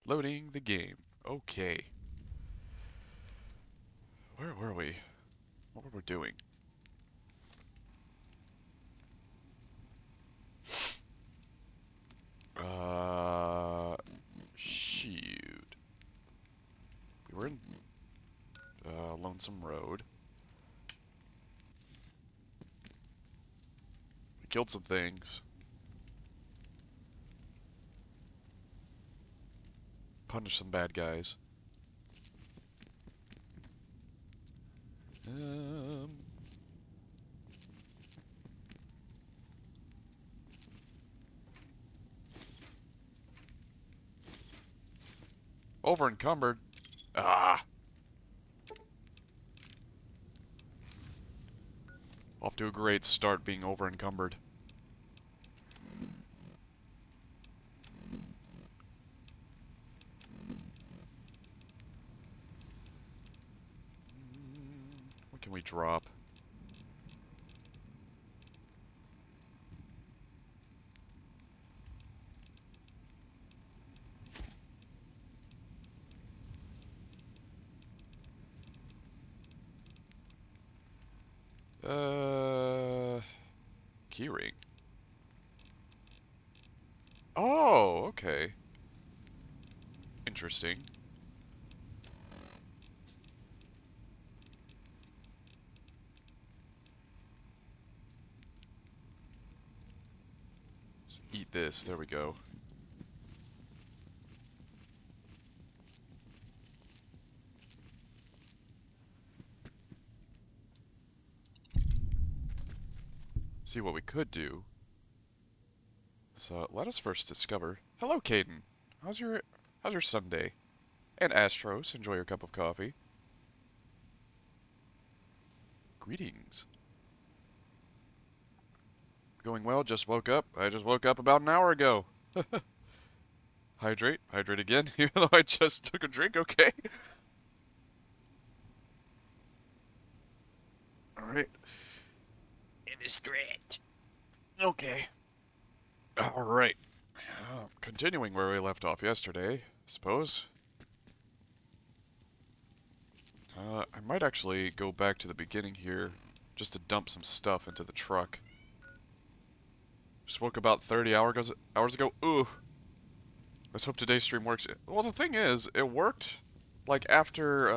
Loading the game. Okay. Where were we? What were we doing? Shoot. We were in Lonesome Road. We killed some things. Punished some bad guys. Um... Over encumbered. Ah! Off to a great start being over encumbered. What can we drop? Keyring. Oh, okay. Interesting. Just eat this. There we go. See what we could do. So let us first discover. Hello, Caden. How's your Sunday? And Astros, enjoy your cup of coffee. Greetings. Going well, just woke up. I just woke up about an hour ago. Hydrate. Hydrate again, even though I just took a drink, okay? Alright. In the stretch. Okay. Alright. Continuing where we left off yesterday, I suppose. I might actually go back to the beginning here, just to dump some stuff into the truck. Just woke about 30 hours ago. Ooh. Let's hope today's stream works. Well, the thing is, it worked, like, after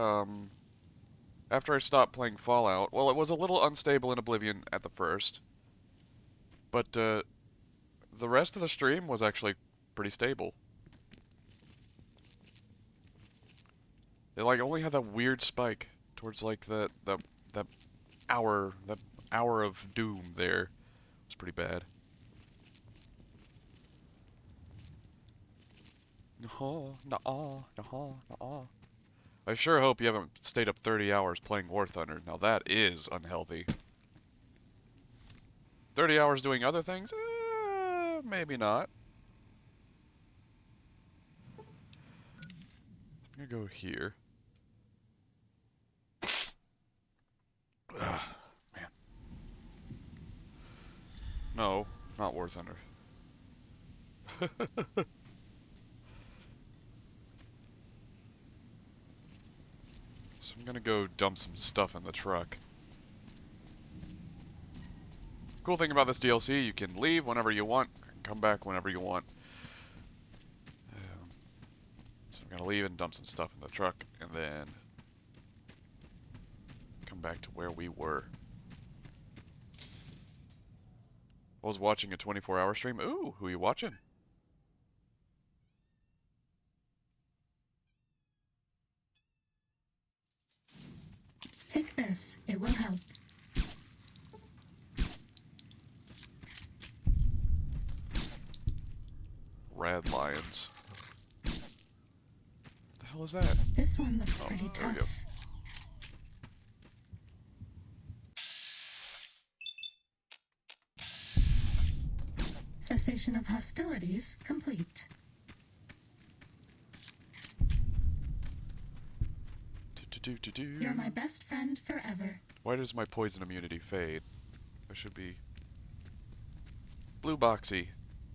I stopped playing Fallout. Well, it was a little unstable in Oblivion at the first, but, the rest of the stream was actually pretty stable. It, like, only had that weird spike towards, like, that hour of doom there. It was pretty bad. No, no, no, no. I sure hope you haven't stayed up 30 hours playing War Thunder. Now that is unhealthy. 30 hours doing other things? Maybe not. I'm gonna go here. Ugh, man. No, not War Thunder. So I'm gonna go dump some stuff in the truck. Cool thing about this DLC, you can leave whenever you want, and come back whenever you want. So I'm gonna leave and dump some stuff in the truck, and then come back to where we were. I was watching a 24-hour stream. Ooh, who you watching? Take this. It will help. Rad lions. What the hell is that? This one looks Oh, pretty there we tough. go. Cessation of hostilities complete. You're my best friend forever. Why does my poison immunity fade? I should be... Blue boxy.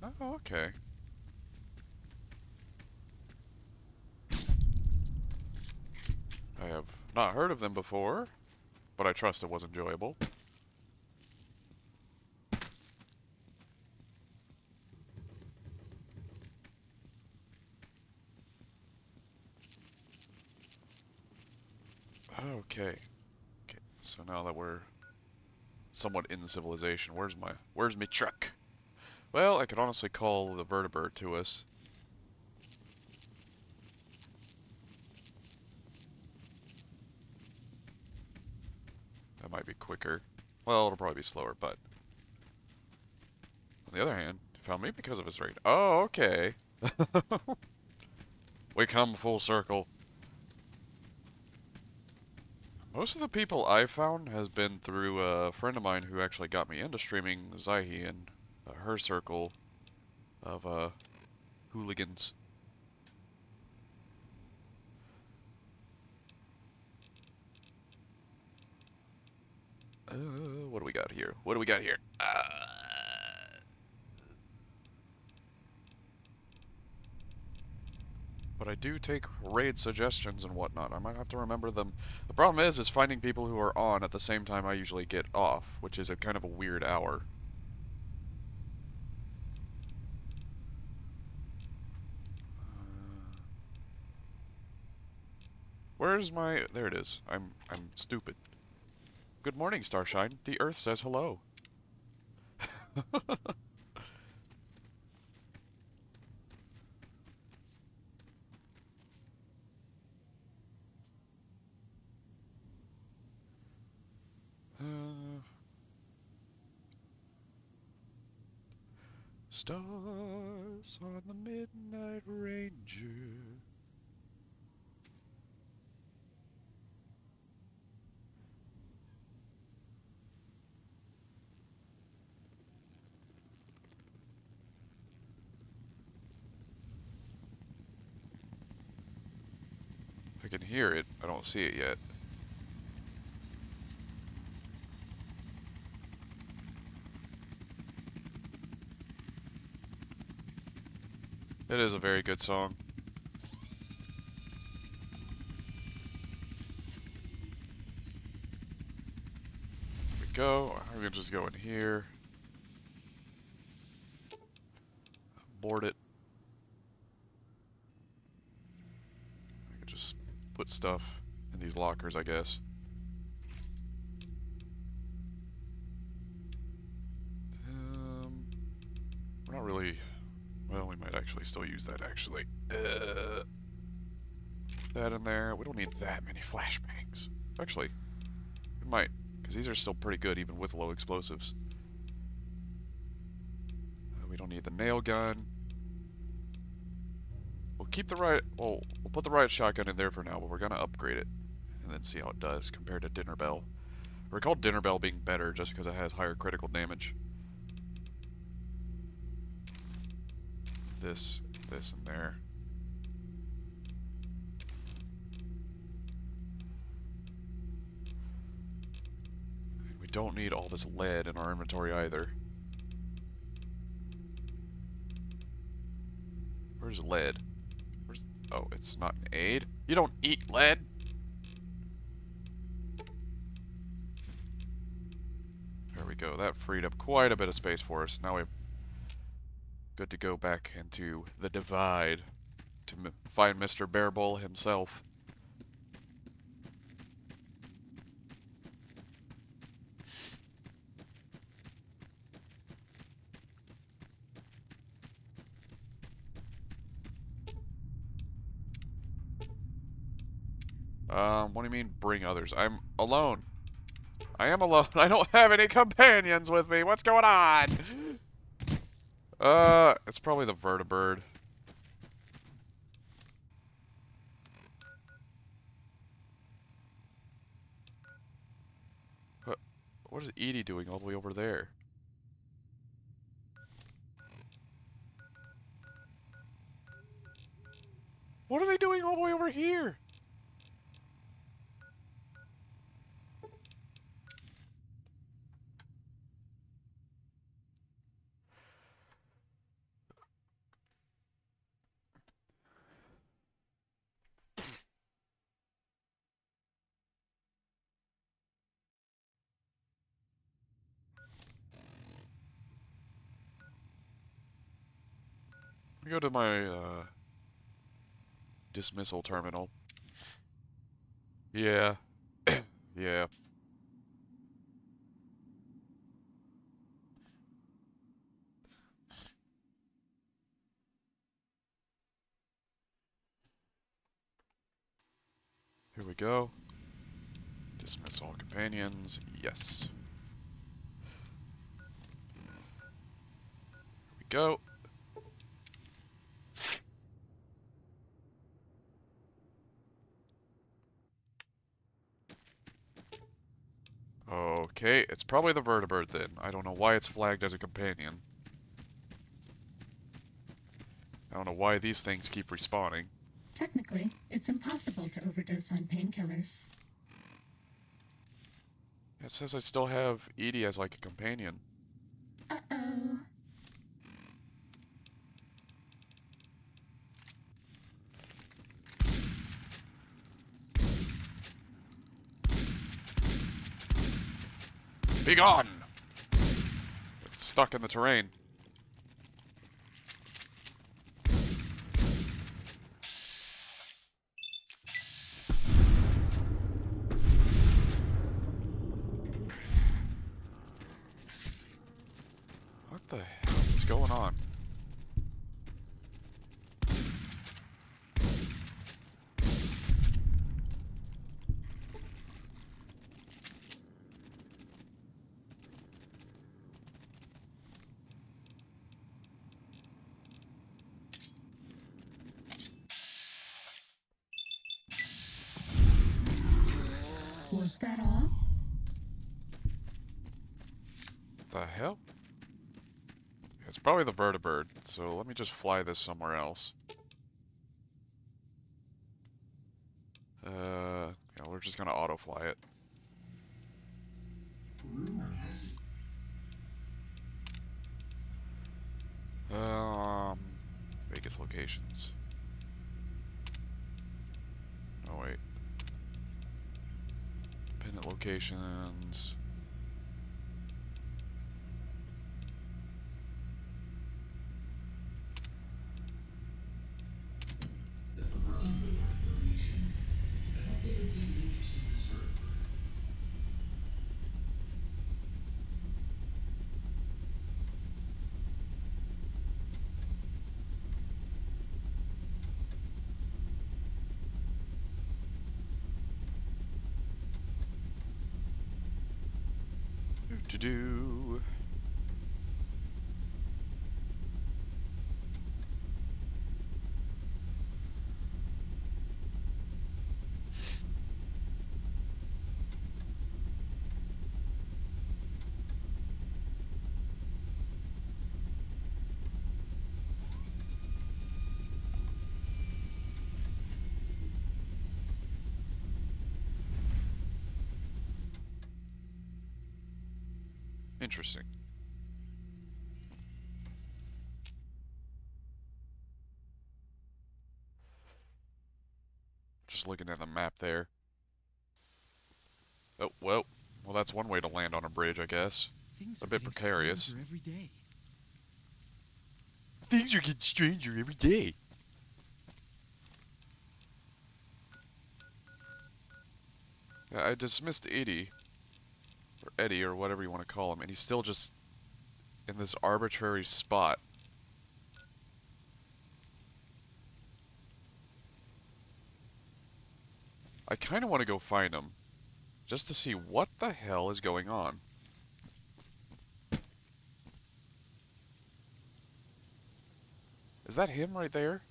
Oh, okay. I have not heard of them before, but I trust it was enjoyable. Okay. Okay. So now that we're somewhat in civilization, where's my truck? Well, I could honestly call the vertebrate to us. That might be quicker. Well, it'll probably be slower, but on the other hand, he found me because of his rate. Oh, okay. We come full circle. Most of the people I found has been through a friend of mine who actually got me into streaming Zyhi and her circle of hooligans. What do we got here? What do we got here? But I do take raid suggestions and whatnot. I might have to remember them. The problem is finding people who are on at the same time I usually get off, which is a kind of a weird hour. Where's my... There it is. I'm stupid. Good morning, Starshine. The Earth says hello. Stars on the Midnight Ranger. I can hear it. I don't see it yet. It is a very good song. Here we go. I'm gonna just go in here. Board it. I can just put stuff in these lockers, I guess. We're not really... Well, we might actually still use that, actually. That in there. We don't need that many flashbangs. Actually, we might, because these are still pretty good even with low explosives. We don't need the nail gun. We'll keep the riot... Well, we'll put the riot shotgun in there for now, but we're going to upgrade it. And then see how it does compared to Dinner Bell. I recall Dinner Bell being better just because it has higher critical damage. This, and there. And we don't need all this lead in our inventory either. Where's lead? Where's... Oh, it's not an aid? You don't eat lead! There we go. That freed up quite a bit of space for us. Now we're good to go back into the Divide to find Mr. Bearbull himself. What do you mean bring others? I'm alone. I am alone. I don't have any companions with me. What's going on? It's probably the vertibird. What is Edie doing all the way over there? What are they doing all the way over here? Let me go to my dismissal terminal. Yeah. Yeah. Here we go. Dismiss all companions. Yes. Here we go. Okay, it's probably the vertibird then. I don't know why it's flagged as a companion. I don't know why these things keep respawning. Technically, it's impossible to overdose on painkillers. It says I still have Edie as like a companion. Uh-oh. Be gone! It's stuck in the terrain. What the hell is going on? Was that all? The hell? It's probably the vertibird, so let me just fly this somewhere else. Yeah, we're just gonna auto-fly it. Um, Vegas locations. Oh wait. Dependent locations. Do-do-do. Interesting. Just looking at the map there. Oh, well. Well, that's one way to land on a bridge, I guess. Things A are bit getting precarious. stranger every day. Things are getting stranger every day. Yeah, I dismissed Edie, or Eddie, or whatever you want to call him, and he's still just in this arbitrary spot. I kind of want to go find him, just to see what the hell is going on. Is that him right there?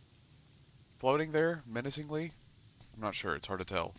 Floating there, menacingly? I'm not sure, it's hard to tell.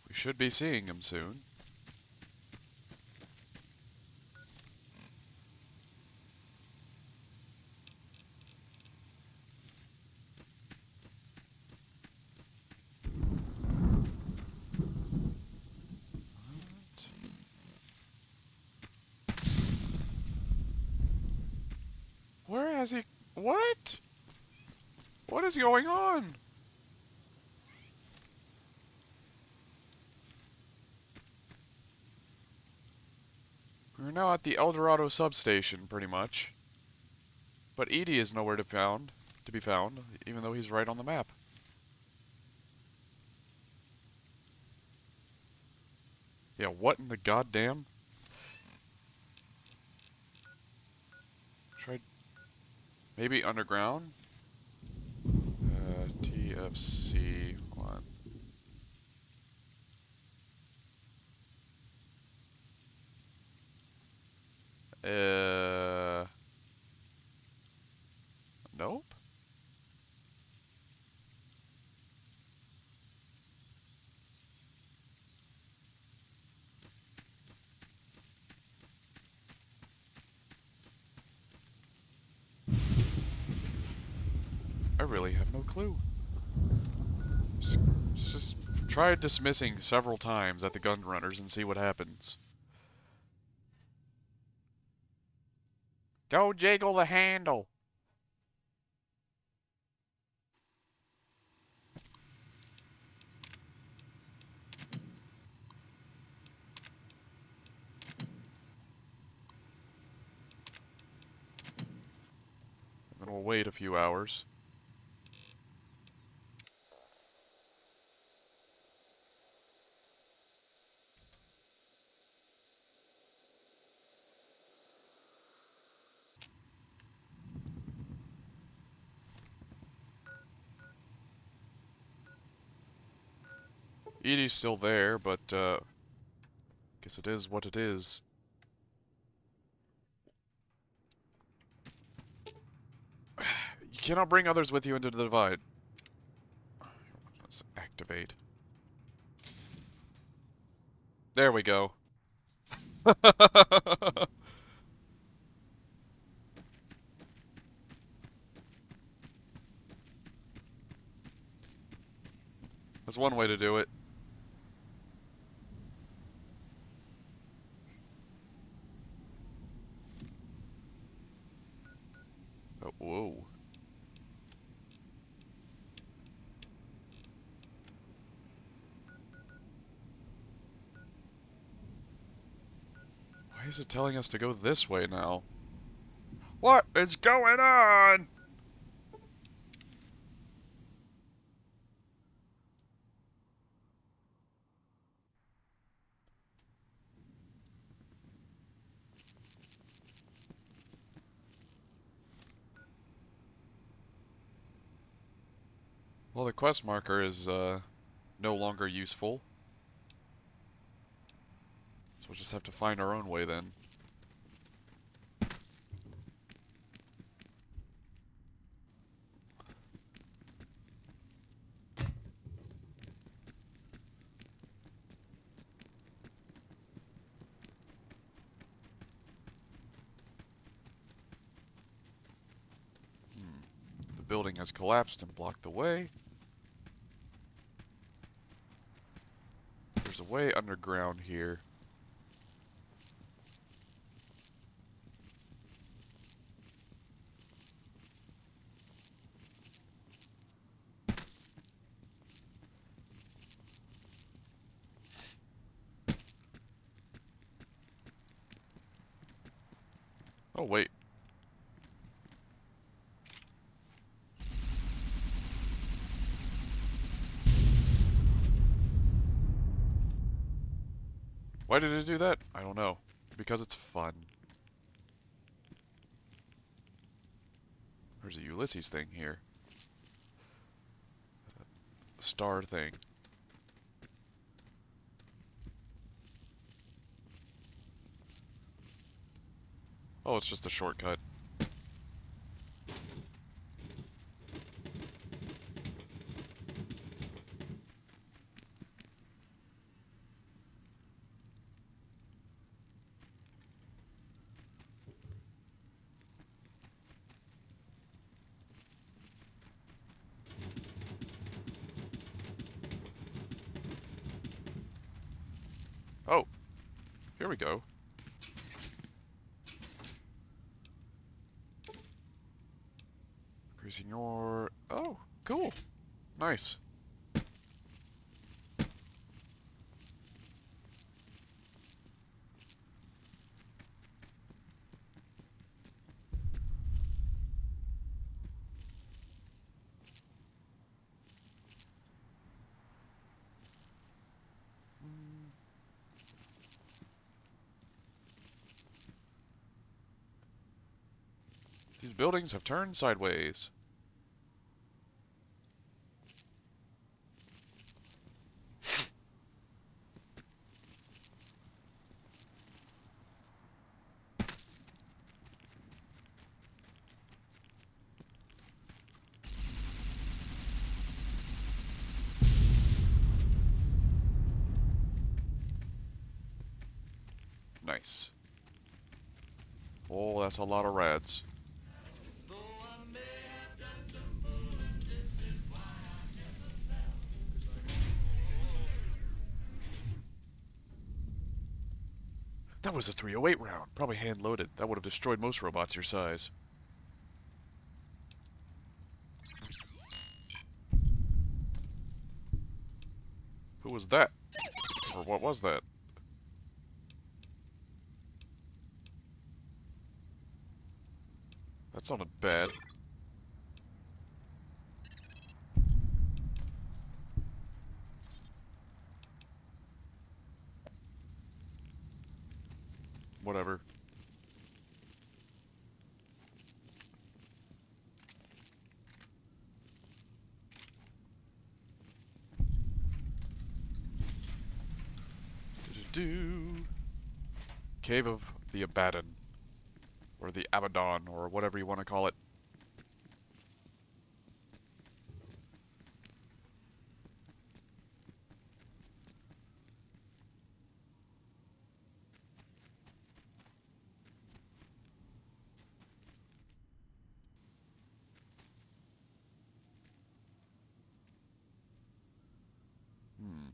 We should be seeing him soon. has he... What? What is going on? We're now at the El Dorado substation, pretty much. But Edie is nowhere to be found, even though he's right on the map. Yeah, what in the goddamn? Try... Maybe underground? TFC... Hold on. Nope. I really have no clue. Just try dismissing several times at the gun runners and see what happens. Go jiggle the handle. And then we'll wait a few hours. Edie's still there, but, guess it is what it is. You cannot bring others with you into the divide. Let's activate. There we go. That's one way to do it. Oh, whoa. Why is it telling us to go this way now? What is going on? Well, the quest marker is, no longer useful. So we'll just have to find our own way then. The building has collapsed and blocked the way. There's a way underground here. Oh, wait. Why did it do that? I don't know. Because it's fun. There's a Ulysses thing here. Star thing. Oh, it's just a shortcut. Oh, here we go. Increasing your... Oh, cool. Nice. These buildings have turned sideways. Nice. Oh, that's a lot of rads. That was a 308 round. Probably hand-loaded. That would have destroyed most robots your size. Who was that? Or what was that? That sounded bad. Whatever. Do-do-do. Cave of the Abaddon. Or the Abaddon, or whatever you want to call it. Hmm.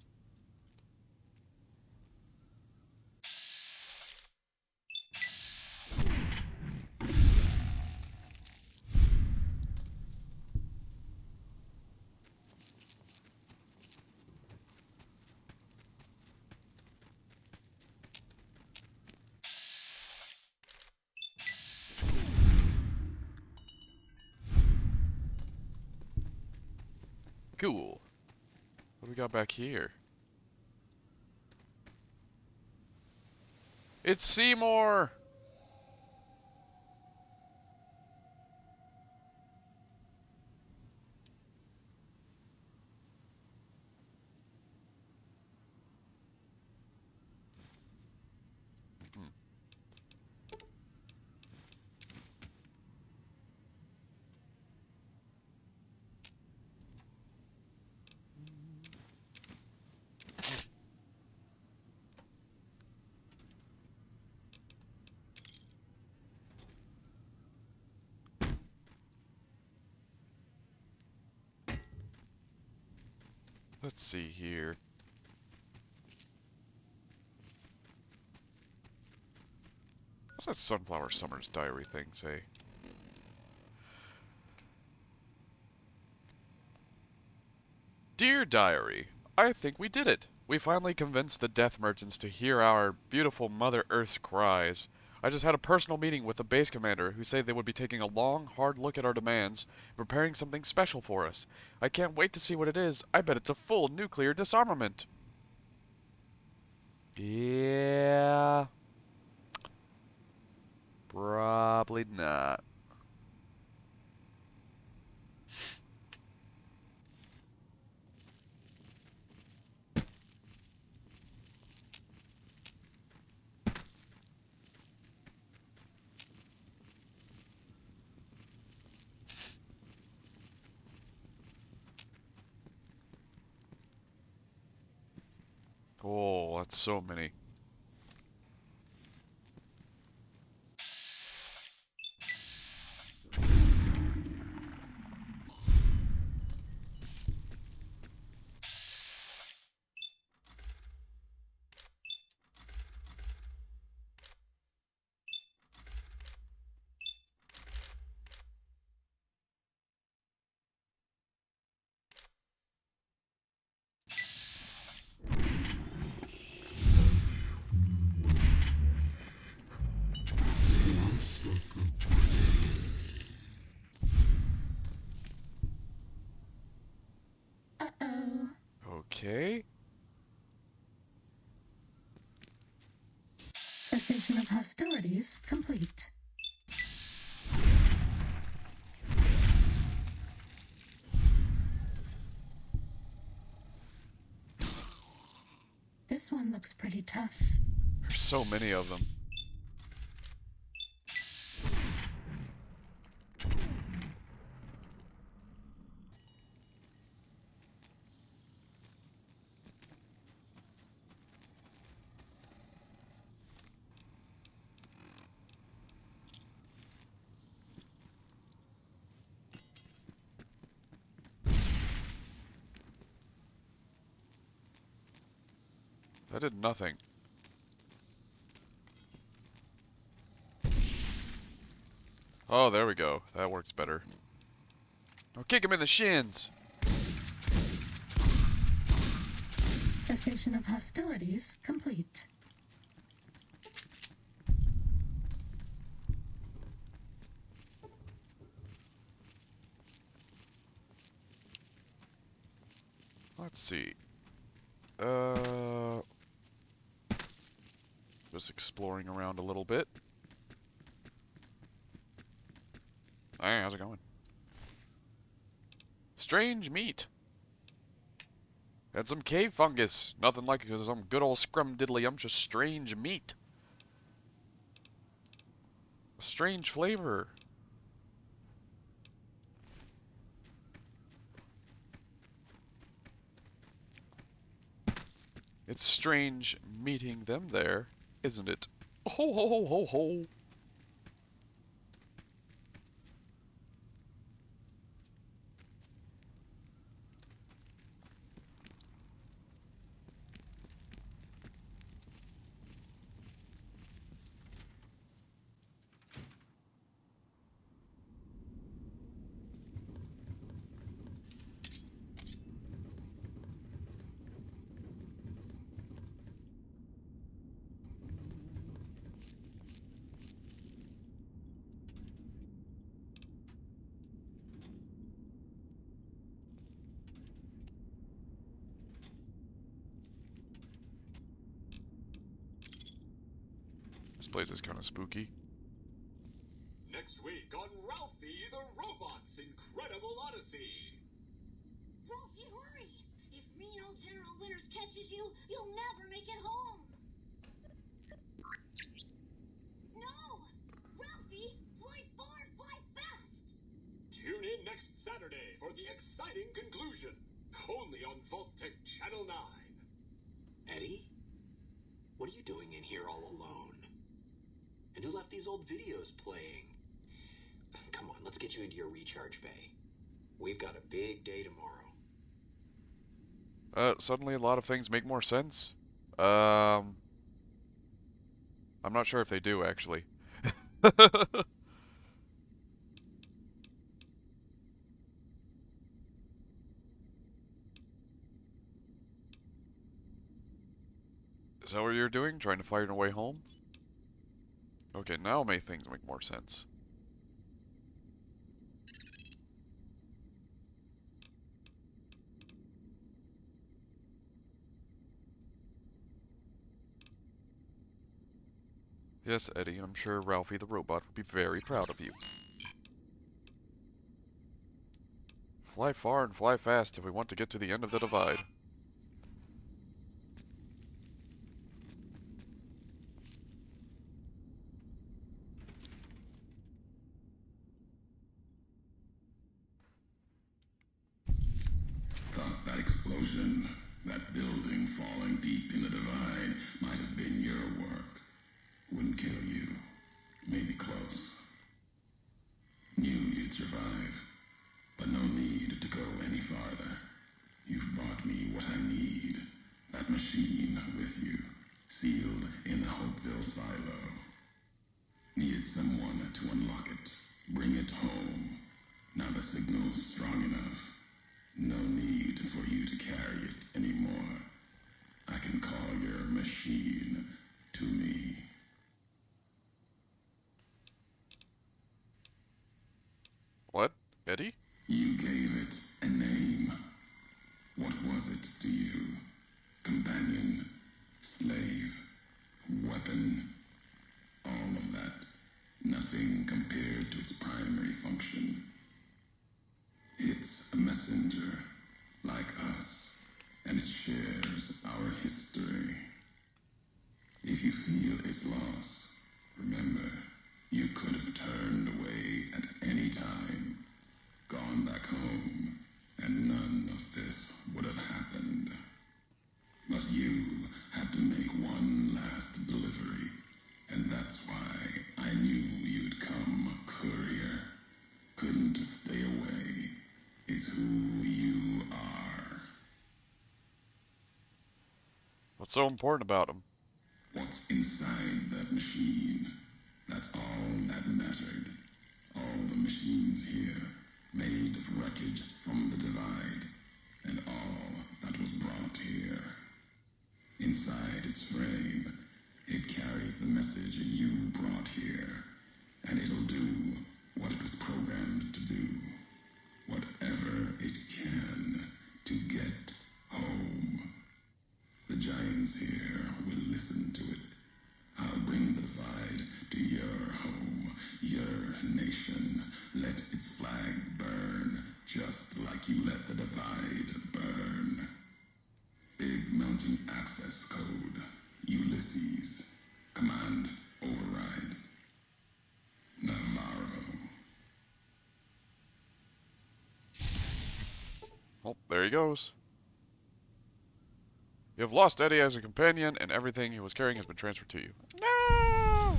Cool. What do we got back here? It's Seymour! Hmm. Let's see here. What's that Sunflower Summers diary thing say? Dear Diary, I think we did it. We finally convinced the death merchants to hear our beautiful Mother Earth's cries. I just had a personal meeting with the base commander who said they would be taking a long, hard look at our demands and preparing something special for us. I can't wait to see what it is. I bet it's a full nuclear disarmament. Yeah. Probably not. Oh, that's so many. Uh-oh. Okay. Cessation of hostilities complete. This one looks pretty tough. There's so many of them. That did nothing. Oh, there we go. That works better. Now kick him in the shins! Cessation of hostilities complete. Let's see. Just exploring around a little bit. Hey, how's it going? Strange meat. Had some cave fungus. Nothing like some good old scrumdiddlyumptious strange meat. A strange flavor. It's strange meeting them there, isn't it? Ho ho ho ho ho. This place is kind of spooky. Next week on Ralphie the Robot's Incredible Odyssey. Ralphie, hurry! If mean old General Winters catches you, you'll never make it home! No! Ralphie, fly far, fly fast! Tune in next Saturday for the exciting conclusion. Only on Vault-Tec Channel 9. Eddie? What are you doing in here all alone? And who left these old videos playing? Come on, let's get you into your recharge bay. We've got a big day tomorrow. Suddenly a lot of things make more sense. I'm not sure if they do, actually. Is that what you're doing? Trying to find your way home? Okay, now may things make more sense. Yes, Eddie, I'm sure Ralphie the robot would be very proud of you. Fly far and fly fast if we want to get to the end of the divide. Thought that explosion, that building falling deep in the divide, might have been your work. Wouldn't kill you. Maybe close. Knew you'd survive. But no need to go any farther. You've brought me what I need. That machine with you, sealed in the Hopeville silo. Needed someone to unlock it. Bring it home. Now the signal's strong enough. No need for you to carry it anymore. I can call your machine to me. What? Eddie? You gave it a name. What was it to you? Companion, slave, weapon, all of that. Nothing compared to its primary function. It's a messenger, like us, and it shares our history. If you feel its loss, remember, you could have turned away at any time, gone back home, and none of this would have happened. But you had to make one last delivery, and that's why I knew you'd come, courier. Couldn't stay away. It's who you are. What's so important about him? What's inside that machine? That's all that mattered. All the machines here, made of wreckage from the divide, and all that was brought here. Inside its frame, it carries the message you brought here, and it'll do what it was programmed to do. Whatever it can to get home. The giants here will listen to it. I'll bring the divide to your home, your nation. Let its flag burn, just like you let the divide burn. Big mounting access code. Ulysses. Command override. Navarro. Oh, there he goes. You have lost Eddie as a companion, and everything he was carrying has been transferred to you. No!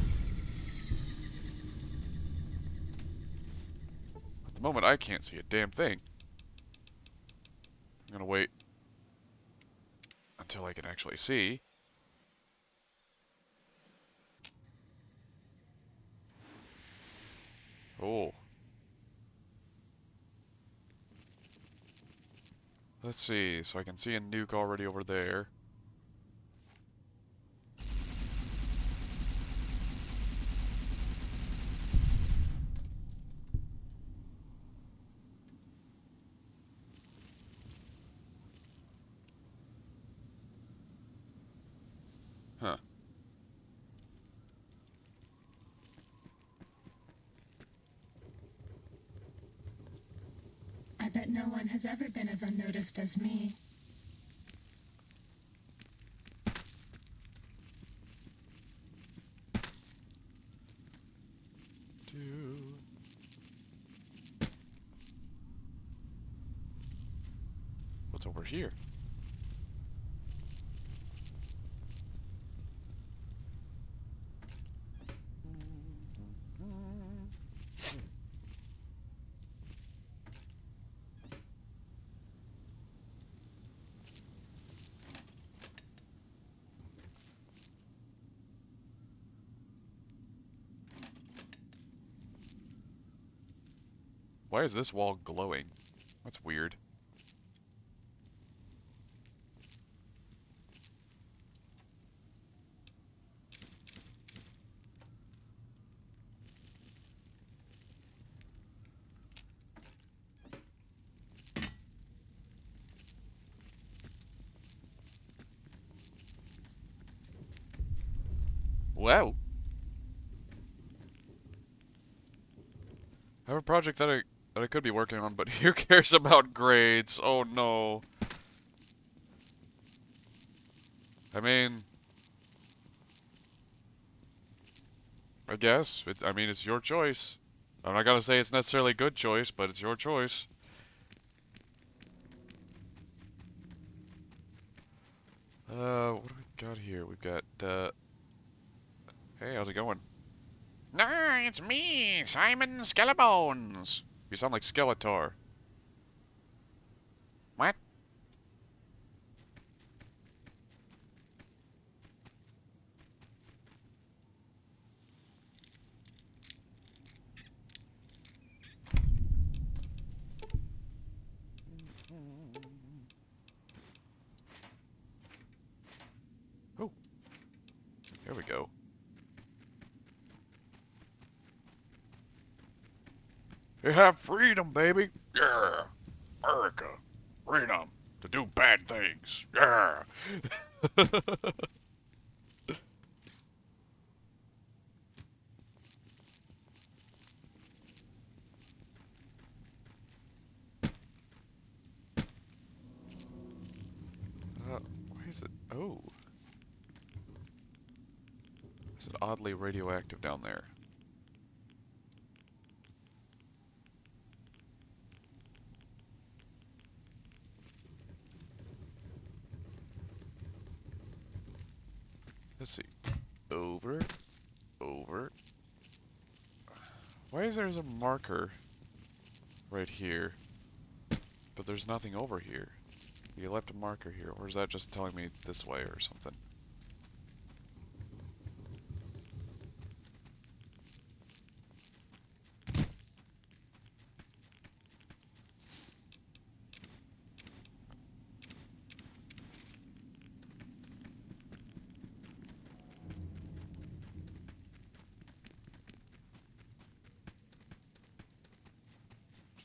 At the moment, I can't see a damn thing. I'm gonna wait until I can actually see. Oh. Let's see. So I can see a nuke already over there. Huh. I bet no one has ever been as unnoticed as me. What's over here? Why is this wall glowing? That's weird. Wow. I have a project that I could be working on, but who cares about grades? Oh no. I mean, I guess. It's your choice. I'm not gonna say it's necessarily a good choice, but it's your choice. What do we got here? We've got, hey, how's it going? Nah, it's me, Simon Skellebones. You sound like Skeletor. What? Oh, here we go. You have freedom, baby. Yeah. America. Freedom to do bad things. Yeah. Why is it? Oh. Is it oddly radioactive down there? Let's see. Over. Over. Why is there a marker right here, but there's nothing over here? You left a marker here, or is that just telling me this way or something?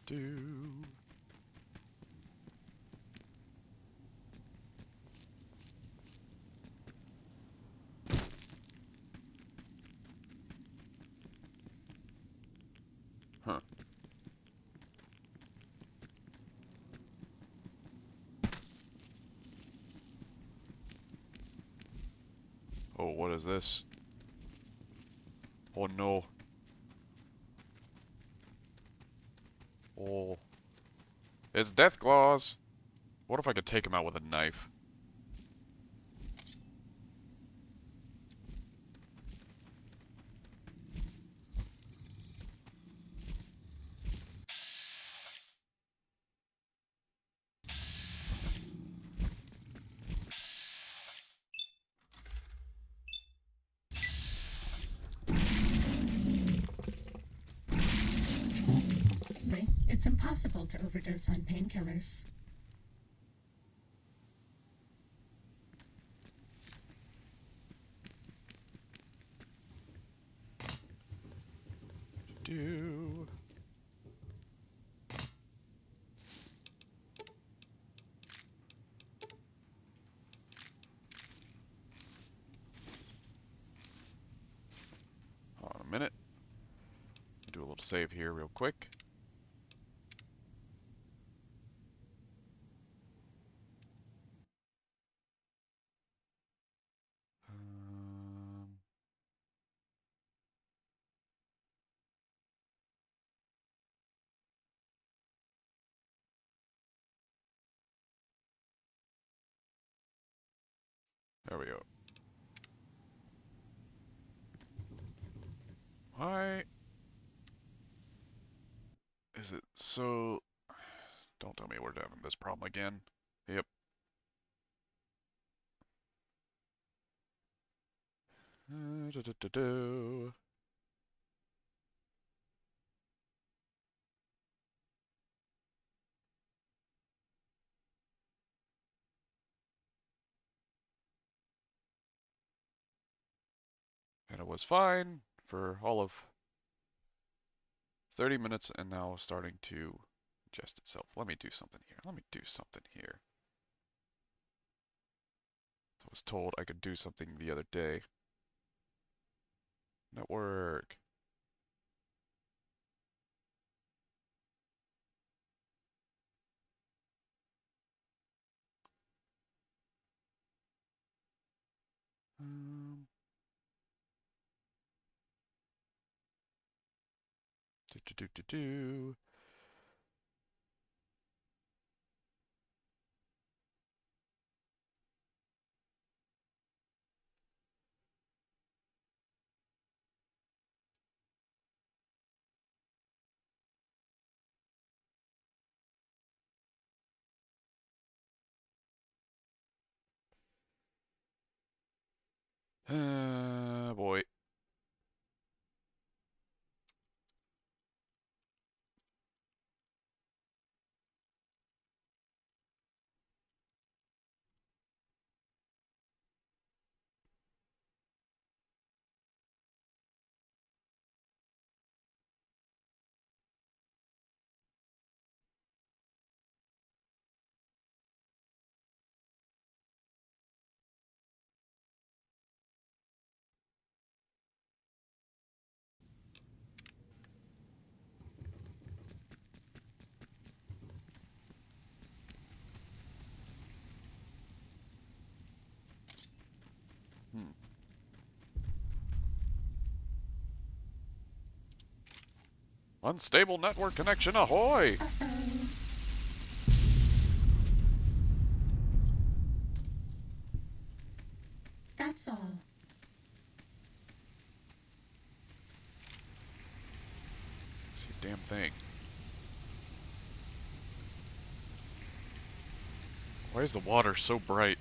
Do. Huh. Oh, what is this? Oh no. Oh. It's Death Claws! What if I could take him out with a knife? It's impossible to overdose on painkillers. Do. Hold on a minute. Do a little save here real quick. Um, there we go. Why is it so... Don't tell me we're having this problem again. Yep. Do. And it was fine for all of 30 minutes and now starting to adjust itself. Let me do something here. Let me do something here. I was told I could do something the other day. Network. Um, do. Boy. Unstable network connection, ahoy! Uh-oh. That's all. See a damn thing. Why is the water so bright?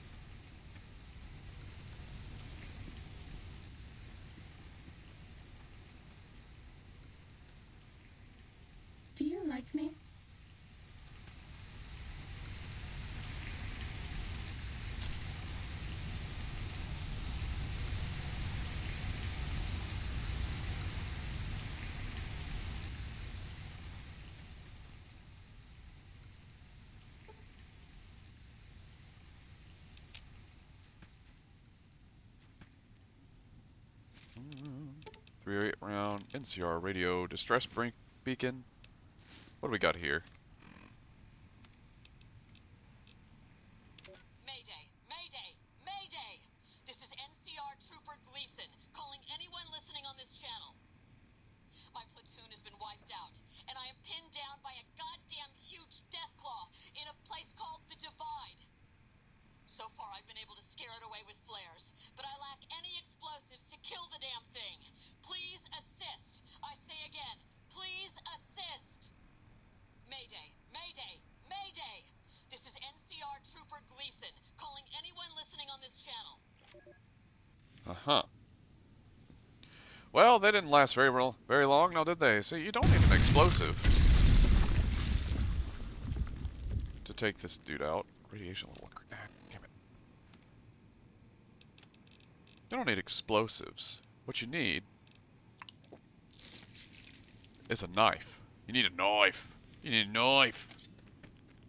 Do you like me? Mm, 308 round, NCR radio, distress beacon. What do we got here? Mayday! Mayday! Mayday! This is NCR Trooper Gleason, calling anyone listening on this channel. My platoon has been wiped out, and I am pinned down by a goddamn huge deathclaw in a place called the Divide. So far, I've been able to scare it away with flares, but I lack any explosives to kill the damn thing. Please assist. I say again, please assist. Mayday! Mayday! Mayday! This is NCR Trooper Gleason, calling anyone listening on this channel. Uh-huh. Well, they didn't last very long, now did they? See, you don't need an explosive to take this dude out. Radiation level. Ah, damn it. You don't need explosives. What you need is a knife. You need a knife. You need a knife.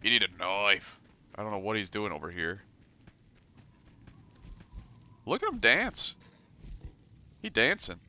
You need a knife. I don't know what he's doing over here. Look at him dance. He dancing.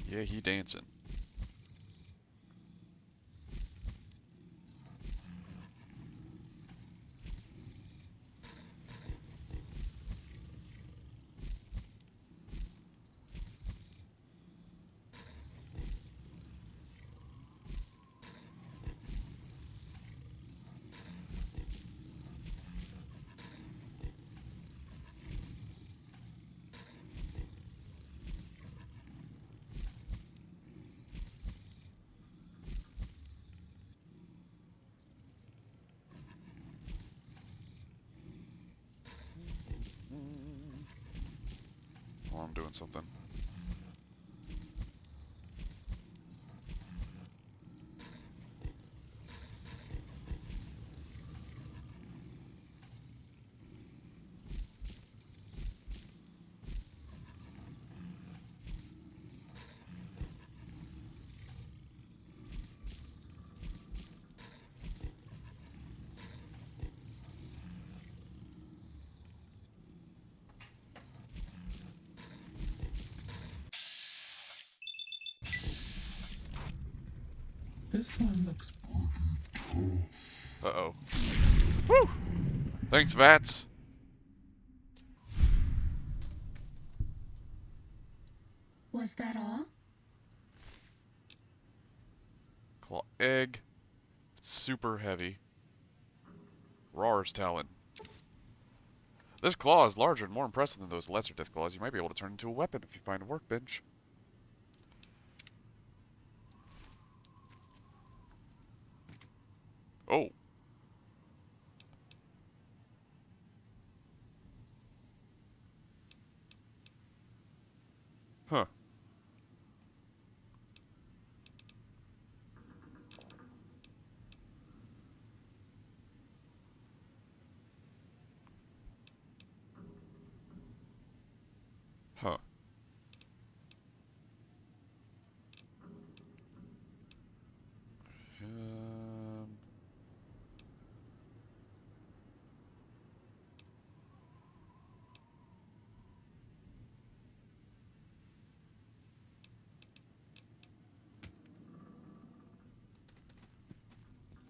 Yeah, he dancing. Oh, I'm doing something. This one looks Uh-oh. Woo! Thanks, Vats. Was that all? Claw egg. It's super heavy. Rar's talon. This claw is larger and more impressive than those lesser death claws. You might be able to turn it into a weapon if you find a workbench. Oh. Huh.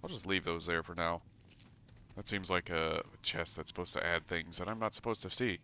I'll just leave those there for now. That seems like a chest that's supposed to add things that I'm not supposed to see.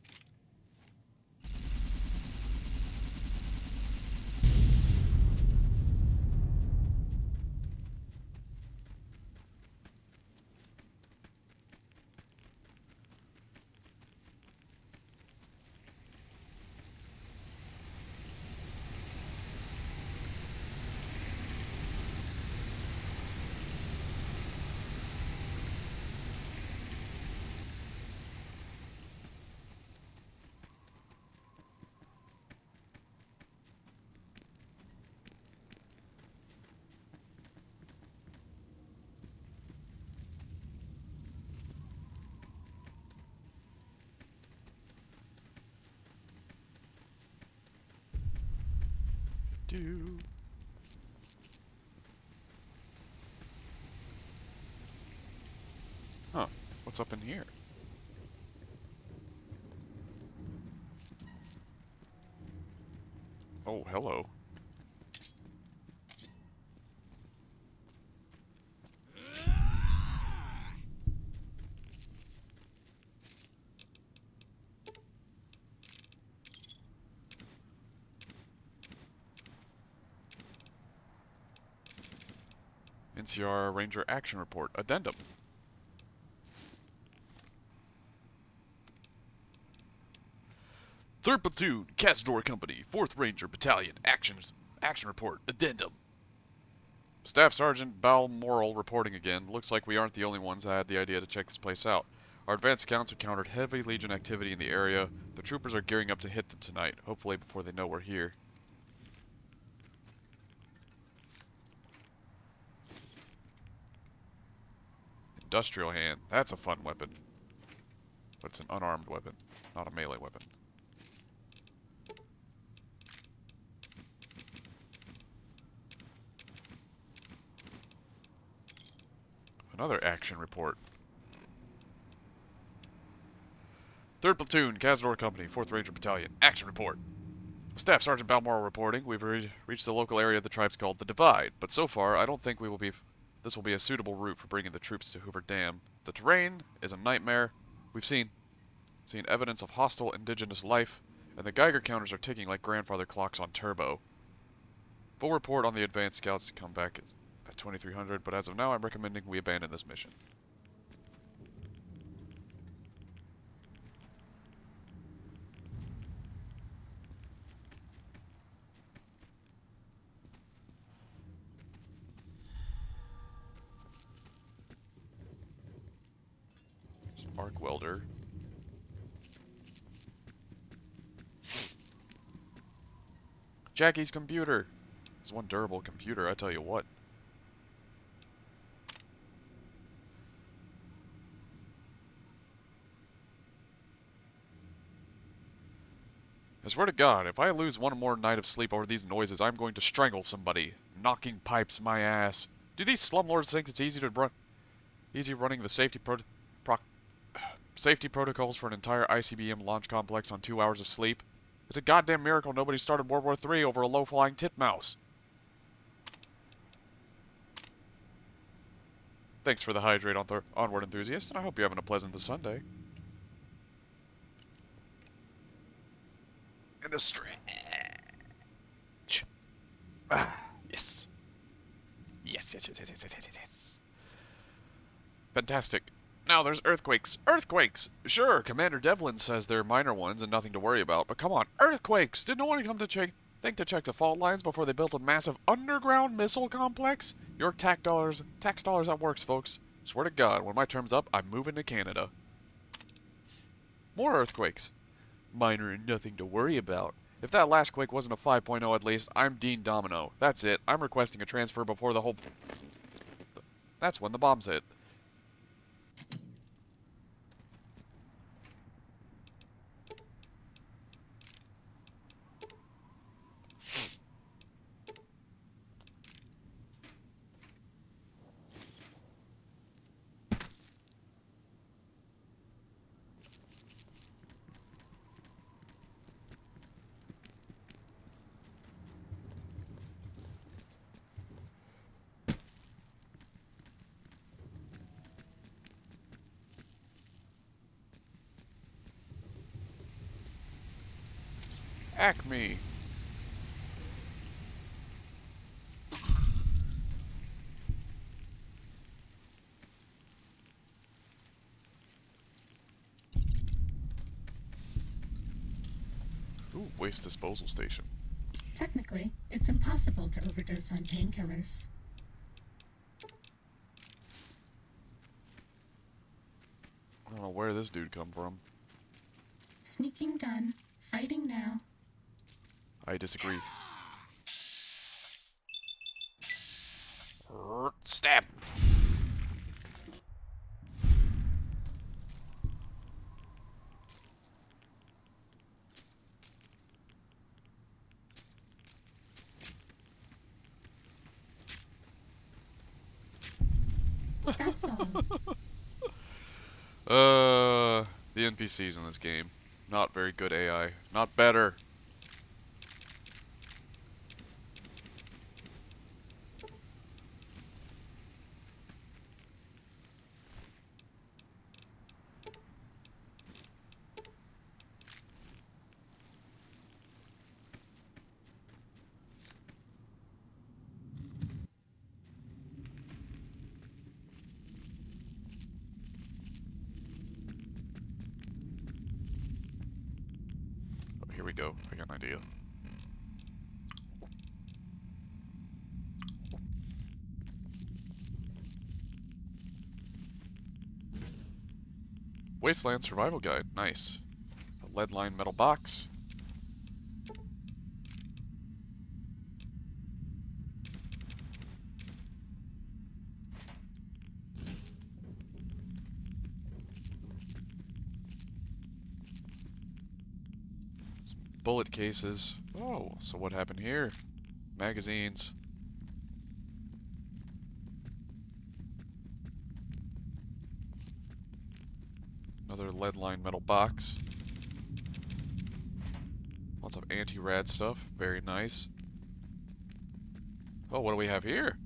Do. Huh. What's up in here? Oh, hello. NCR Ranger Action Report. Addendum. Third Platoon, Cazador Company, 4th Ranger Battalion, Action Report, Addendum. Staff Sergeant Balmoral reporting again. Looks like we aren't the only ones that had the idea to check this place out. Our advanced scouts encountered heavy Legion activity in the area. The troopers are gearing up to hit them tonight, hopefully before they know we're here. Industrial hand. That's a fun weapon. But it's an unarmed weapon, not a melee weapon. Another action report. 3rd Platoon, Cazador Company, 4th Ranger Battalion. Action report. Staff Sergeant Balmoral reporting. We've reached the local area the tribe's called the Divide, but so far I don't think this will be a suitable route for bringing the troops to Hoover Dam. The terrain is a nightmare. We've seen evidence of hostile indigenous life, and the Geiger counters are ticking like grandfather clocks on turbo. Full report on the advanced scouts to come back at 2300, but as of now I'm recommending we abandon this mission. Arc welder. Jackie's computer. It's one durable computer, I tell you what. I swear to God, if I lose one more night of sleep over these noises, I'm going to strangle somebody. Knocking pipes my ass. Do these slumlords think it's easy running the safety protocols for an entire ICBM launch complex on 2 hours of sleep? It's a goddamn miracle nobody started World War III over a low-flying titmouse. Thanks for the hydrate onward enthusiast, and I hope you're having a pleasant Sunday. And a stretch. Ah, yes. Yes. Fantastic. Now there's earthquakes. Earthquakes! Sure, Commander Devlin says they're minor ones and nothing to worry about, but come on, earthquakes! Did no one come to check the fault lines before they built a massive underground missile complex? Your tax dollars that works, folks. Swear to God, when my term's up, I'm moving to Canada. More earthquakes. Minor and nothing to worry about. If that last quake wasn't a 5.0 at least, I'm Dean Domino. That's it. I'm requesting a transfer before the whole... That's when the bombs hit. Acme. Ooh, waste disposal station. Technically, it's impossible to overdose on painkillers. I don't know where this dude come from. Sneaking done. Fighting now. I disagree. Stab! That's all. The NPCs in this game. Not very good AI. Not better. Oh, here we go. I got an idea. Wasteland Survival Guide. Nice. A lead line metal box. Some bullet cases. Oh, so what happened here? Magazines. Another lead line metal box. Lots of anti-rad stuff. Very nice. Oh, what do we have here?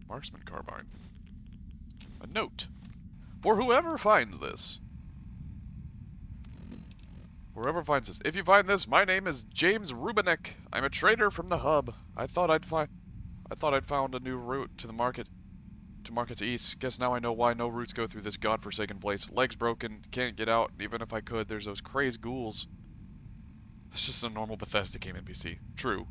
Marksman carbine. A note. For whoever finds this. Whoever finds this. If you find this, my name is James Rubinek. I'm a trader from the hub. I thought I'd found a new route to the market. To Market's East. Guess now I know why no routes go through this godforsaken place. Legs broken, can't get out. Even if I could, there's those crazed ghouls. It's just a normal Bethesda game NPC. True.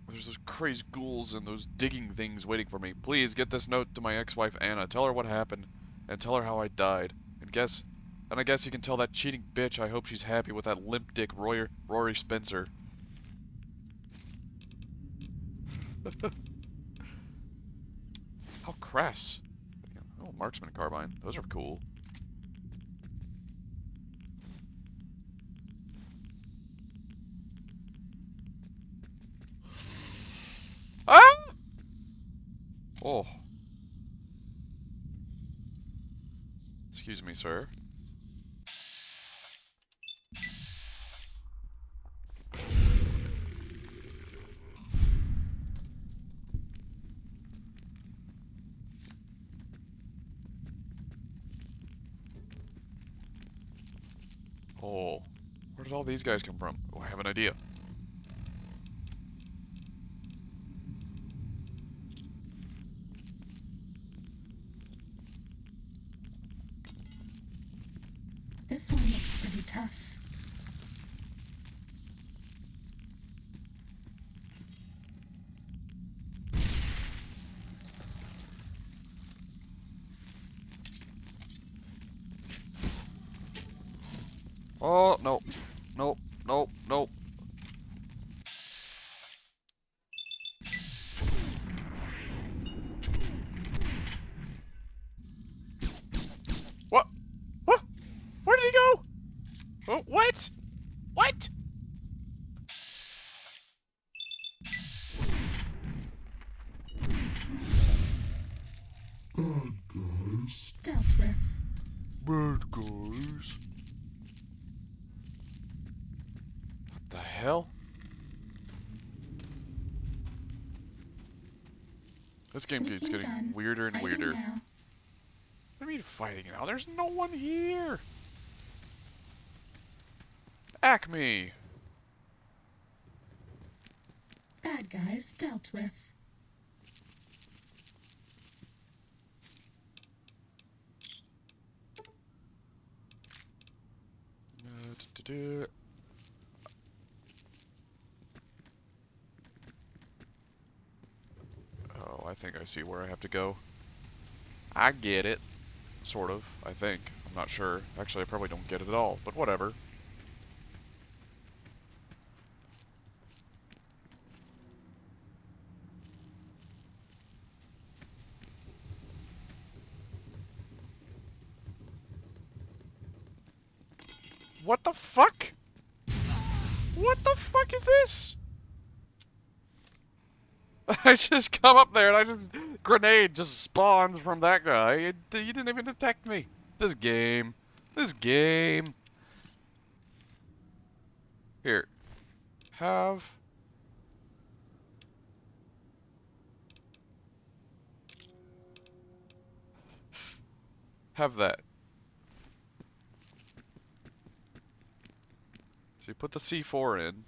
There's those crazed ghouls and those digging things waiting for me. Please get this note to my ex-wife Anna. Tell her what happened, and tell her how I died. And I guess you can tell that cheating bitch I hope she's happy with that limp dick Rory Spencer. How crass. Oh, marksman carbine. Those are cool. Ah! Oh. Excuse me, sir. Oh. Where did all these guys come from? Oh, I have an idea. This one looks pretty tough. Oh, no. Nope, nope, nope. What? What? Where did he go? Oh, what? What? Dealt with. Bad guys. What the hell? This game keeps Sneaking getting done. weirder and Fighting weirder. now. What do you mean fighting now? There's no one here. Acme! Bad guys dealt with. Du-du-du. Oh, I think I see where I have to go. I get it. Sort of, I think. I'm not sure. Actually, I probably don't get it at all, but whatever. What the fuck? What the fuck is this? I just come up there and I just... Grenade just spawns from that guy. You didn't even detect me. This game. This game. Here. Have... Have that. So you put the C4 in.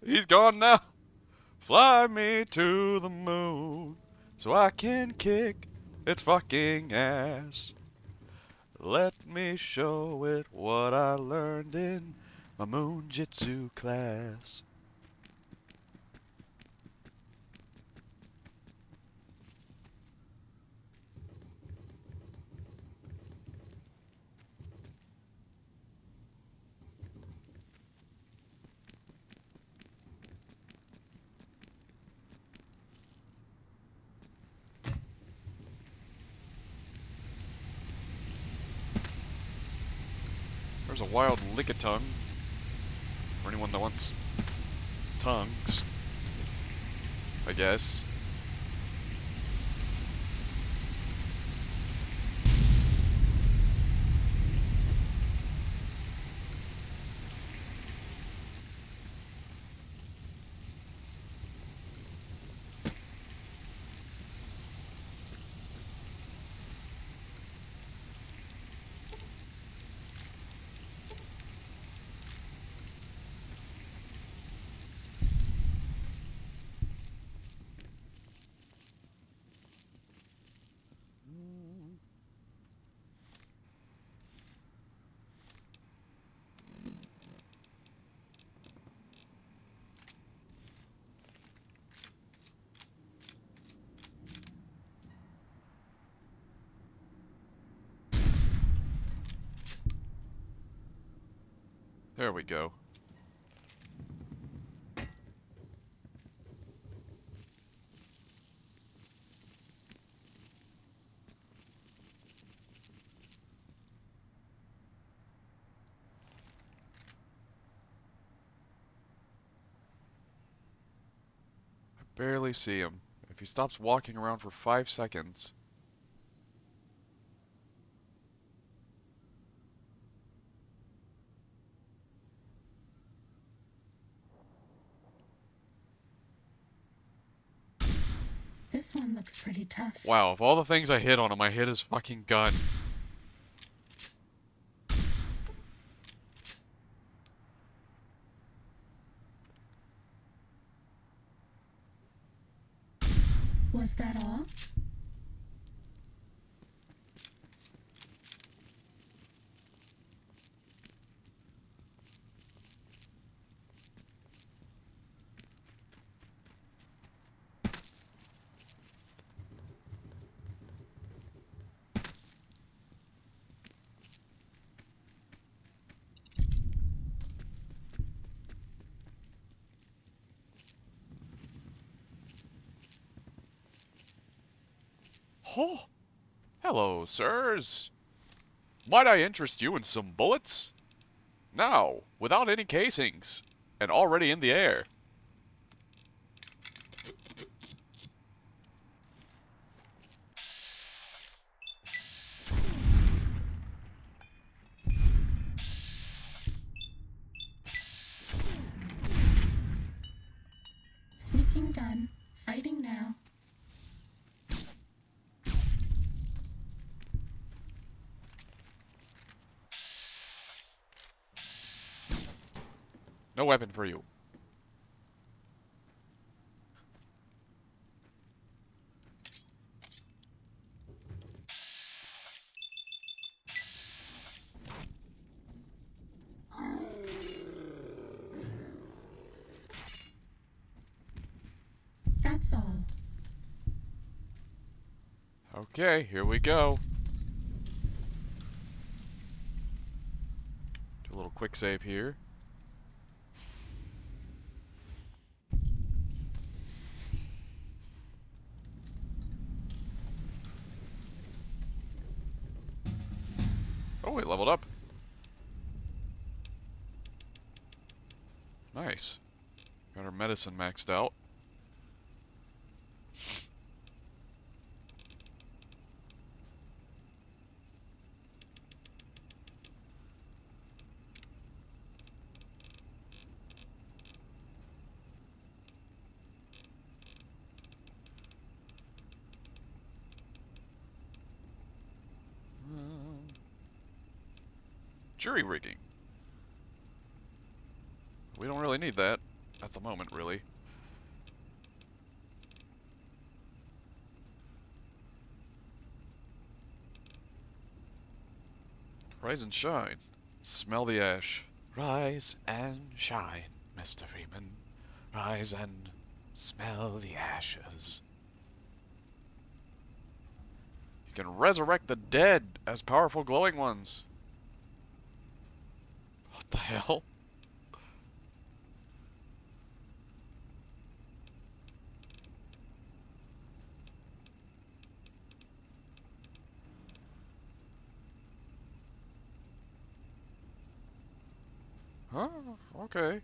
He's gone now. Fly me to the moon so I can kick its fucking ass. Let me show it what I learned in my moon jitsu class. There's a wild lickitung. For anyone that wants tongues, I guess. There we go. I barely see him. If he stops walking around for 5 seconds... This one looks pretty tough. Wow, of all the things I hit on him, I hit his fucking gun. Was that all? Oh! Hello, sirs. Might I interest you in some bullets? Now, without any casings, and already in the air. Fighting now. No weapon for you. That's all. Okay, here we go. Do a little quick save here. Oh, we leveled up. Nice. Got our medicine maxed out. Jury rigging. We don't really need that at the moment, really. Rise and shine. Smell the ash. Rise and shine, Mr. Freeman. Rise and smell the ashes. You can resurrect the dead as powerful glowing ones. What the hell? Huh? Okay.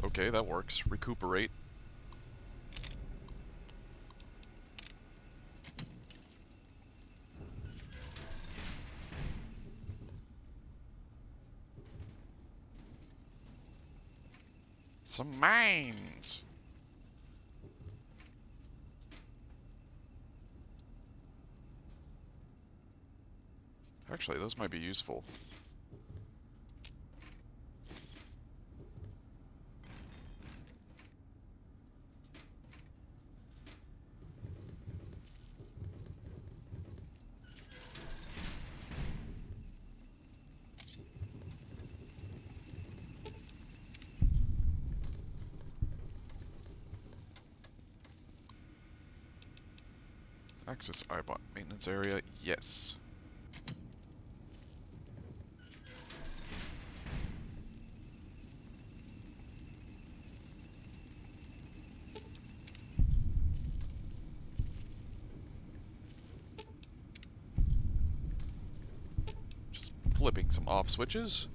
Okay, that works. Recuperate. Some mines. Actually, those might be useful. Access iBot maintenance area, yes. Just flipping some off switches.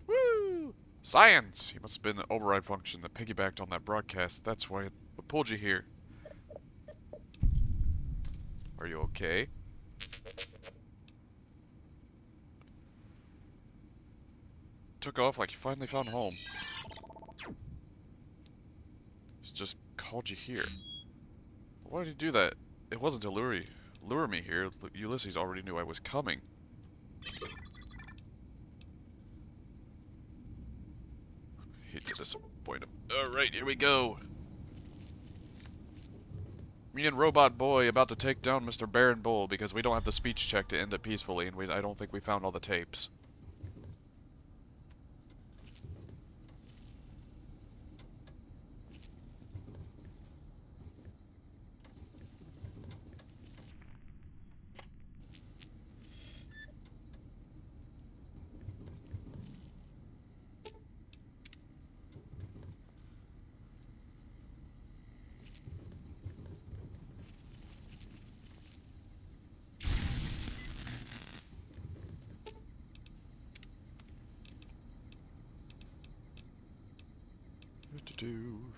Woo! Science! He must have been an override function that piggybacked on that broadcast. That's why it pulled you here. Are you okay? Took off like you finally found home. He's just called you here. Why did he do that? It wasn't to lure me here. Ulysses already knew I was coming. Hate to disappoint him. Alright, here we go. Me and Robot Boy about to take down Mr. Baron Bull because we don't have the speech check to end it peacefully, and I don't think we found all the tapes. Do.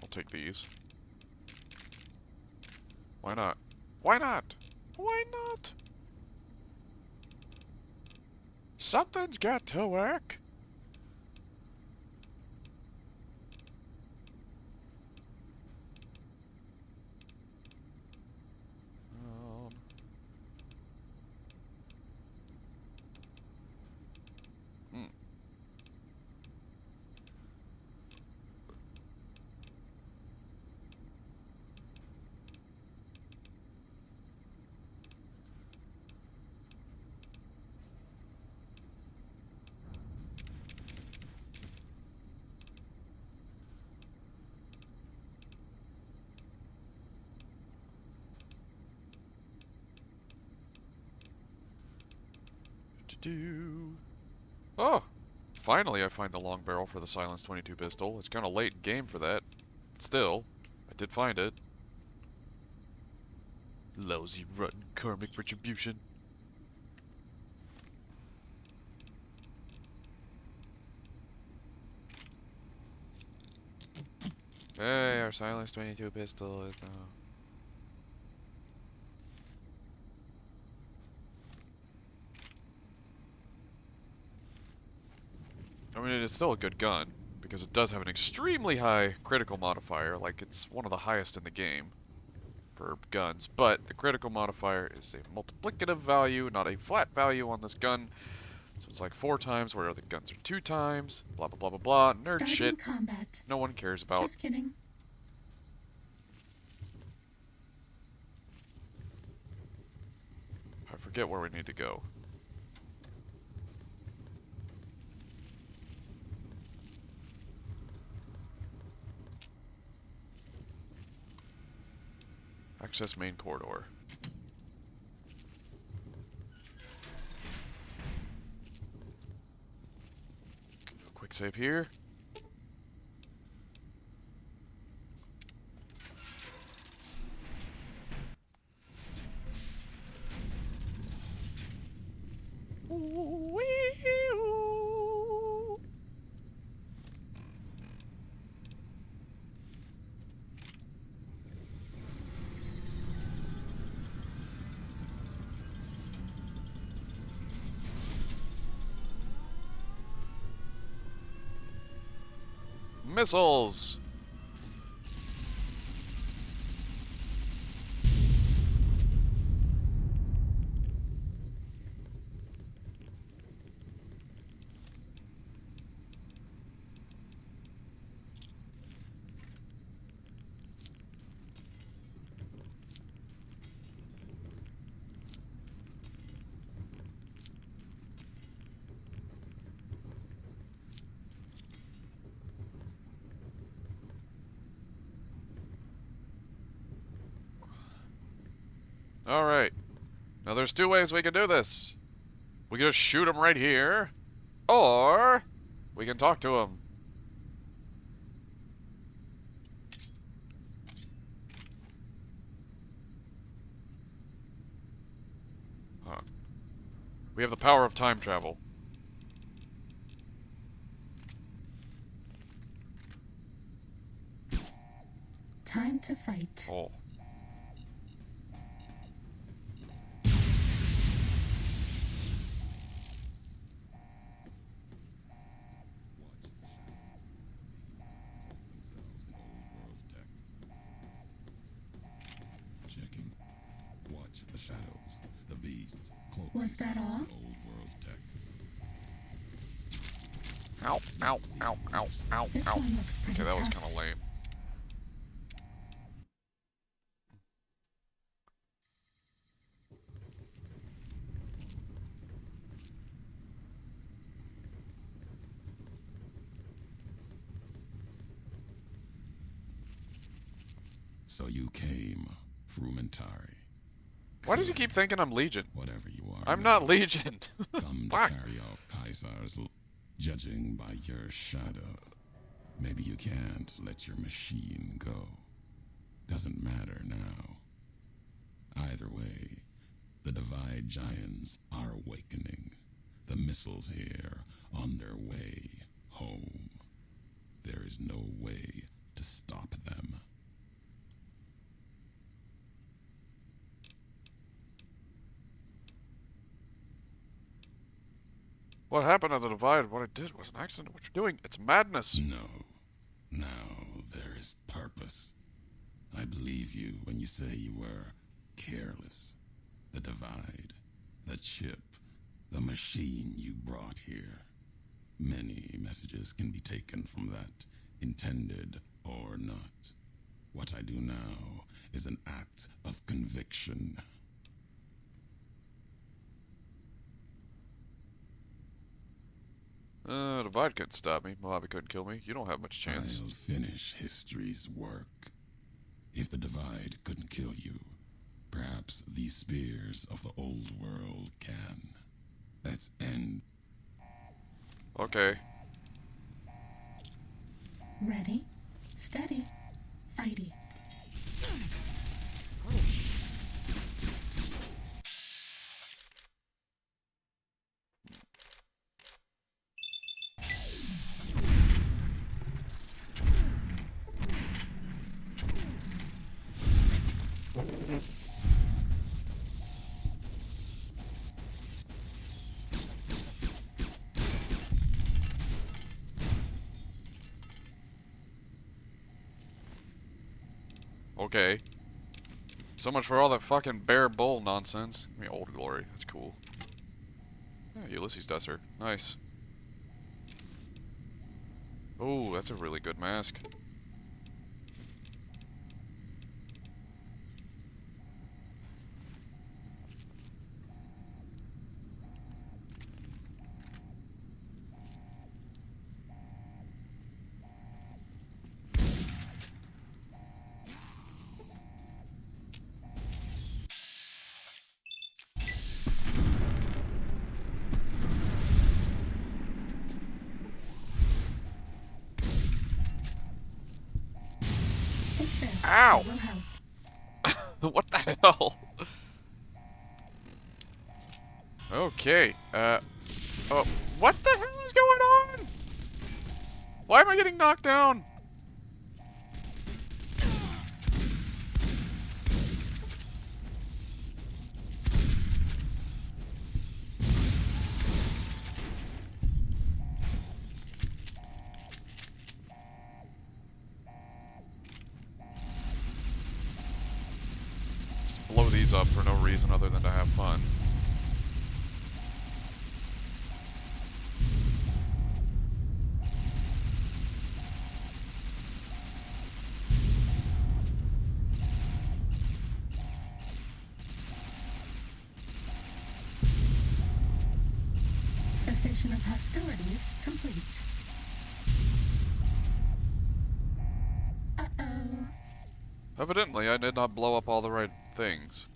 I'll take these. Why not? Why not? Why not? Something's got to work. Hmm. Do. Oh! Finally I find the long barrel for the silenced 22 pistol. It's kind of late in game for that. Still, I did find it. Lousy, rotten, karmic retribution. Hey, our silenced 22 pistol is now... I mean, it's still a good gun, because it does have an extremely high critical modifier, like it's one of the highest in the game for guns, but the critical modifier is a multiplicative value, not a flat value on this gun, so it's like 4 times where other guns are 2 times, blah blah blah blah blah, nerd Starting shit combat. no one cares about. Just kidding. I forget where we need to go. Access main corridor. Quick save here. Missiles! Alright. Now there's 2 ways we can do this. We can just shoot him right here, or we can talk to him. Huh. We have the power of time travel. Time to fight. Oh. Checking. Watch the shadows, the beasts, cloak Was that all? themselves in old world tech. Ow, ow, ow, ow, ow, This ow. one looks pretty Okay, that was tough. kind of lame. So you came, Frumentari. Why does he keep thinking I'm Legion? Whatever you are. I'm now, not Legion. Come to Fuck. carry out Caesar's judging by your shadow. Maybe you can't let your machine go. Doesn't matter now. Either way, the Divide Giants are awakening. The missiles here on their way home. There is no way to stop them. What happened at the divide? What I did was an accident. What you're doing? It's madness. No. Now there is purpose. I believe you when you say you were careless. The divide, the chip, the machine you brought here. Many messages can be taken from that, intended or not. What I do now is an act of conviction. Divide couldn't stop me. Mojave couldn't kill me. You don't have much chance. I'll finish history's work. If the divide couldn't kill you, perhaps these spears of the old world can. Let's end. Okay. Ready, steady, fighty. Okay. So much for all that fucking bare bull nonsense. I mean, Old Glory. That's cool. Yeah, Ulysses Desser. Nice. Oh, that's a really good mask. Take this. Ow! It will help. What the hell? Okay, oh, what the hell is going on? Why am I getting knocked down? Just blow these up for no reason other than to have fun. Cessation of hostilities complete. Uh-oh. Evidently, I did not blow up all the right things.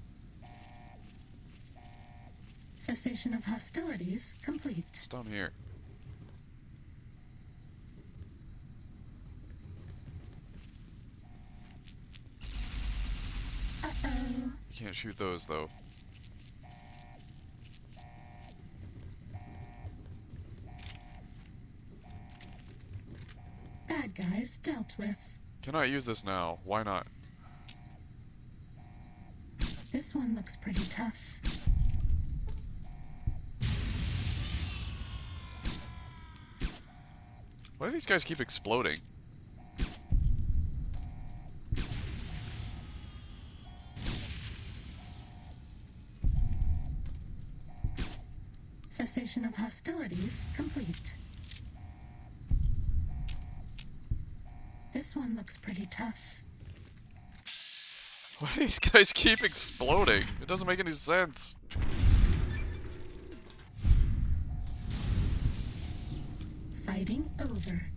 Cessation of hostilities complete. It's down here. Uh-oh. You can't shoot those, though. Bad guys dealt with. Cannot use this now. Why not? This one looks pretty tough. Why do these guys keep exploding? Cessation of hostilities complete. This one looks pretty tough. Why do these guys keep exploding? It doesn't make any sense. Fighting over.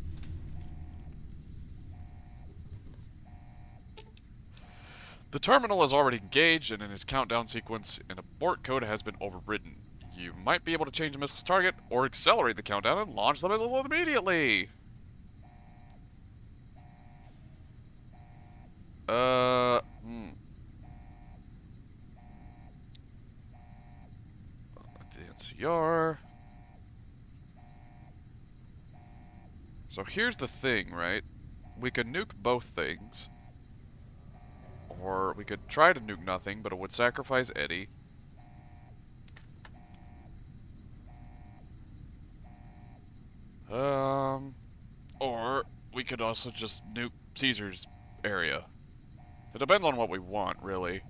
The terminal is already engaged, and in its countdown sequence, an abort code has been overridden. You might be able to change the missile's target, or accelerate the countdown and launch the missiles immediately! At the NCR. So here's the thing, right? We could nuke both things. Or we could try to nuke nothing, but it would sacrifice Eddie. Or we could also just nuke Caesar's area. It depends on what we want, really.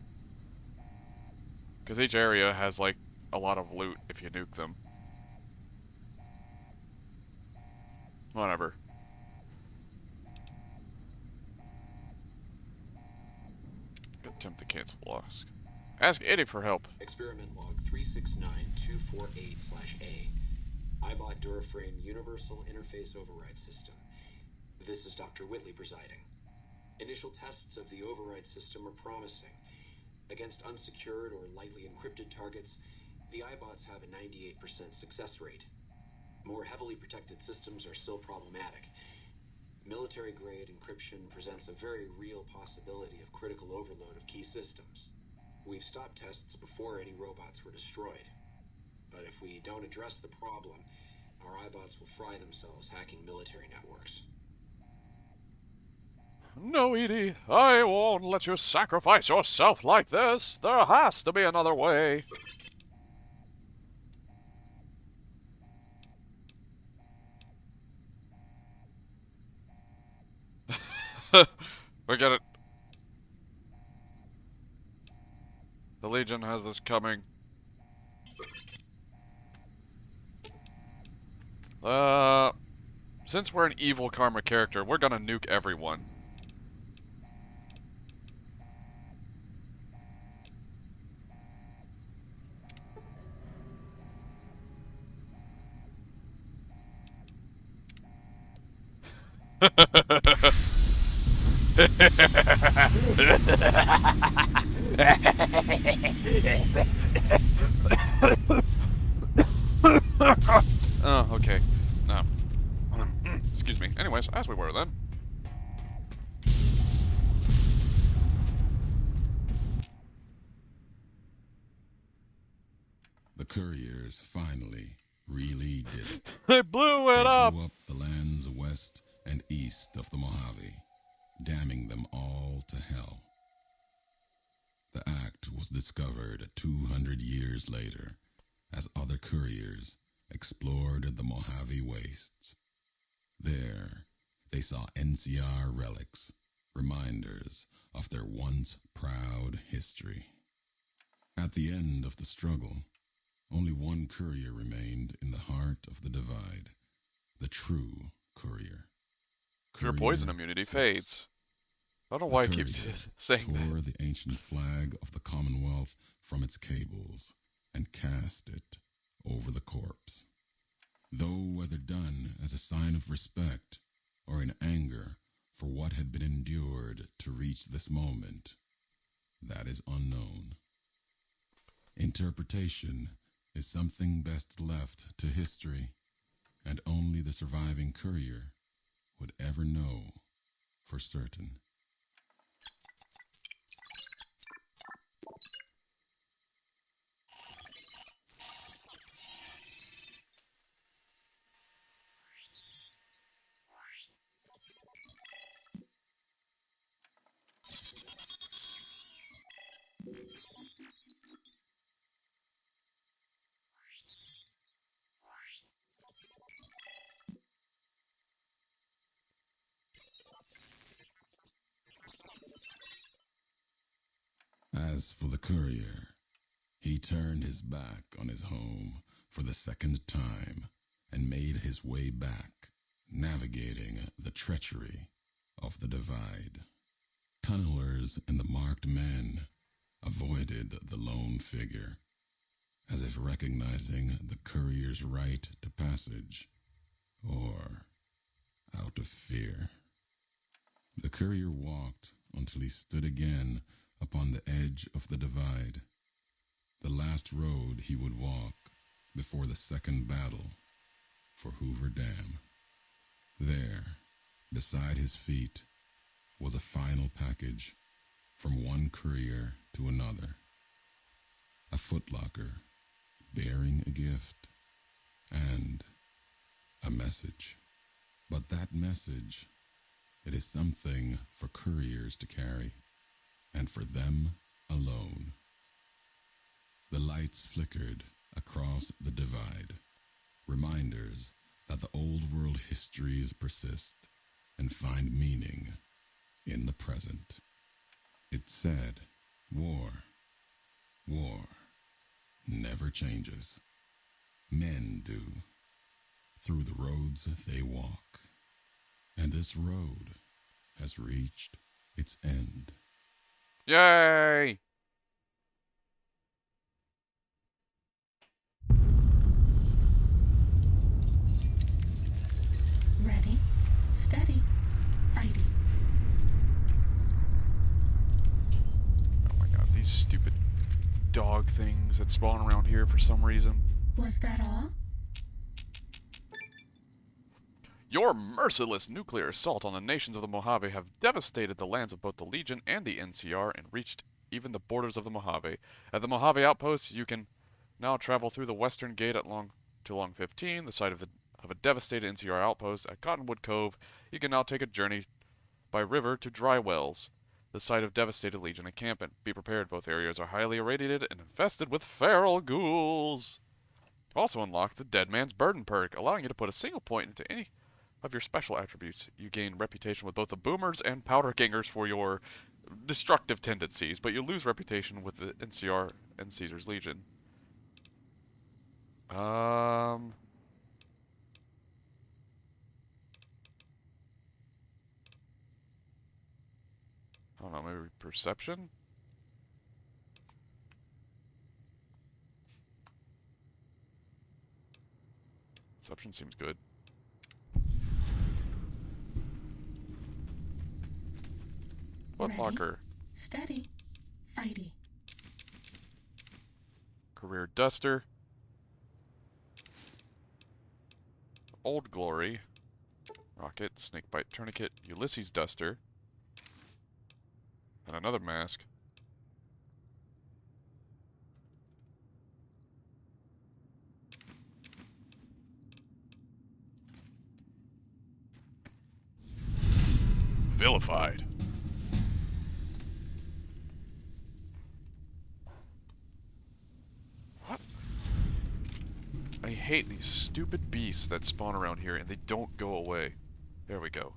Because each area has, like, a lot of loot if you nuke them. Whatever. Attempt to cancel loss. Ask Eddie for help. Experiment log 369248/A. iBot Duraframe Universal Interface Override System. This is Dr. Whitley presiding. Initial tests of the override system are promising. Against unsecured or lightly encrypted targets, the iBots have a 98% success rate. More heavily protected systems are still problematic. Military-grade encryption presents a very real possibility of critical overload of key systems. We've stopped tests before any robots were destroyed. But if we don't address the problem, our iBots will fry themselves hacking military networks. No, Edie, I won't let you sacrifice yourself like this. There has to be another way. Forget it. The Legion has this coming. Since we're an evil karma character, we're gonna nuke everyone. Oh, okay. Excuse me. Anyways, as we were then. The couriers finally really did it. They blew it They up! blew up the lands west and east of the Mojave, damning them all to hell. The act was discovered 200 years later as other couriers explored the Mojave wastes. There, they saw NCR relics, reminders of their once proud history. At the end of the struggle, only one courier remained in the heart of the divide, the true courier. Your poison immunity fades. I don't know why it keeps saying tore that. the ancient flag of the Commonwealth from its cables and cast it over the corpse. Though whether done as a sign of respect or in anger for what had been endured to reach this moment, that is unknown. Interpretation is something best left to history, and only the surviving courier would ever know for certain. As for the courier, he turned his back on his home for the second time and made his way back, navigating the treachery of the divide. Tunnelers and the marked men avoided the lone figure, as if recognizing the courier's right to passage, or out of fear. The courier walked until he stood again upon the edge of the divide, the last road he would walk before the second battle for Hoover Dam. There, beside his feet, was a final package from one courier to another. A footlocker bearing a gift and a message. But that message. It is something for couriers to carry, and for them alone. The lights flickered across the divide, reminders that the old world histories persist and find meaning in the present. It said, war never changes. Men do, through the roads they walk. And this road has reached its end. Yay! Ready, steady, fighting. Oh my god, these stupid dog things that spawn around here for some reason. Was that all? Your merciless nuclear assault on the nations of the Mojave have devastated the lands of both the Legion and the NCR and reached even the borders of the Mojave. At the Mojave outpost, you can now travel through the western gate at Long 15, the site of a devastated NCR outpost. At Cottonwood Cove, you can now take a journey by river to Dry Wells, the site of devastated Legion encampment. Be prepared, both areas are highly irradiated and infested with feral ghouls. Also unlock the Dead Man's Burden perk, allowing you to put a single point into any of your special attributes. You gain reputation with both the Boomers and Powder Gangers for your destructive tendencies, but you lose reputation with the NCR and Caesar's Legion. I don't know, maybe perception? Perception seems good. Ready, Footlocker. steady, fighting. Career Duster. Old Glory. Rocket, Snakebite Tourniquet, Ulysses Duster. And another mask. Vilified. What? I hate these stupid beasts that spawn around here and they don't go away. There we go.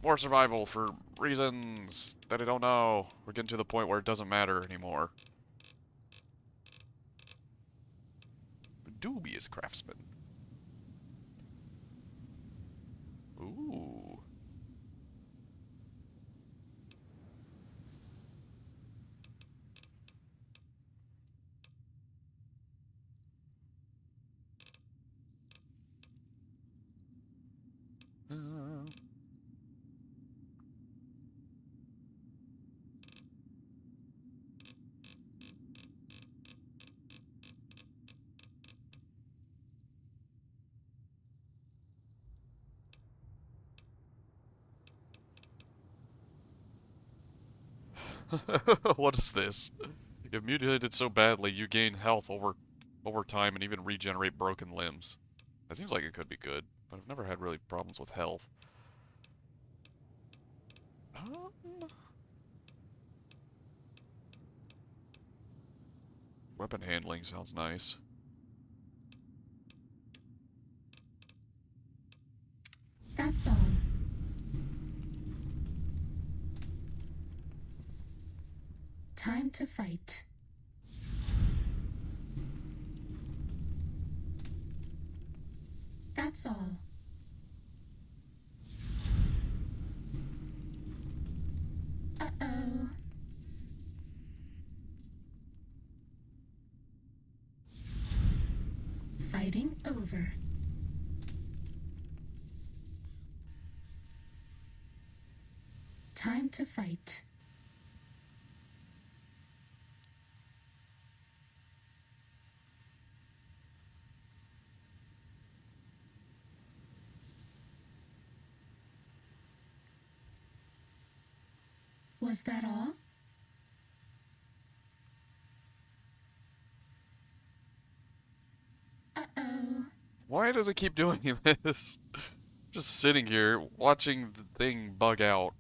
More survival for reasons that I don't know. We're getting to the point where it doesn't matter anymore. Dubious craftsman. Ooh. What is this? If mutated so badly, you gain health over time and even regenerate broken limbs. That seems like it could be good, but I've never had really problems with health. Weapon handling sounds nice. That's all. Time to fight. That's all. Uh-oh. Fighting over. Time to fight. Was that all? Uh-oh. Why does it keep doing this? Just sitting here, watching the thing bug out,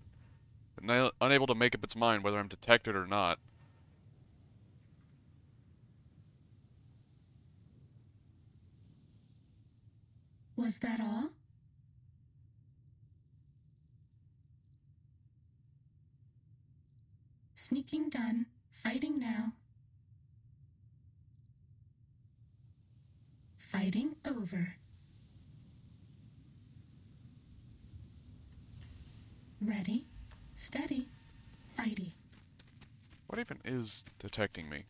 and unable to make up its mind whether I'm detected or not. Was that all? Sneaking done. Fighting now. Fighting over. Ready, steady, fighty. What even is detecting me?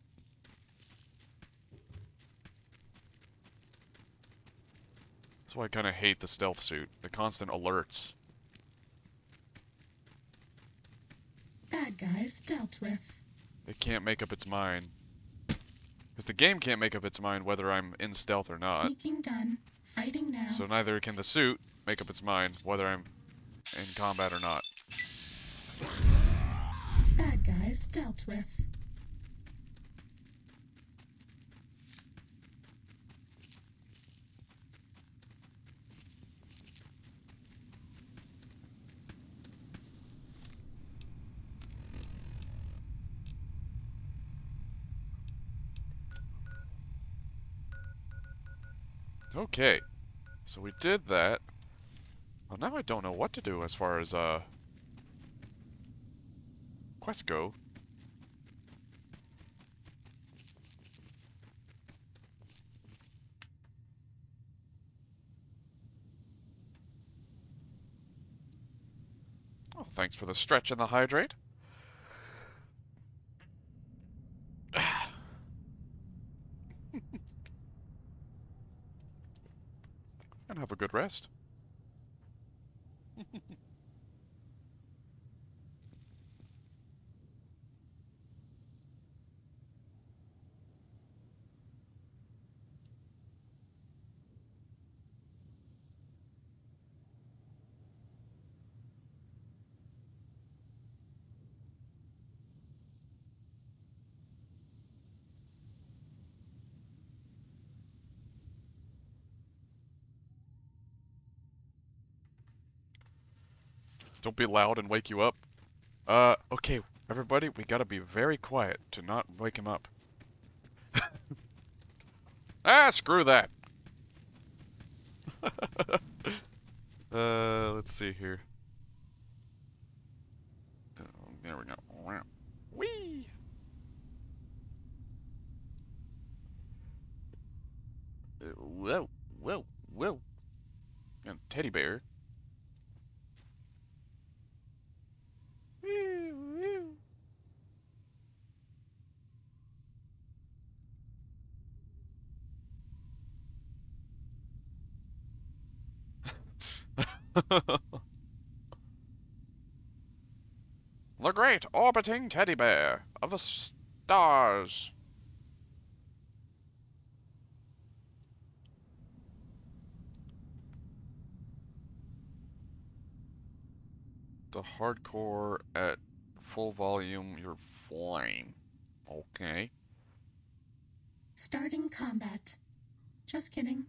That's why I kind of hate the stealth suit. The constant alerts. Bad guys dealt with. It can't make up its mind. Because the game can't make up its mind whether I'm in stealth or not. Sneaking done. Fighting now. So neither can the suit make up its mind whether I'm in combat or not. Bad guys dealt with. Okay. So we did that. Well, now I don't know what to do as far as, quests go. Oh, thanks for the stretch and the hydrate. And have a good rest. Don't be loud and wake you up. Okay, everybody, we gotta be very quiet to not wake him up. Ah, screw that! Let's see here. Oh, there we go. Whee! Whoa, whoa, whoa. And teddy bear. The great orbiting teddy bear of the stars. The hardcore at full volume, you're flying. Okay. Starting combat. Just kidding.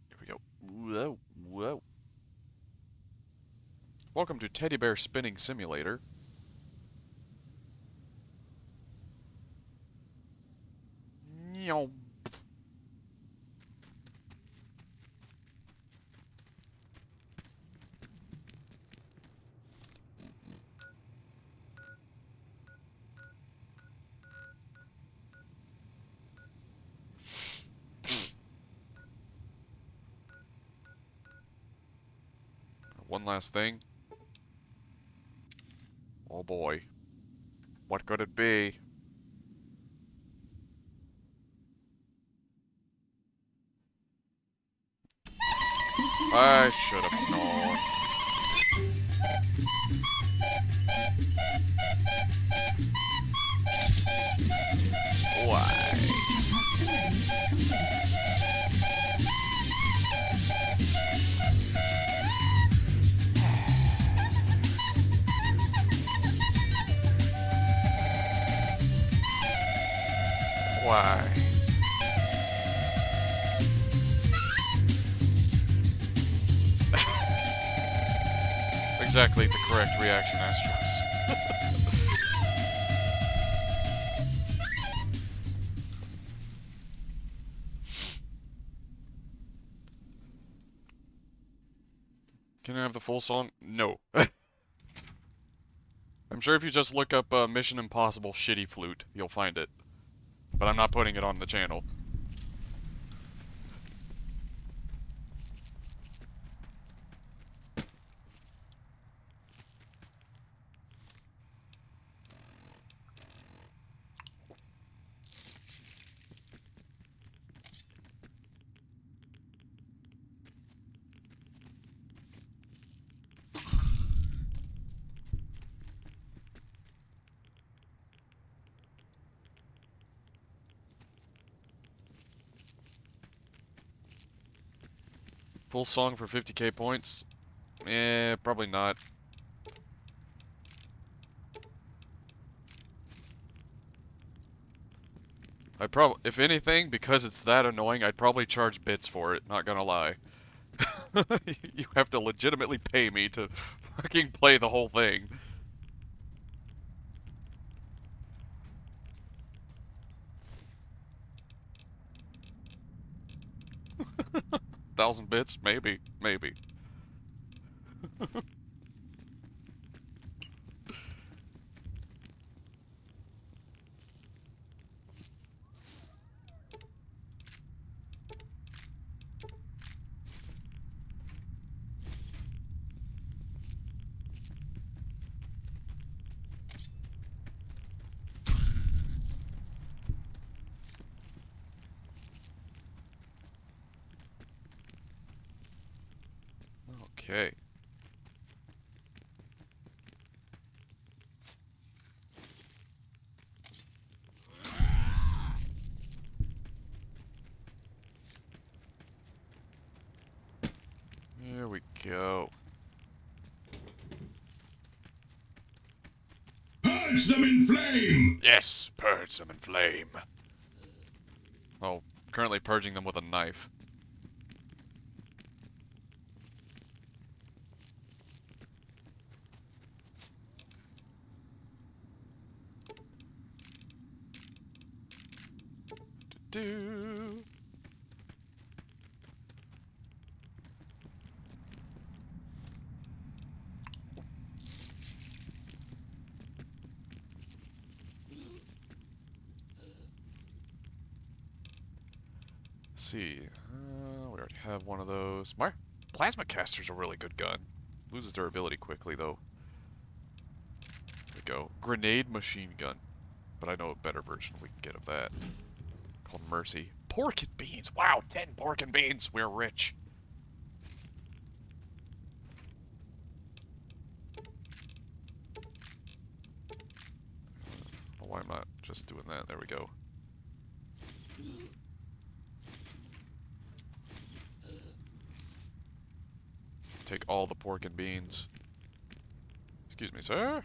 Here we go. Whoa, whoa. Welcome to Teddy Bear Spinning Simulator. Meow. One last thing. Oh boy. What could it be? I should have known. Why? Why? Exactly the correct reaction, Astros. Can I have the full song? No. I'm sure if you just look up Mission Impossible Shitty Flute, you'll find it. But I'm not putting it on the channel. Full song for 50k points? Eh, probably not. If anything, because it's that annoying, I'd probably charge bits for it, not gonna lie. You have to legitimately pay me to fucking play the whole thing. Thousand bits? Maybe. Maybe. Okay. There we go. Purge them in flame! Yes! Purge them in flame. Oh, currently purging them with a knife. Do. Let's see. We already have one of those. My plasma caster's a really good gun. Loses durability quickly though. There we go. Grenade machine gun. But I know a better version we can get of that. Called Mercy. Pork and beans! Wow, 10 pork and beans! We're rich. Why am I not just doing that? There we go. Take all the pork and beans. Excuse me, sir?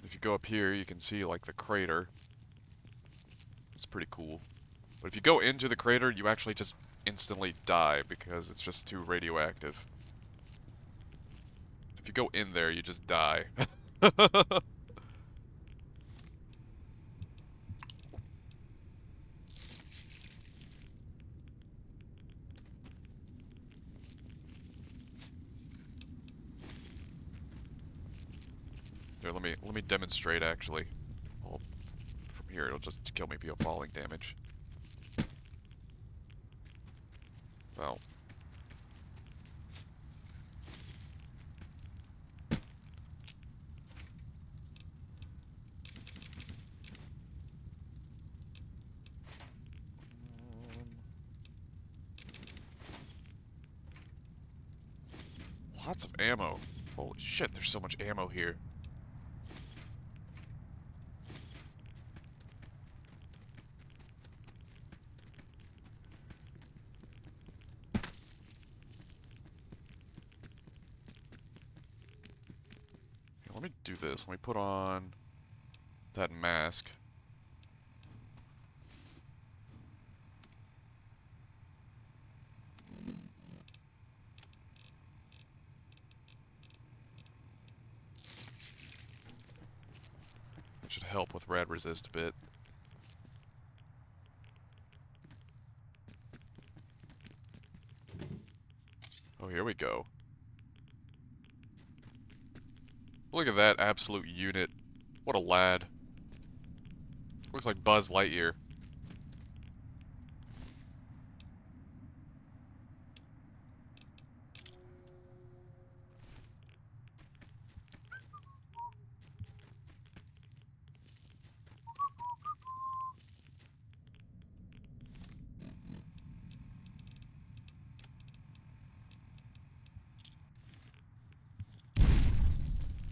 If you go up here, you can see, like, the crater. It's pretty cool. But if you go into the crater, you actually just instantly die because it's just too radioactive. If you go in there, you just die. Here, let me demonstrate actually. Well, from here, it'll just kill me via falling damage. Well. Lots of ammo. Holy shit, there's so much ammo here. me do this. Let me put on that mask. It should help with rad resist a bit. Oh, here we go. Look at that absolute unit. What a lad. Looks like Buzz Lightyear.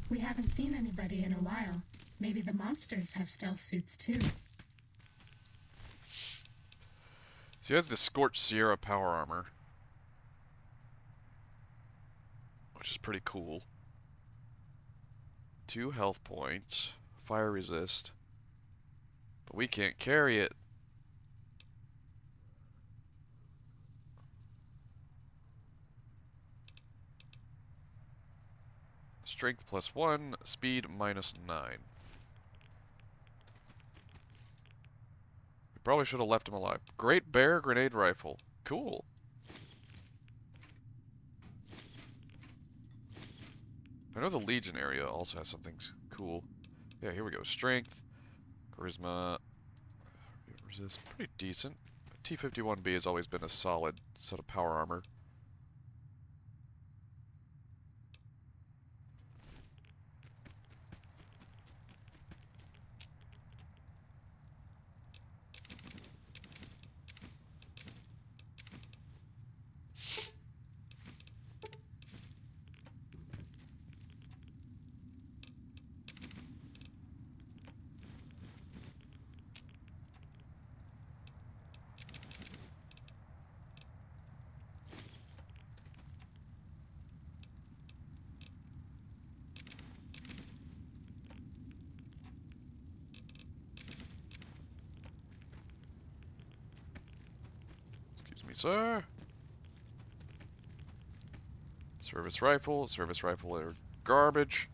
We haven't seen anybody in a while. Maybe the monsters have stealth suits too. So he has the Scorched Sierra power armor, which is pretty cool. 2 health points, fire resist, but we can't carry it. Strength +1, speed -9. We probably should have left him alive. Great Bear grenade rifle. Cool. I know the Legion area also has something cool. Yeah, here we go. Strength, charisma, resist, pretty decent. T-51B has always been a solid set of power armor. Excuse me, sir. Service rifle. Service rifle are garbage.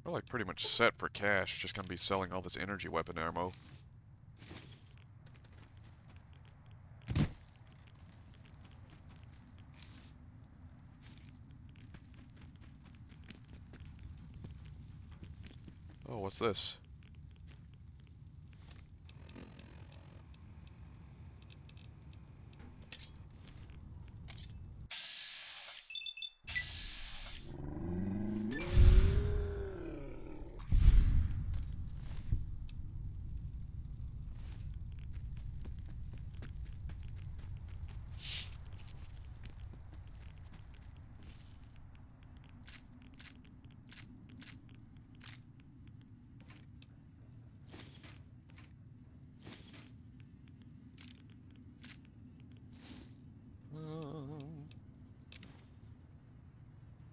We're like pretty much set for cash. Just gonna be selling all this energy weapon ammo. Oh, what's this?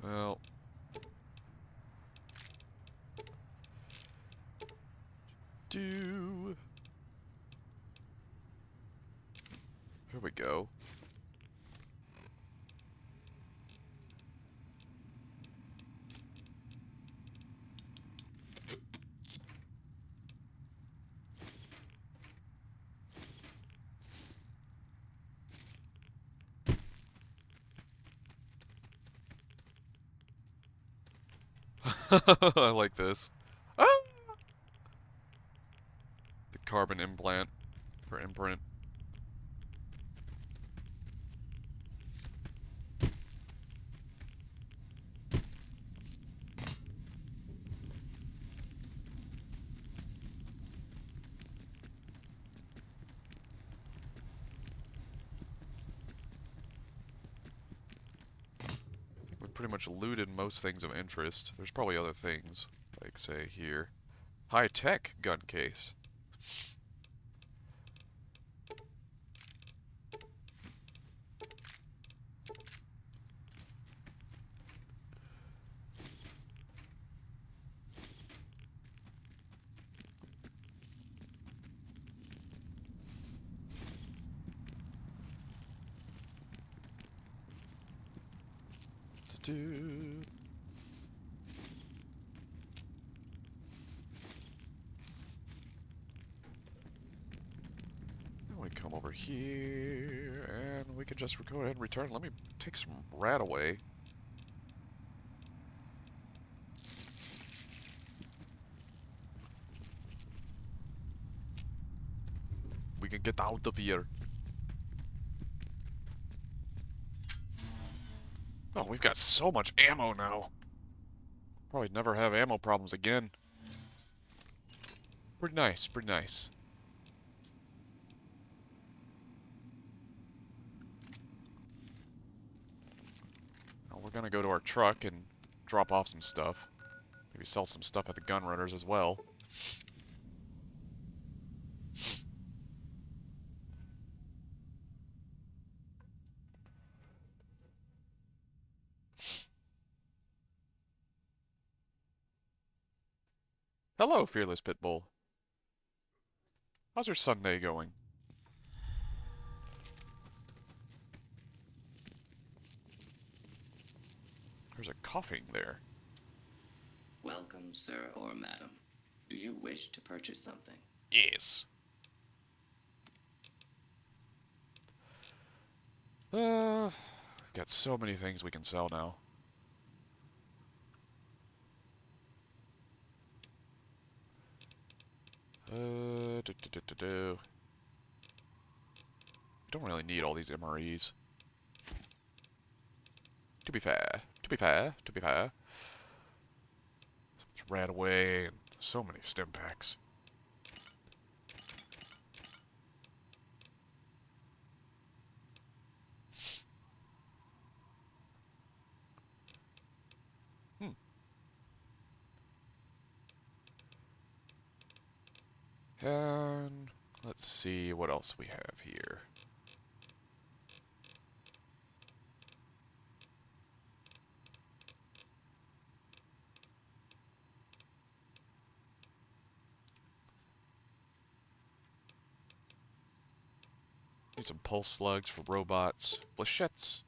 Well, do. Here we go. I like this. Ah! The carbon implant or imprint. pretty much looted most things of interest. There's probably other things, like, say, here. High-tech gun case. Do. We come over here, and we can just go ahead and return. Let me take some rat away. We can get out of here. Oh, we've got so much ammo now. Probably never have ammo problems again. Pretty nice, pretty nice. Now we're gonna go to our truck and drop off some stuff. Maybe sell some stuff at the gun runners as well. Hello, Fearless Pitbull. How's your Sunday going? There's a coughing there. Welcome, sir or madam. Do you wish to purchase something? Yes. We've got so many things we can sell now. Don't really need all these MREs. To be fair, to be fair, to be fair. So much rat away and so many stim packs. And let's see what else we have here. Need some pulse slugs for robots, flechettes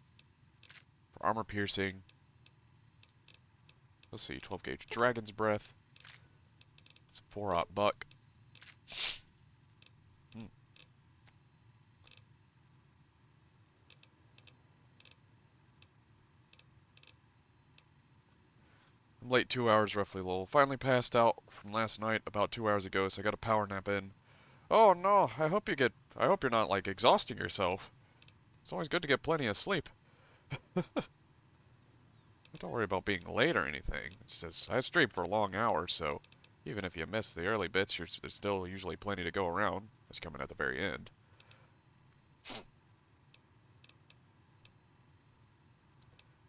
for armor piercing. Let's see, 12 gauge dragon's breath, some 4-aught buck. I'm late 2 hours roughly, lol. Finally passed out from last night about 2 hours ago, so I got a power nap in. Oh no, I hope you're not like exhausting yourself. It's always good to get plenty of sleep. Don't worry about being late or anything. It's just, I stream for long hours, so even if you miss the early bits, there's still usually plenty to go around. It's coming at the very end.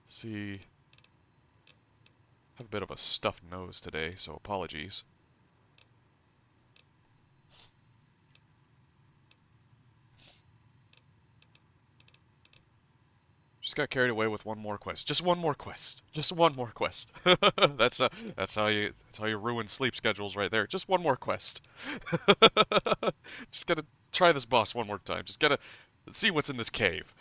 See, have a bit of a stuffed nose today, so apologies. Just got carried away with one more quest. Just one more quest. Just one more quest. that's how you ruin sleep schedules right there. Just one more quest. Just gotta try this boss one more time. Just gotta see what's in this cave.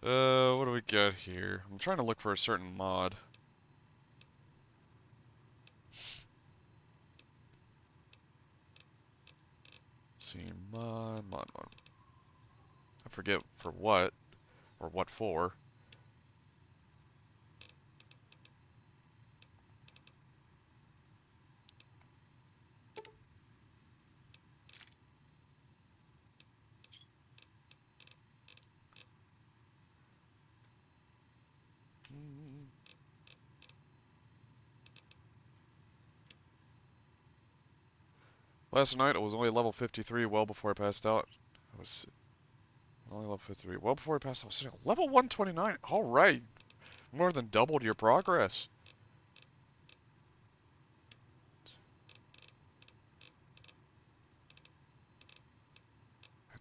What do we got here? I'm trying to look for a certain mod. Let's see, mod. I forget for what, or what for. Last night I was only level 53 well before I passed out. was only level 53. Well before we passed, I was sitting at level 129. All right, more than doubled your progress.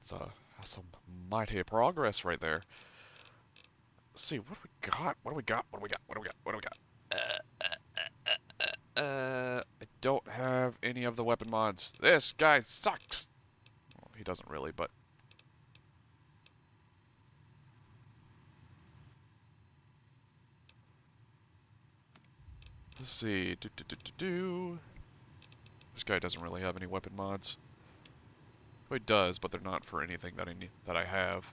That's some mighty progress right there. Let's see, what do we got? What do we got? What do we got? What do we got? What do we got? I don't have any of the weapon mods. This guy sucks. Well, he doesn't really, but let's see. This guy doesn't really have any weapon mods. Oh, he does, but they're not for anything that I need, that I have.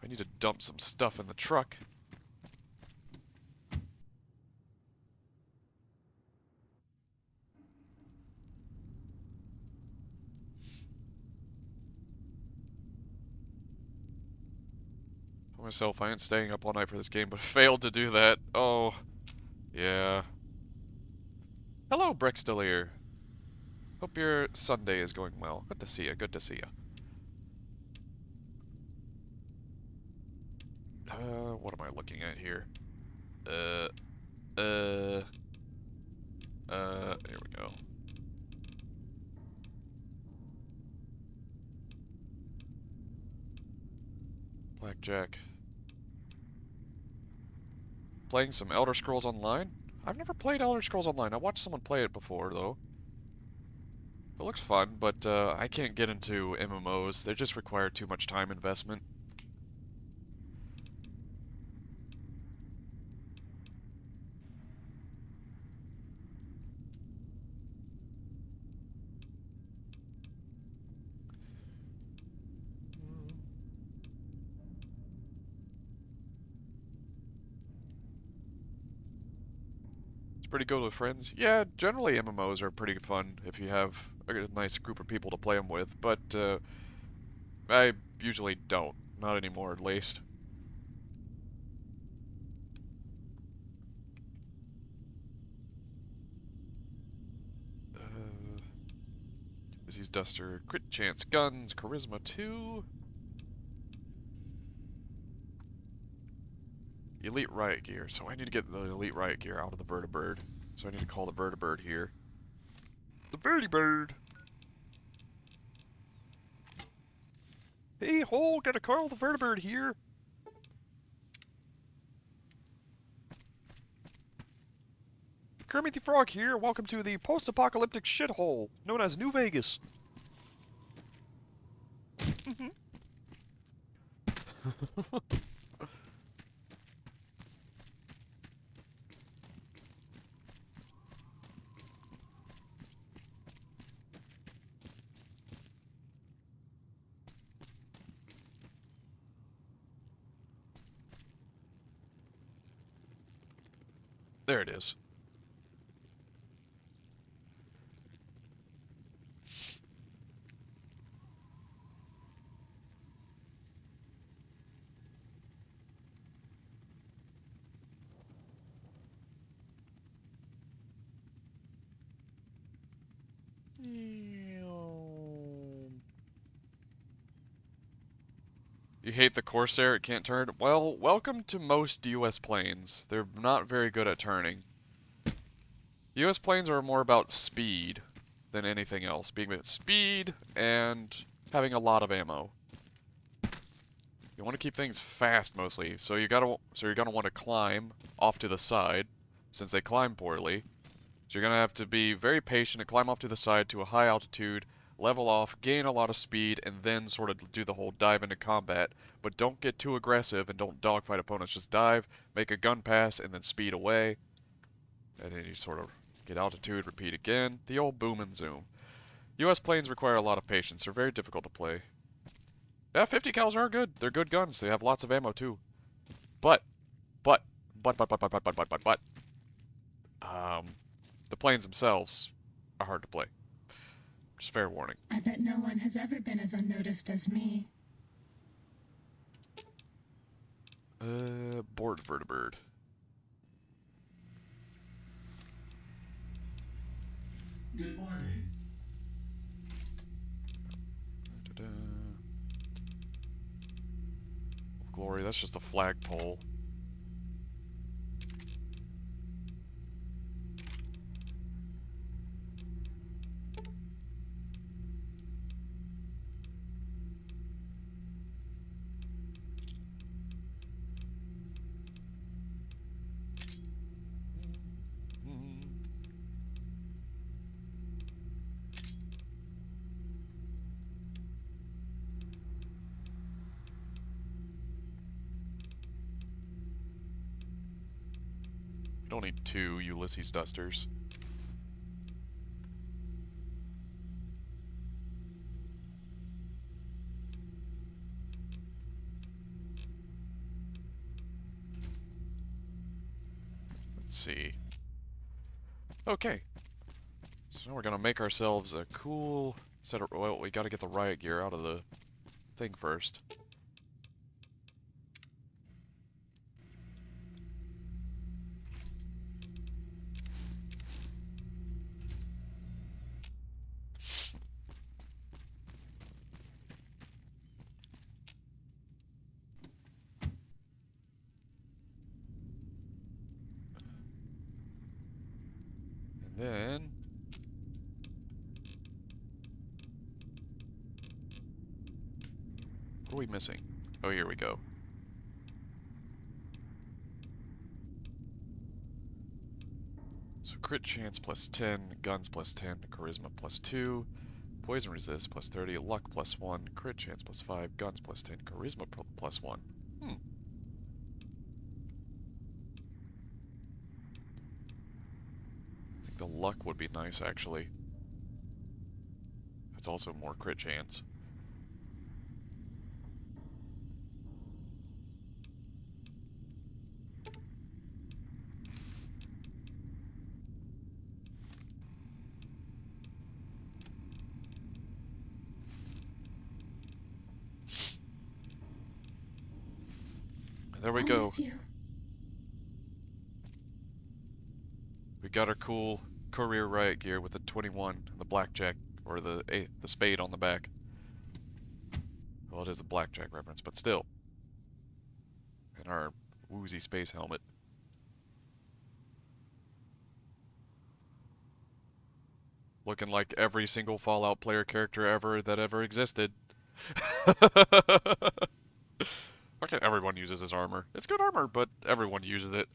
I need to dump some stuff in the truck. Told myself I ain't staying up all night for this game, but failed to do that. Oh, yeah. Hello, Brexdelier. Hope your Sunday is going well. Good to see you. Good to see you. What am I looking at here? There we go. Blackjack. Playing some Elder Scrolls Online? I've never played Elder Scrolls Online. I watched someone play it before, though. It looks fun, but I can't get into MMOs. They just require too much time investment. It's pretty good with friends. Yeah, generally MMOs are pretty fun if you have a nice group of people to play them with, but I usually don't. Not anymore, at least. Disease Duster, Crit Chance Guns, Charisma 2. Elite Riot Gear. So I need to get the Elite Riot Gear out of the Vertibird. So I need to call the Vertibird here. The Vertibird! Hey, ho! Gotta call the Vertibird here! Kermit the Frog here. Welcome to the post-apocalyptic shithole known as New Vegas. There it is. You hate the Corsair, it can't turn? Well, welcome to most US planes. They're not very good at turning. US planes are more about speed than anything else. Being about speed and having a lot of ammo. You want to keep things fast mostly, so you're gonna want to climb off to the side, since they climb poorly. So you're gonna have to be very patient and climb off to the side to a high altitude, level off, gain a lot of speed, and then sort of do the whole dive into combat. But don't get too aggressive and don't dogfight opponents. Just dive, make a gun pass, and then speed away. And then you sort of get altitude, repeat again. The old boom and zoom. US planes require a lot of patience. They're very difficult to play. Yeah, 50 cals are good. They're good guns. They have lots of ammo too. But, the planes themselves are hard to play. Just fair warning. I bet no one has ever been as unnoticed as me. Board Vertibird. Good morning. Da-da. Glory, that's just a flagpole. You don't need 2 Ulysses dusters. Let's see. Okay. So now we're gonna make ourselves a cool set of... Well, we gotta get the riot gear out of the thing first. And then... What are we missing? Oh, here we go. So crit chance plus 10, guns plus 10, charisma plus 2, poison resist plus 30, luck plus 1, crit chance plus 5, guns plus 10, charisma plus 1. I think the luck would be nice, actually. That's also more crit chance. There we I'll go. miss you. We got our cool courier riot gear with the 21, the blackjack, or the spade on the back. Well, it is a blackjack reference, but still. And our woozy space helmet. Looking like every single Fallout player character ever that ever existed. Why can't everyone uses this armor? It's good armor, but everyone uses it.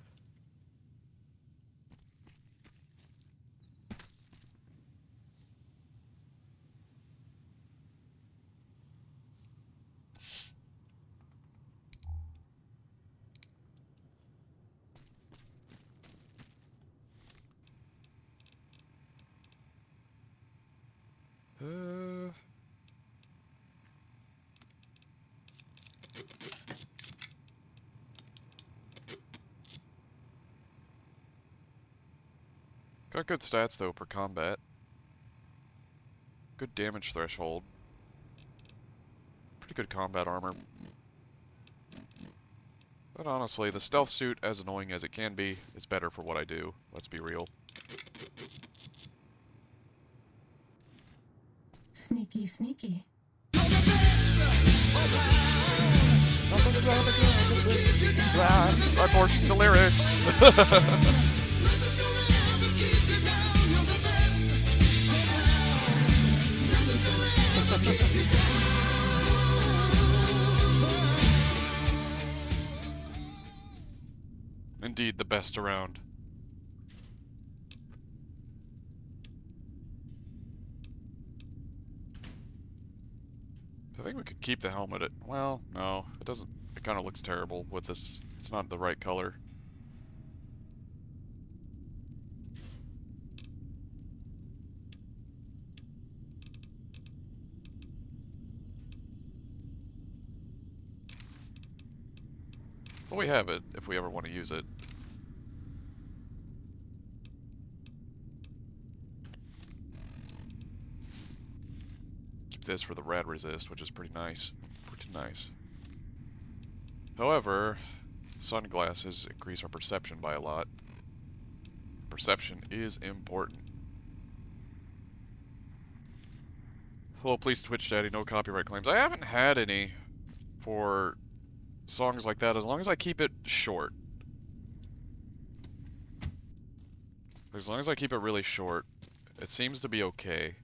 Got good stats though for combat. Good damage threshold. Pretty good combat armor. But honestly, the stealth suit, as annoying as it can be, is better for what I do. Let's be real. Sneaky, sneaky. I forced the lyrics. Indeed, the best around. I think we could keep the helmet. Well, no, it doesn't. It kind of looks terrible with this. It's not the right color. But we have it if we ever want to use it. Keep this for the rad resist, which is pretty nice. Pretty nice. However, sunglasses increase our perception by a lot. Perception is important. Well, please, Twitch Daddy, no copyright claims. I haven't had any for songs like that, as long as I keep it short. As long as I keep it really short, it seems to be okay.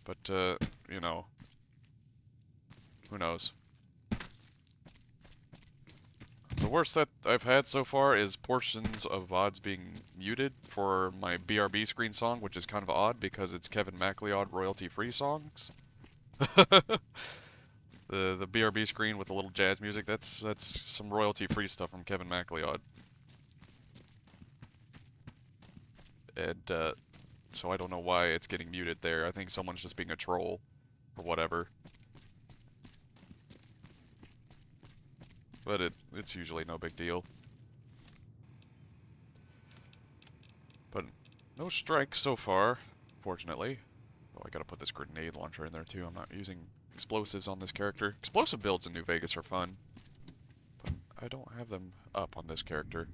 But, you know, who knows? The worst that I've had so far is portions of VODs being muted for my BRB screen song, which is kind of odd because it's Kevin MacLeod royalty-free songs. The BRB screen with the little jazz music, that's some royalty-free stuff from Kevin MacLeod. And, so I don't know why it's getting muted there. I think someone's just being a troll, or whatever. But it's usually no big deal. But no strikes so far, fortunately. Oh, I gotta put this grenade launcher in there too. I'm not using explosives on this character. Explosive builds in New Vegas are fun, but I don't have them up on this character.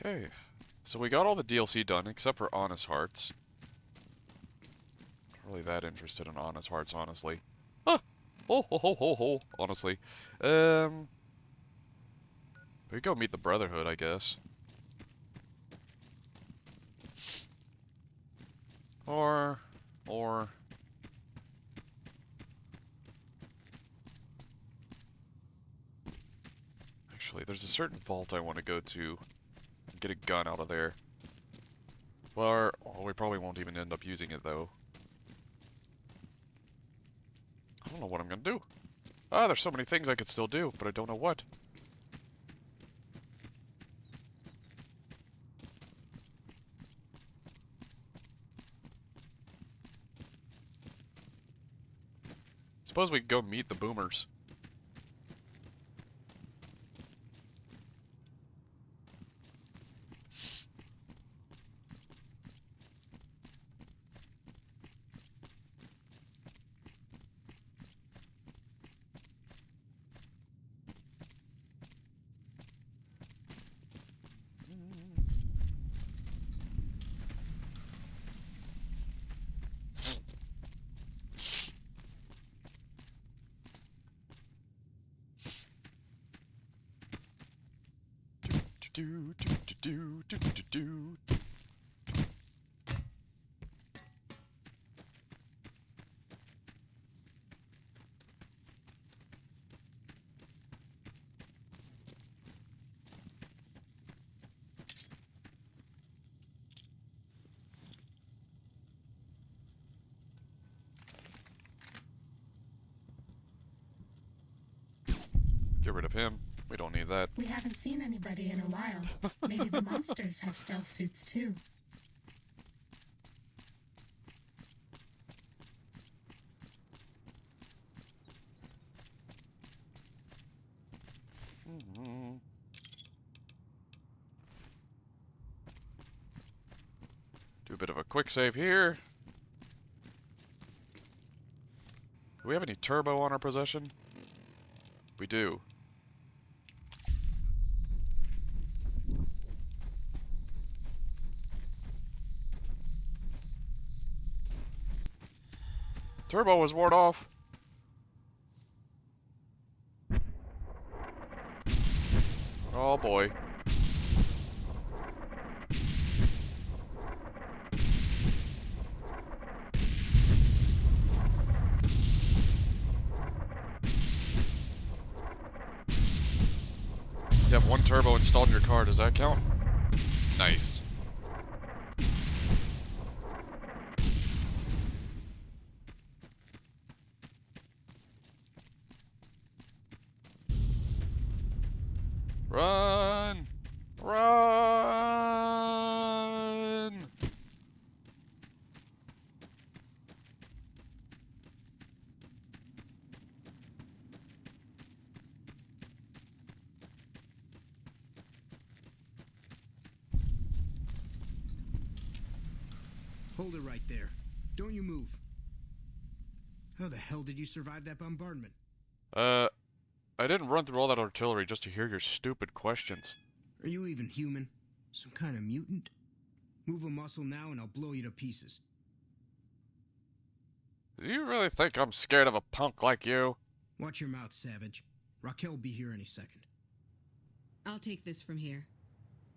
Okay, so we got all the DLC done except for Honest Hearts. Not really that interested in Honest Hearts, honestly. Ah! Ho ho ho ho ho, honestly. We go meet the Brotherhood, I guess. Or... Actually, there's a certain vault I want to go to and get a gun out of there. Well, we probably won't even end up using it, though. I don't know what I'm gonna do. Ah, there's so many things I could still do, but I don't know what. Suppose we could go meet the boomers. Do do do do do do do. Get rid of him. We don't need that. We haven't seen anybody in a while. Maybe the monsters have stealth suits too. Do a bit of a quick save here. Do we have any turbo on our possession? We do. Turbo was ward off. Oh boy. You have one turbo installed in your car, does that count? Nice. Run! Run! Hold it right there. Don't you move. How the hell did you survive that bombardment? I didn't run through all that artillery just to hear your stupid questions. Are you even human? Some kind of mutant? Move a muscle now and I'll blow you to pieces. Do you really think I'm scared of a punk like you? Watch your mouth, Savage. Raquel will be here any second. I'll take this from here.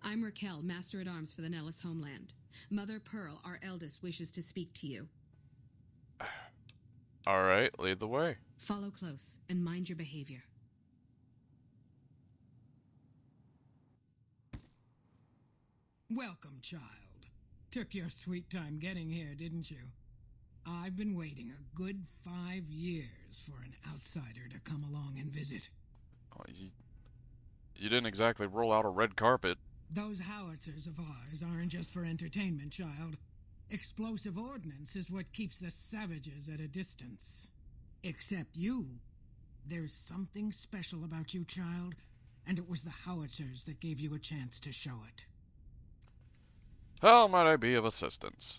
I'm Raquel, Master-at-Arms for the Nellis homeland. Mother Pearl, our eldest, wishes to speak to you. Alright, lead the way. Follow close and mind your behavior. Welcome, child. Took your sweet time getting here, didn't you? I've been waiting a good 5 years for an outsider to come along and visit. Oh, you didn't exactly roll out a red carpet. Those howitzers of ours aren't just for entertainment, child. Explosive ordnance is what keeps the savages at a distance. Except you. There's something special about you, child, and it was the howitzers that gave you a chance to show it. How might I be of assistance?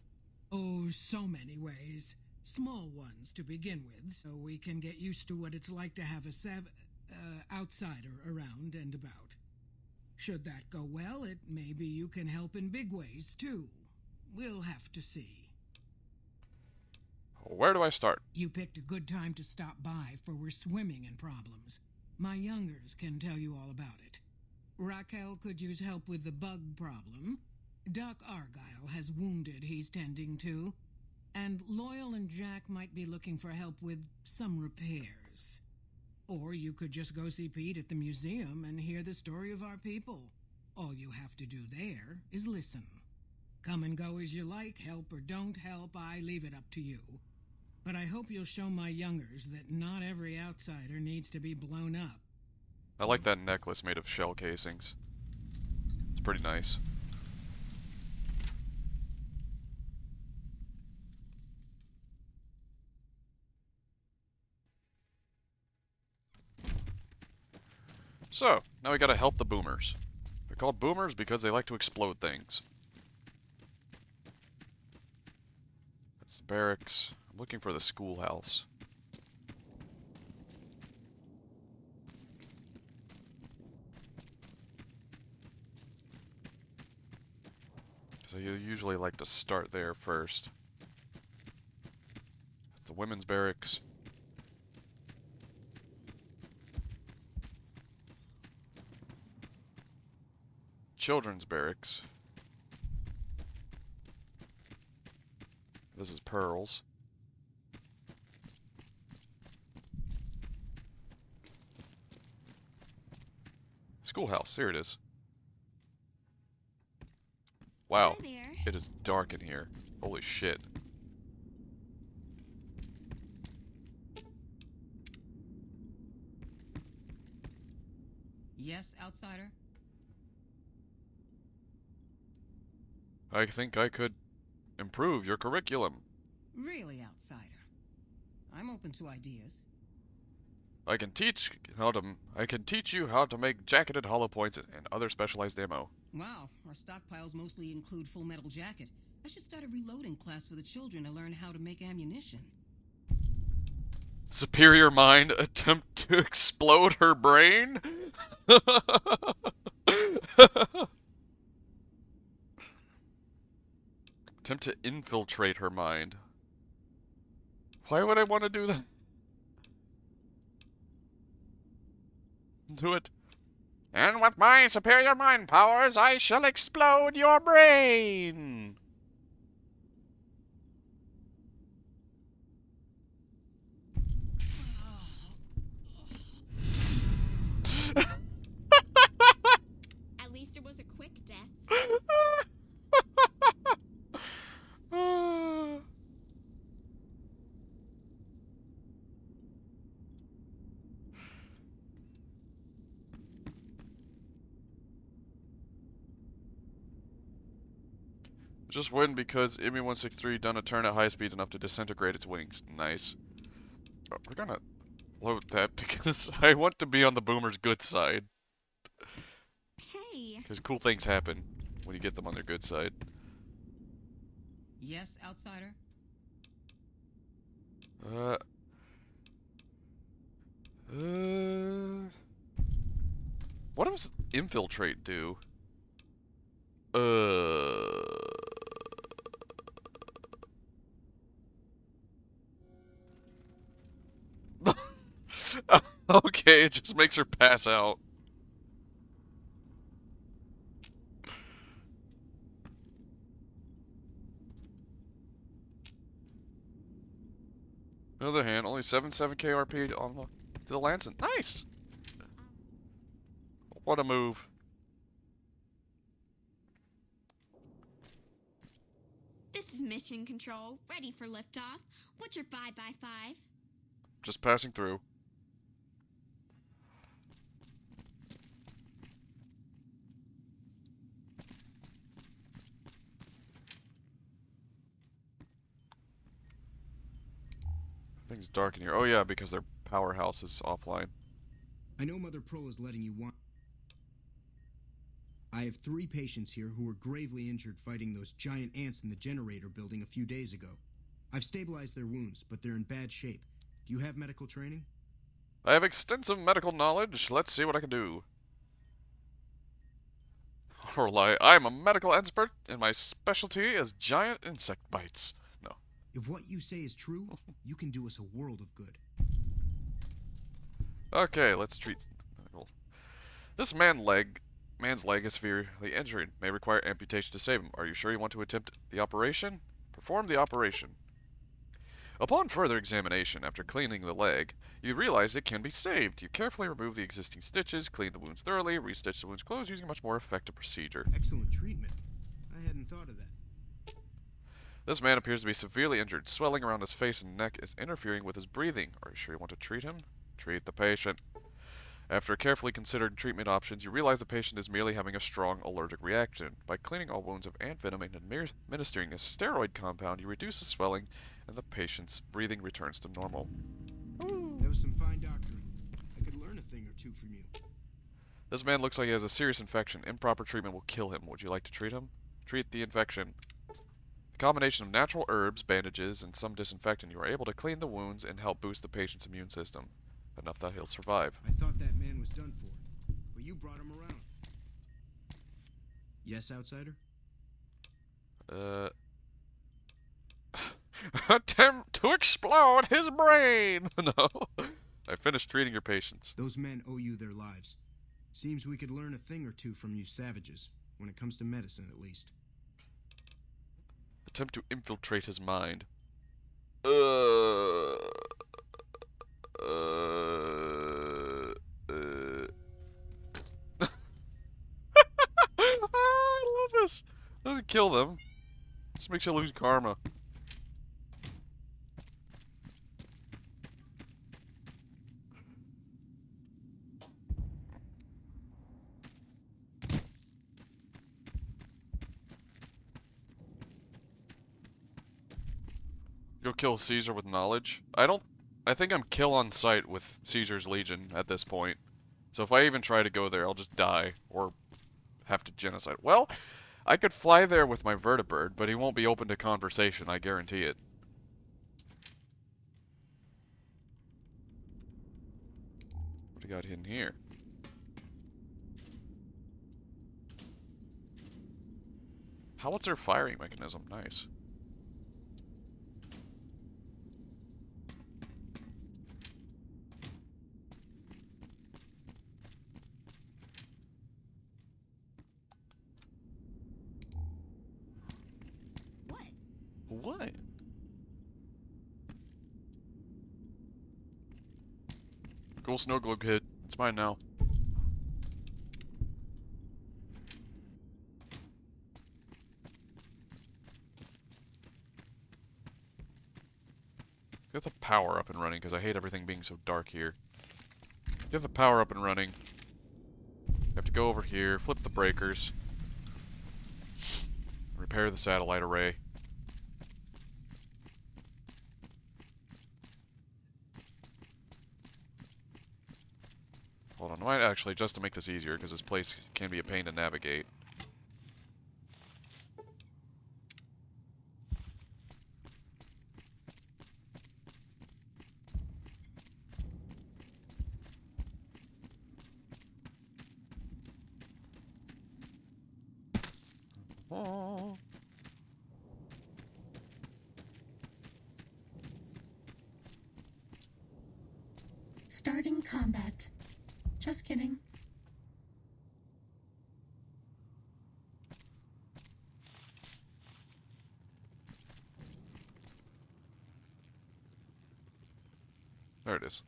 Oh, so many ways. Small ones to begin with, so we can get used to what it's like to have a outsider around and about. Should that go well, it may be you can help in big ways, too. We'll have to see. Where do I start? You picked a good time to stop by, for we're swimming in problems. My youngers can tell you all about it. Raquel could use help with the bug problem. Doc Argyle has wounded he's tending to. And Loyal and Jack might be looking for help with some repairs. Or you could just go see Pete at the museum and hear the story of our people. All you have to do there is listen. Come and go as you like, help or don't help, I leave it up to you. But I hope you'll show my youngers that not every outsider needs to be blown up. I like that necklace made of shell casings. It's pretty nice. So, now we gotta help the boomers. They're called boomers because they like to explode things. That's the barracks. I'm looking for the schoolhouse. So you usually like to start there first. That's the women's barracks. Children's barracks. This is Pearl's. Schoolhouse, here it is. Wow, Hi there. it is dark in here. Holy shit. Yes, outsider? I think I could improve your curriculum. Really, outsider? I'm open to ideas. I can teach you how to make jacketed hollow points and other specialized ammo. Wow, our stockpiles mostly include Full Metal Jacket. I should start a reloading class for the children to learn how to make ammunition. Superior mind attempt to explode her brain? Attempt to infiltrate her mind. Why would I want to do that? Do it. And with my superior mind powers, I shall explode your brain! At least it was a quick death. Just win because IMI-163 done a turn at high speeds enough to disintegrate its wings. Nice. Oh, we're gonna load that because I want to be on the boomer's good side. Hey. Because cool things happen when you get them on their good side. Yes, outsider? Uh... What does infiltrate do? Okay, it just makes her pass out. On the other hand, only 77 KRP on the Lancet. Nice! What a move. This is Mission Control, ready for liftoff. What's your 5x5? Just passing through. Everything's dark in here. Oh yeah, because their powerhouse is offline. I know Mother Pearl is letting you want. I have 3 patients here who were gravely injured fighting those giant ants in the generator building a few days ago. I've stabilized their wounds, but they're in bad shape. Do you have medical training? I have extensive medical knowledge. Let's see what I can do. Or lie, I'm a medical expert, and my specialty is giant insect bites. No. If what you say is true, you can do us a world of good. Okay, let's treat... Well, this man's leg is severely injured. May require amputation to save him. Are you sure you want to attempt the operation? Perform the operation. Upon further examination, after cleaning the leg, you realize it can be saved. You carefully remove the existing stitches, clean the wounds thoroughly, restitch the wounds closed using a much more effective procedure. Excellent treatment. I hadn't thought of that. This man appears to be severely injured. Swelling around his face and neck is interfering with his breathing. Are you sure you want to treat him? Treat the patient. After carefully considered treatment options, you realize the patient is merely having a strong allergic reaction. By cleaning all wounds of ant venom and administering a steroid compound, you reduce the swelling, and the patient's breathing returns to normal. That was some fine doctoring. I could learn a thing or two from you. This man looks like he has a serious infection. Improper treatment will kill him. Would you like to treat him? Treat the infection. The combination of natural herbs, bandages, and some disinfectant, you are able to clean the wounds and help boost the patient's immune system. Enough that he'll survive. I thought that man was done for, but you brought him around. Yes, outsider? Attempt to explode his brain! No. I finished treating your patients. Those men owe you their lives. Seems we could learn a thing or two from you savages, when it comes to medicine at least. Attempt to infiltrate his mind. I love this. Doesn't kill them. Just makes you lose karma. Go kill Caesar with knowledge. I think I'm kill on sight with Caesar's Legion at this point. So if I even try to go there, I'll just die. Or have to genocide. Well, I could fly there with my vertibird, but he won't be open to conversation, I guarantee it. What do you got in here? Howitzer firing mechanism, nice. What? Cool snow globe kit. It's mine now. Get the power up and running, because I hate everything being so dark here. Get the power up and running. I have to go over here, flip the breakers. Repair the satellite array. Hold on, I might actually, just to make this easier, because this place can be a pain to navigate. Starting combat. Just kidding. There it is.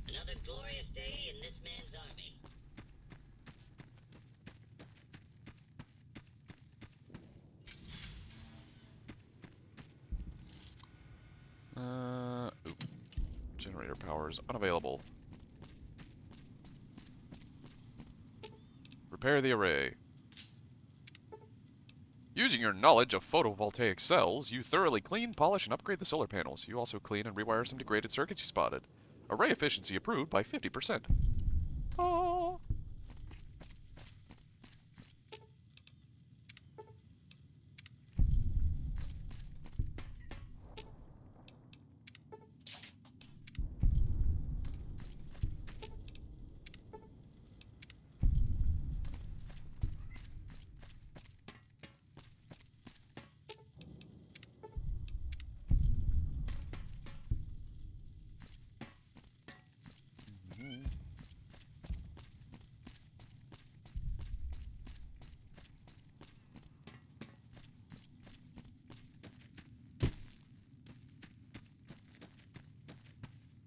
Another glorious day in this man's army. Oop. Generator power is unavailable. Repair the array. Using your knowledge of photovoltaic cells, you thoroughly clean, polish, and upgrade the solar panels. You also clean and rewire some degraded circuits you spotted. Array efficiency improved by 50%. Oh.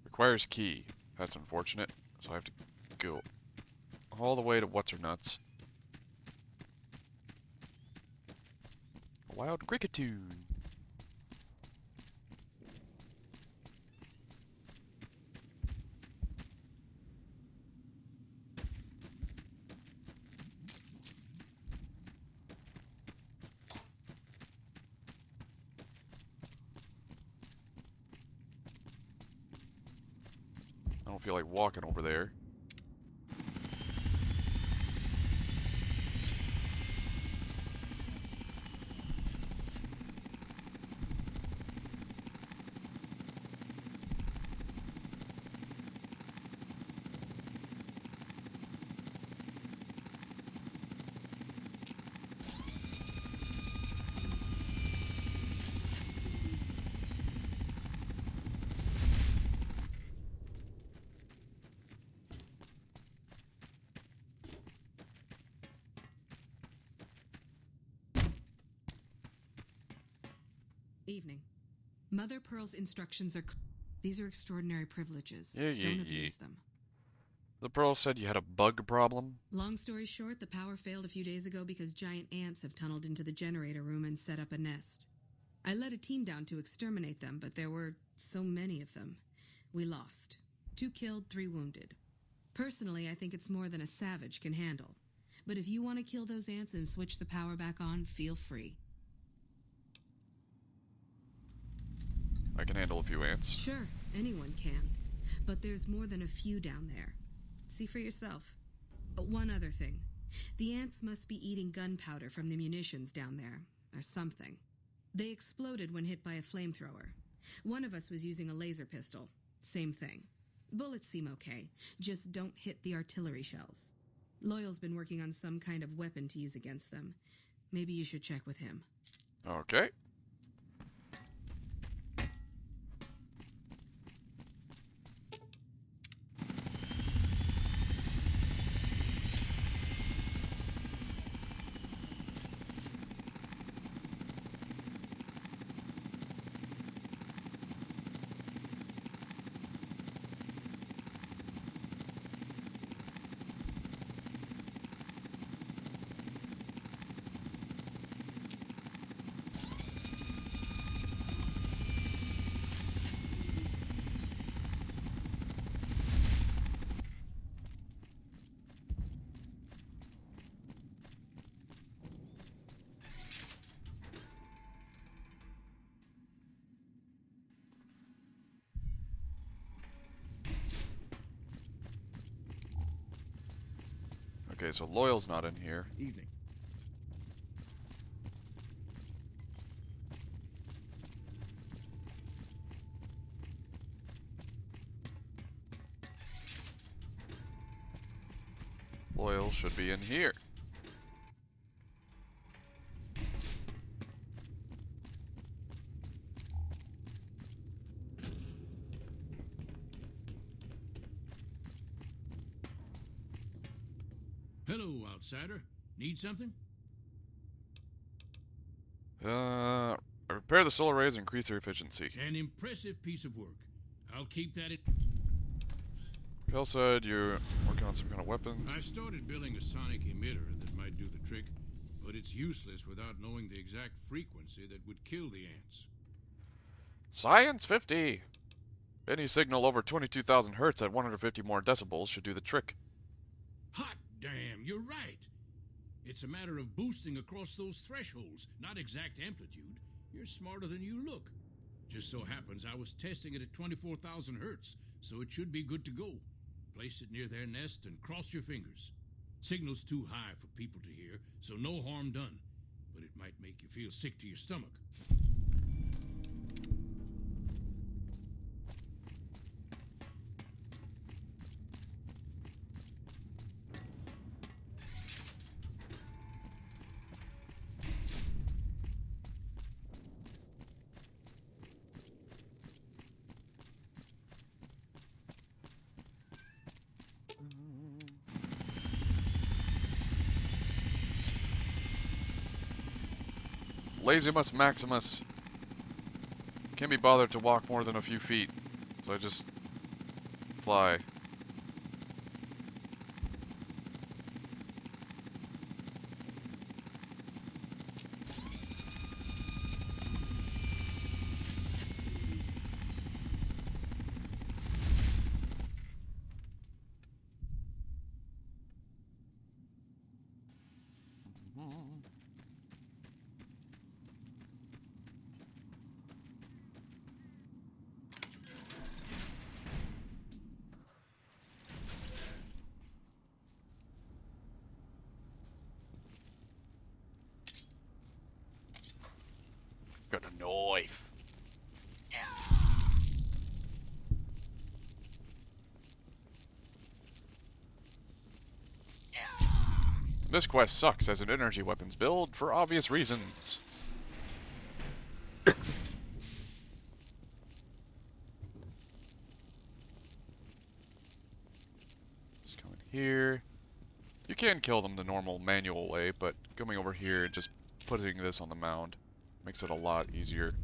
Requires key. That's unfortunate. So I have to go all the way to What's-Her-Nuts. A wild cricketune. I don't feel like walking over there. Evening. Mother Pearl's instructions are these are extraordinary privileges. Yeah, Don't abuse them. The Pearl said you had a bug problem? Long story short, the power failed a few days ago because giant ants have tunneled into the generator room and set up a nest. I led a team down to exterminate them, but there were so many of them. We lost. 2 killed, 3 wounded. Personally, I think it's more than a savage can handle. But if you want to kill those ants and switch the power back on, feel free. I can handle a few ants. Sure, anyone can. But there's more than a few down there. See for yourself. One other thing. The ants must be eating gunpowder from the munitions down there, or something. They exploded when hit by a flamethrower. One of us was using a laser pistol. Same thing. Bullets seem okay, just don't hit the artillery shells. Loyal's been working on some kind of weapon to use against them. Maybe you should check with him. Okay. Okay, so Loyal's not in here. Evening. Oil should be in here. Hello, outsider. Need something? Repair the solar arrays and increase their efficiency. An impressive piece of work. I'll keep that in... Kel said you're working on some kind of weapons. I started building a sonic emitter that might do the trick, but it's useless without knowing the exact frequency that would kill the ants. Science 50! Any signal over 22,000 hertz at 150 more decibels should do the trick. Hot damn, you're right! It's a matter of boosting across those thresholds, not exact amplitude. You're smarter than you look. Just so happens I was testing it at 24,000 hertz, so it should be good to go. Place it near their nest and cross your fingers. Signal's too high for people to hear, so no harm done. But it might make you feel sick to your stomach. Lazimus Maximus. Can't be bothered to walk more than a few feet, so I just fly. Got a knife. This quest sucks as an energy weapons build for obvious reasons. Just go in here. You can kill them the normal manual way, but coming over here and just putting this on the mound makes it a lot easier.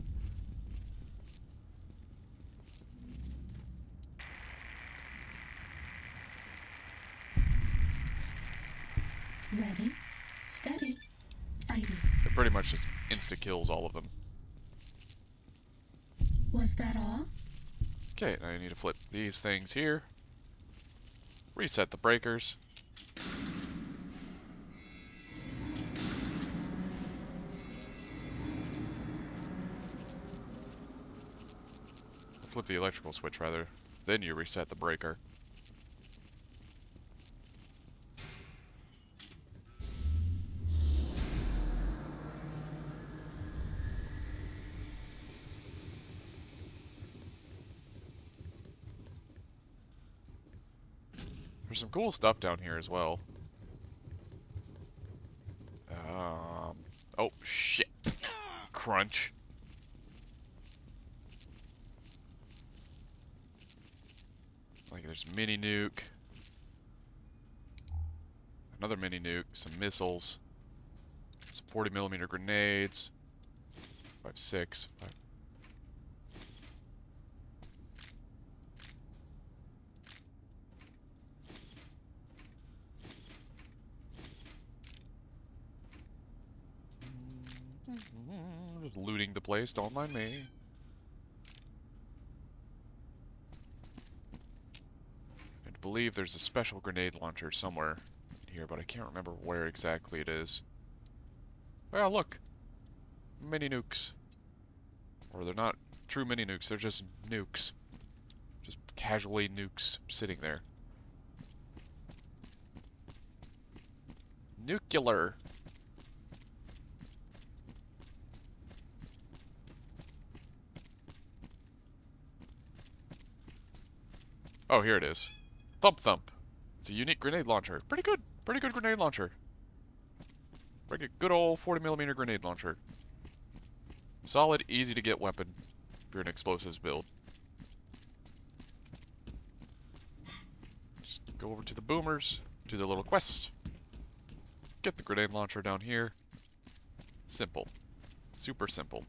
Ready, steady, fighting. It pretty much just insta-kills all of them. Was that all? Okay, now you need to flip these things here. Reset the breakers. Flip the electrical switch, rather. Then you reset the breaker. There's some cool stuff down here as well. Oh, shit. Crunch. Like, there's a mini nuke. Another mini nuke. Some missiles. Some 40mm grenades. 5.6. 5. Just looting the place, don't mind me. I believe there's a special grenade launcher somewhere in here, but I can't remember where exactly it is. Well, look. Mini nukes. Or they're not true mini nukes, they're just nukes. Just casually nukes sitting there. Nuclear. Oh, here it is. Thump Thump. It's a unique grenade launcher. Pretty good. Pretty good grenade launcher. Like a good old 40mm grenade launcher. Solid, easy to get weapon if you're an explosives build. Just go over to the boomers, do their little quest. Get the grenade launcher down here. Simple. Super simple.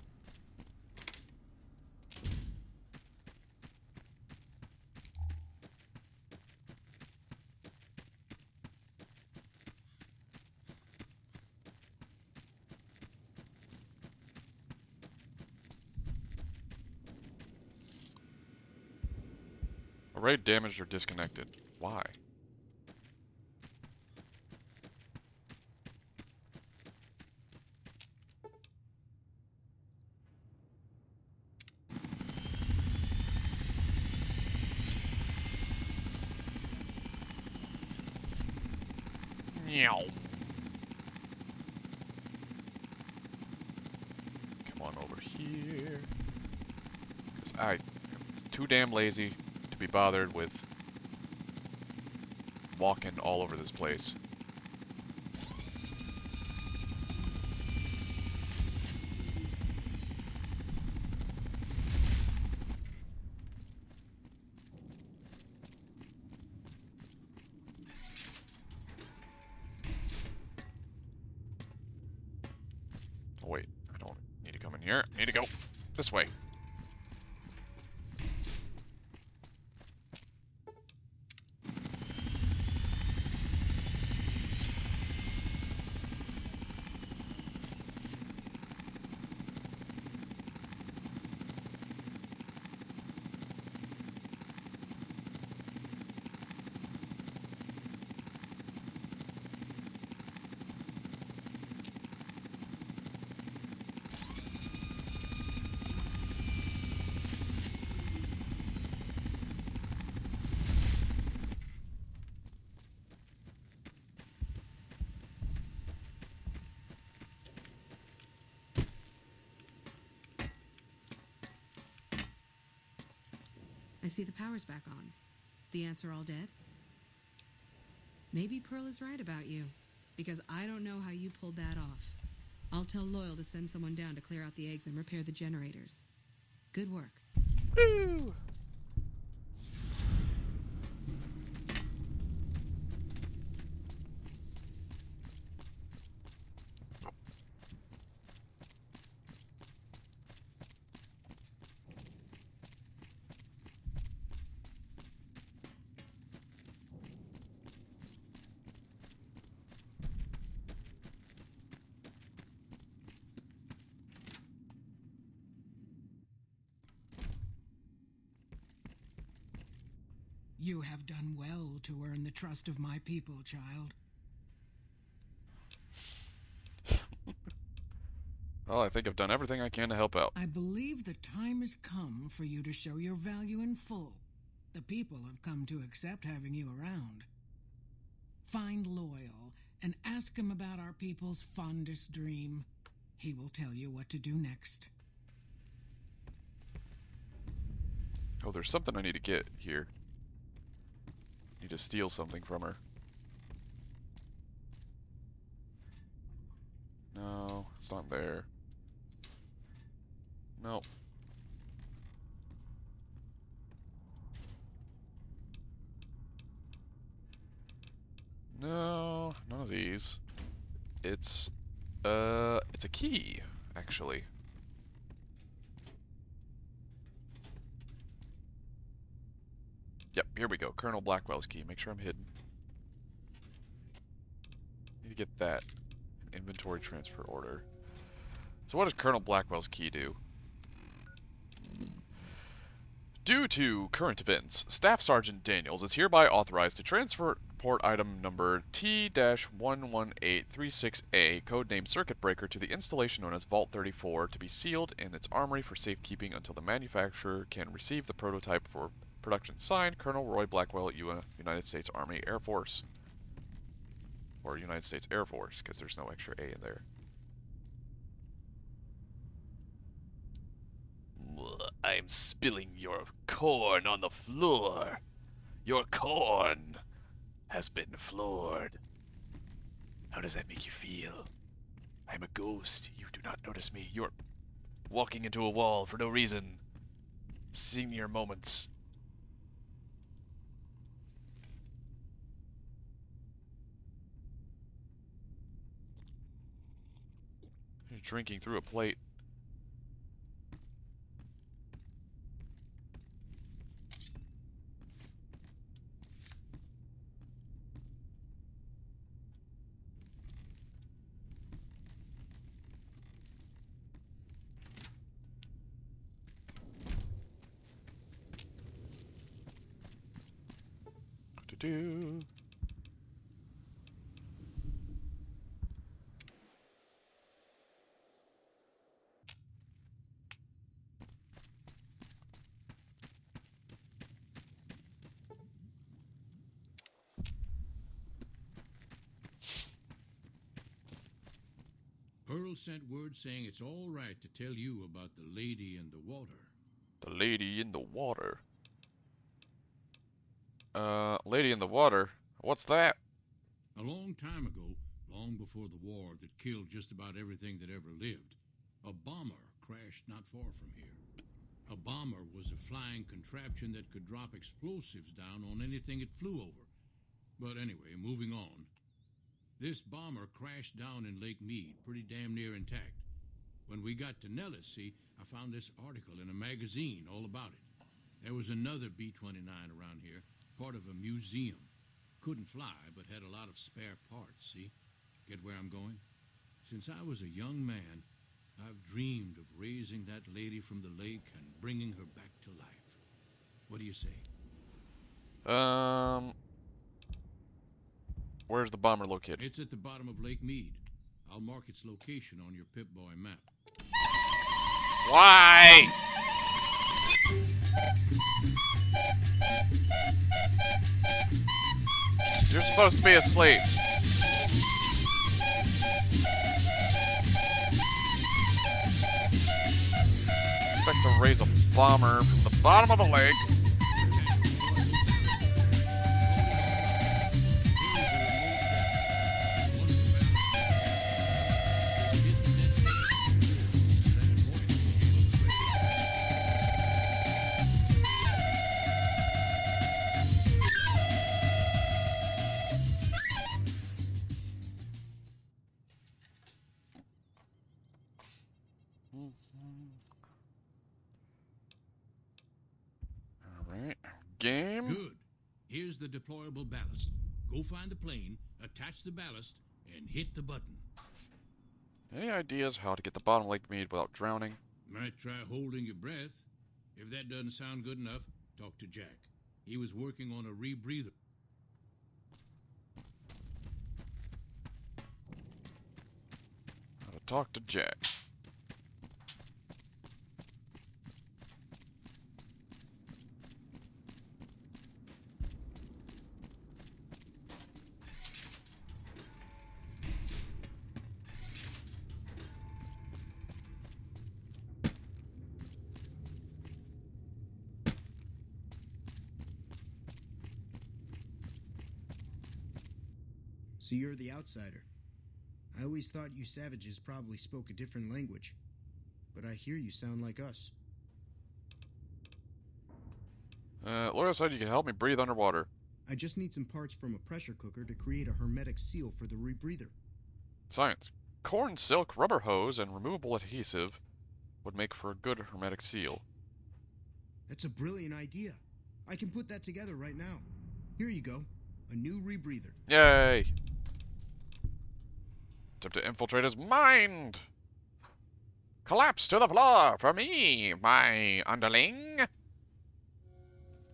Array damaged or disconnected. Why? Meow. Come on over here. Because I'm too damn lazy to be bothered with walking all over this place. Oh wait, I don't need to come in here. I need to go this way. I see the power's back on. The ants are all dead? Maybe Pearl is right about you, because I don't know how you pulled that off. I'll tell Loyal to send someone down to clear out the eggs and repair the generators. Good work. Woo! You have done well to earn the trust of my people, child. Well, I think I've done everything I can to help out. I believe the time has come for you to show your value in full. The people have come to accept having you around. Find Loyal and ask him about our people's fondest dream. He will tell you what to do next. Oh, there's something I need to get here. Need to steal something from her. No, it's not there. Nope. No, none of these. It's a key, actually. Yep, here we go. Colonel Blackwell's key. Make sure I'm hidden. Need to get that. Inventory transfer order. So what does Colonel Blackwell's key do? Due to current events, Staff Sergeant Daniels is hereby authorized to transfer port item number T-11836A, codenamed Circuit Breaker, to the installation known as Vault 34 to be sealed in its armory for safekeeping until the manufacturer can receive the prototype for production. Signed, Colonel Roy Blackwell, United States Army Air Force. Or United States Air Force, because there's no extra A in there. I'm spilling your corn on the floor. Your corn has been floored. How does that make you feel? I'm a ghost. You do not notice me. You're walking into a wall for no reason. Senior moments. You're drinking through a plate. Do. Pearl sent word saying it's all right to tell you about the lady in the water. The lady in the water. Lady in the water? What's that? A long time ago, long before the war that killed just about everything that ever lived, a bomber crashed not far from here. A bomber was a flying contraption that could drop explosives down on anything it flew over. But anyway, moving on. This bomber crashed down in Lake Mead, pretty damn near intact. When we got to Nellis, see, I found this article in a magazine all about it. There was another B-29 around here, part of a museum. Couldn't fly, but had a lot of spare parts, see? Get where I'm going? Since I was a young man, I've dreamed of raising that lady from the lake and bringing her back to life. What do you say? Where's the bomber located? It's at the bottom of Lake Mead. I'll mark its location on your Pip-Boy map. Why? You're supposed to be asleep. Expect to raise a bomber from the bottom of the lake. Alright, game. Good. Here's the deployable ballast. Go find the plane, attach the ballast, and hit the button. Any ideas how to get the bottom Lake Mead without drowning? Might try holding your breath. If that doesn't sound good enough, talk to Jack. He was working on a rebreather. Gotta talk to Jack. So you're the outsider. I always thought you savages probably spoke a different language. But I hear you sound like us. Laura said you can help me breathe underwater. I just need some parts from a pressure cooker to create a hermetic seal for the rebreather. Science. Corn silk, rubber hose, and removable adhesive would make for a good hermetic seal. That's a brilliant idea. I can put that together right now. Here you go. A new rebreather. Yay! Attempt to infiltrate his mind! Collapse to the floor for me, my underling!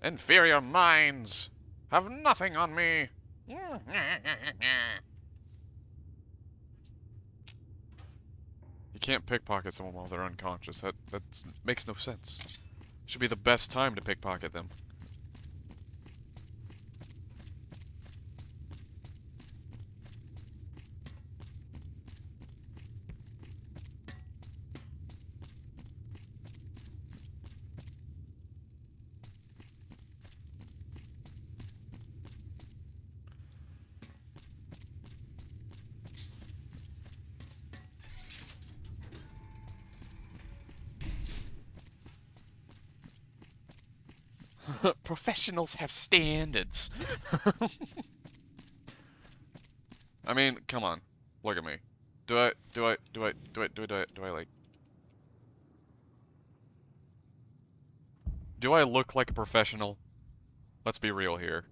Inferior minds have nothing on me! You can't pickpocket someone while they're unconscious. That makes no sense. Should be the best time to pickpocket them. Professionals have standards. I mean, come on. Look at me. Do I like... Do I look like a professional? Let's be real here.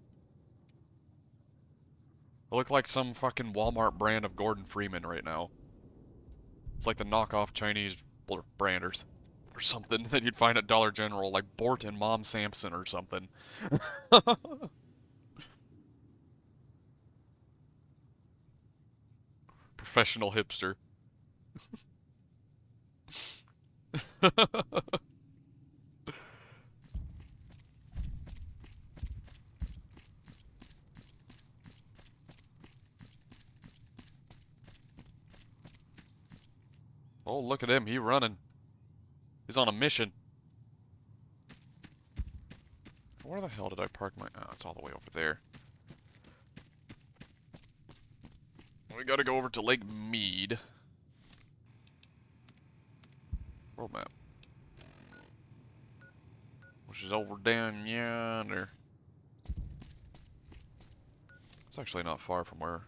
I look like some fucking Walmart brand of Gordon Freeman right now. It's like the knockoff Chinese brand or something that you'd find at Dollar General, like Bort and Mom Samson or something. Professional hipster. Oh, look at him. He's running. He's on a mission. Where the hell did I park my... Oh, it's all the way over there. We gotta go over to Lake Mead. World map. Which is over down yonder. It's actually not far from where...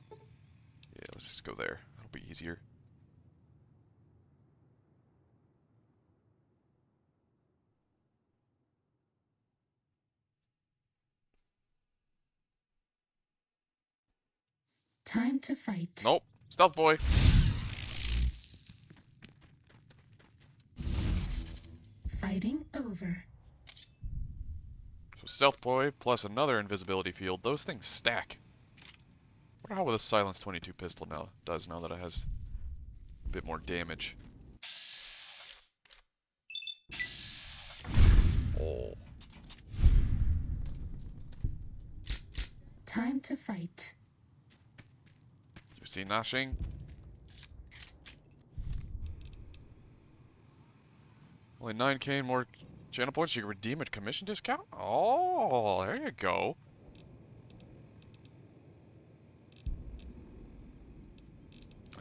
Yeah, let's just go there. That'll be easier. Time to fight. Nope. Stealth boy. Fighting over. So stealth boy plus another invisibility field. Those things stack. I wonder how this Silence 22 pistol now does now that it has a bit more damage. Oh. Time to fight. You see Nashing? Only 9k more channel points, you can redeem a commission discount? Oh, there you go.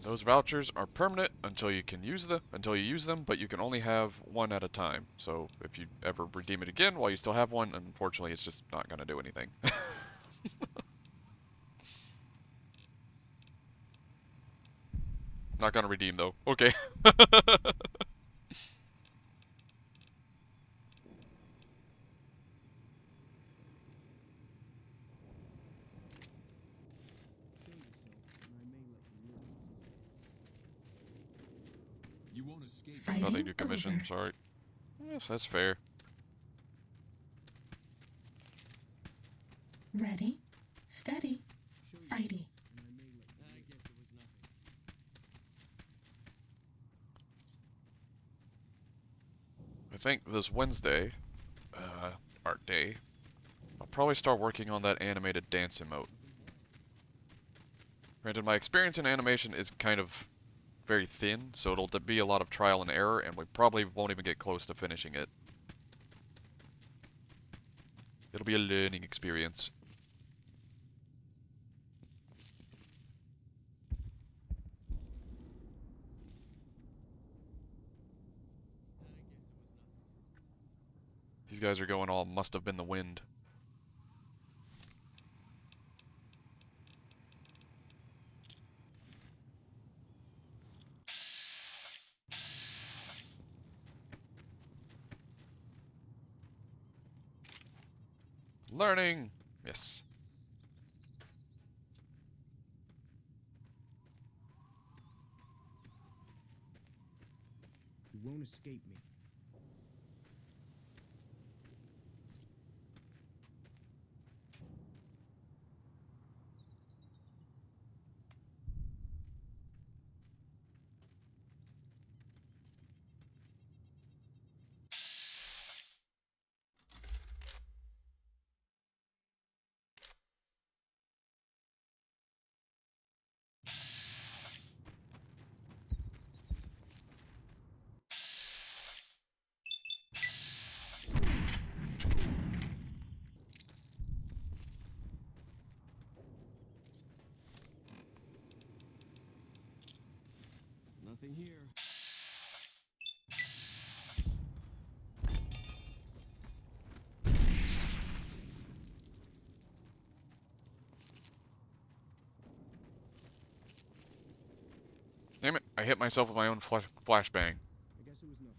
Those vouchers are permanent until you use them, but you can only have one at a time. So if you ever redeem it again while you still have one, unfortunately it's just not going to do anything. Not going to redeem though. Okay. You won't escape. Fighting Nothing to commission, over. sorry. Yes, that's fair. Ready, steady, fighty. I think this Wednesday, art day, I'll probably start working on that animated dance emote. Granted, my experience in animation is kind of very thin, so it'll be a lot of trial and error, and we probably won't even get close to finishing it. It'll be a learning experience. These guys are going all must have been the wind. Learning! Yes. You won't escape me. Nothing here. I hit myself with my own flashbang. I guess it was nothing.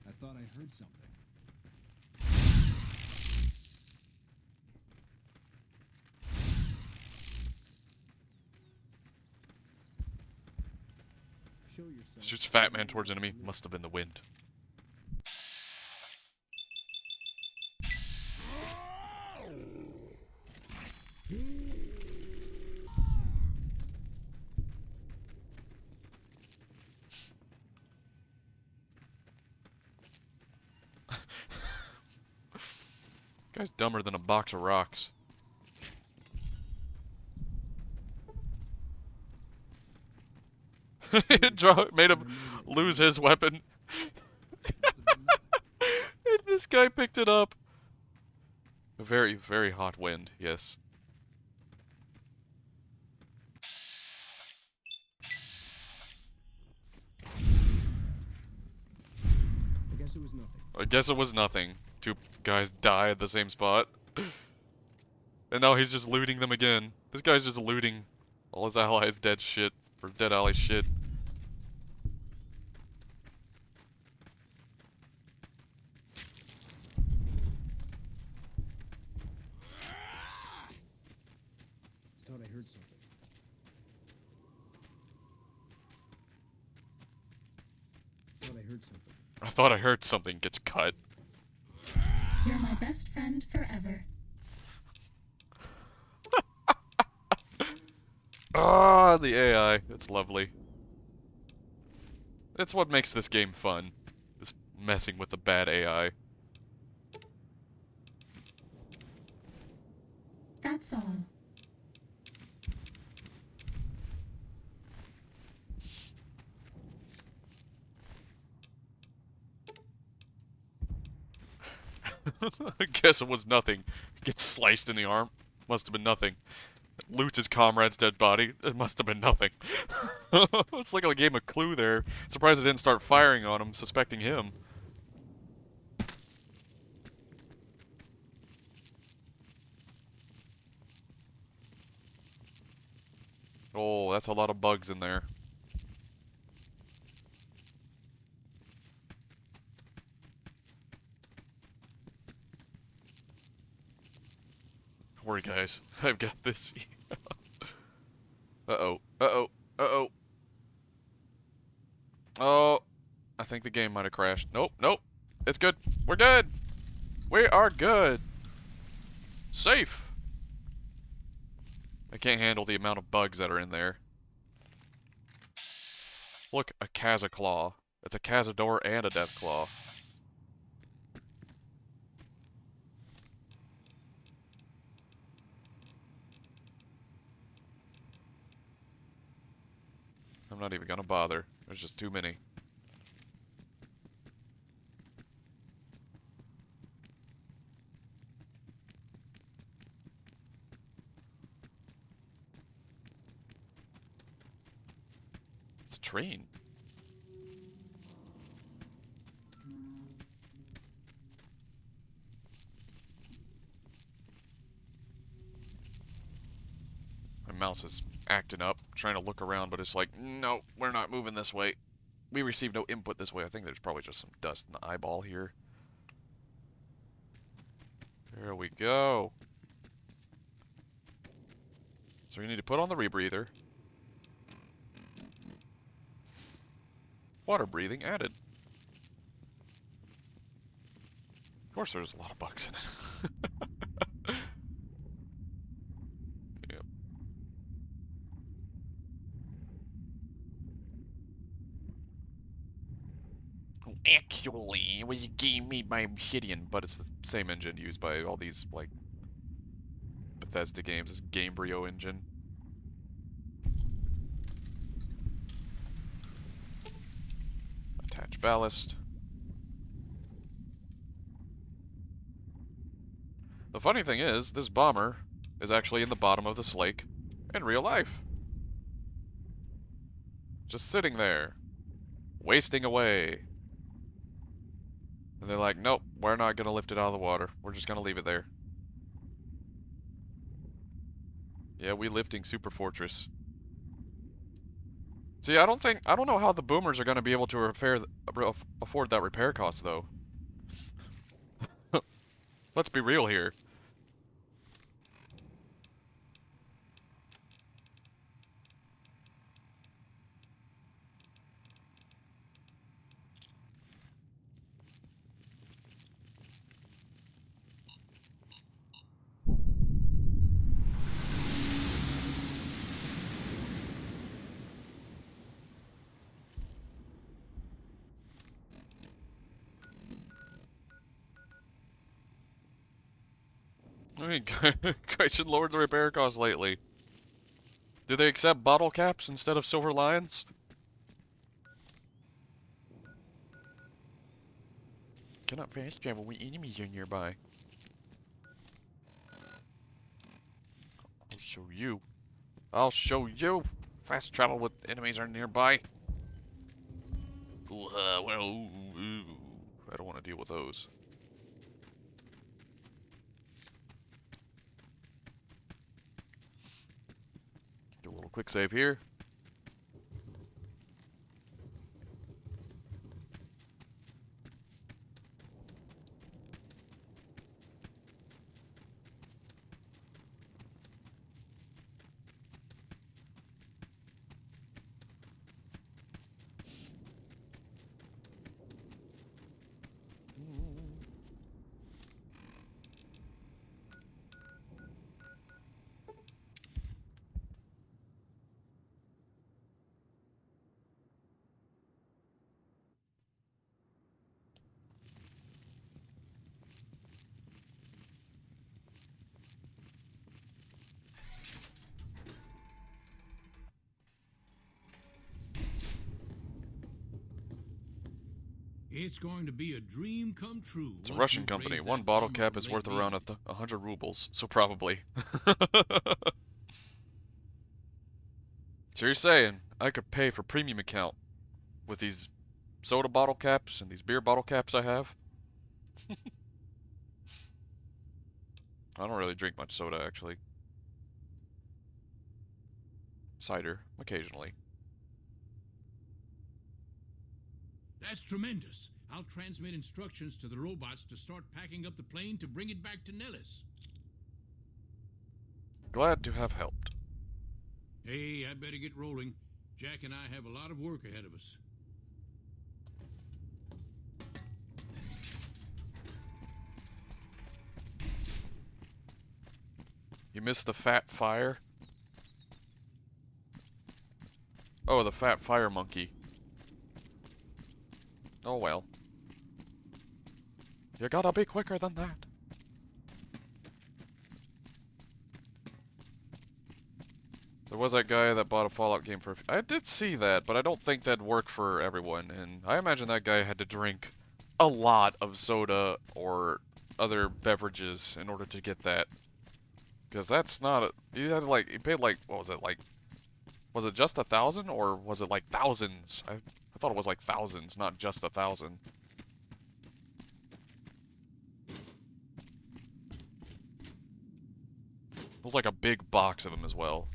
I thought I heard something. Show yourself. Shoots Fat Man towards enemy. Must have been the wind. Guy's dumber than a box of rocks. It made him lose his weapon. And this guy picked it up. A very, very hot wind, yes. I guess it was nothing. I guess it was nothing. Two guys die at the same spot. And now he's just looting them again. This guy's just looting all his allies' dead shit. Or dead ally shit. Thought I heard something. Thought I heard something. I thought I heard something gets cut. You're my best friend forever. Ah, the AI. It's lovely. It's what makes this game fun. Is messing with the bad AI. That's all. I guess it was nothing. Gets sliced in the arm. Must have been nothing. Loots his comrade's dead body. It must have been nothing. It's like a game of Clue there. Surprised I didn't start firing on him, suspecting him. Oh, that's a lot of bugs in there. Don't worry, guys. I've got this. Uh-oh. Uh-oh. Uh-oh. Oh. I think the game might have crashed. Nope. Nope. It's good. We're good. We are good. Safe. I can't handle the amount of bugs that are in there. Look, a Kazaclaw. It's a Cazador and a Deathclaw. I'm not even gonna bother. There's just too many. It's a train. My mouse is acting up, trying to look around, but it's like, no, we're not moving this way. We received no input this way. I think there's probably just some dust in the eyeball here. There we go. So we need to put on the rebreather. Water breathing added. Of course there's a lot of bugs in it. Yep. Actually, it was a game made by Obsidian, but it's the same engine used by all these, like, Bethesda games. This Gamebryo engine. Attach ballast. The funny thing is, this bomber is actually in the bottom of this lake in real life. Just sitting there, wasting away. And they're like, nope, we're not going to lift it out of the water. We're just going to leave it there. Yeah, we lifting Super Fortress. See, I don't know how the boomers are going to be able to afford that repair cost, though. Let's be real here. I mean, guys should lower the repair costs lately. Do they accept bottle caps instead of silver lions? Cannot fast travel when enemies are nearby. I'll show you. I'll show you. Fast travel with enemies are nearby. Well, I don't want to deal with those. Do a little quick save here. It's going to be a dream come true. It's a Russian company. One bottle cap is worth around 100 rubles, so probably. So you're saying I could pay for premium account with these soda bottle caps and these beer bottle caps I have? I don't really drink much soda, actually. Cider, occasionally. That's tremendous. I'll transmit instructions to the robots to start packing up the plane to bring it back to Nellis. Glad to have helped. Hey, I'd better get rolling. Jack and I have a lot of work ahead of us. You missed the fat fire? Oh, the fat fire monkey. Oh well. You gotta be quicker than that. There was that guy that bought a Fallout game for... I did see that, but I don't think that'd work for everyone, and I imagine that guy had to drink a lot of soda or other beverages in order to get that. Because that's not a... He had like... He paid like... What was it? Like... Was it just 1,000 or was it like thousands? I thought it was like thousands, not just 1,000. It was like a big box of them as well.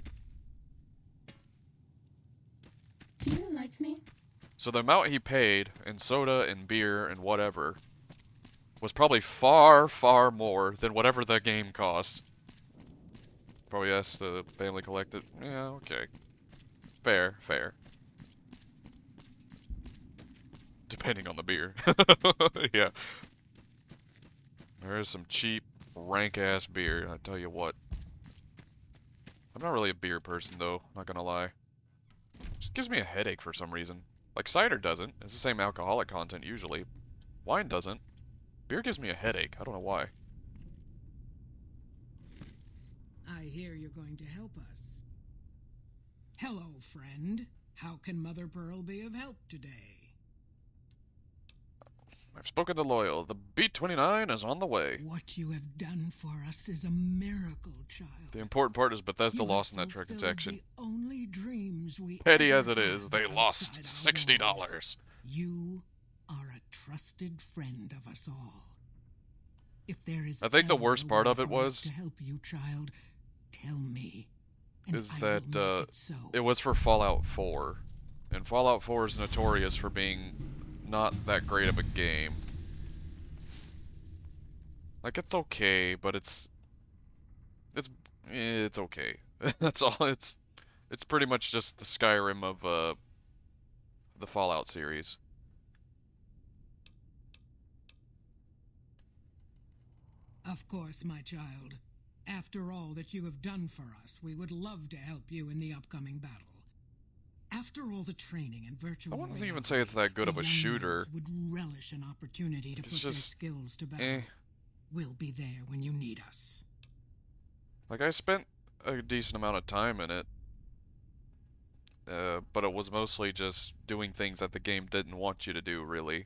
Do you like me? So the amount he paid in soda and beer and whatever was probably far, far more than whatever the game cost. Probably asked the family collect it. Yeah, okay. Fair, fair. Depending on the beer. Yeah. There is some cheap, rank-ass beer, I tell you what. I'm not really a beer person, though, not gonna lie. Just gives me a headache for some reason. Like, cider doesn't. It's the same alcoholic content, usually. Wine doesn't. Beer gives me a headache. I don't know why. I hear you're going to help us. Hello, friend. How can Mother Pearl be of help today? I've spoken to Loyal. The B-29 is on the way. What you have done for us is a miracle, child. The important part is Bethesda You lost have in that fulfilled transaction. the only dreams we Petty ever as it is, they had lost outside our walls. $60. You are a trusted friend of us all. If there is I think the ever worst a part way of it for us was to help you, child, tell me. And is I that will make it so. it was for Fallout 4. And Fallout 4 is notorious for being not that great of a game. Like, it's okay, but it's okay. That's all. It's pretty much just the Skyrim of the Fallout series. Of course, my child. After all that you have done for us, we would love to help you in the upcoming battle. After all the training and virtual I wouldn't reality, even say it's that good of a the young shooter. ones would relish an opportunity to It's put their just, skills to battle. eh. We'll be there when you need us. Like, I spent a decent amount of time in it. But it was mostly just doing things that the game didn't want you to do, really.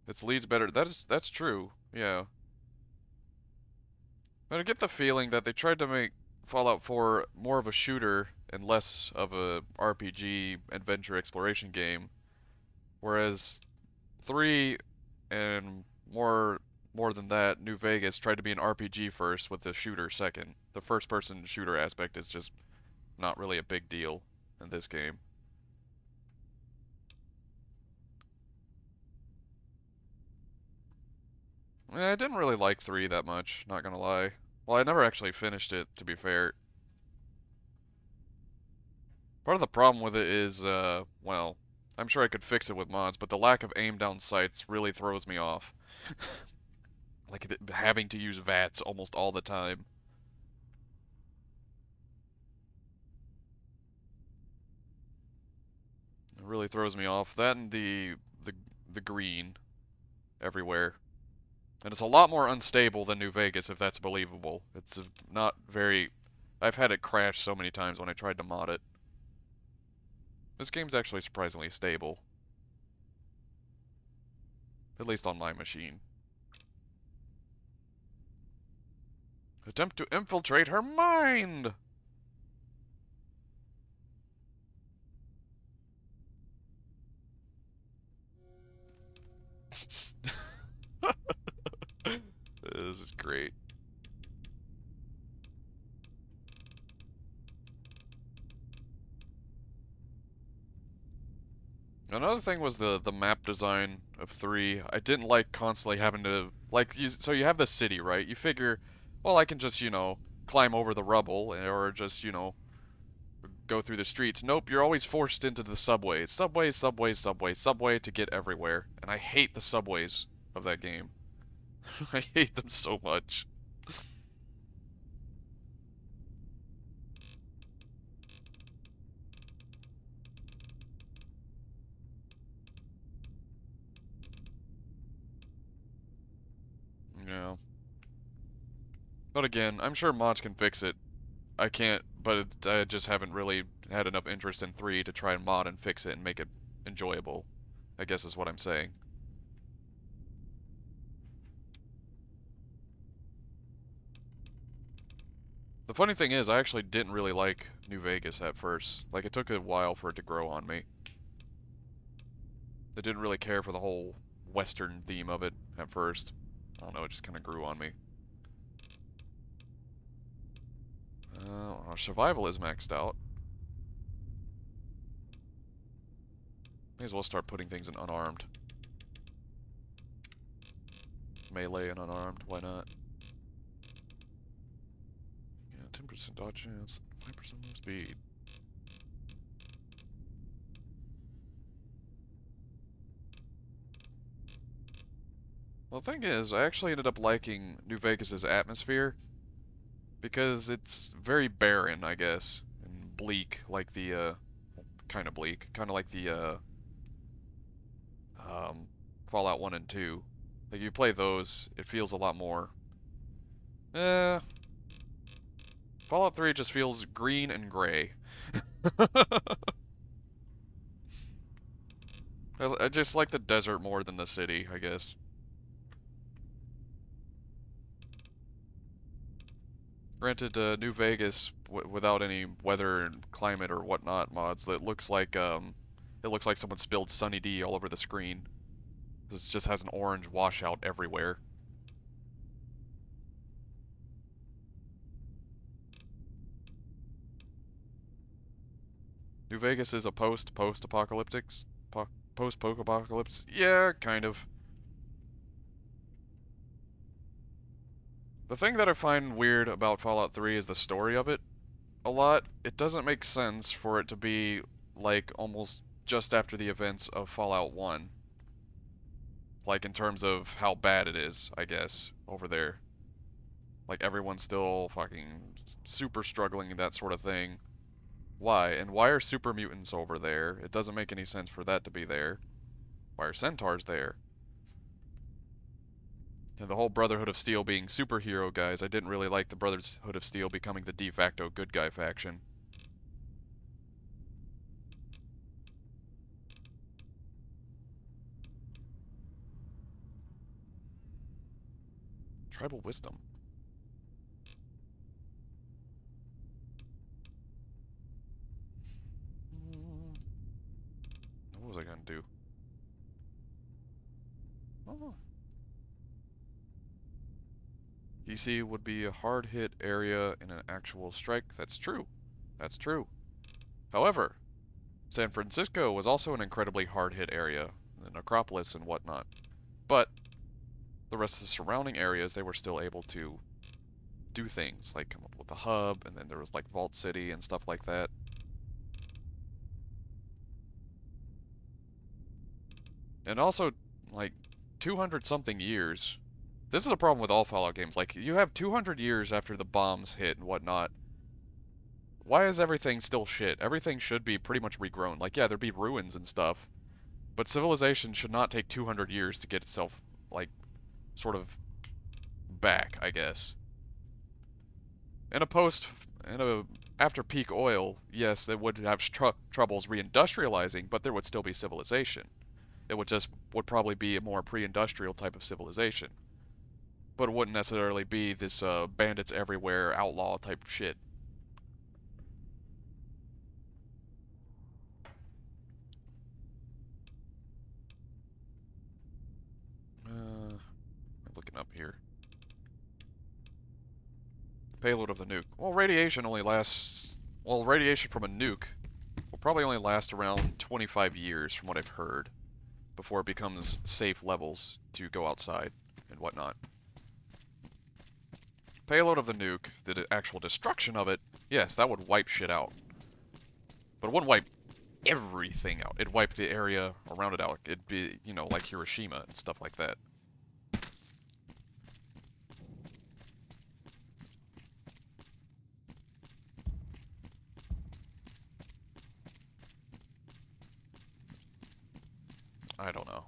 Its leads better. That's true. Yeah. But I get the feeling that they tried to make Fallout 4 more of a shooter and less of a RPG adventure exploration game, whereas 3 and more than that, New Vegas tried to be an RPG first with the shooter second. The first-person shooter aspect is just not really a big deal in this game. I didn't really like 3 that much, not gonna lie. Well, I never actually finished it, to be fair. Part of the problem with it is, well, I'm sure I could fix it with mods, but the lack of aim down sights really throws me off. Like, having to use VATS almost all the time. It really throws me off. That and the green everywhere. And it's a lot more unstable than New Vegas, if that's believable. It's not very... I've had it crash so many times when I tried to mod it. This game's actually surprisingly stable. At least on my machine. Attempt to infiltrate her mind! This is great. Another thing was the map design of 3. I didn't like constantly having to, like, so you have the city, right? You figure, well, I can just, you know, climb over the rubble or just, you know, go through the streets. Nope, you're always forced into the subways. Subway, subway, subway, subway to get everywhere. And I hate the subways of that game. I hate them so much. Yeah. But again, I'm sure mods can fix it. I can't, but I just haven't really had enough interest in 3 to try and mod and fix it and make it enjoyable, I guess is what I'm saying. The funny thing is, I actually didn't really like New Vegas at first. Like, it took a while for it to grow on me. I didn't really care for the whole Western theme of it at first. I don't know, it just kind of grew on me. Our survival is maxed out. May as well start putting things in unarmed. Melee and unarmed, why not? Yeah, 10% dodge chance, 5% move speed. Well, the thing is, I actually ended up liking New Vegas's atmosphere because it's very barren, I guess, and bleak, like the, kind of bleak, kind of like the, Fallout 1 and 2. Like, you play those, it feels a lot more, Fallout 3 just feels green and gray. I just like the desert more than the city, I guess. Granted, New Vegas, without any weather and climate or whatnot mods, it looks like someone spilled Sunny D all over the screen. This just has an orange washout everywhere. New Vegas is a post-apocalyptics? Post-apocalypse? Yeah, kind of. The thing that I find weird about Fallout 3 is the story of it. A lot. It doesn't make sense for it to be, like, almost just after the events of Fallout 1. Like, in terms of how bad it is, I guess, over there. Like, everyone's still fucking super struggling and that sort of thing. Why? And why are super mutants over there? It doesn't make any sense for that to be there. Why are centaurs there? And the whole Brotherhood of Steel being superhero guys, I didn't really like the Brotherhood of Steel becoming the de facto good guy faction. Tribal wisdom. What was I gonna do? Oh. DC would be a hard-hit area in an actual strike. That's true. That's true. However, San Francisco was also an incredibly hard-hit area, the necropolis and whatnot. But the rest of the surrounding areas, they were still able to do things, like come up with a hub, and then there was like Vault City and stuff like that. And also, like, 200-something years. This is a problem with all Fallout games. Like, you have 200 years after the bombs hit and whatnot. Why is everything still shit? Everything should be pretty much regrown. Like, yeah, there'd be ruins and stuff. But civilization should not take 200 years to get itself, like, sort of back, I guess. In a after peak oil, yes, it would have troubles reindustrializing, but there would still be civilization. It would probably be a more pre-industrial type of civilization. But it wouldn't necessarily be this bandits everywhere, outlaw type shit. I'm looking up here. Payload of the nuke. Well, radiation only lasts... Well, radiation from a nuke will probably only last around 25 years, from what I've heard, before it becomes safe levels to go outside and whatnot. Payload of the nuke, the actual destruction of it, yes, that would wipe shit out. But it wouldn't wipe everything out. It'd wipe the area around it out. It'd be, you know, like Hiroshima and stuff like that. I don't know.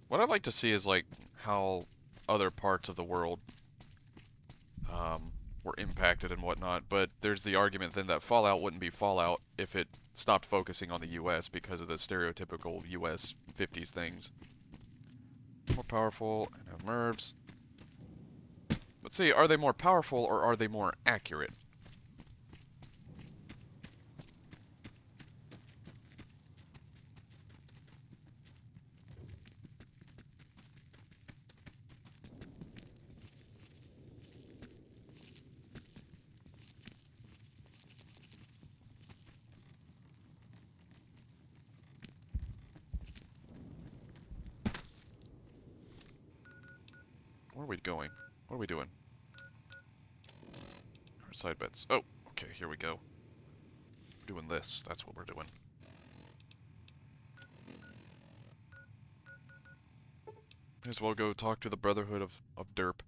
What I'd like to see is, like, how other parts of the world were impacted and whatnot, but there's the argument then that Fallout wouldn't be Fallout if it stopped focusing on the US because of the stereotypical US 50s things. More powerful and have MERVs. But see, are they more powerful or are they more accurate? Where are we going? What are we doing? Our side bets. Oh, okay, here we go. We're doing this. That's what we're doing. May as well go talk to the Brotherhood of Derp.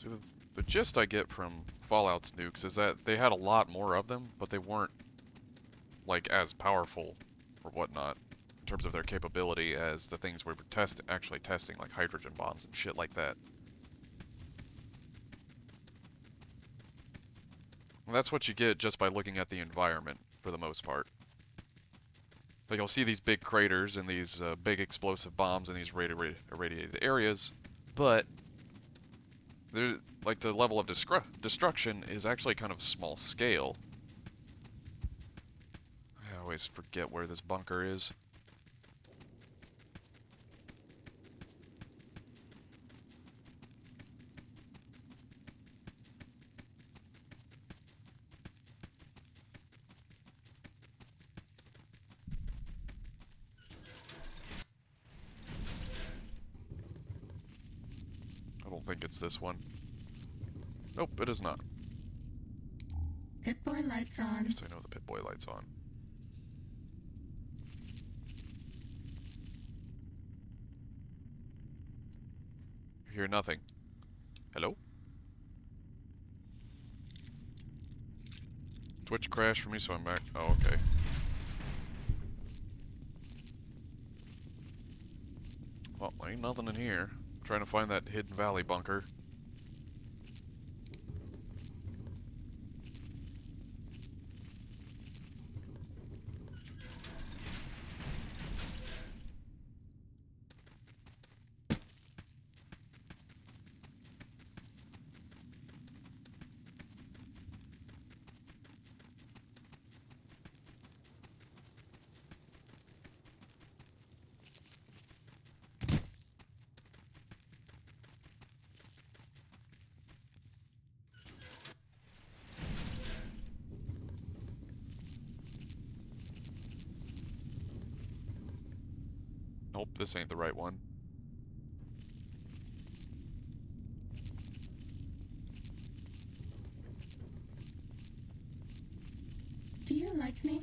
See, the gist I get from Fallout's nukes is that they had a lot more of them, but they weren't, like, as powerful or whatnot in terms of their capability as the things we were actually testing, like hydrogen bombs and shit like that. And that's what you get just by looking at the environment, for the most part. Like, you'll see these big craters and these big explosive bombs in these irradiated areas, but like the level of destruction is actually kind of small scale. I always forget where this bunker is. I don't think it's this one. Nope, it is not. Pip-Boy lights on. Yes, I know the Pip-Boy light's on. You hear nothing. Hello? Twitch crashed for me, so I'm back. Oh, okay. Well, ain't nothing in here. I'm trying to find that Hidden Valley bunker. Nope, this ain't the right one. Do you like me?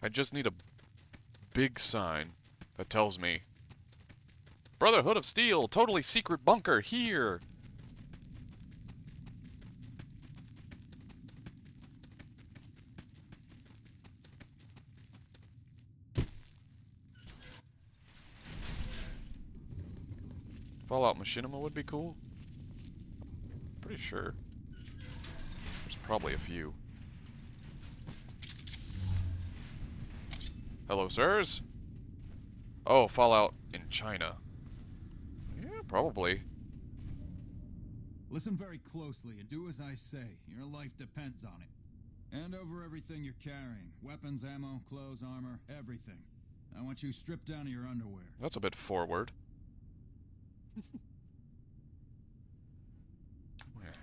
I just need a big sign that tells me Brotherhood of Steel, totally secret bunker here. Fallout Machinima would be cool. Pretty sure. There's probably a few. Hello, sirs? Oh, Fallout in China. Yeah, probably. Listen very closely and do as I say. Your life depends on it. Hand over everything you're carrying. Weapons, ammo, clothes, armor, everything. I want you stripped down to your underwear. That's a bit forward.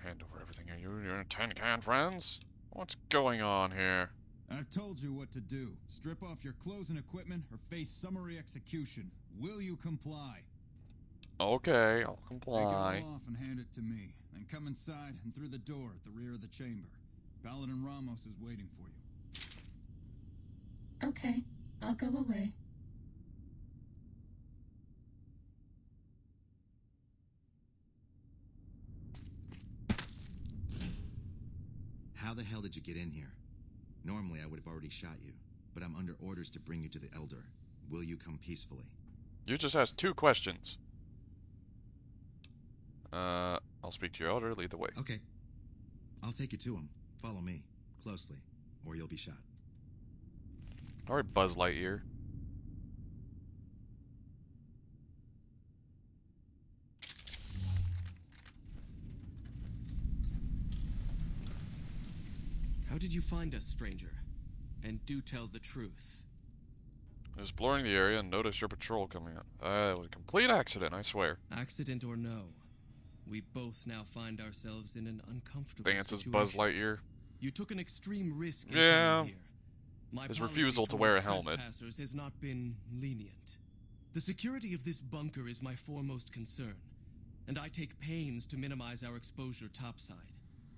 Hand over everything. Are you your tin can friends? What's going on here? I've told you what to do. Strip off your clothes and equipment or face summary execution. Will you comply? Okay, I'll Take it comply. all off and hand it to me. Then come inside and through the door at the rear of the chamber. Paladin Ramos is waiting for you. Okay, I'll go away. How the hell did you get in here? Normally I would have already shot you, but I'm under orders to bring you to the Elder. Will you come peacefully? You just asked 2 questions. I'll speak to your elder, lead the way. Okay. I'll take you to him. Follow me, closely, or you'll be shot. Alright, Buzz Lightyear. How did you find us, stranger? And do tell the truth. Exploring the area and noticed your patrol coming up. It was a complete accident, I swear. Accident or no, we both now find ourselves in an uncomfortable Dances situation. Buzz Lightyear. You took an extreme risk in Yeah. coming here. My His policy refusal to wear a towards helmet. trespassers has not been lenient. The security of this bunker is my foremost concern. and I take pains to minimize our exposure topside.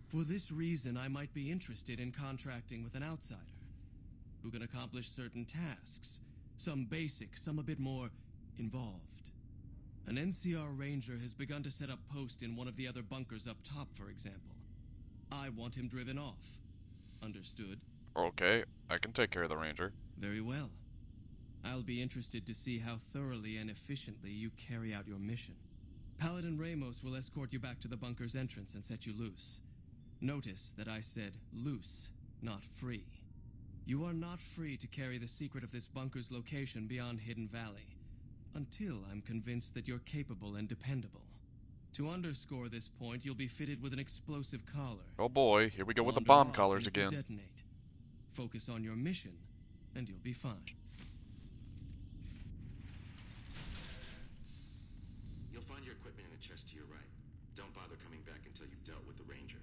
For this reason, I might be interested in contracting with an outsider who can accomplish certain tasks, some basic, some a bit more involved. An NCR ranger has begun to set up post in one of the other bunkers up top, for example. I want him driven off. Understood? Okay, I can take care of the ranger. Very well. I'll be interested to see how thoroughly and efficiently you carry out your mission. Paladin Ramos will escort you back to the bunker's entrance and set you loose. Notice that I said loose, not free. You are not free to carry the secret of this bunker's location beyond Hidden Valley, until I'm convinced that you're capable and dependable. To underscore this point, you'll be fitted with an explosive collar. Oh boy, here we go with the Wander bomb off collars and you again. Detonate. Focus on your mission, and you'll be fine. You'll find your equipment in the chest to your right. Don't bother coming back until you've dealt with the ranger.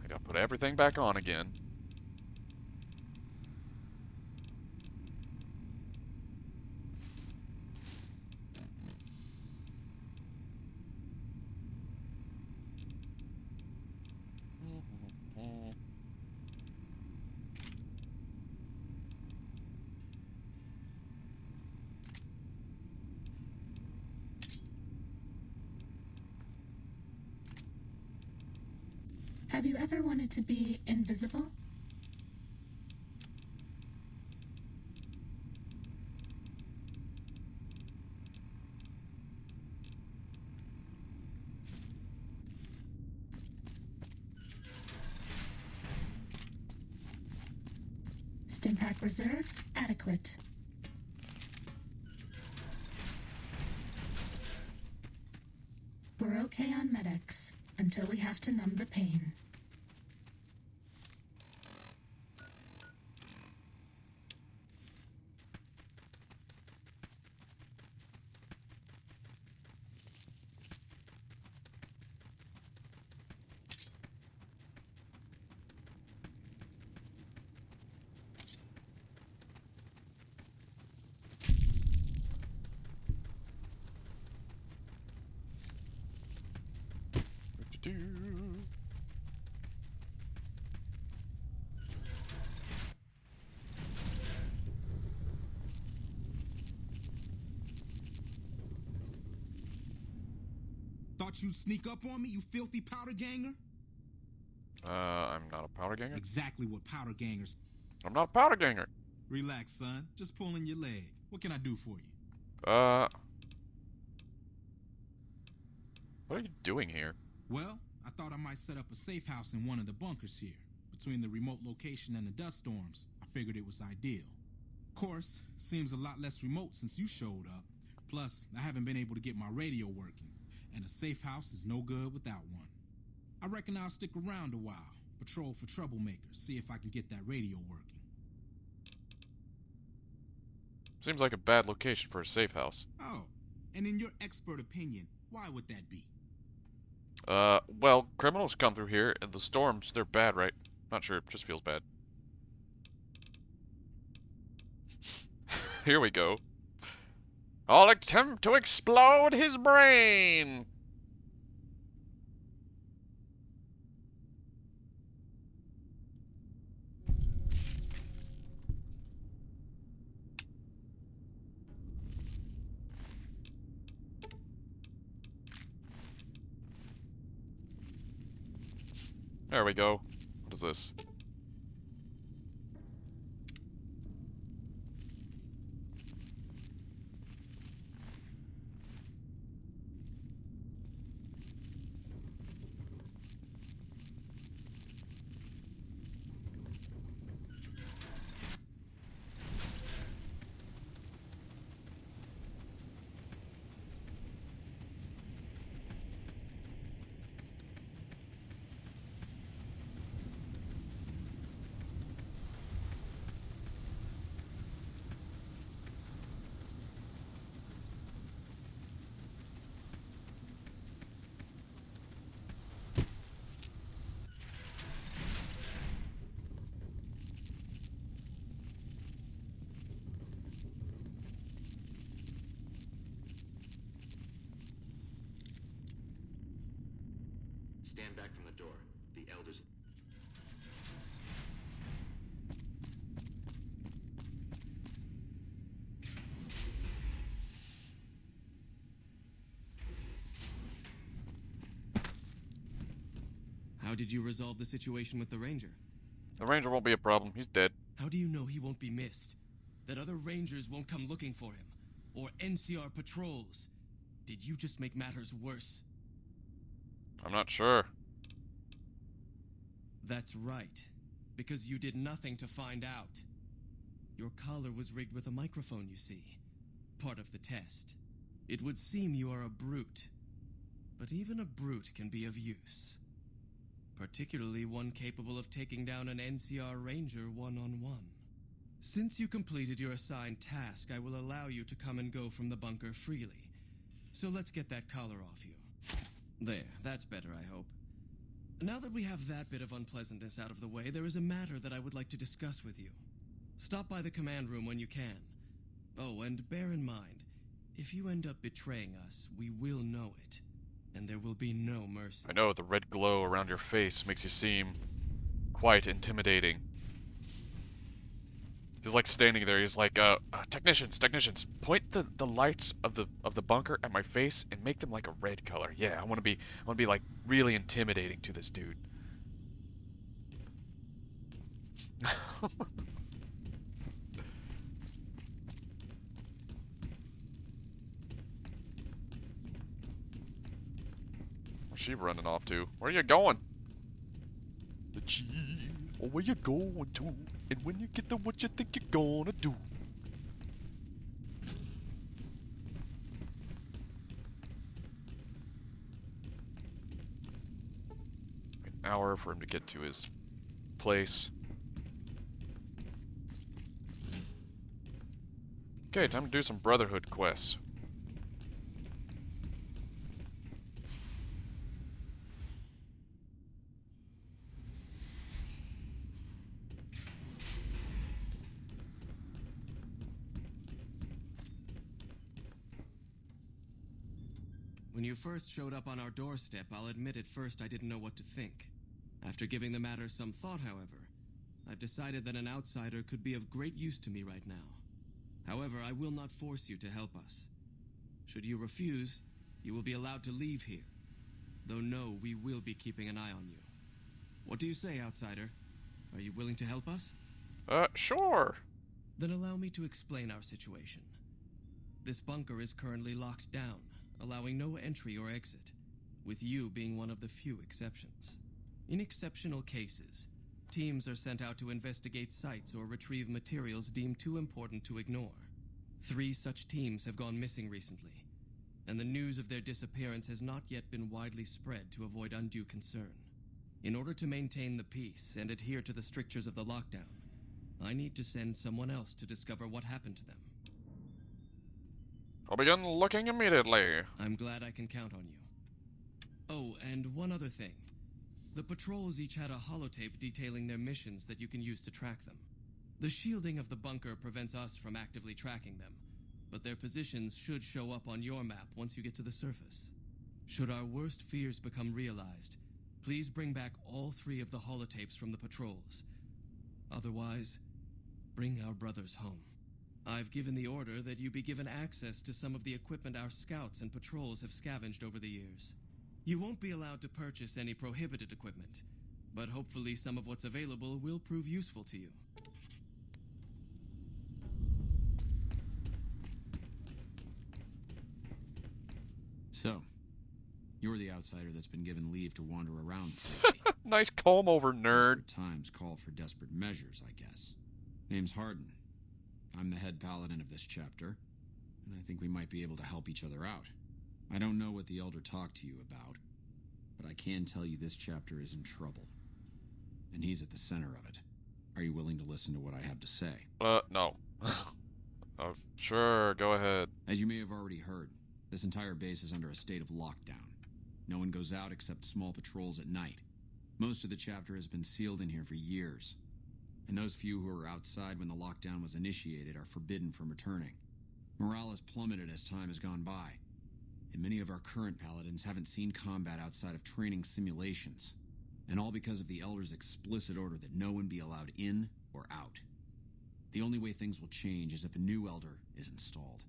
I gotta put everything back on again. Have you ever wanted to be invisible? Stimpack reserves adequate. We're okay on medics until we have to numb the pain. Thought you'd sneak up on me, you filthy powder ganger? I'm not a powder ganger? Exactly what powder gangers... I'm not a powder ganger. Relax, son. Just pulling your leg. What can I do for you? What are you doing here? Well, I thought I might set up a safe house in one of the bunkers here. Between the remote location and the dust storms, I figured it was ideal. Of course, seems a lot less remote since you showed up. Plus, I haven't been able to get my radio working, and a safe house is no good without one. I reckon I'll stick around a while, patrol for troublemakers, see if I can get that radio working. Seems like a bad location for a safe house. Oh, and in your expert opinion, why would that be? Well, criminals come through here, and the storms, they're bad, right? Not sure, it just feels bad. Here we go. I'll attempt to explode his brain! There we go. What is this? Stand back from the door. The elders... How did you resolve the situation with the Ranger? The Ranger won't be a problem. He's dead. How do you know he won't be missed? That other Rangers won't come looking for him? Or NCR patrols? Did you just make matters worse? I'm not sure. That's right. Because you did nothing to find out. Your collar was rigged with a microphone, you see. Part of the test. It would seem you are a brute. But even a brute can be of use. Particularly one capable of taking down an NCR Ranger one-on-one. Since you completed your assigned task, I will allow you to come and go from the bunker freely. So let's get that collar off you. There, that's better, I hope. Now that we have that bit of unpleasantness out of the way, there is a matter that I would like to discuss with you. Stop by the command room when you can. Oh, and bear in mind, if you end up betraying us, we will know it. And there will be no mercy. I know, the red glow around your face makes you seem quite intimidating. He's like standing there, he's like, technicians, point the lights of the bunker at my face and make them like a red color. Yeah, I wanna be like really intimidating to this dude. Where's she running off to? Where are you going? The G. Oh, where you going to? And when you get there, what you think you're gonna do? An hour for him to get to his place. Okay, time to do some Brotherhood quests. When you first showed up on our doorstep, I'll admit at first I didn't know what to think. After giving the matter some thought, however, I've decided that an outsider could be of great use to me right now. However, I will not force you to help us. Should you refuse, you will be allowed to leave here. Though no, we will be keeping an eye on you. What do you say, outsider? Are you willing to help us? Sure. Then allow me to explain our situation. This bunker is currently locked down, allowing no entry or exit, with you being one of the few exceptions. In exceptional cases, teams are sent out to investigate sites or retrieve materials deemed too important to ignore. 3 such teams have gone missing recently, and the news of their disappearance has not yet been widely spread to avoid undue concern. In order to maintain the peace and adhere to the strictures of the lockdown, I need to send someone else to discover what happened to them. I'll begin looking immediately. I'm glad I can count on you. Oh, and one other thing. The patrols each had a holotape detailing their missions that you can use to track them. The shielding of the bunker prevents us from actively tracking them, but their positions should show up on your map once you get to the surface. Should our worst fears become realized, please bring back all 3 of the holotapes from the patrols. Otherwise, bring our brothers home. I've given the order that you be given access to some of the equipment our scouts and patrols have scavenged over the years. You won't be allowed to purchase any prohibited equipment, but hopefully some of what's available will prove useful to you. So, you're the outsider that's been given leave to wander around freely. Nice comb over, nerd. Desperate times call for desperate measures, I guess. Name's Hardin. I'm the head paladin of this chapter, and I think we might be able to help each other out. I don't know what the Elder talked to you about, but I can tell you this chapter is in trouble. And he's at the center of it. Are you willing to listen to what I have to say? No. Sure, go ahead. As you may have already heard, this entire base is under a state of lockdown. No one goes out except small patrols at night. Most of the chapter has been sealed in here for years. And those few who were outside when the lockdown was initiated are forbidden from returning. Morale has plummeted as time has gone by. and many of our current paladins haven't seen combat outside of training simulations. And all because of the Elder's explicit order that no one be allowed in or out. The only way things will change is if a new Elder is installed.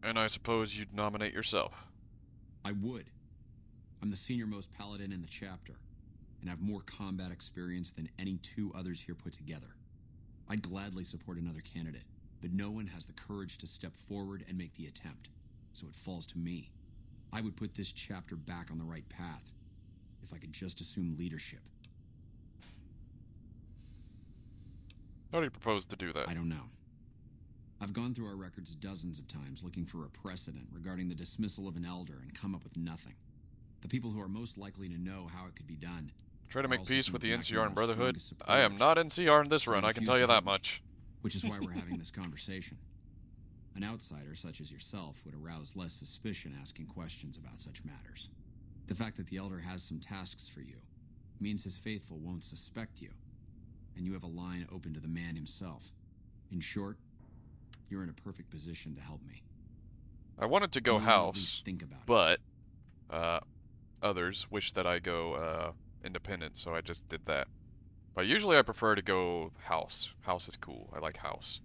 And I suppose you'd nominate yourself. I would. I'm the senior-most paladin in the chapter, and have more combat experience than any 2 others here put together. I'd gladly support another candidate, but no one has the courage to step forward and make the attempt, so it falls to me. I would put this chapter back on the right path, if I could just assume leadership. How do you propose to do that? I don't know. I've gone through our records dozens of times looking for a precedent regarding the dismissal of an Elder and come up with nothing. The people who are most likely to know how it could be done Try to make also peace some with of the NCR and McNamara's Brotherhood. strongest I am supporters. not NCR in this So run, they I can refuse tell you to help that me, much. Which is why we're having this conversation. An outsider such as yourself would arouse less suspicion asking questions about such matters. The fact that the Elder has some tasks for you means his faithful won't suspect you, and you have a line open to the man himself. In short, you're in a perfect position to help me. I wanted to go Why don't you at house, least think about it? but others wish that I go independent, so I just did that. But usually I prefer to go house. House is cool. I like house.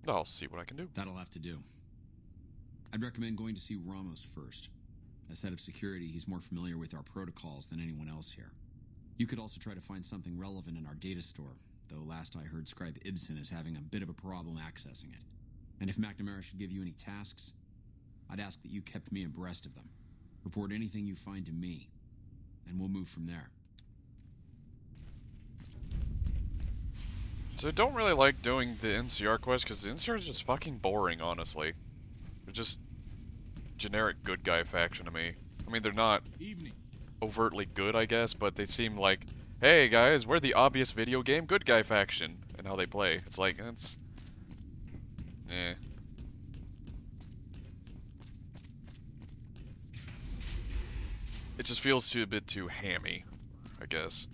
I'll see what I can do. That'll have to do. I'd recommend going to see Ramos first. As head of security, he's more familiar with our protocols than anyone else here. You could also try to find something relevant in our data store, though last I heard Scribe Ibsen is having a bit of a problem accessing it. And if McNamara should give you any tasks, I'd ask that you kept me abreast of them. Report anything you find to me, and we'll move from there. So I don't really like doing the NCR quest, because the NCR is just fucking boring, honestly. They're just generic good guy faction to me. I mean, they're not overtly good, I guess, but they seem like, hey guys, we're the obvious video game good guy faction, and how they play. It's like, it's... eh. It just feels a bit too hammy, I guess.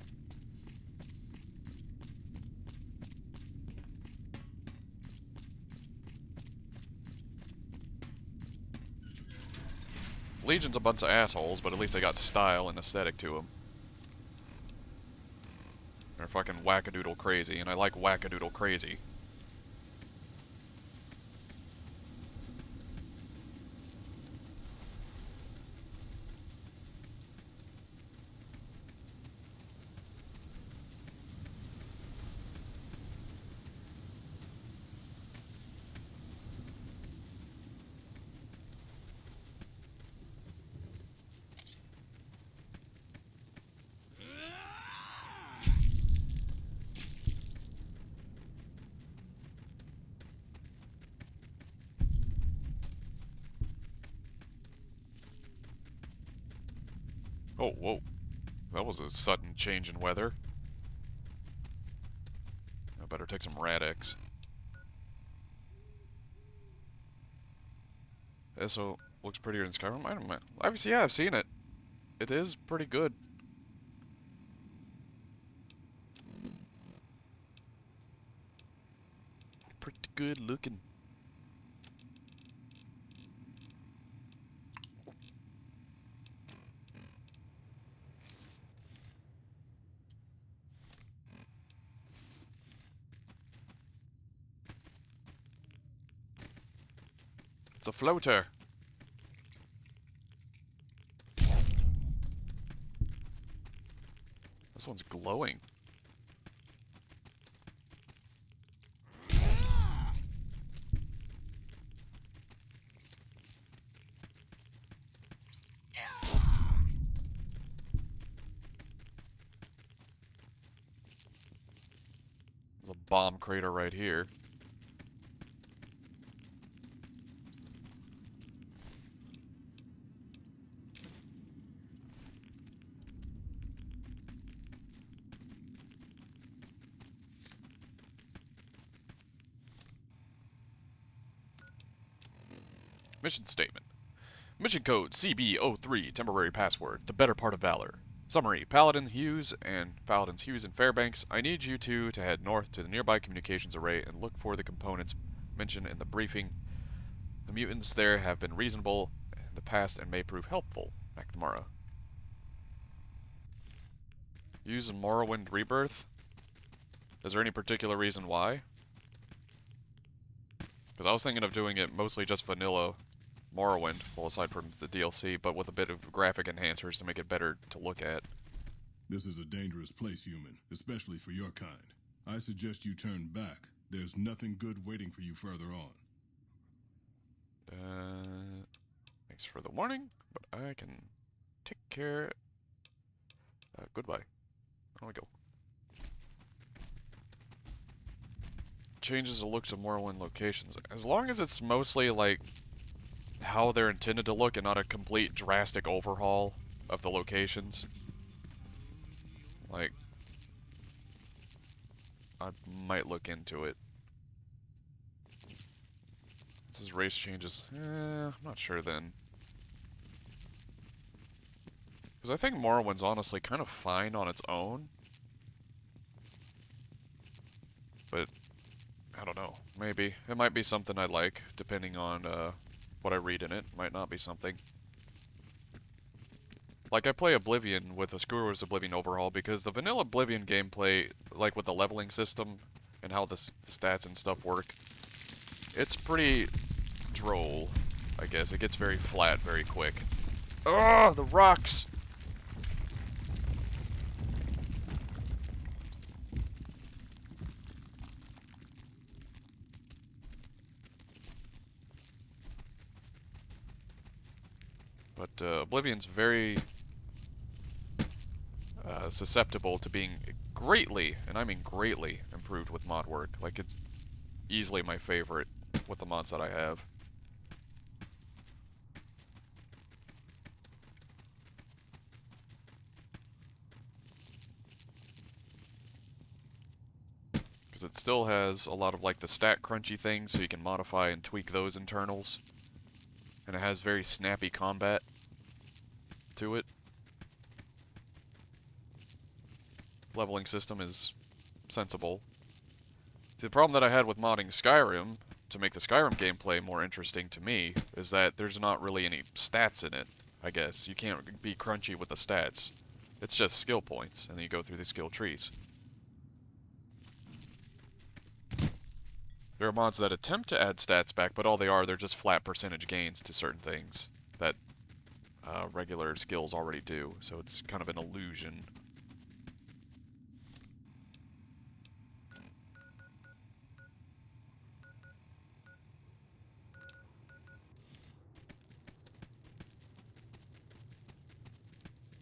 Legion's a bunch of assholes, but at least they got style and aesthetic to them. They're fucking wackadoodle crazy, and I like wackadoodle crazy. Oh, whoa. That was a sudden change in weather. I better take some Rad-X. So looks prettier than Skyrim. I don't know. Obviously, yeah, I've seen it. It is pretty good. Pretty good looking. It's a floater. This one's glowing. There's a bomb crater right here. Mission statement. Mission code CB03, temporary password, the better part of valor. Summary, Paladin's Hughes in Fairbanks. I need you two to head north to the nearby communications array and look for the components mentioned in the briefing. The mutants there have been reasonable in the past and may prove helpful. McNamara. Use Morrowind Rebirth? Is there any particular reason why? Because I was thinking of doing it mostly just vanilla Morrowind, well, aside from the DLC, but with a bit of graphic enhancers to make it better to look at. This is a dangerous place, human, especially for your kind. I suggest you turn back. There's nothing good waiting for you further on. Thanks for the warning, but I can take care. Goodbye. On we go. Changes the looks of Morrowind locations. As long as it's mostly like how they're intended to look and not a complete drastic overhaul of the locations. Like, I might look into it. This is race changes. I'm not sure then. Because I think Morrowind's honestly kind of fine on its own. But, I don't know. Maybe. It might be something I like, depending on what I read in it. Might not be something. Like, I play Oblivion with a Screwers Oblivion overhaul because the vanilla Oblivion gameplay, like with the leveling system and how the stats and stuff work, it's pretty droll, I guess. It gets very flat very quick. Ugh, the rocks! But Oblivion's very susceptible to being greatly, and I mean greatly, improved with mod work. Like, it's easily my favorite with the mods that I have. Because it still has a lot of like the stat crunchy things, so you can modify and tweak those internals. And it has very snappy combat to it. Leveling system is sensible. See, the problem that I had with modding Skyrim, to make the Skyrim gameplay more interesting to me, is that there's not really any stats in it, I guess. You can't be crunchy with the stats. It's just skill points, and then you go through the skill trees. There are mods that attempt to add stats back, but all they are, they're just flat percentage gains to certain things that regular skills already do, so it's kind of an illusion.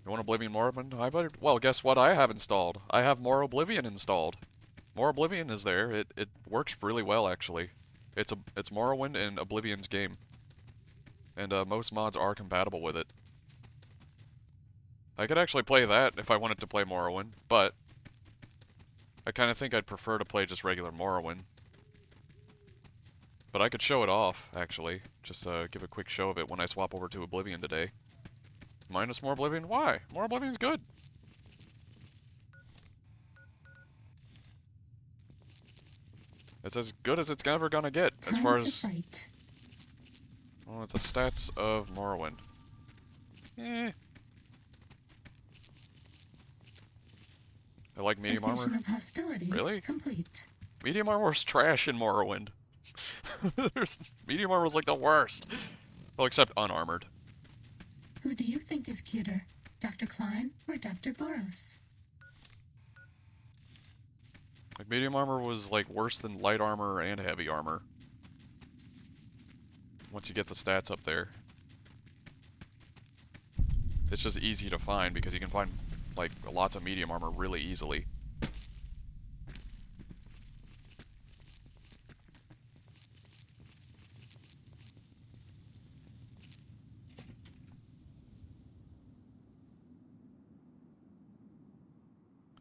You want Oblivion Morrowind? Well, guess what I have installed? I have more Oblivion installed. More Oblivion is there. It works really well, actually. It's Morrowind and Oblivion's game. And most mods are compatible with it. I could actually play that if I wanted to play Morrowind, but I kind of think I'd prefer to play just regular Morrowind. But I could show it off, actually. Just give a quick show of it when I swap over to Oblivion today. Minus more Oblivion? Why? More Oblivion's good. It's as good as it's ever gonna get, as far as the stats of Morrowind. I like medium armor. Of hostilities really? Complete. Medium armor's trash in Morrowind. Medium armor's like the worst. Well, except unarmored. Who do you think is cuter, Dr. Klein or Dr. Boros? Like, medium armor was, like, worse than light armor and heavy armor. Once you get the stats up there. It's just easy to find because you can find, like, lots of medium armor really easily.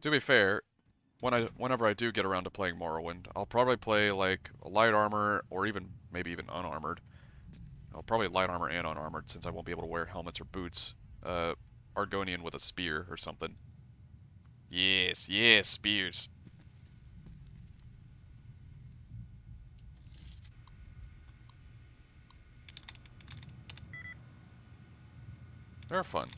To be fair, whenever I do get around to playing Morrowind, I'll probably play like a light armor or maybe even unarmored. Well, probably light armor and unarmored, since I won't be able to wear helmets or boots. Argonian with a spear or something. Yes, yes, spears. They're fun.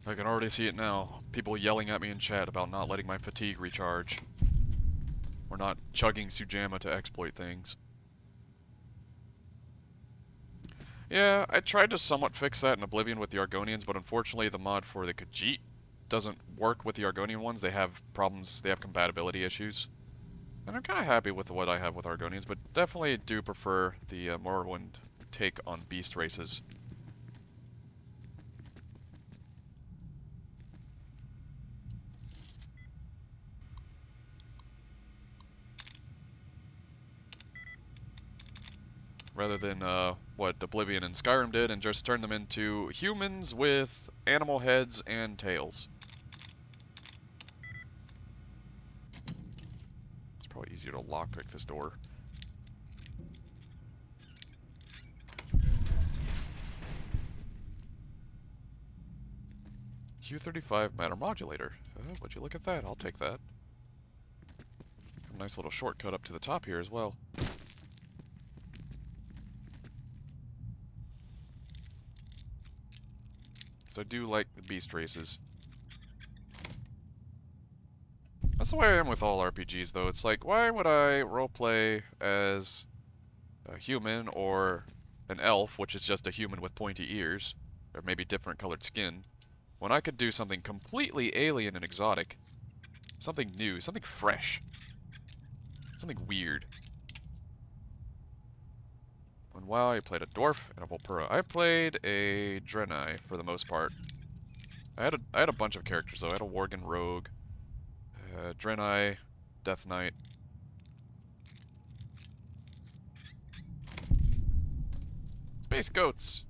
I can already see it now. People yelling at me in chat about not letting my fatigue recharge. Or not chugging Sujamma to exploit things. Yeah, I tried to somewhat fix that in Oblivion with the Argonians, but unfortunately the mod for the Khajiit doesn't work with the Argonian ones. They have problems, they have compatibility issues. And I'm kind of happy with what I have with Argonians, but definitely do prefer the Morrowind take on beast races. Rather than what Oblivion and Skyrim did and just turn them into humans with animal heads and tails. It's probably easier to lockpick this door. Q35 matter modulator. Oh, would you look at that? I'll take that. A nice little shortcut up to the top here as well. So I do like the beast races. That's the way I am with all RPGs, though. It's like, why would I roleplay as a human or an elf, which is just a human with pointy ears, or maybe different colored skin, when I could do something completely alien and exotic? Something new, something fresh, something weird. On WoW, I played a dwarf and a Volpura. I played a Draenei for the most part. I had a bunch of characters though. I had a Worgen rogue, Draenei, Death Knight. Space goats,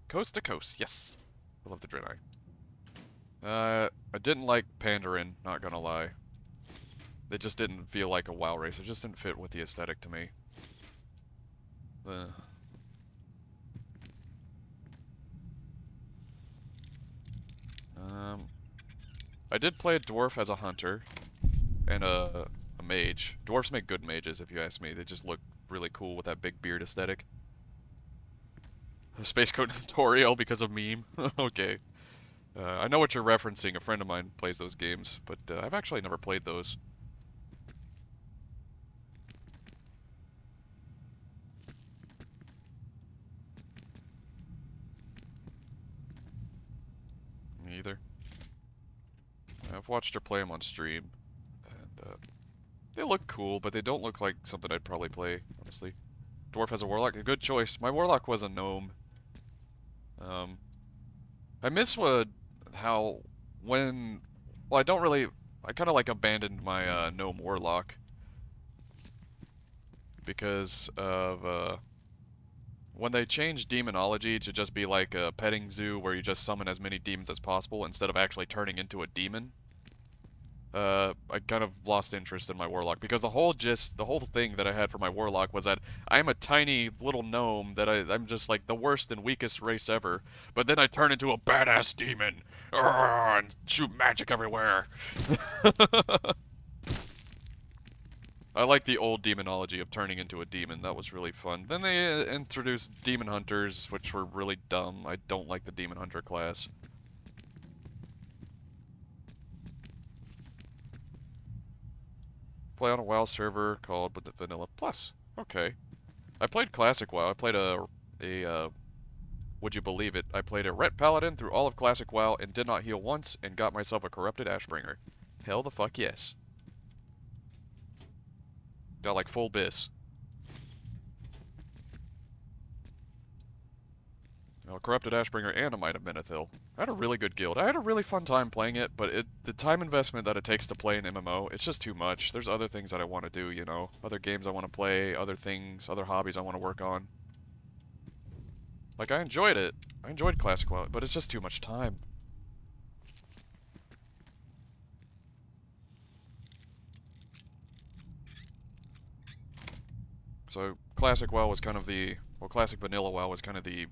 coast to coast. Yes, I love the Draenei. I didn't like Pandaren, not gonna lie. They just didn't feel like a WoW race. It just didn't fit with the aesthetic to me. I did play a dwarf as a hunter and a mage. Dwarves make good mages, if you ask me. They just look really cool with that big beard aesthetic. Space Coat Tutorial because of meme. Okay. I know what you're referencing. A friend of mine plays those games, but I've actually never played those. Me either. I've watched her play them on stream, and they look cool, but they don't look like something I'd probably play, honestly. Dwarf has a warlock, a good choice. My warlock was a gnome. I miss how when, well, I kind of like abandoned my gnome warlock because of when they changed demonology to just be like a petting zoo where you just summon as many demons as possible instead of actually turning into a demon. I kind of lost interest in my warlock because the whole thing that I had for my warlock was that I'm a tiny little gnome that I'm just like the worst and weakest race ever, but then I turn into a badass demon and shoot magic everywhere. I like the old demonology of turning into a demon. That was really fun. Then they introduced demon hunters, which were really dumb. I don't like the demon hunter class. Play on a WoW server called Vanilla Plus. Okay. I played Classic WoW. I played would you believe it? I played a Ret Paladin through all of Classic WoW and did not heal once and got myself a corrupted Ashbringer. Hell the fuck yes. Got like full bis. Well, corrupted Ashbringer and a Might of Menethil. I had a really good guild. I had a really fun time playing it, but the time investment that it takes to play an MMO, it's just too much. There's other things that I want to do, you know? Other games I want to play, other things, other hobbies I want to work on. Like, I enjoyed it. I enjoyed Classic WoW, but it's just too much time. So, Classic WoW was kind of the... Well, Classic Vanilla WoW was kind of the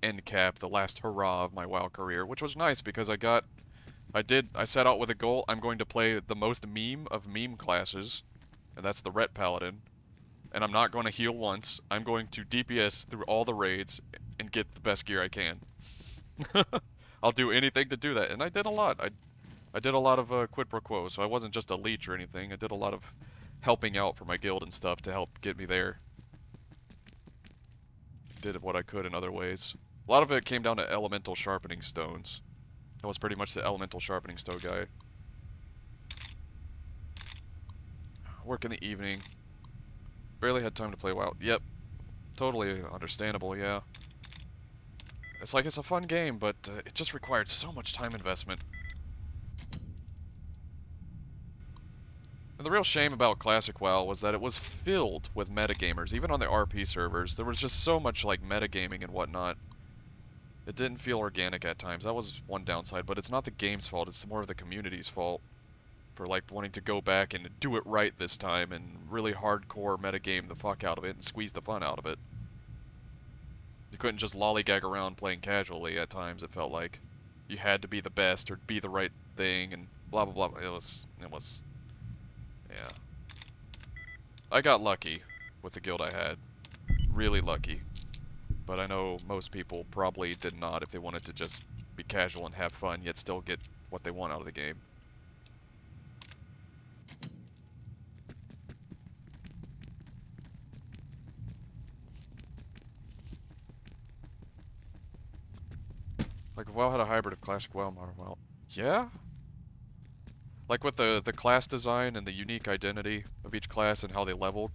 end cap, the last hurrah of my WoW career, which was nice because I set out with a goal. I'm going to play the most meme of meme classes, and that's the Ret Paladin. And I'm not going to heal once. I'm going to DPS through all the raids and get the best gear I can. I'll do anything to do that, and I did a lot. I did a lot of quid pro quo, so I wasn't just a leech or anything. I did a lot of helping out for my guild and stuff to help get me there. Did what I could in other ways. A lot of it came down to elemental sharpening stones. I was pretty much the elemental sharpening stone guy. Work in the evening. Barely had time to play WoW. Yep. Totally understandable, yeah. It's like it's a fun game, but it just required so much time investment. And the real shame about Classic WoW was that it was filled with metagamers. Even on the RP servers, there was just so much like metagaming and whatnot. It didn't feel organic at times. That was one downside, but it's not the game's fault. It's more of the community's fault for like wanting to go back and do it right this time and really hardcore metagame the fuck out of it and squeeze the fun out of it. You couldn't just lollygag around playing casually at times. It felt like you had to be the best or be the right thing and blah blah blah. It was yeah. I got lucky with the guild I had. Really lucky. But I know most people probably did not if they wanted to just be casual and have fun, yet still get what they want out of the game. Like, if WoW had a hybrid of Classic WoW and Modern WoW. Yeah? Like with the class design and the unique identity of each class and how they leveled.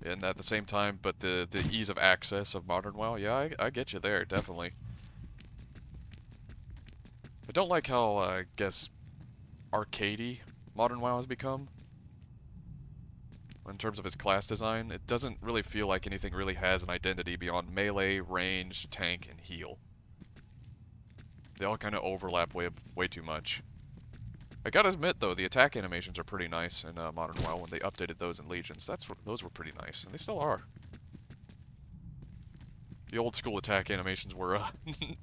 And at the same time, but the ease of access of Modern WoW. Yeah, I get you there, definitely. I don't like how, I guess, arcadey Modern WoW has become. In terms of its class design, it doesn't really feel like anything really has an identity beyond melee, range, tank, and heal. They all kind of overlap way too much. I gotta admit, though, the attack animations are pretty nice in Modern WoW when they updated those in Legions. Those were pretty nice, and they still are. The old school attack animations were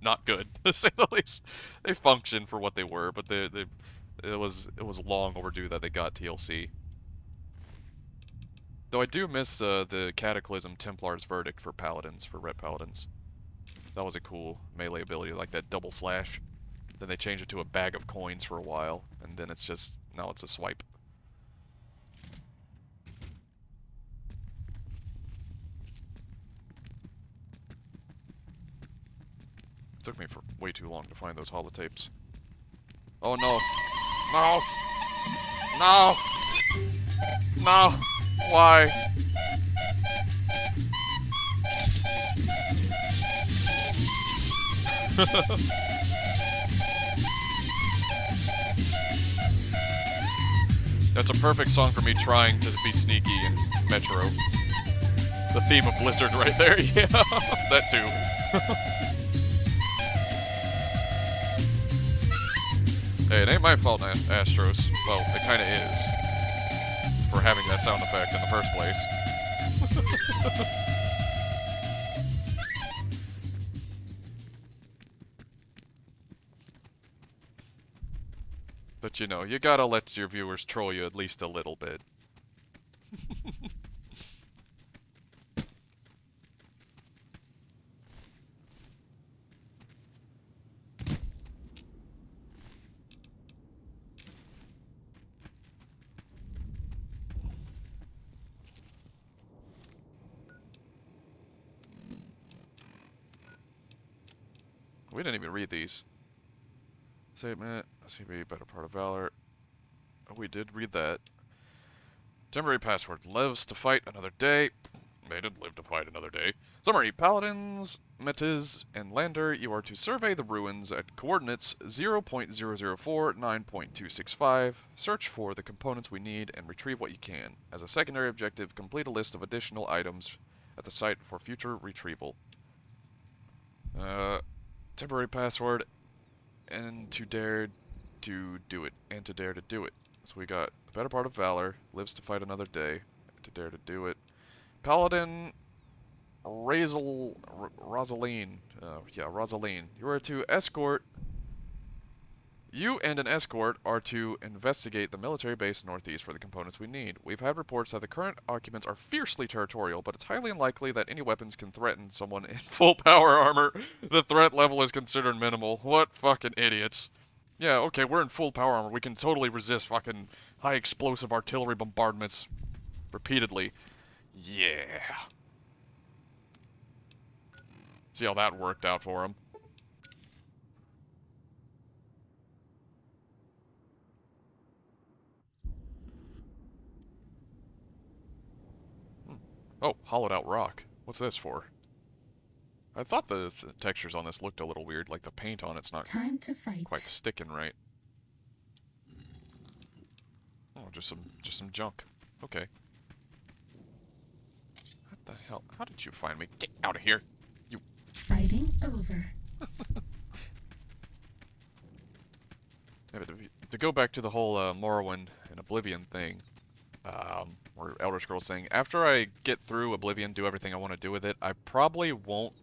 not good, to say the least. They functioned for what they were, but it was long overdue that they got TLC. Though I do miss the Cataclysm Templar's Verdict for Paladins, for Ret Paladins. That was a cool melee ability, like that double slash. Then they changed it to a bag of coins for a while, and then it's just, now it's a swipe. It took me for way too long to find those holotapes. Oh no. No! No! No! Why? That's a perfect song for me trying to be sneaky in Metro. The theme of Blizzard right there, yeah, that too. Hey, it ain't my fault, Astros. Well, it kinda is. For having that sound effect in the first place. But you know, you gotta let your viewers troll you at least a little bit. We didn't even read these. Statement, SCB, better part of valor. Oh, we did read that. Temporary password. Lives to fight another day. They didn't live to fight another day. Summary: Paladins, Metis, and Lander, you are to survey the ruins at coordinates 0.004, 9.265, search for the components we need, and retrieve what you can. As a secondary objective, complete a list of additional items at the site for future retrieval. Temporary password, and to dare to do it, and to dare to do it. So we got the better part of valor, lives to fight another day, to dare to do it. Paladin Rosaline. Rosaline. You and an escort are to investigate the military base northeast for the components we need. We've had reports that the current occupants are fiercely territorial, but it's highly unlikely that any weapons can threaten someone in full power armor. The threat level is considered minimal. What fucking idiots. Yeah, okay, we're in full power armor. We can totally resist fucking high explosive artillery bombardments repeatedly. Yeah. See how that worked out for him. Oh, hollowed out rock. What's this for? I thought the textures on this looked a little weird, like the paint on it's not Time to fight. quite sticking right. Oh, just some junk. Okay. What the hell? How did you find me? Get out of here. You. Fighting over. Yeah, but to go back to the whole Morrowind and Oblivion thing, where Elder Scrolls saying, after I get through Oblivion, do everything I want to do with it, I probably won't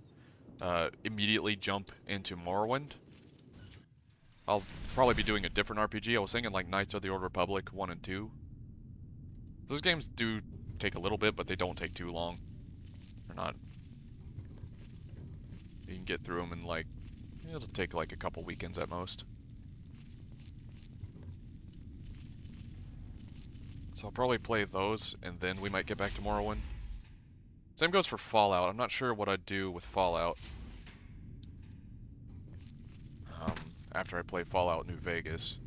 immediately jump into Morrowind. I'll probably be doing a different RPG. I was thinking like Knights of the Old Republic 1 and 2. Those games do take a little bit, but they don't take too long. They're not... You can get through them in like... It'll take like a couple weekends at most. So I'll probably play those, and then we might get back to Morrowind. Same goes for Fallout. I'm not sure what I'd do with Fallout. After I play Fallout New Vegas.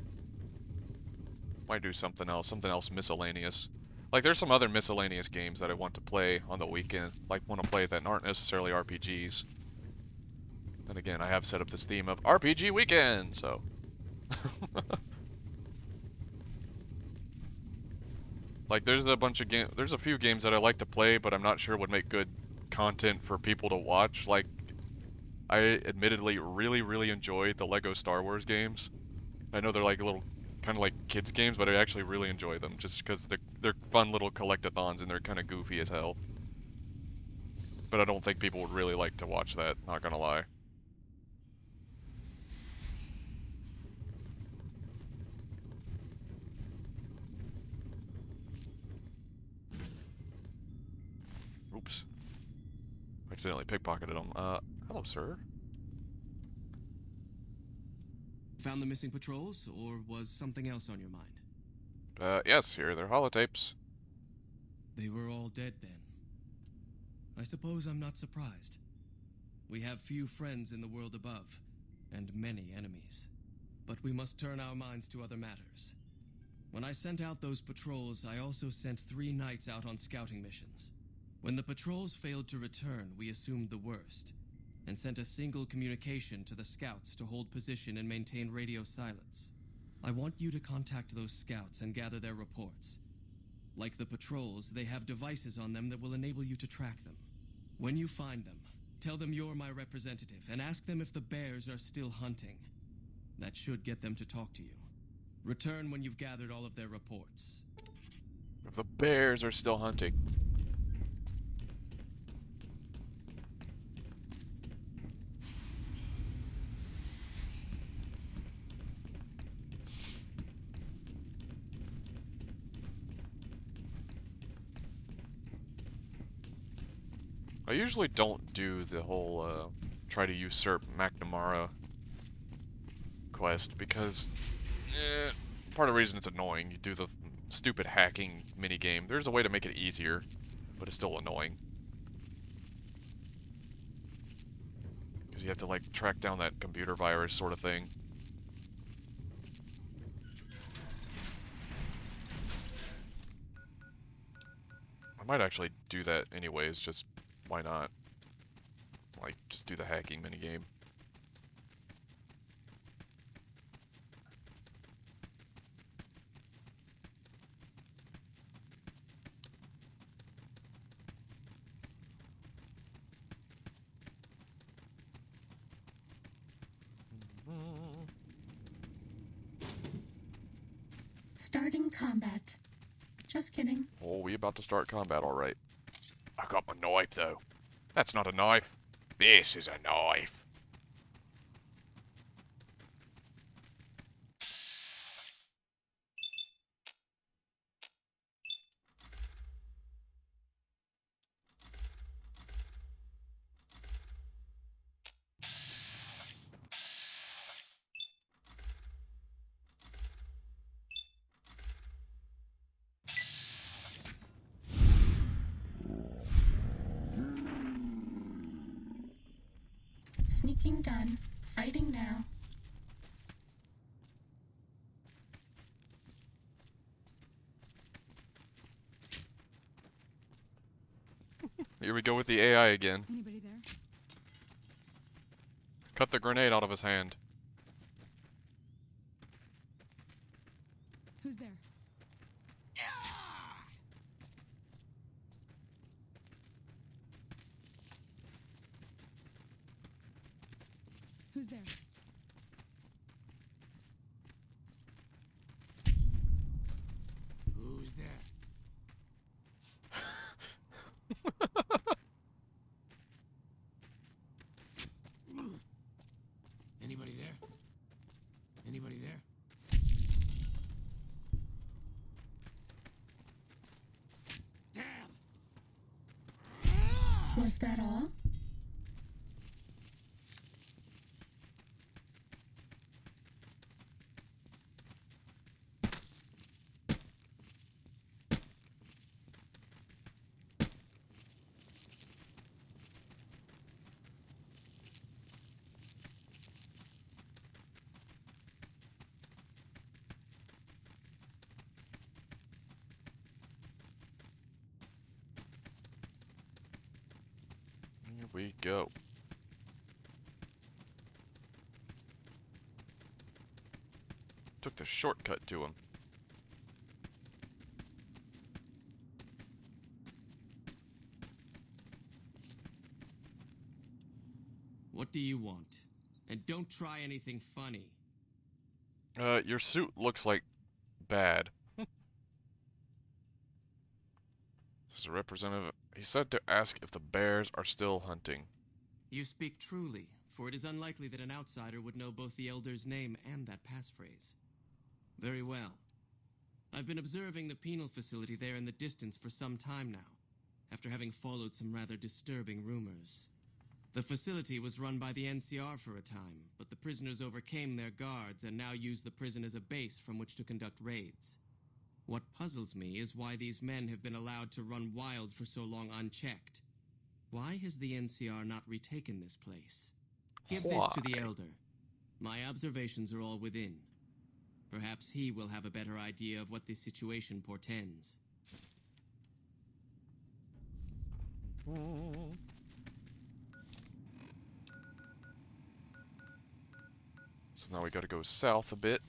Might do something else miscellaneous. Like, there's some other miscellaneous games that I want to play on the weekend, like want to play that aren't necessarily RPGs. And again, I have set up this theme of RPG Weekend, so... Like, there's a few games that I like to play, but I'm not sure would make good content for people to watch. Like, I admittedly really enjoyed the Lego Star Wars games. I know they're like little, kind of like kids games, but I actually really enjoy them just because they're fun little collectathons and they're kind of goofy as hell. But I don't think people would really like to watch that, not gonna lie. Oops. Accidentally pickpocketed him. Hello, sir. Found the missing patrols, or was something else on your mind? Yes, here, they're holotapes. They were all dead then. I suppose I'm not surprised. We have few friends in the world above, and many enemies. But we must turn our minds to other matters. When I sent out those patrols, I also sent 3 knights out on scouting missions. When the patrols failed to return, we assumed the worst, and sent a single communication to the scouts to hold position and maintain radio silence. I want you to contact those scouts and gather their reports. Like the patrols, they have devices on them that will enable you to track them. When you find them, tell them you're my representative and ask them if the bears are still hunting. That should get them to talk to you. Return when you've gathered all of their reports. If the bears are still hunting. I usually don't do the whole, try to usurp McNamara quest, because, part of the reason it's annoying. You do the stupid hacking minigame. There's a way to make it easier, but it's still annoying. Because you have to, like, track down that computer virus sort of thing. might actually do that anyways, just why not? Like, just do the hacking minigame. Starting combat. Just kidding. Oh, we about to start combat, alright. I got my knife, though. That's not a knife. This is a knife. Sneaking done. Fighting now. Here we go with the AI again. Anybody there? Cut the grenade out of his hand. Who's there? Who's there? Who's there? Anybody there? Anybody there? Damn! Was that all? Here we go. Took the shortcut to him. What do you want? And don't try anything funny. Your suit looks like bad. As a representative, he said to ask if the bears are still hunting. You speak truly, for it is unlikely that an outsider would know both the Elder's name and that passphrase. Very well. I've been observing the penal facility there in the distance for some time now, after having followed some rather disturbing rumors. The facility was run by the NCR for a time, but the prisoners overcame their guards and now use the prison as a base from which to conduct raids. What puzzles me is why these men have been allowed to run wild for so long unchecked. Why has the NCR not retaken this place? Give this to the Elder. My observations are all within. Perhaps he will have a better idea of what this situation portends. So now we gotta go south a bit.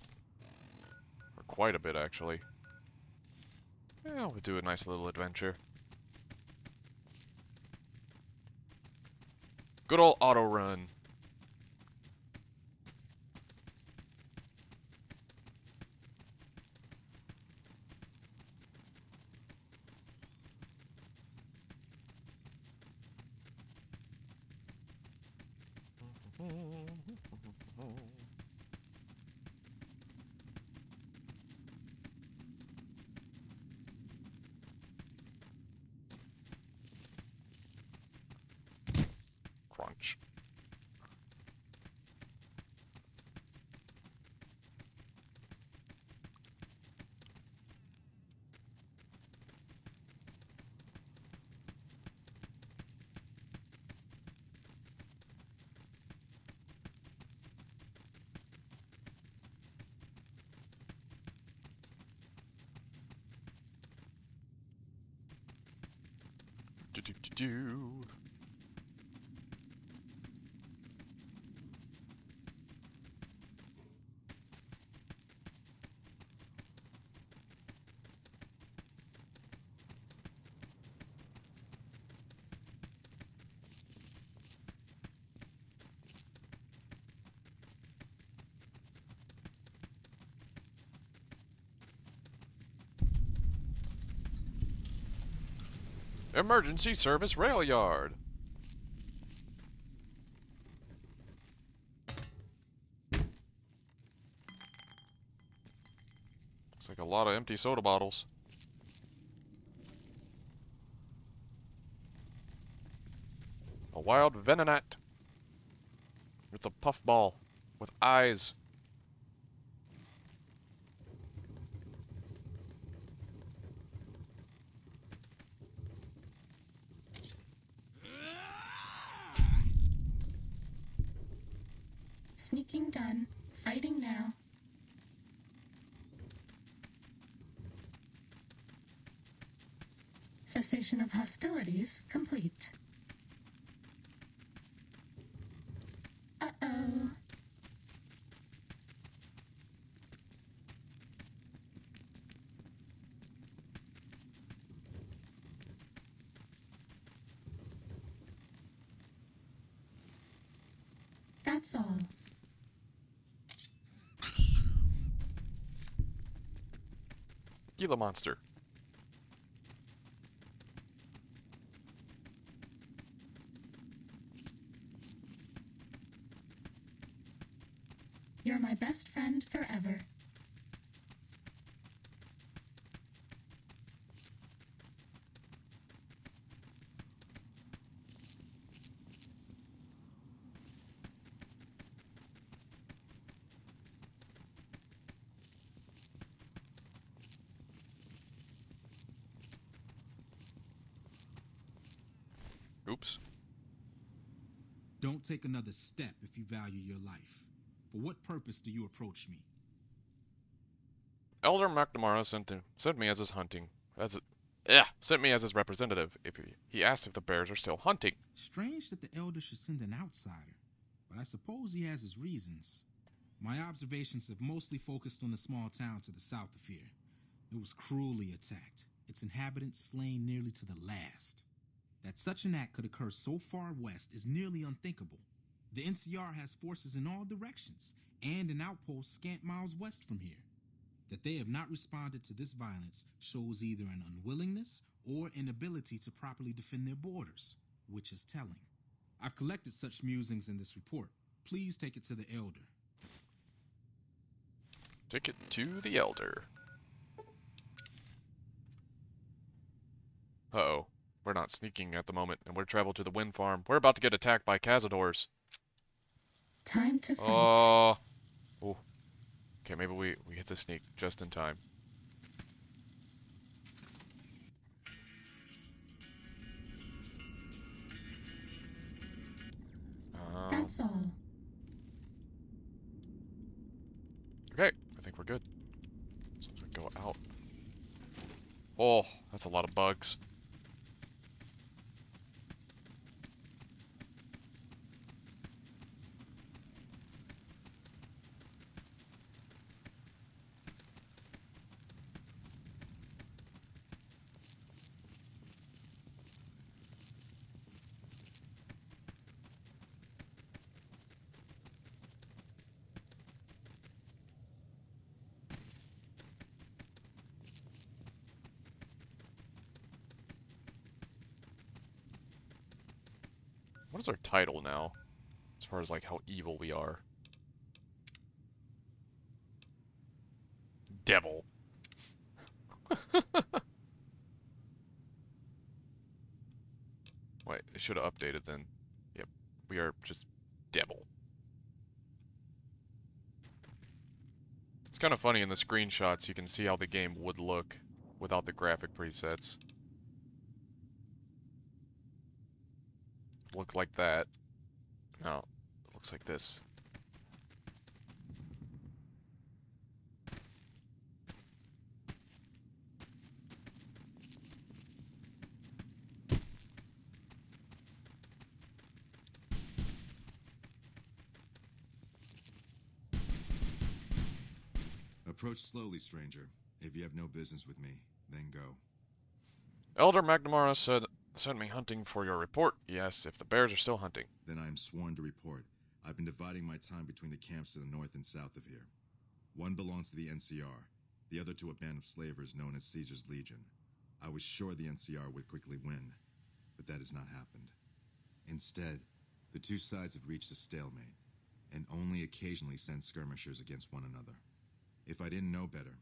Or quite a bit, actually. Yeah, we'll do a nice little adventure. Good old auto run. Crunch. Do-do-do-do. Emergency Service Rail Yard. Looks like a lot of empty soda bottles. A wild venonat. It's a puffball with eyes. Sneaking done. Fighting now. Cessation of hostilities complete. Uh-oh. That's all. Gila monster. You're my best friend forever. Oops. Don't take another step if you value your life. For what purpose do you approach me? Elder McNamara sent me as his hunting. Sent me as his representative. He asked if the bears are still hunting. Strange that the Elder should send an outsider, but I suppose he has his reasons. My observations have mostly focused on the small town to the south of here. It was cruelly attacked, its inhabitants slain nearly to the last. That such an act could occur so far west is nearly unthinkable. The NCR has forces in all directions, and an outpost scant miles west from here. That they have not responded to this violence shows either an unwillingness or inability to properly defend their borders, which is telling. I've collected such musings in this report. Please take it to the Elder. Take it to the Elder. Uh-oh. We're not sneaking at the moment, and we're traveled to the wind farm. We're about to get attacked by cazadors. Time to fight. Oh. Okay, maybe we hit the sneak just in time. That's all. Okay, I think we're good. So we go out. Oh, that's a lot of bugs. What is our title now? As far as like how evil we are. Devil. Wait, it should have updated then. Yep, we are just devil. It's kind of funny in the screenshots, you can see how the game would look without the graphic presets. Look like that. No, it looks like this. Approach slowly, stranger. If you have no business with me, then go. Elder McNamara sent me hunting for your report. Yes, if the bears are still hunting. Then I am sworn to report. I've been dividing my time between the camps to the north and south of here. One belongs to the NCR, the other to a band of slavers known as Caesar's Legion. I was sure the NCR would quickly win, but that has not happened. Instead, the two sides have reached a stalemate, and only occasionally send skirmishers against one another. If I didn't know better,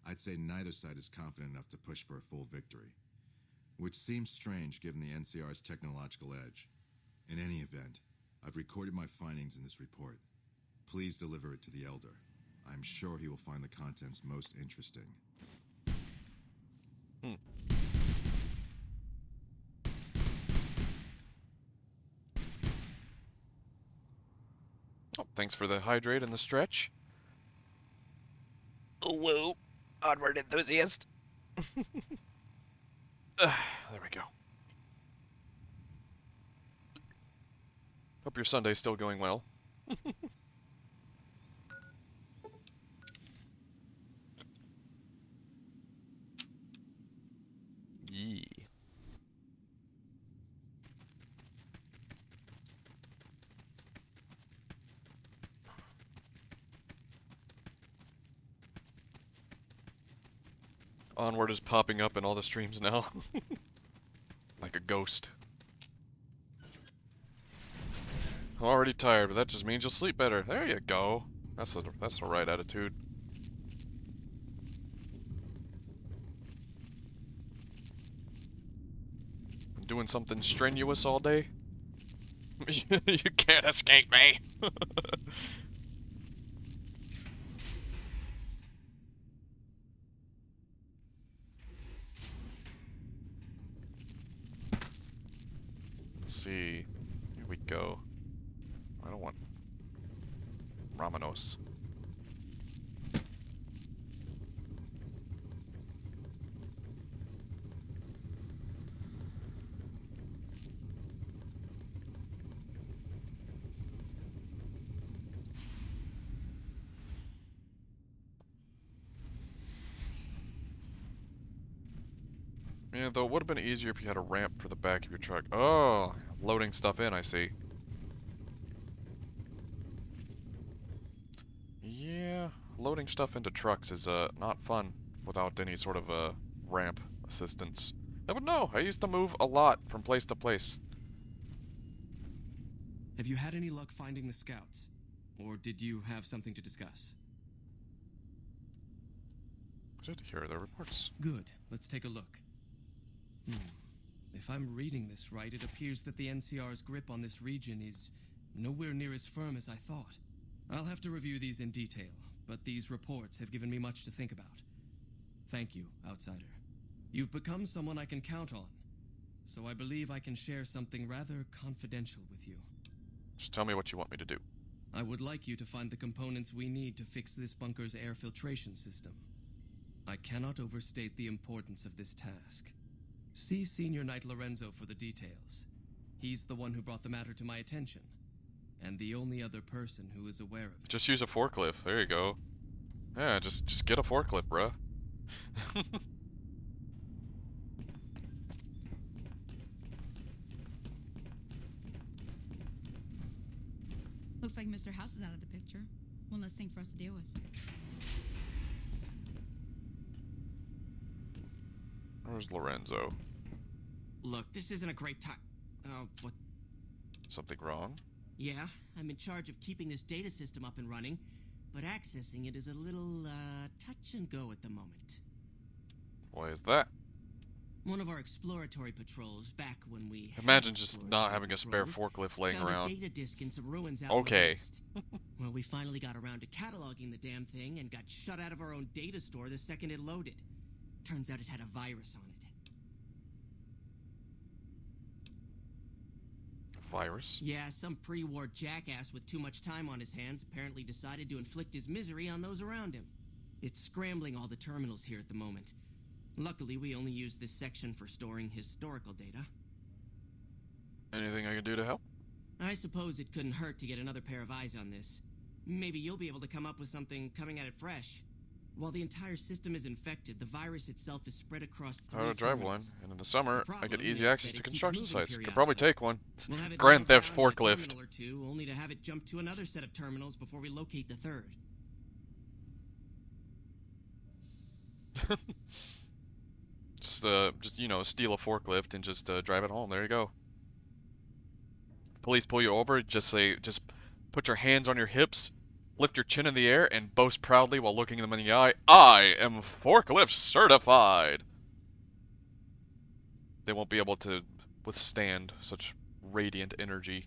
I'd say neither side is confident enough to push for a full victory. Which seems strange given the NCR's technological edge. In any event, I've recorded my findings in this report. Please deliver it to the Elder. I'm sure he will find the contents most interesting. Oh, thanks for the hydrate and the stretch. Oh, whoa. Onward, enthusiast. There we go. Hope your Sunday's still going well. Yee. Onward is popping up in all the streams now. Like a ghost. I'm already tired, but that just means you'll sleep better. There you go. That's the right attitude. Been doing something strenuous all day? You can't escape me. Let's see. Here we go. I don't want Ramanos. Yeah, though it would have been easier if you had a ramp for the back of your truck. Oh, loading stuff in, I see. Yeah, loading stuff into trucks is not fun without any sort of ramp assistance. I would know. I used to move a lot from place to place. Have you had any luck finding the scouts? Or did you have something to discuss? I did hear their reports. Good. Let's take a look. If I'm reading this right, it appears that the NCR's grip on this region is nowhere near as firm as I thought. I'll have to review these in detail, but these reports have given me much to think about. Thank you, Outsider. You've become someone I can count on, so I believe I can share something rather confidential with you. Just tell me what you want me to do. I would like you to find the components we need to fix this bunker's air filtration system. I cannot overstate the importance of this task. See Senior Knight Lorenzo for the details. He's the one who brought the matter to my attention, and the only other person who is aware of it. Just use a forklift. There you go. Yeah, just get a forklift, bruh. Looks like Mr. House is out of the picture. One less thing for us to deal with. Where's Lorenzo? Look, this isn't a great time. Oh, what? Something wrong? Yeah, I'm in charge of keeping this data system up and running, but accessing it is a little, touch and go at the moment. Why is that? One of our exploratory patrols, back when we Imagine just not having a spare forklift laying found around. a data disk in some ruins out Okay. in the west. Well, we finally got around to cataloging the damn thing and got shut out of our own data store the second it loaded. Turns out it had a virus on it. Virus? Yeah, some pre-war jackass with too much time on his hands apparently decided to inflict his misery on those around him. It's scrambling all the terminals here at the moment. Luckily, we only use this section for storing historical data. Anything I can do to help? I suppose it couldn't hurt to get another pair of eyes on this. Maybe you'll be able to come up with something coming at it fresh. While the entire system is infected, the virus itself is spread across How to 3 drive one, terminals. and in the summer, The I get problem easy is access that to it keeps construction moving sites. Could periodically. probably take one. We'll have it Grand nailed Theft down in a forklift. terminal or two, only to have it jump to another set of terminals before we locate the third. Just you know, steal a forklift and just drive it home. There you go. Police pull you over, just put your hands on your hips, lift your chin in the air, and boast proudly while looking them in the eye, I am forklift certified! They won't be able to withstand such radiant energy.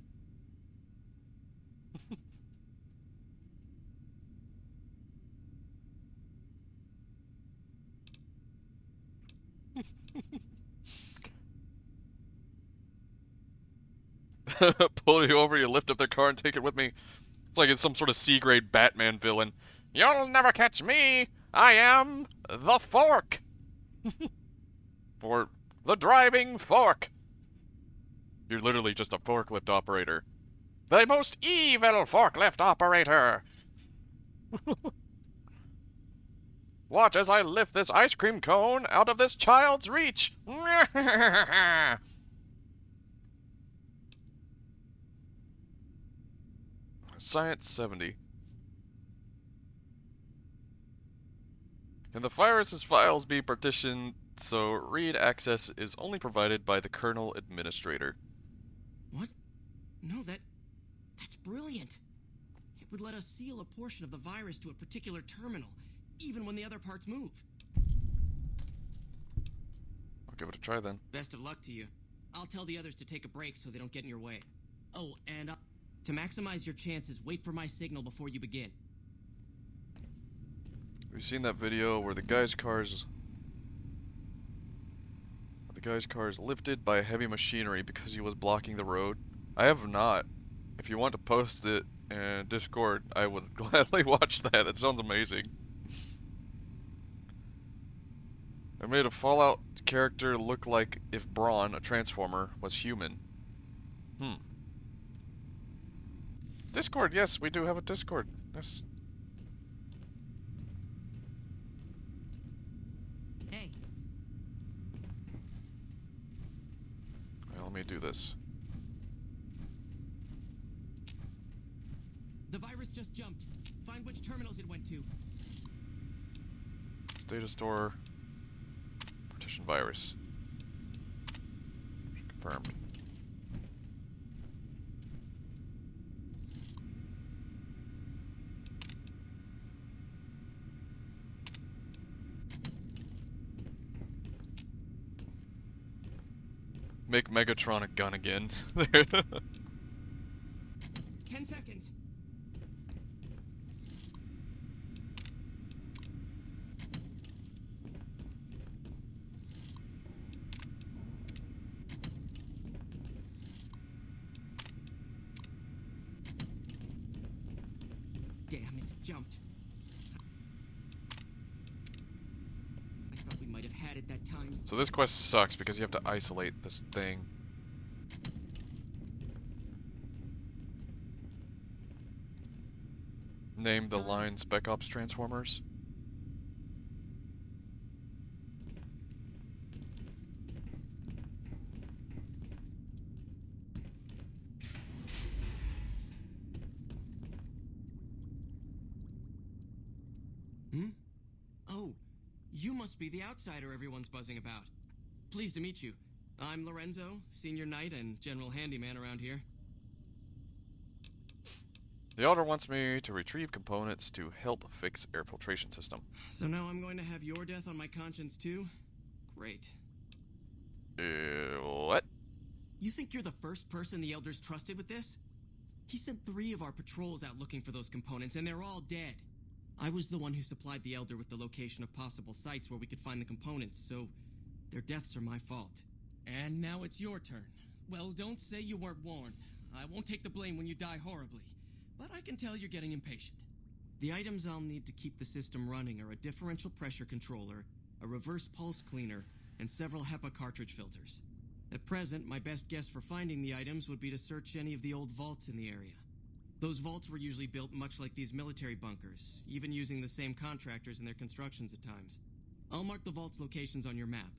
Pull you over, you lift up their car and take it with me. It's like it's some sort of C-grade Batman villain. You'll never catch me! I am the fork! Or the driving fork! You're literally just a forklift operator. The most evil forklift operator! Watch as I lift this ice cream cone out of this child's reach! Science 70. Can the virus's files be partitioned so read access is only provided by the kernel administrator? What? No, that's brilliant. It would let us seal a portion of the virus to a particular terminal, even when the other parts move. I'll give it a try then. Best of luck to you. I'll tell the others to take a break so they don't get in your way. Oh, and to maximize your chances, wait for my signal before you begin. Have you seen that video where the guy's car is lifted by heavy machinery because he was blocking the road? I have not. If you want to post it in Discord, I would gladly watch that. That sounds amazing. I made a Fallout character look like if Braun, a Transformer, was human. Discord, yes, we do have a Discord. Yes. Hey. Well, let me do this. The virus just jumped. Find which terminals it went to. Data store. Partition virus. Confirmed. Make Megatron a gun again. 10 seconds. Damn, it's jumped. I thought we might have had it that time. So this quest sucks because you have to isolate this thing. Name the line Spec Ops Transformers. Oh, you must be the outsider everyone's buzzing about. Pleased to meet you. I'm Lorenzo, senior knight and general handyman around here. The Elder wants me to retrieve components to help fix air filtration system. So now I'm going to have your death on my conscience too? Great. What? You think you're the first person the Elders trusted with this? He sent 3 of our patrols out looking for those components, and they're all dead. I was the one who supplied the Elder with the location of possible sites where we could find the components, so their deaths are my fault. And now it's your turn. Well, don't say you weren't warned. I won't take the blame when you die horribly, but I can tell you're getting impatient. The items I'll need to keep the system running are a differential pressure controller, a reverse pulse cleaner, and several HEPA cartridge filters. At present, my best guess for finding the items would be to search any of the old vaults in the area. Those vaults were usually built much like these military bunkers, even using the same contractors in their constructions at times. I'll mark the vault's locations on your map.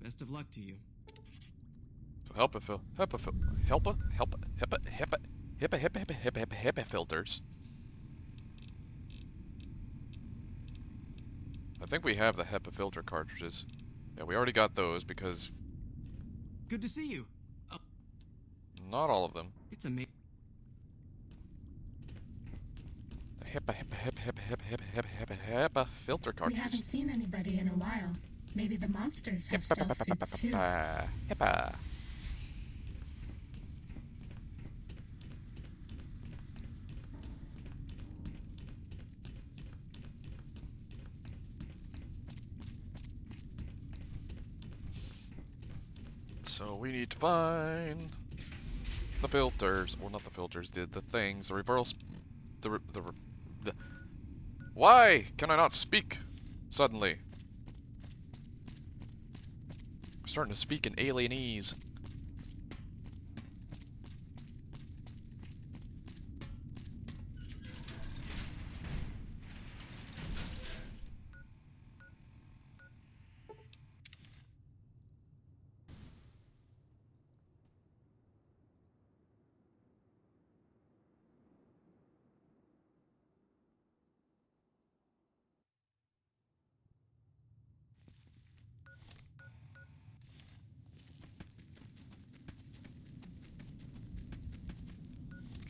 Best of luck to you. So HEPA filters. I think we have the HEPA filter cartridges. Yeah, we already got those because... Good to see you. Not all of them. It's amazing. HEPA filter We cartridges. haven't seen anybody in a while. Maybe the monsters have stealth suits too. HEPA. So we need to find the filters, well, not the filters, the things, the reverse, the. Why can I not speak suddenly? I'm starting to speak in alienese.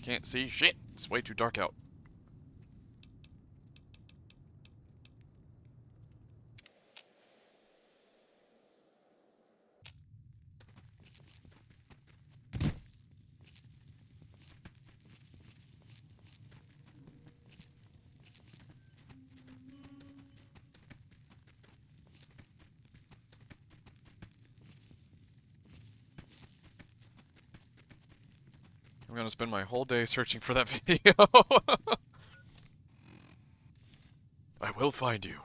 Can't see shit. It's way too dark out. I'm gonna spend my whole day searching for that video. I will find you,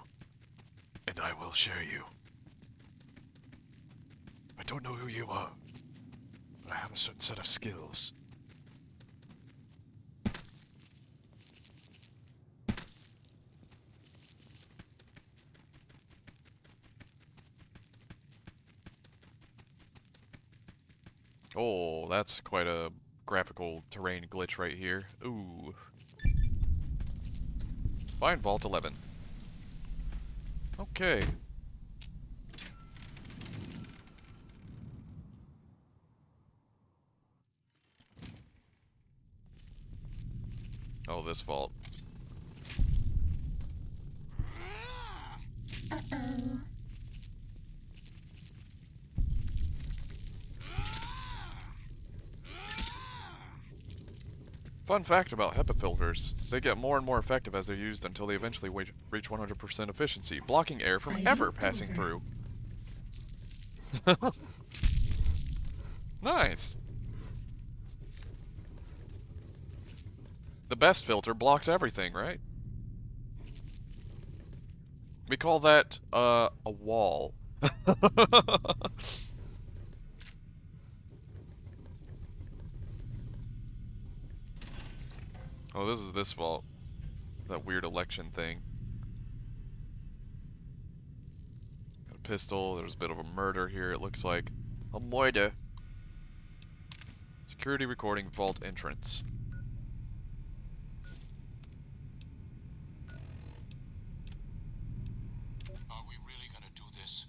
and I will share you. I don't know who you are, but I have a certain set of skills. Oh, that's quite a graphical terrain glitch right here. Ooh. Find Vault 11. Okay. Oh, this vault. Uh-oh. Fun fact about HEPA filters, they get more and more effective as they're used until they eventually reach 100% efficiency, blocking air from ever passing through. Nice! The best filter blocks everything, right? We call that, a wall. Oh, this is this vault. That weird election thing. Got a pistol, there's a bit of a murder here, it looks like. A murder. Security recording vault entrance. Are we really gonna do this?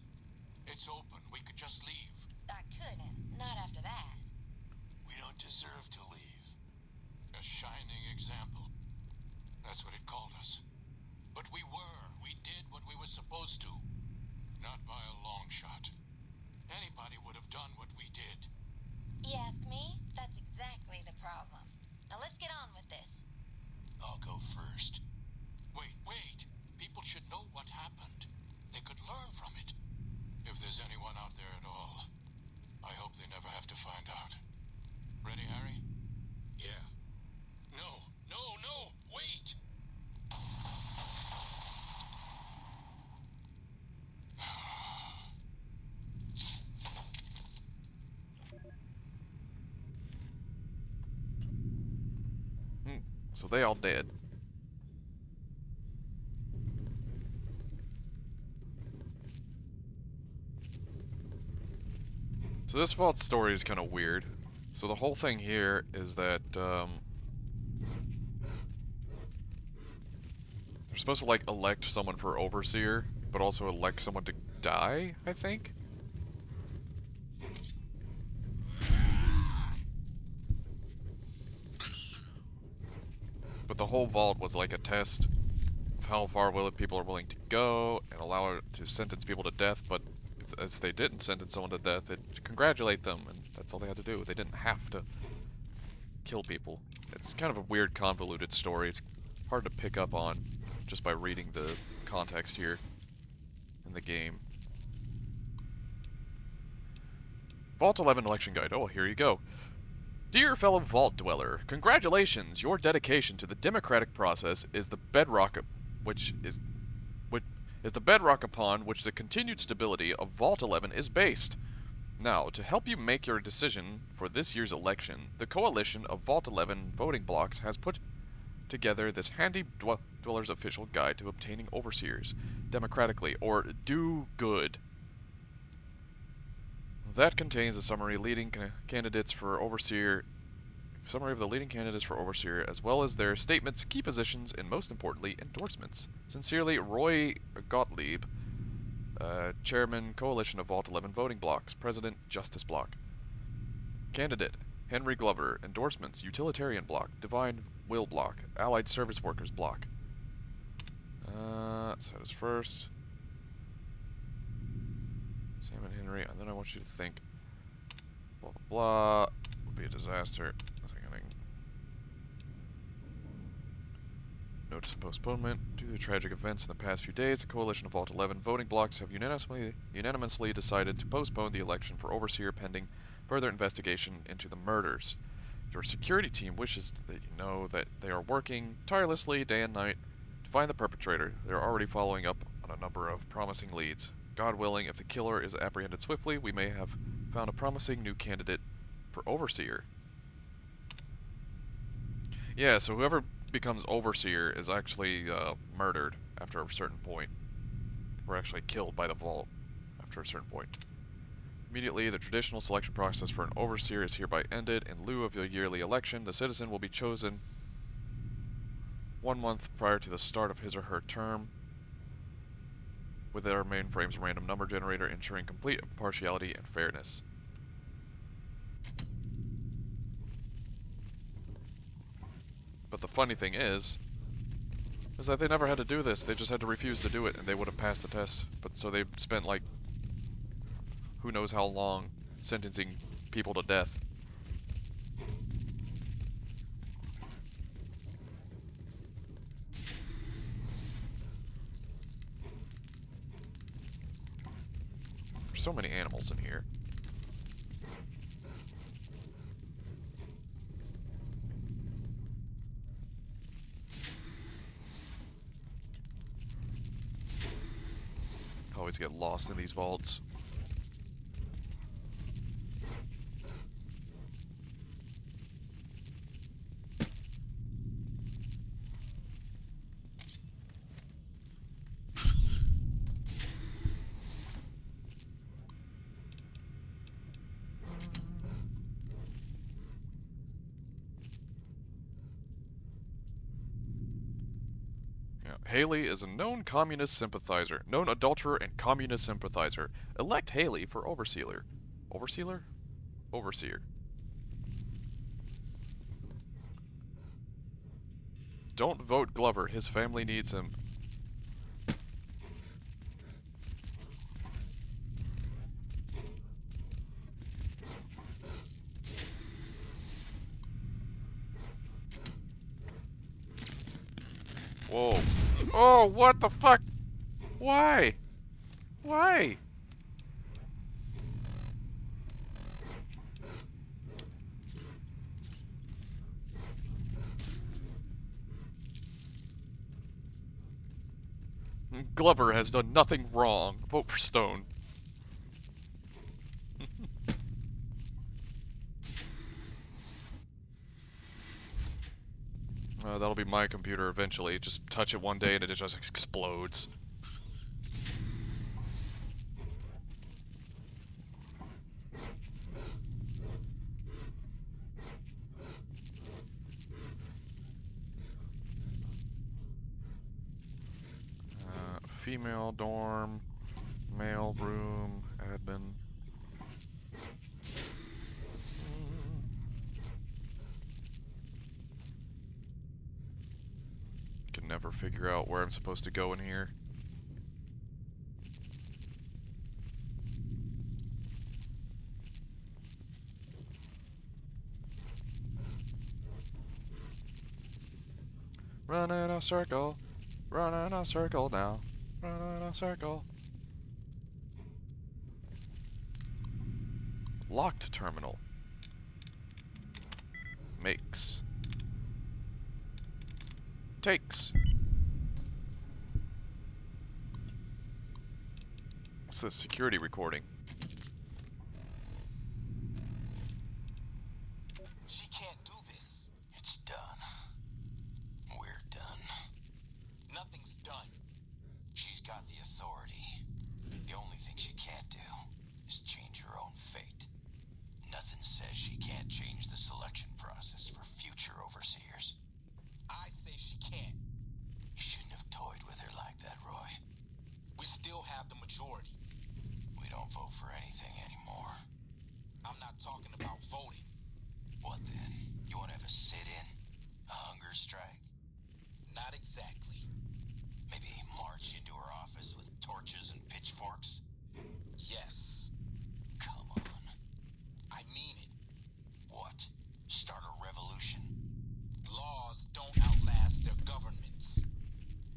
It's open. We could just leave. I couldn't. Not after that. We don't deserve to leave. A shining example. That's what it called us. But we were. We did what we were supposed to. Not by a long shot. Anybody would have done what we did. You ask me? That's exactly the problem. So they all dead. So this vault story is kind of weird. So the whole thing here is that they're supposed to like elect someone for overseer, but also elect someone to die, I think? But the whole vault was like a test of how far people are willing to go and allow it to sentence people to death, but if they didn't sentence someone to death, it'd congratulate them, and that's all they had to do. They didn't have to kill people. It's kind of a weird, convoluted story. It's hard to pick up on just by reading the context here in the game. Vault 11 Election Guide. Oh, here you go. Dear fellow Vault Dweller, congratulations! Your dedication to the democratic process is the bedrock the bedrock upon which the continued stability of Vault 11 is based. Now, to help you make your decision for this year's election, the coalition of Vault 11 voting blocks has put together this handy Dweller's official guide to obtaining overseers democratically, or do good. That contains a summary of the leading candidates for overseer, as well as their statements, key positions, and most importantly, endorsements. Sincerely, Roy Gottlieb, Chairman, Coalition of Vault 11 Voting Blocks, President, Justice Block. Candidate, Henry Glover, Endorsements, Utilitarian Block, Divine Will Block, Allied Service Workers Block. So that is first. Sam and Henry, and then I want you to think, blah, blah, blah, would be a disaster. Notice of postponement. Due to tragic events in the past few days, the coalition of Vault 11 voting blocks have unanimously decided to postpone the election for overseer pending further investigation into the murders. Your security team wishes that you know that they are working tirelessly day and night to find the perpetrator. They are already following up on a number of promising leads. God willing, if the killer is apprehended swiftly, we may have found a promising new candidate for overseer. Yeah, so whoever becomes overseer is actually murdered after a certain point, or actually killed by the vault after a certain point. Immediately, the traditional selection process for an overseer is hereby ended. In lieu of a yearly election, the citizen will be chosen 1 month prior to the start of his or her term, with their mainframe's random number generator ensuring complete impartiality and fairness. But the funny thing is that they never had to do this. They just had to refuse to do it, and they would have passed the test. But so they spent, like, who knows how long sentencing people to death. There's so many animals in here. Always get lost in these vaults. Haley is a known communist sympathizer, known adulterer and communist sympathizer. Elect Haley for overseer. Overseer? Overseer. Don't vote Glover. His family needs him. Whoa. Oh, what the fuck? Why? Why? Glover has done nothing wrong. Vote for Stone. That'll be my computer eventually. Just touch it one day and it just explodes. Female dorm, male room, admin. Can never figure out where I'm supposed to go in here. Run in a circle. Run in a circle now. Run in a circle. Locked terminal. Makes. Takes. What's this security recording? She can't do this. It's done. We're done. Nothing's done. She's got the authority. The only thing she can't do is change her own fate. Nothing says she can't change the selection process for future overseers. I say she can't. You shouldn't have toyed with her like that, Roy. We still have the majority. We don't vote for anything anymore. I'm not talking about voting. What then? You want to have a sit-in? A hunger strike? Not exactly. Maybe march into her office with torches and pitchforks? Yes. Come on. I mean it. What? Start a revolution? Laws don't outlast their governments.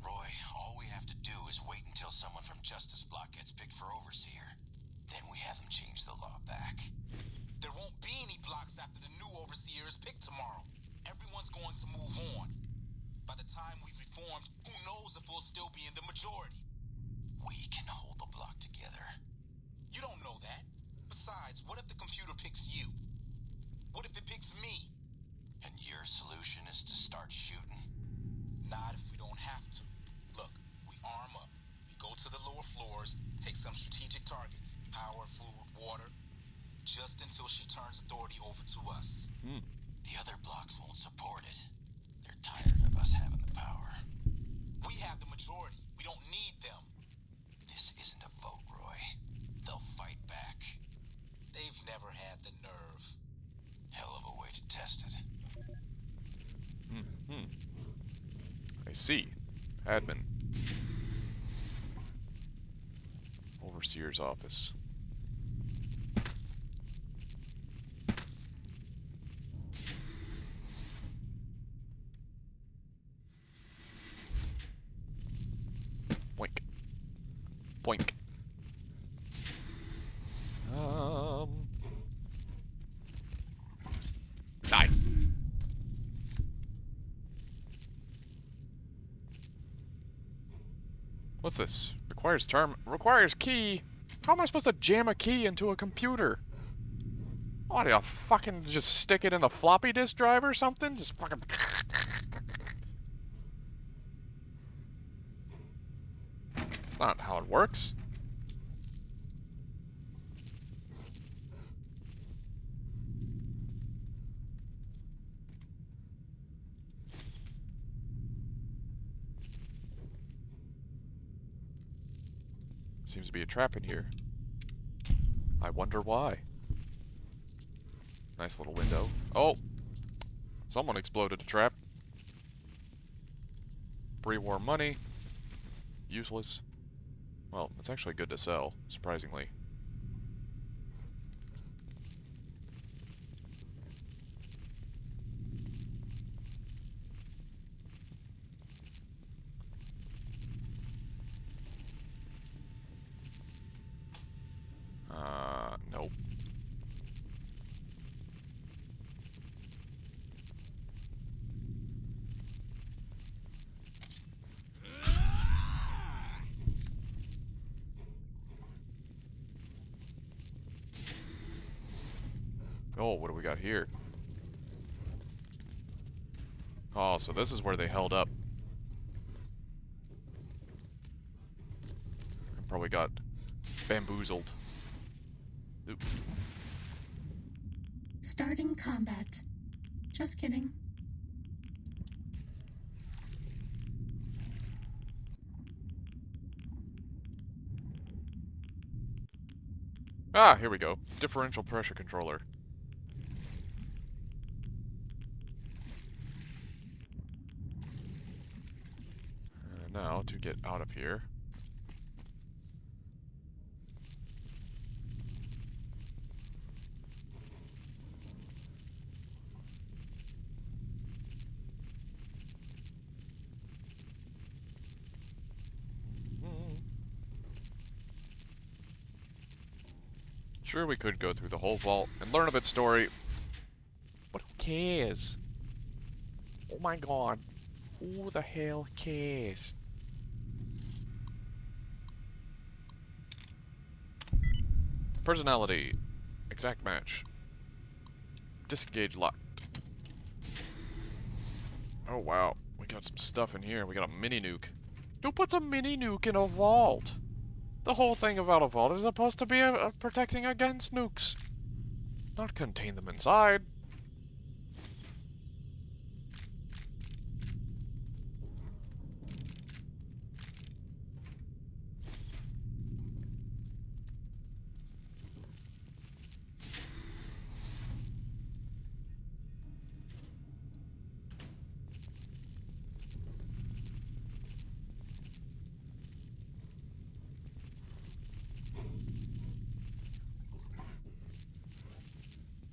Roy, all we have to do is wait until someone from Justice Block gets picked for overseer. Then we have them change the law back. There won't be any blocks after the new overseer is picked tomorrow. Everyone's going to move on. By the time we've reformed, who knows if we'll still be in the majority? We can hold the block together. You don't know that. Besides, what if the computer picks you? What if it picks me? And your solution is to start shooting? Not if we don't have to. Look, we arm up. We go to the lower floors, take some strategic targets. Power, food, water. Just until she turns authority over to us. The other blocks won't support it. They're tired of us having the power. We have the majority. We don't need them. This isn't a vote, Roy. They'll fight back. They've never had the nerve. Hell of a way to test it. I see. Admin. Overseer's office. Boink. Boink. Die. What's this? Requires key? How am I supposed to jam a key into a computer? What, do you fucking just stick it in the floppy disk drive or something? Just fucking... That's not how it works. Seems to be a trap in here. I wonder why. Nice little window. Oh! Someone exploded a trap. Pre-war money. Useless. Well, it's actually good to sell, surprisingly. Nope. Oh, what do we got here? Oh, so this is where they held up. And probably got bamboozled. Oop. Starting combat. Just kidding. Ah, here we go. Differential pressure controller. Now, to get out of here. Sure, we could go through the whole vault and learn of its story. But who cares? Oh my god. Who the hell cares? Personality. Exact match. Disengage locked. Oh wow. We got some stuff in here. We got a mini nuke. Who puts a mini nuke in a vault? The whole thing about a vault is supposed to be protecting against nukes. Not contain them inside.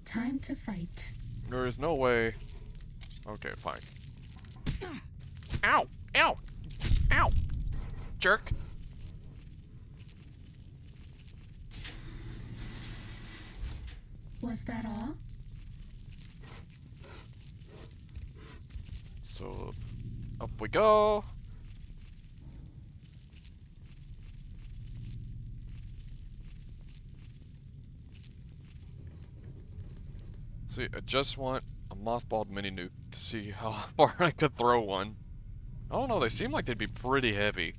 Time to fight. There is no way. Okay, fine. Ow! Ow! Ow! Jerk! Was that all? So, up we go. See, I just want a mothballed mini nuke to see how far I could throw one. I don't know, they seem like they'd be pretty heavy.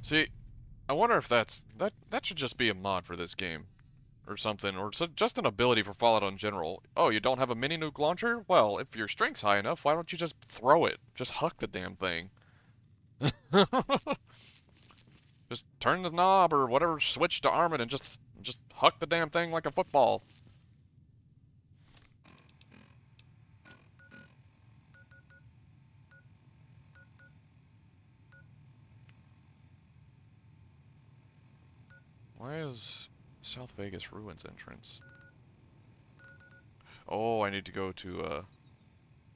See, I wonder if that should just be a mod for this game. Or something, or just an ability for Fallout in general. Oh, you don't have a mini nuke launcher? Well, if your strength's high enough, why don't you just throw it? Just huck the damn thing. Just turn the knob or whatever switch to arm it and just huck the damn thing like a football. Why is South Vegas Ruins entrance? Oh, I need to go to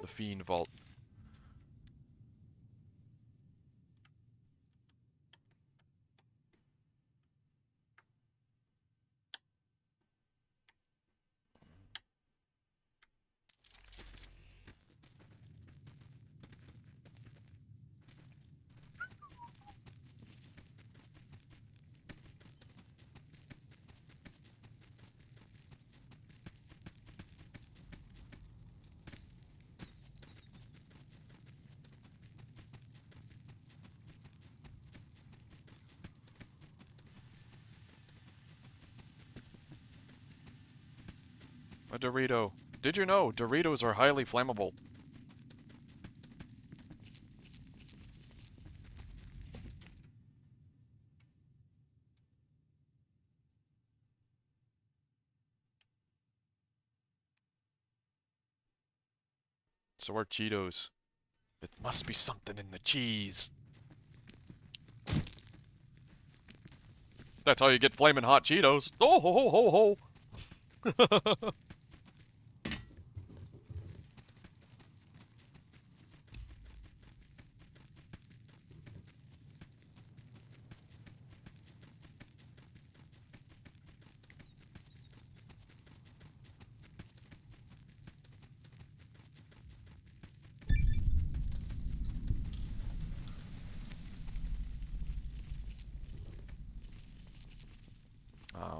the Fiend Vault. A Dorito. Did you know Doritos are highly flammable? So are Cheetos. It must be something in the cheese. That's how you get flaming hot Cheetos. Oh ho ho ho ho!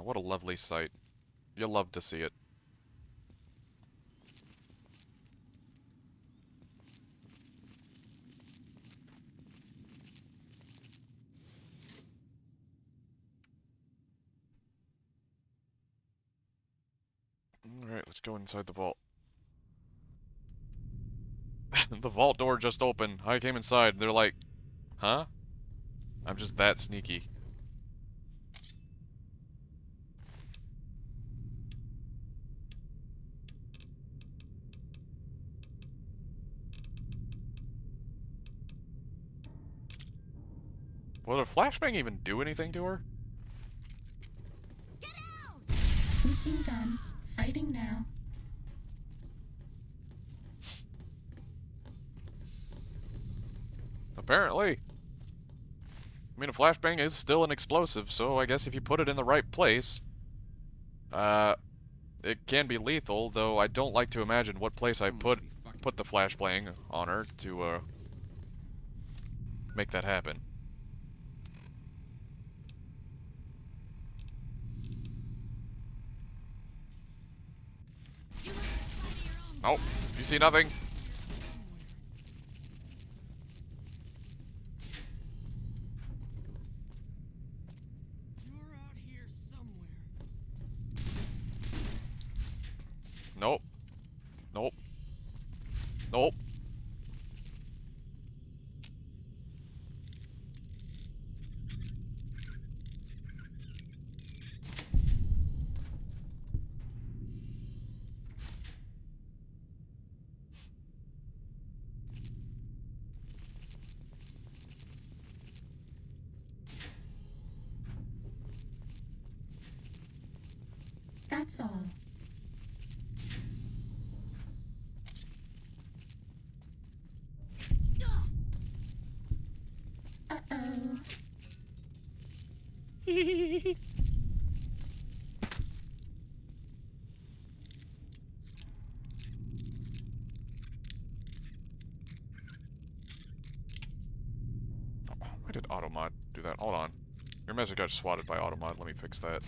Oh, what a lovely sight. You'll love to see it. Alright, let's go inside the vault. The vault door just opened. I came inside. They're like, huh? I'm just that sneaky. Will a flashbang even do anything to her? Sneaking done. Fighting now. Apparently. I mean, a flashbang is still an explosive, so I guess if you put it in the right place, it can be lethal, though I don't like to imagine what place I put the flashbang on her to, make that happen. Oh, you see nothing? Nope. Nope. Nope. That's all. Uh-oh. Why did Automod do that? Hold on. Your message got swatted by Automod. Let me fix that.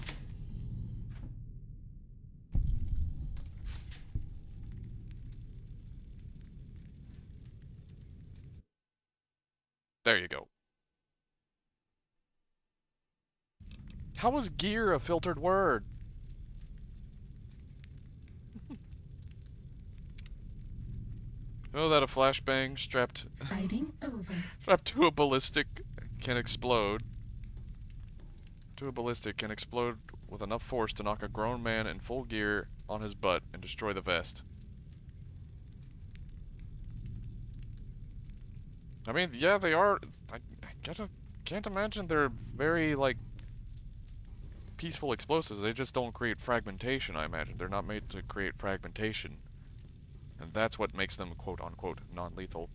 There you go. How is gear a filtered word? Know that a flashbang strapped Fighting over. strapped to a ballistic can explode. To a ballistic can explode with enough force to knock a grown man in full gear on his butt and destroy the vest. I mean, yeah, they are. I can't imagine they're very, like, peaceful explosives. They just don't create fragmentation, I imagine. They're not made to create fragmentation. And that's what makes them, quote-unquote, non-lethal.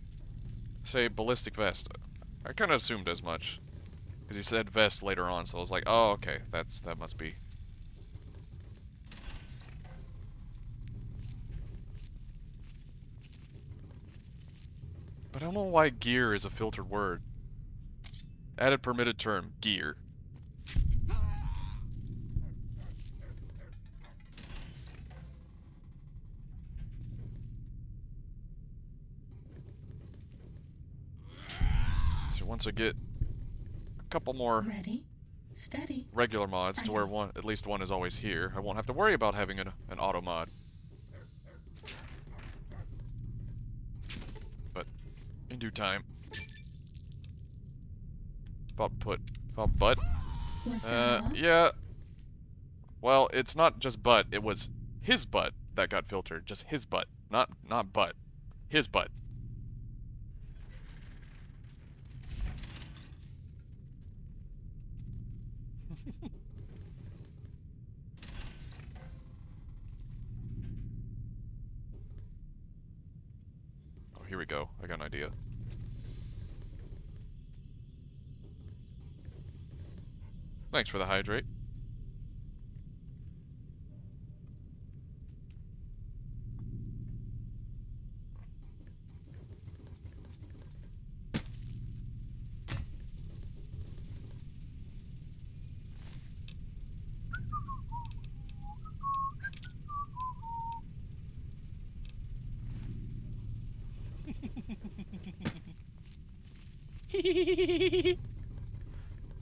Say, ballistic vest. I kind of assumed as much. Because he said vest later on, so I was like, oh, okay, that must be. But I don't know why gear is a filtered word. Added permitted term, gear. So once I get a couple more Ready, steady, regular mods to where at least one is always here, I won't have to worry about having an auto mod. But in due time. About butt. Yeah. Well, it's not just butt, it was his butt that got filtered. Just his butt. Not butt. His butt. Oh, here we go. I got an idea. Thanks for the hydrate.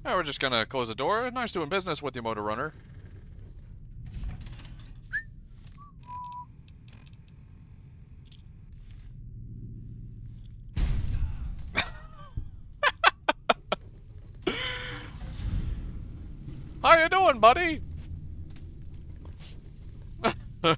We're just gonna close the door. Nice doing business with you, Motor Runner. How you doing, buddy? There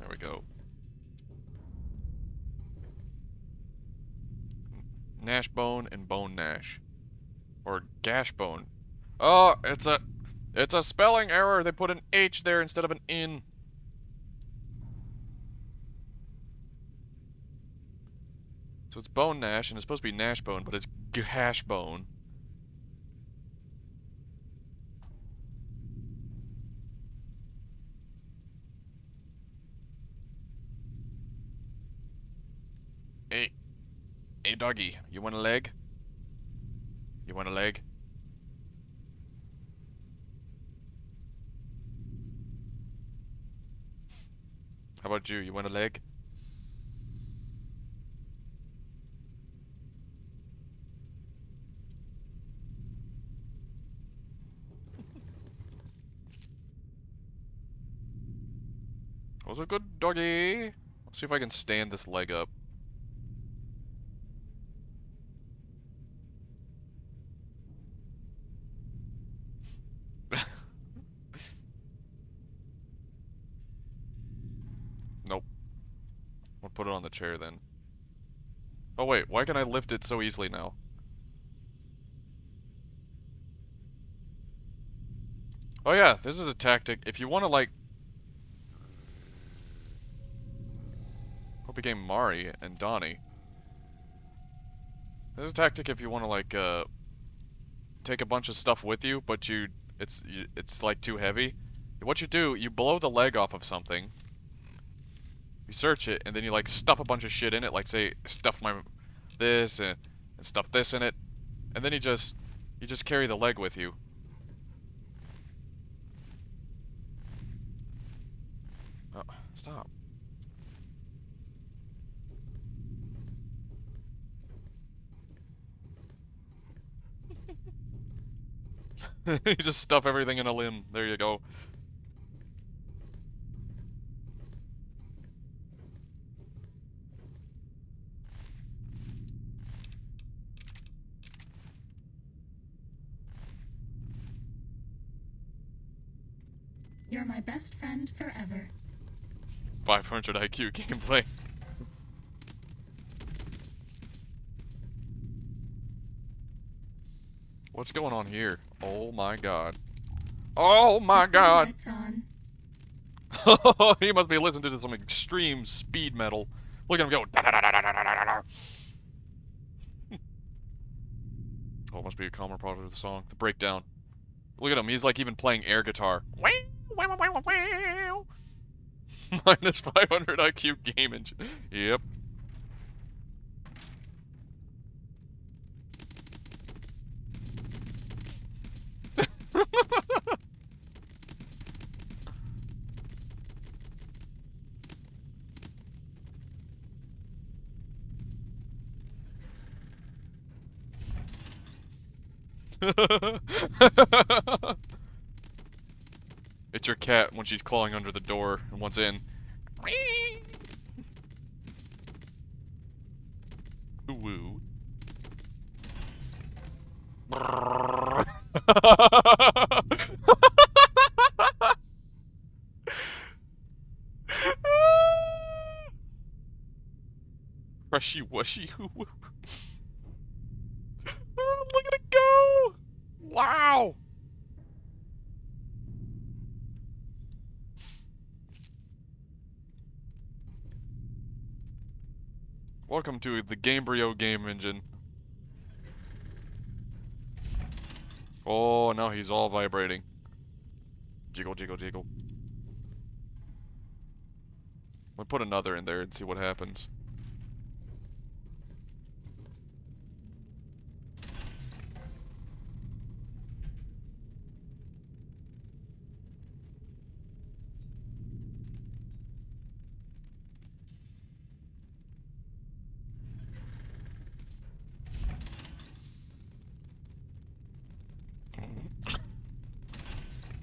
we go. Gnash bone and bone gnash. Or gash bone. Oh, it's a spelling error. They put an H there instead of an N. So it's bone gnash, and it's supposed to be gnash bone, but it's gash bone. Hey, doggy, you want a leg? You want a leg? How about you? You want a leg? That was a good doggy. Let's see if I can stand this leg up. Nope. We'll put it on the chair then. Oh wait, why can I lift it so easily now? Oh yeah, this is a tactic. If you want to like... Hope it became Mari and Donnie. This is a tactic if you want to like, take a bunch of stuff with you, but it's like too heavy. What you do, you blow the leg off of something. You search it, and then you like stuff a bunch of shit in it, like say, stuff this and stuff this in it. And then you just carry the leg with you. Oh, stop. You just stuff everything in a limb. There you go. You're my best friend forever. 500 IQ gameplay. What's going on here? Oh my god. Oh my god! Lights on. He must be listening to some extreme speed metal. Look at him go. Oh, it must be a calmer part of the song. The breakdown. Look at him. He's like even playing air guitar. Minus 500 IQ game engine. Yep. It's your cat when she's clawing under the door and wants in. Ooh woo. Crushy wushy hoo woo. Look at it go! Wow! Welcome to the Gamebryo game engine. Oh, now he's all vibrating. Jiggle, jiggle, jiggle. We'll put another in there and see what happens.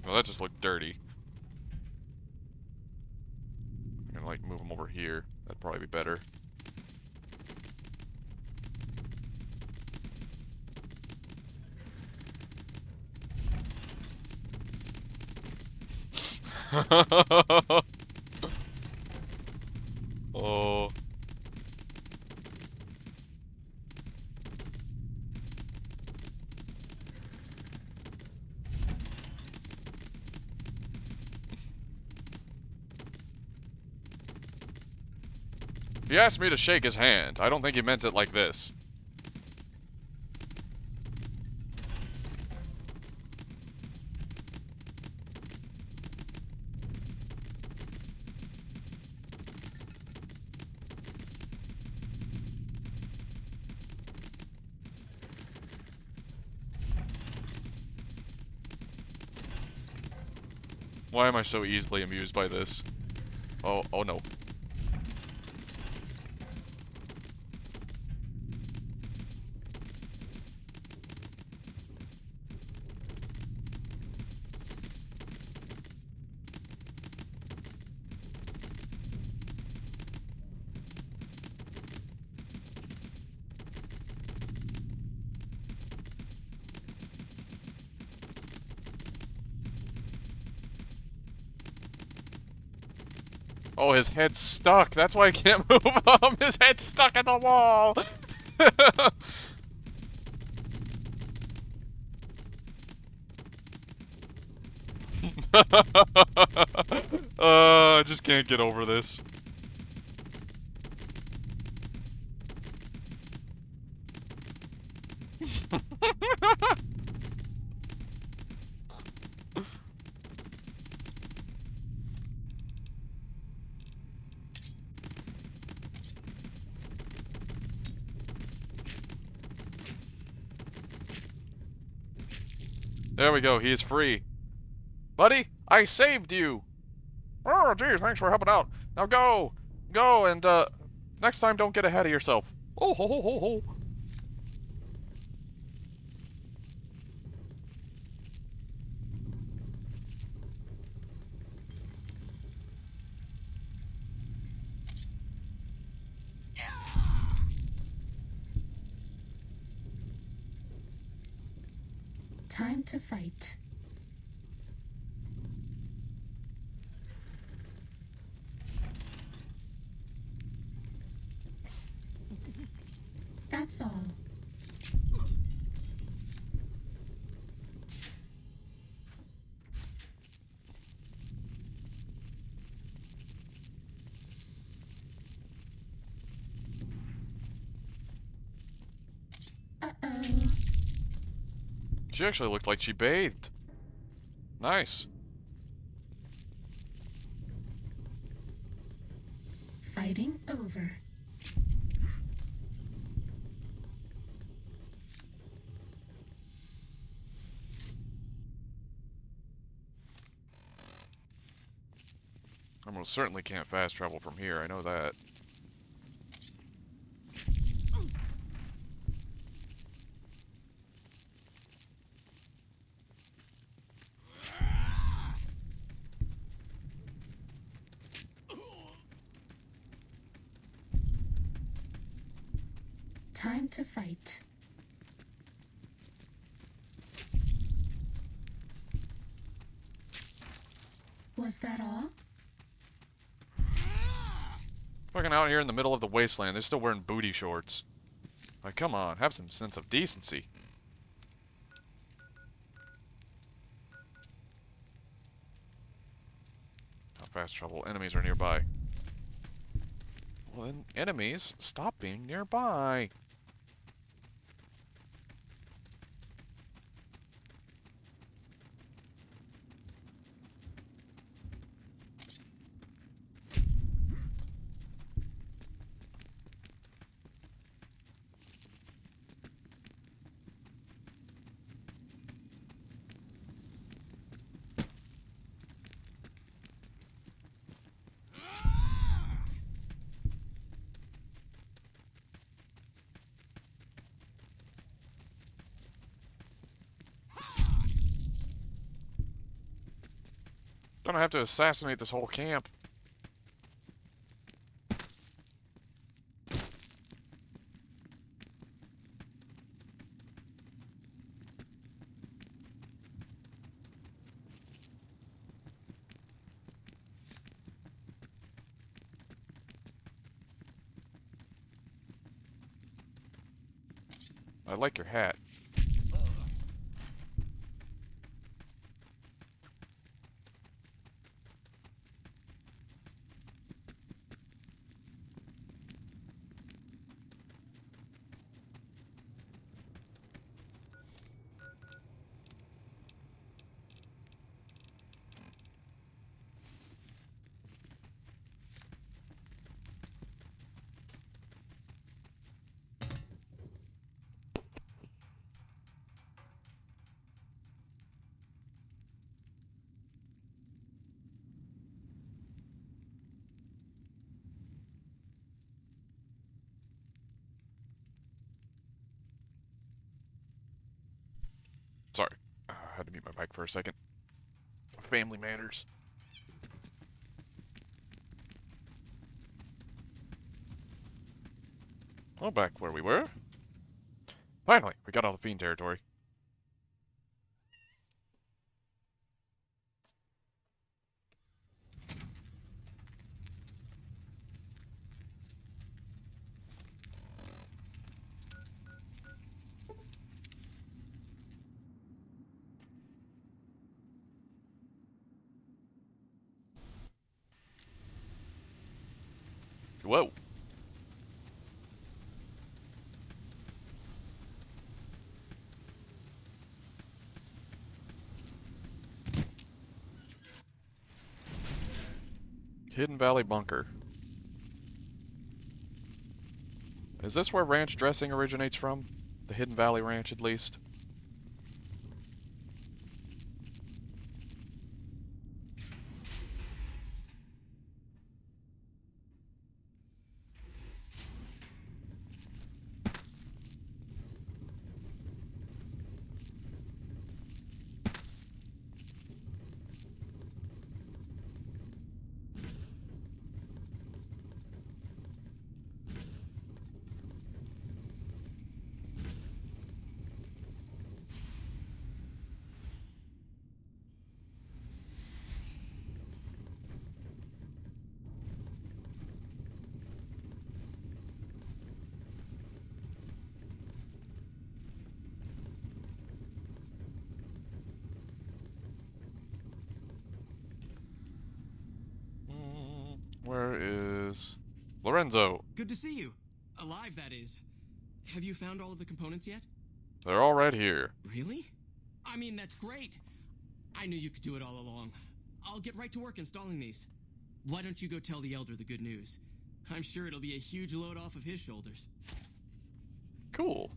Well, that just looked dirty. I'm gonna, like, move him over here. That'd probably be better. Oh. He asked me to shake his hand. I don't think he meant it like this. Why am I so easily amused by this? Oh, oh no. Oh, his head's stuck. That's why I can't move him. His head's stuck in the wall. I just can't get over this. There we go, he is free. Buddy, I saved you! Oh, geez, thanks for helping out. Now go! Go, and, next time don't get ahead of yourself. Oh, ho, ho, ho, ho. Time to fight. That's all. Uh-oh. She actually looked like she bathed. Nice. Fighting over. I most certainly can't fast travel from here, I know that. Time to fight. Was that all? Fucking out here in the middle of the wasteland, they're still wearing booty shorts. Like, come on, have some sense of decency. How fast travel? Enemies are nearby. Well, then, enemies, stop being nearby. Gonna have to assassinate this whole camp. I like your hat. Sorry. I had to mute my mic for a second. Family matters. Well, back where we were. Finally, we got all the Fiend territory. Whoa. Hidden Valley Bunker. Is this where ranch dressing originates from? The Hidden Valley Ranch, at least? Where is Lorenzo? Good to see you. Alive, that is. Have you found all of the components yet? They're all right here. Really? I mean, that's great. I knew you could do it all along. I'll get right to work installing these. Why don't you go tell the Elder the good news? I'm sure it'll be a huge load off of his shoulders. Cool.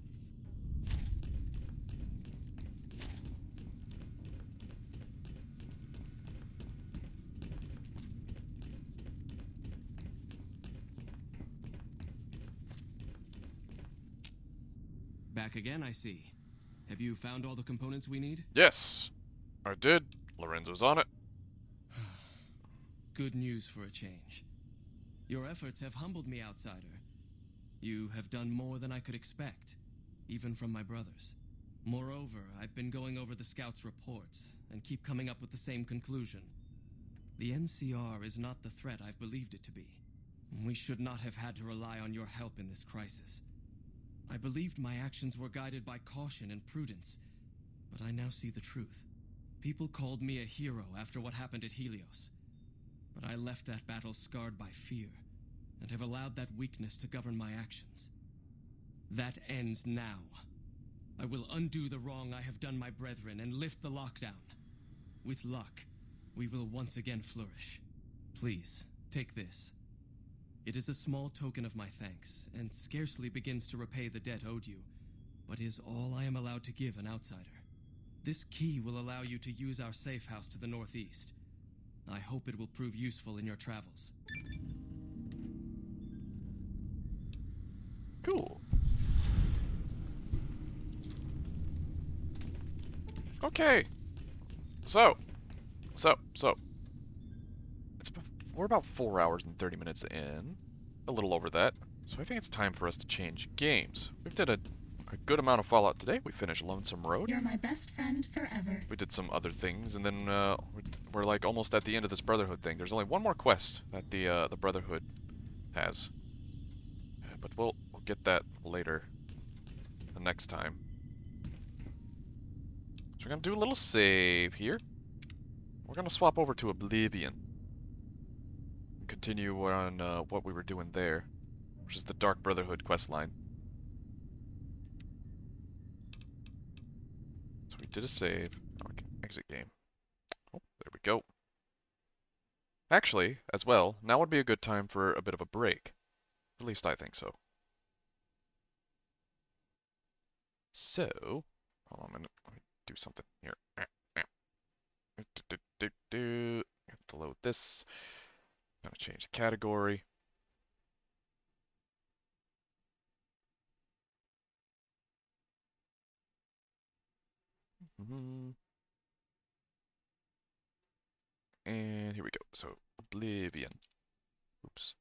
Back again, I see. Have you found all the components we need? Yes, I did. Lorenzo's on it. Good news for a change. Your efforts have humbled me, outsider. You have done more than I could expect, even from my brothers. Moreover, I've been going over the scouts' reports and keep coming up with the same conclusion. The NCR is not the threat I've believed it to be. We should not have had to rely on your help in this crisis. I believed my actions were guided by caution and prudence, but I now see the truth. People called me a hero after what happened at Helios, but I left that battle scarred by fear, and have allowed that weakness to govern my actions. That ends now. I will undo the wrong I have done my brethren and lift the lockdown. With luck, we will once again flourish. Please, take this. It is a small token of my thanks, and scarcely begins to repay the debt owed you, but is all I am allowed to give an outsider. This key will allow you to use our safe house to the northeast. I hope it will prove useful in your travels. Cool. Okay. So. we're about 4 hours and 30 minutes in. A little over that. So I think it's time for us to change games. We've did a good amount of Fallout today. We finished Lonesome Road. You're my best friend forever. We did some other things, and then we're like almost at the end of this Brotherhood thing. There's only one more quest that the Brotherhood has, but we'll get that later, the next time. So we're gonna do a little save here. We're gonna swap over to Oblivion and continue on what we were doing there, which is the Dark Brotherhood quest line. So we did a save. Oh, I can exit game. Oh, there we go. Actually, as well, now would be a good time for a bit of a break. At least I think so. So, hold on a minute. Let me do something here. Have to load this. Gotta change the category. And here we go. So, Oblivion. Oops.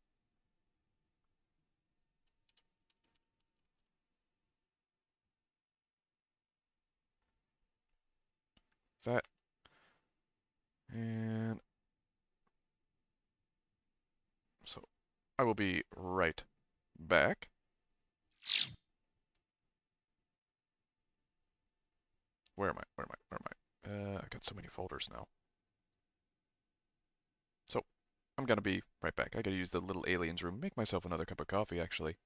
That. And so, I will be right back. Where am I? Where am I? Where am I? I got so many folders now. So, I'm gonna be right back. I gotta use the little aliens room, make myself another cup of coffee, actually.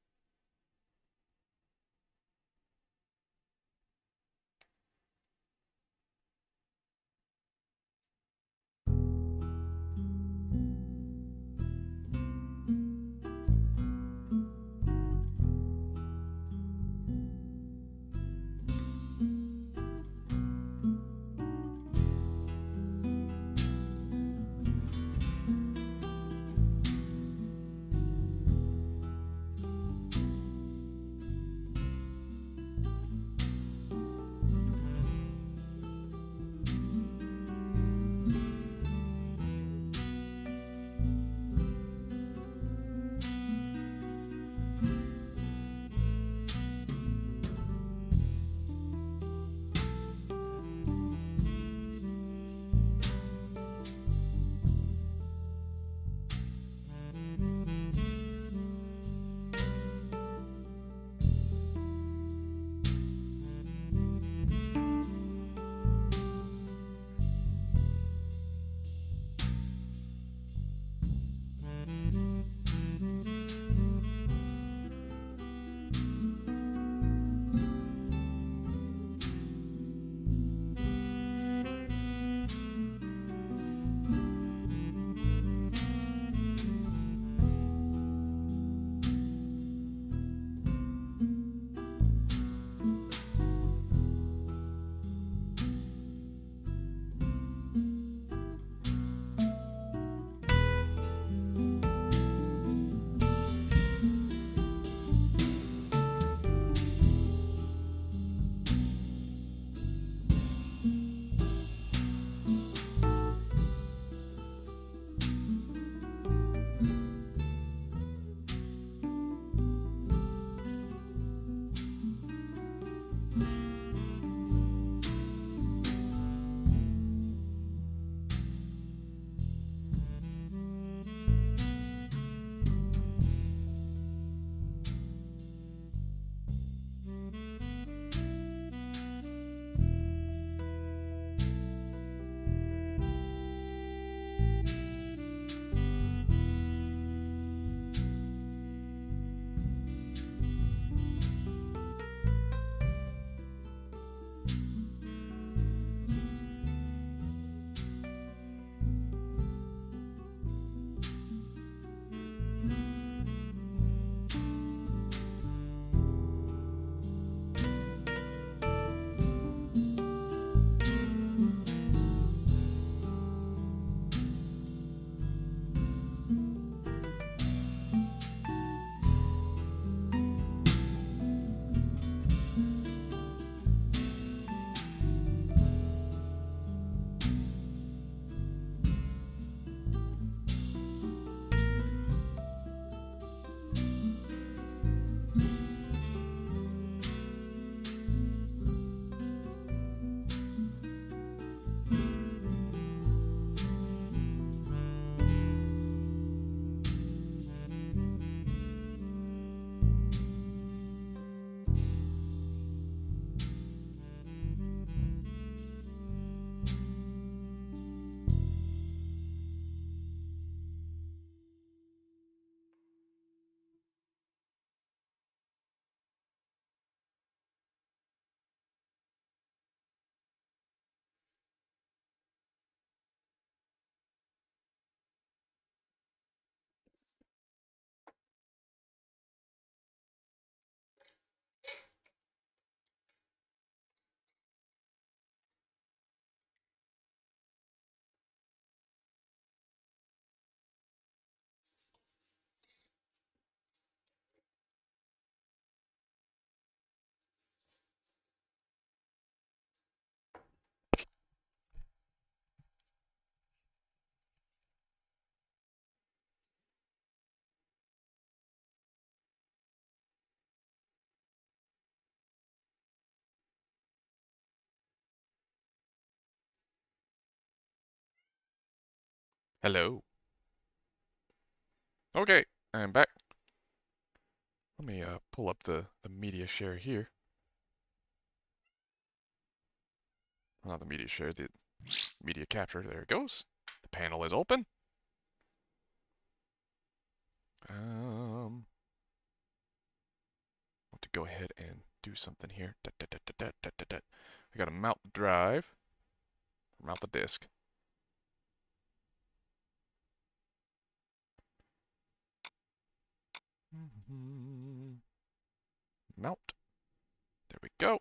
Hello. Okay, I'm back. Let me pull up the media share here. Not the media share, the media capture. There it goes. The panel is open. Want to go ahead and do something here. I gotta mount the drive. Mount the disk. Mount. There we go.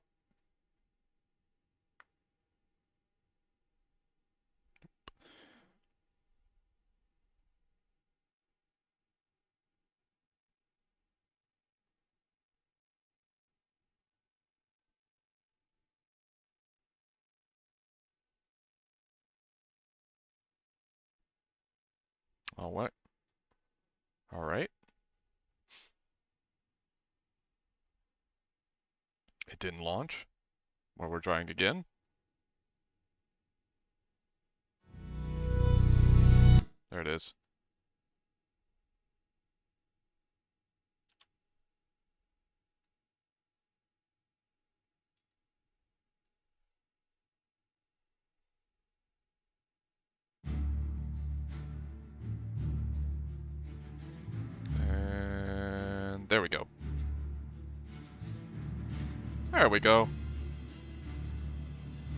All right. All right. It didn't launch. Well, we're trying again. There it is. And there we go. There we go.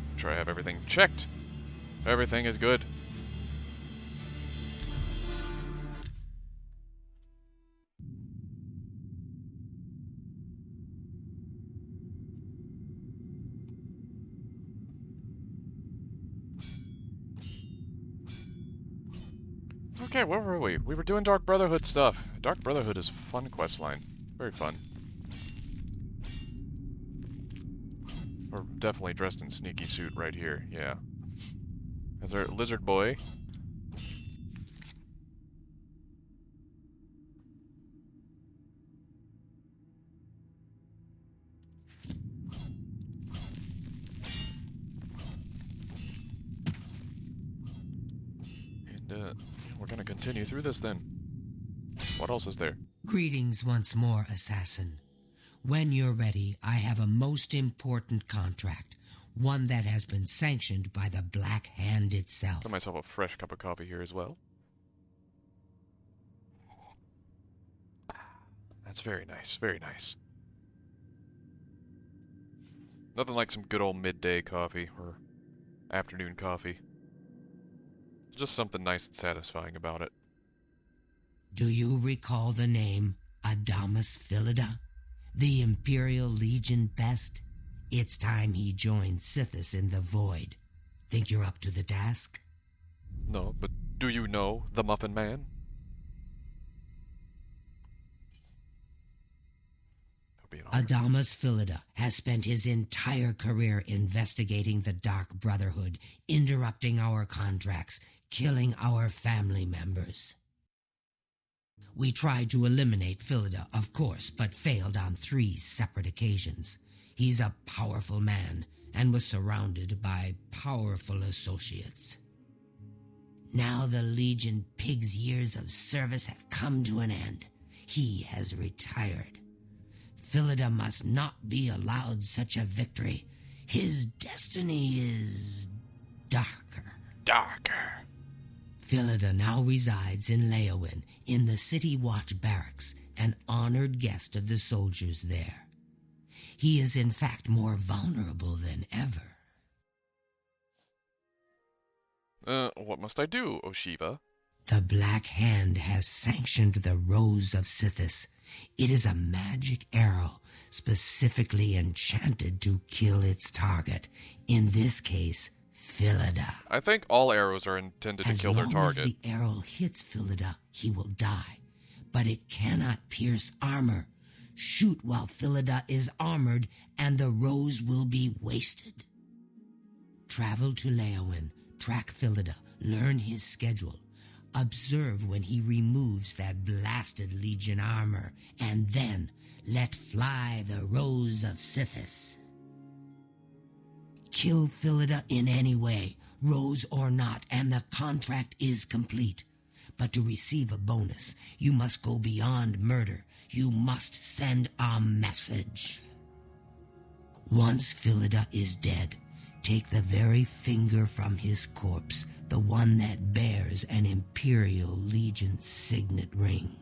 Make sure I have everything checked. Everything is good. Okay, where were we? We were doing Dark Brotherhood stuff. Dark Brotherhood is a fun questline. Very fun. We're definitely dressed in sneaky suit right here, yeah. Is there a lizard boy? And we're gonna continue through this then. What else is there? Greetings once more, assassin. When you're ready, I have a most important contract, one that has been sanctioned by the Black Hand itself. Got myself a fresh cup of coffee here as well. That's very nice, very nice. Nothing like some good old midday coffee or afternoon coffee. Just something nice and satisfying about it. Do you recall the name Adamus Philida? The Imperial Legion best? It's time he joined Sithis in the Void. Think you're up to the task? No, but do you know the Muffin Man? Adamus Philida has spent his entire career investigating the Dark Brotherhood, interrupting our contracts, killing our family members. We tried to eliminate Philida, of course, but failed on 3 separate occasions. He's a powerful man and was surrounded by powerful associates. Now the Legion Pig's years of service have come to an end. He has retired. Philida must not be allowed such a victory. His destiny is darker. Darker. Philida now resides in Leowin, in the City Watch Barracks, an honored guest of the soldiers there. He is in fact more vulnerable than ever. What must I do, Oshiva? The Black Hand has sanctioned the Rose of Sithis. It is a magic arrow specifically enchanted to kill its target, in this case, Philida. I think all arrows are intended to kill their target. As long as the arrow hits Philida, he will die. But it cannot pierce armor. Shoot while Philida is armored, and the rose will be wasted. Travel to Leowin, track Philida, learn his schedule. Observe when he removes that blasted Legion armor, and then let fly the Rose of Sithis. Kill Philida in any way, rose or not, and the contract is complete. But to receive a bonus, you must go beyond murder. You must send a message. Once Philida is dead, take the very finger from his corpse, the one that bears an Imperial Legion signet ring.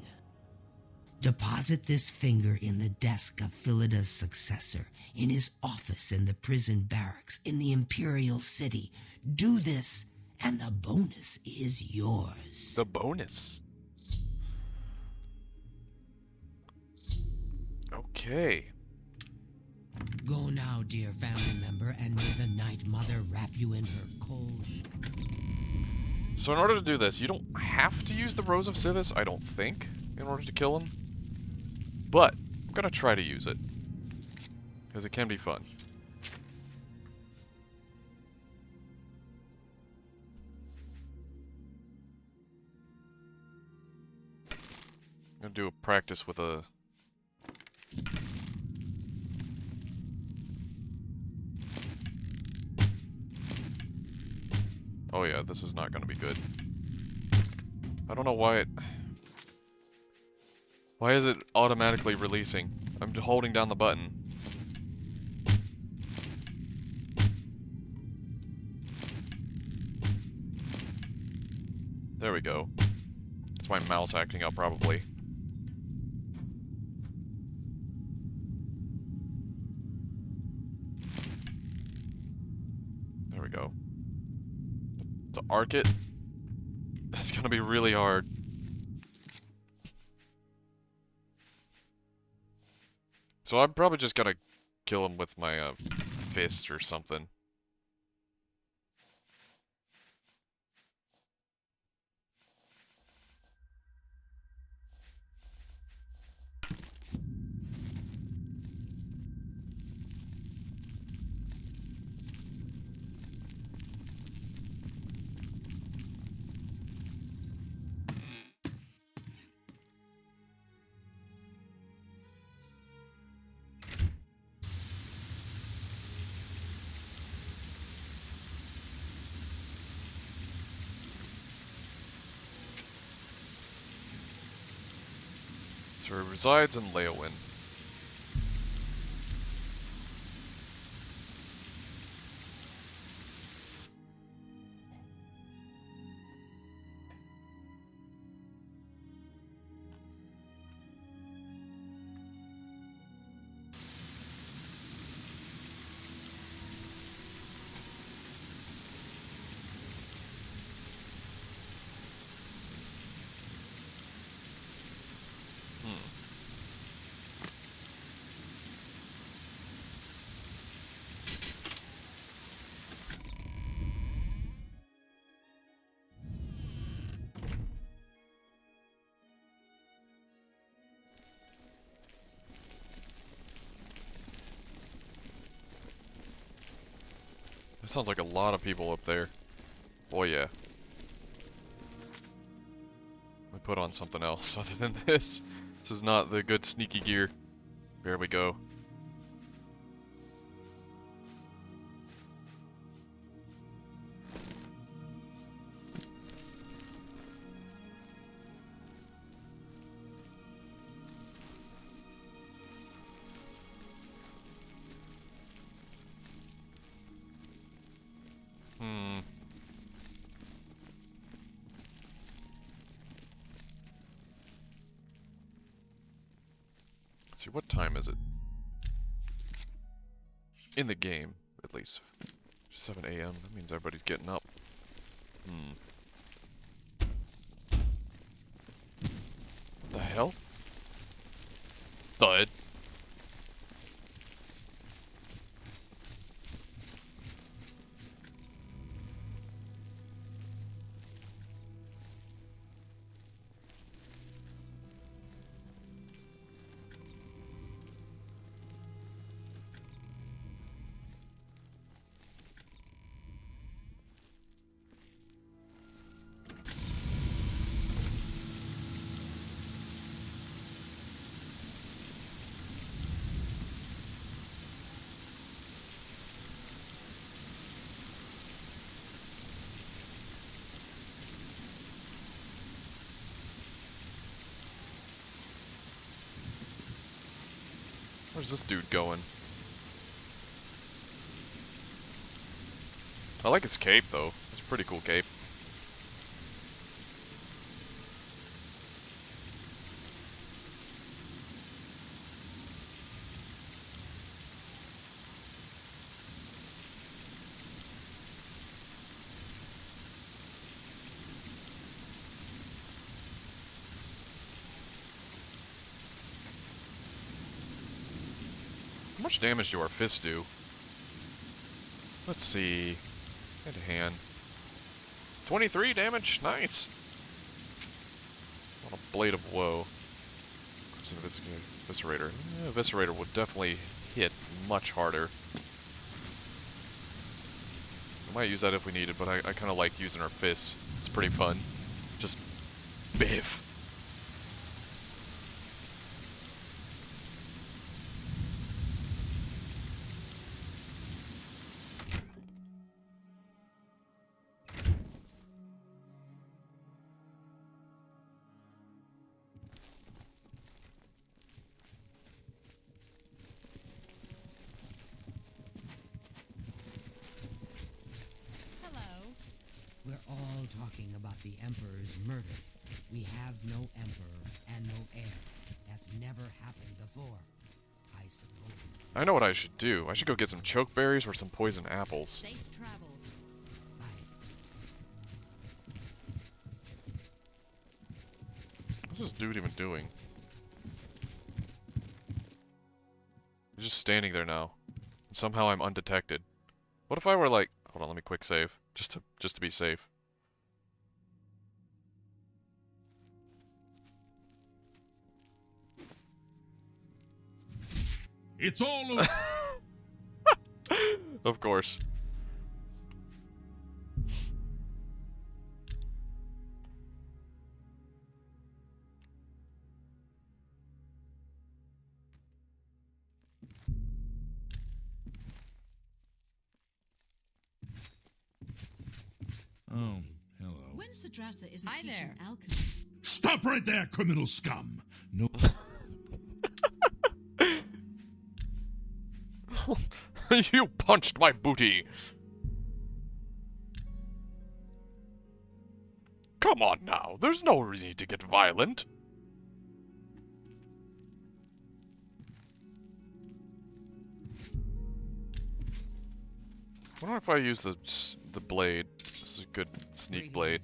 Deposit this finger in the desk of Philida's successor, in his office in the prison barracks, in the Imperial City. Do this, and the bonus is yours. The bonus. Okay. Go now, dear family member, and may the Night Mother wrap you in her cold. So in order to do this, you don't have to use the Rose of Sithis, I don't think, in order to kill him. But I'm gonna try to use it, because it can be fun. I'm gonna do a practice with a... Oh yeah, this is not gonna be good. I don't know why it... Why is it automatically releasing? I'm holding down the button. There we go. It's my mouse acting up, probably. There we go. To arc it, it's gonna be really hard. So I'm probably just gonna kill him with my fist or something. So he resides in Leowin. That sounds like a lot of people up there. Oh yeah. I put on something else other than this. This is not the good sneaky gear. There we go. Let's see, what time is it? In the game, at least. 7 a.m. That means everybody's getting up. What the hell? Thud. Where's this dude going? I like his cape, though. It's a pretty cool cape. How much damage do our fists do? Let's see. Hand to hand. 23 damage. Nice. On a blade of woe. Eviscerator. Eviscerator would definitely hit much harder. I might use that if we need it, but I kind of like using our fists. It's pretty fun. Just biff. We're all talking about the Emperor's murder. We have no Emperor and no heir. That's never happened before, I suppose. I know what I should do. I should go get some choke berries or some poison apples. Safe travels. What's this dude even doing? He's just standing there now. And somehow I'm undetected. What if I were like... Hold on, let me quick save. Just to be safe. It's all over. Of course. Oh, hello. When Sadrasa isn't Hi teaching there. alchemy, Stop right there, criminal scum! No. You punched my booty! Come on now, there's no need to get violent. I wonder if I use the blade. This is a good sneak blade.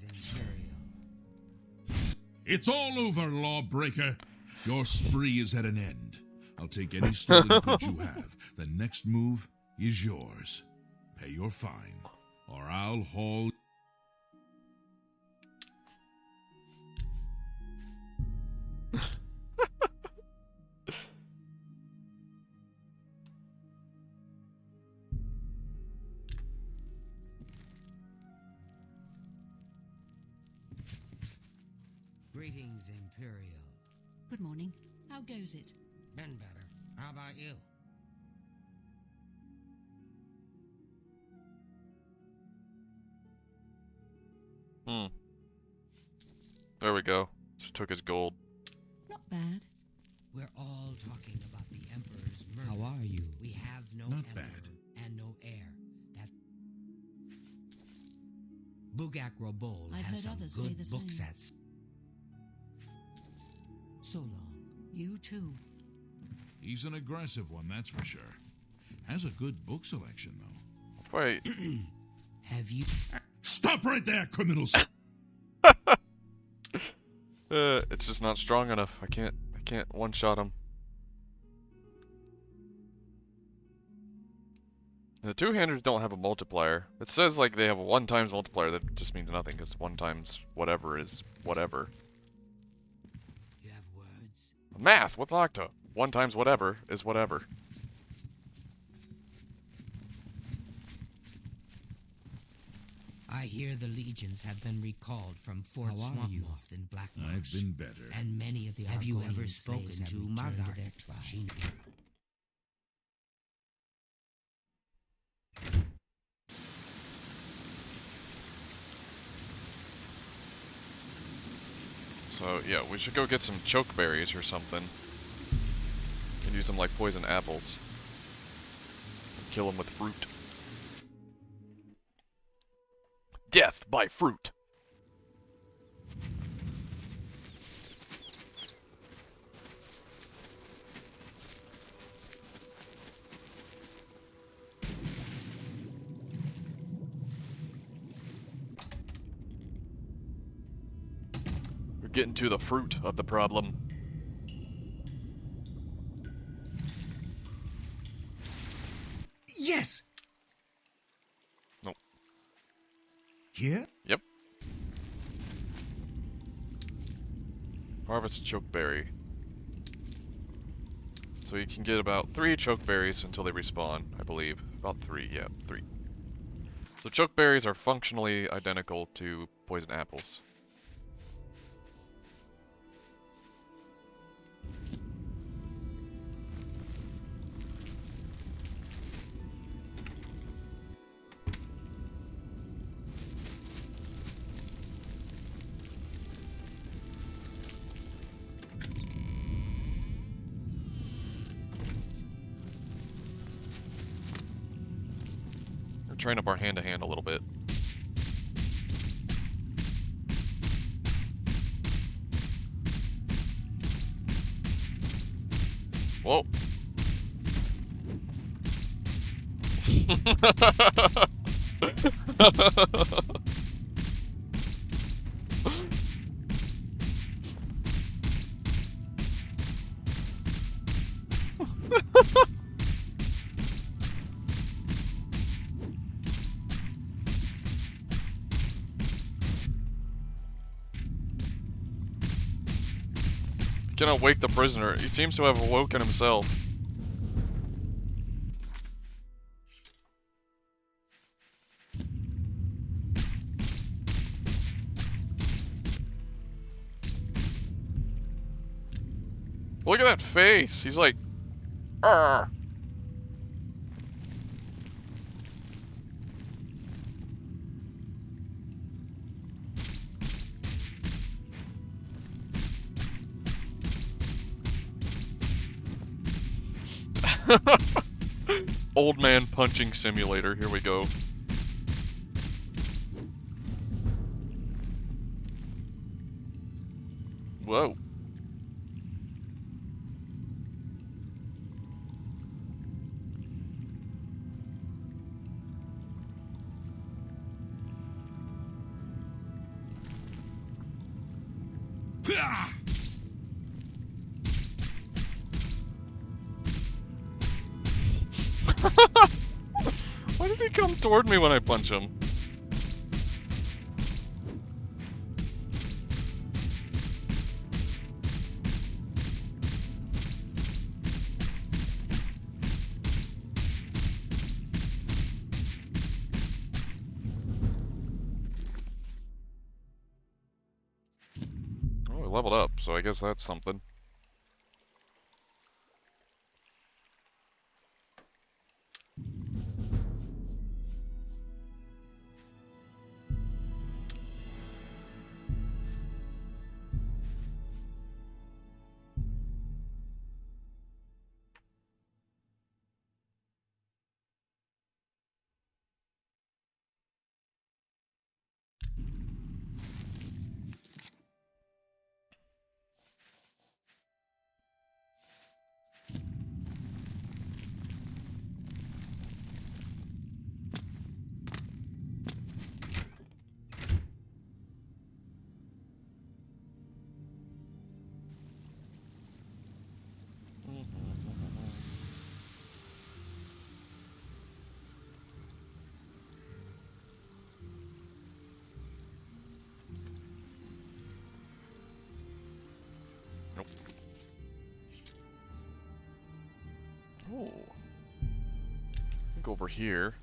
It's all over, lawbreaker. Your spree is at an end. I'll take any stolen goods you have. The next move is yours. Pay your fine, or I'll haul... Greetings, Imperial. good morning. How goes it? Been better. How about you? There we go. Just took his gold. Not bad. We're all talking about the Emperor's murder. How are you? We have no Not Emperor bad. and no heir. That Bugak Robol I've has heard some others say good the books same. at so long. You too. He's an aggressive one, that's for sure. Has a good book selection, though. Wait. Have you... Stop right there, criminal scum! It's just not strong enough. I can't one-shot him. The two-handers don't have a multiplier. It says like they have a 1 times multiplier. That just means nothing because 1 times whatever is whatever. You have words? Math with Lacta. 1 times whatever is whatever. I hear the legions have been recalled from Fort Swampmoth in Black Marsh. I've been better. And many of the Have you ever spoken to Margar? Their tribe. So yeah, we should go get some choke berries or something. And use them like poison apples. Kill them with fruit. Death by fruit. We're getting to the fruit of the problem. Yes! Nope. Here? Yep. Harvest chokeberry. So you can get about 3 chokeberries until they respawn, I believe. About 3, yeah, 3. So chokeberries are functionally identical to poison apples. Train up our hand-to-hand a little bit. Whoa. Cannot wake the prisoner. He seems to have awoken himself. Look at that face. He's like, Arr! Old man punching simulator. Here we go. Whoa. Why does he come toward me when I punch him? Oh, we leveled up, so I guess that's something. Nope. Oh. Go over here.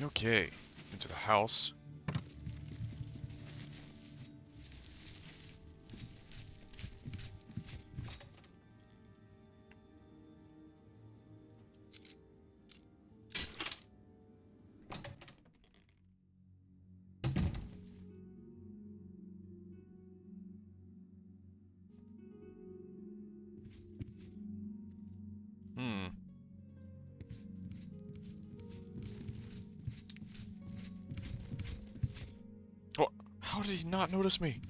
Okay, into the house. What? How did he not notice me?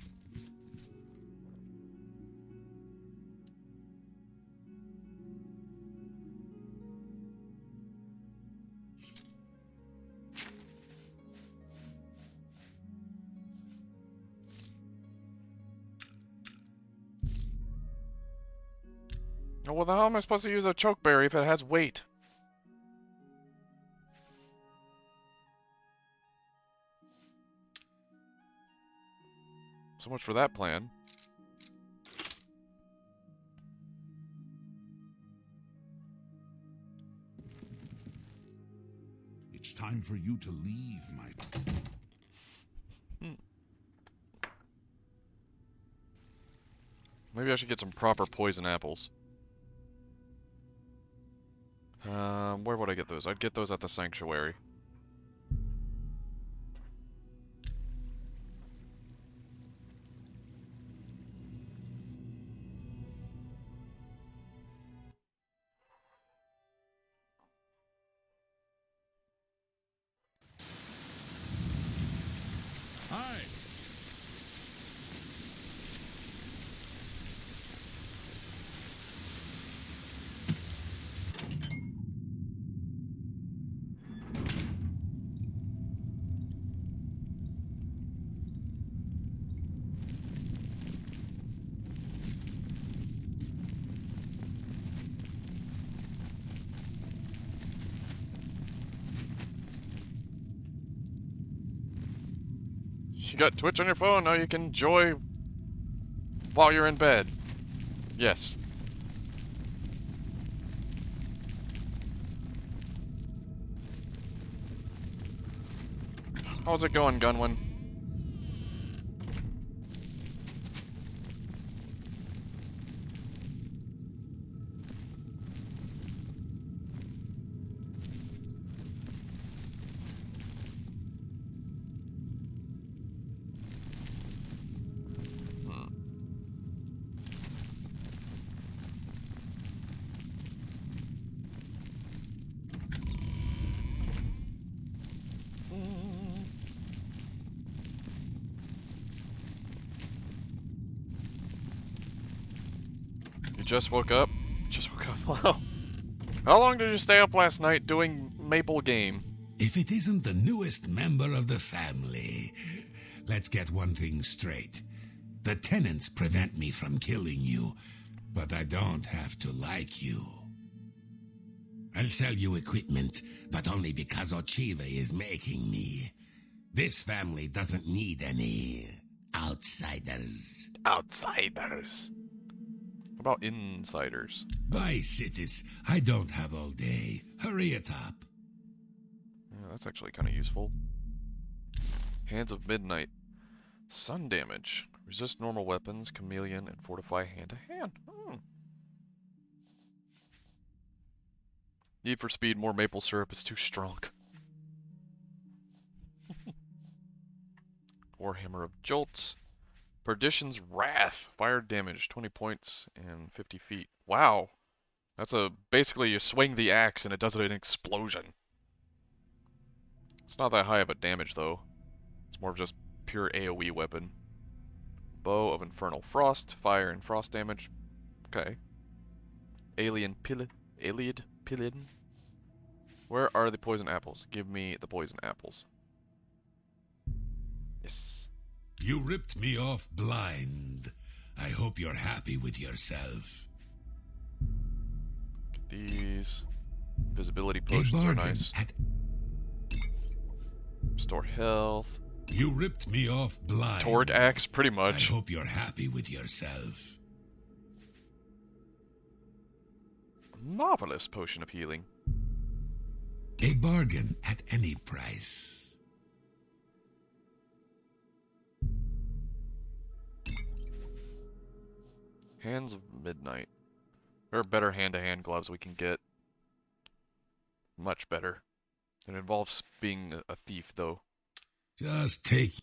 Oh, well, how am I supposed to use a chokeberry if it has weight? So much for that plan. It's time for you to leave, my... Maybe I should get some proper poison apples. Where would I get those? I'd get those at the sanctuary. Hi. You got Twitch on your phone, now you can enjoy while you're in bed. Yes. How's it going, Gunwin? You just woke up? Just woke up. Wow. How long did you stay up last night doing Maple Game? If it isn't the newest member of the family, let's get one thing straight. The tenants prevent me from killing you, but I don't have to like you. I'll sell you equipment, but only because Ochiva is making me. This family doesn't need any outsiders. Outsiders? What about insiders? Bye, Citis. I don't have all day. Hurry it up. Yeah, that's actually kind of useful. Hands of Midnight. Sun damage. Resist normal weapons, chameleon, and fortify hand-to-hand. Need for speed, more maple syrup is too strong. Warhammer of Jolts. Perdition's Wrath. Fire damage, 20 points and 50 feet. Wow. That's basically you swing the axe and it does an explosion. It's not that high of a damage though. It's more of just pure AoE weapon. Bow of Infernal Frost. Fire and frost damage. Okay. Alien Pilid. Where are the poison apples? Give me the poison apples. Yes. You ripped me off blind. I hope you're happy with yourself. Get these. Invisibility potions are nice. Restore health. You ripped me off blind. Torg axe, pretty much. I hope you're happy with yourself. Marvelous potion of healing. A bargain at any price. Hands of Midnight. There are better hand-to-hand gloves we can get. Much better. It involves being a thief, though. Just take...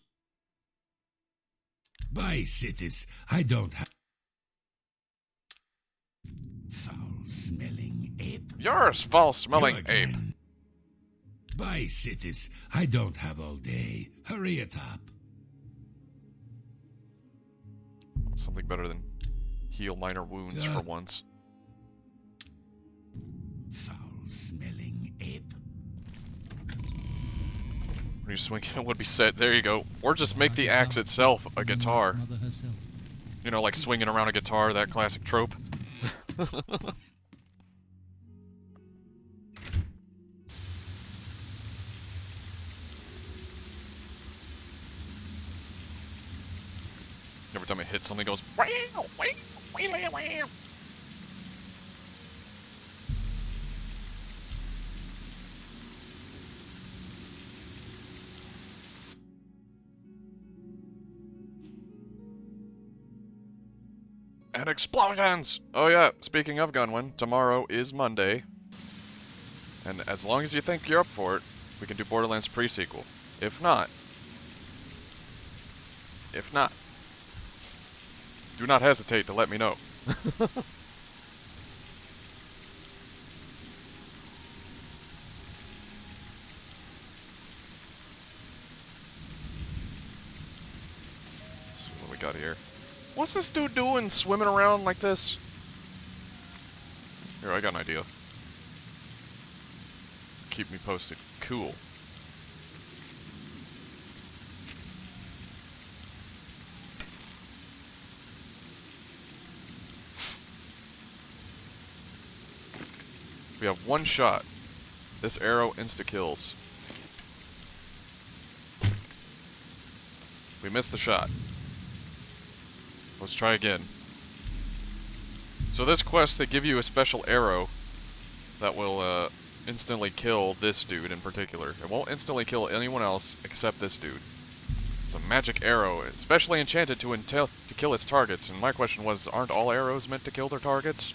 By Sithis, I don't have... Foul-smelling ape. Yours, foul-smelling ape. By Sithis, I don't have all day. Hurry it up. Something better than heal minor wounds for once. Foul-smelling ape. When you swing it would be set. There you go. Or just make the axe itself a guitar. You know, like swinging around a guitar, that classic trope. Every time it hits something, it goes wow, wow, wow, wow. And explosions! Oh yeah, speaking of Gunwin, tomorrow is Monday. And as long as you think you're up for it, we can do Borderlands pre-sequel. If not, do not hesitate to let me know. So what do we got here? What's this dude doing swimming around like this? Here, I got an idea. Keep me posted. Cool. We have one shot. This arrow insta-kills. We missed the shot. Let's try again. So this quest, they give you a special arrow that will instantly kill this dude in particular. It won't instantly kill anyone else except this dude. It's a magic arrow, especially enchanted to kill its targets. And my question was, aren't all arrows meant to kill their targets?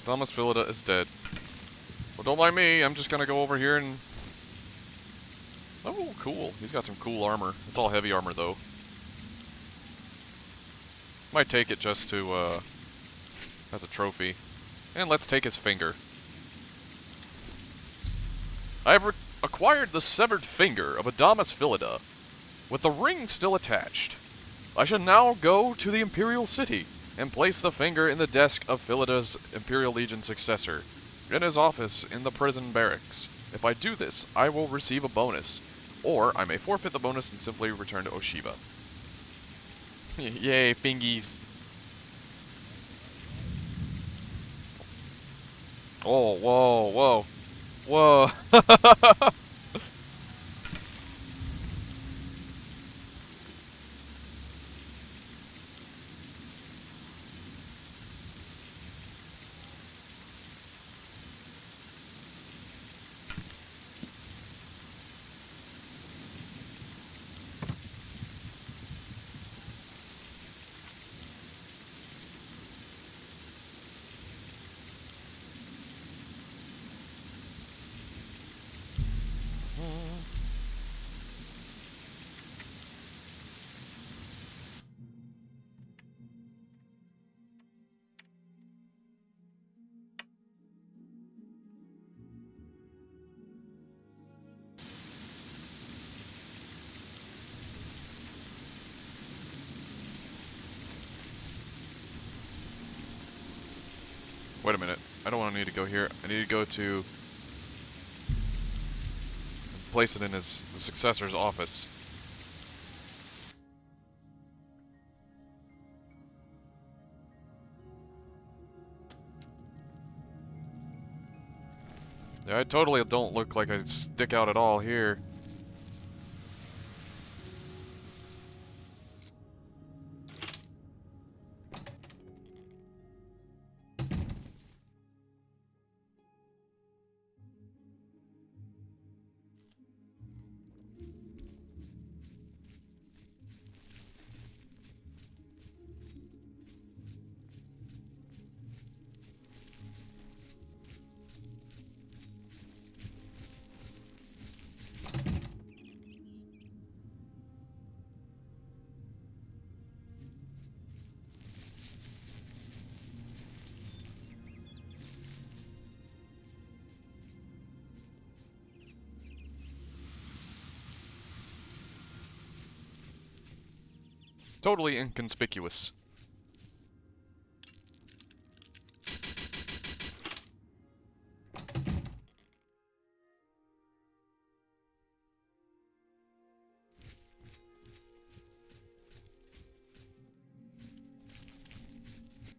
Thomas Phillida is dead. Well, don't mind me. I'm just gonna go over here and... Oh, cool. He's got some cool armor. It's all heavy armor, though. Might take it just to, as a trophy. And let's take his finger. I have acquired the severed finger of Adamus Phillida, with the ring still attached. I shall now go to the Imperial City and place the finger in the desk of Phillida's Imperial Legion successor, in his office in the prison barracks. If I do this, I will receive a bonus, or I may forfeit the bonus and simply return to Oshiba. Yay, fingies. Oh, whoa, whoa. Whoa. Wait a minute. I don't want to need to go here. I need to go to... place it in the successor's office. Yeah, I totally don't look like I stick out at all here. Totally inconspicuous.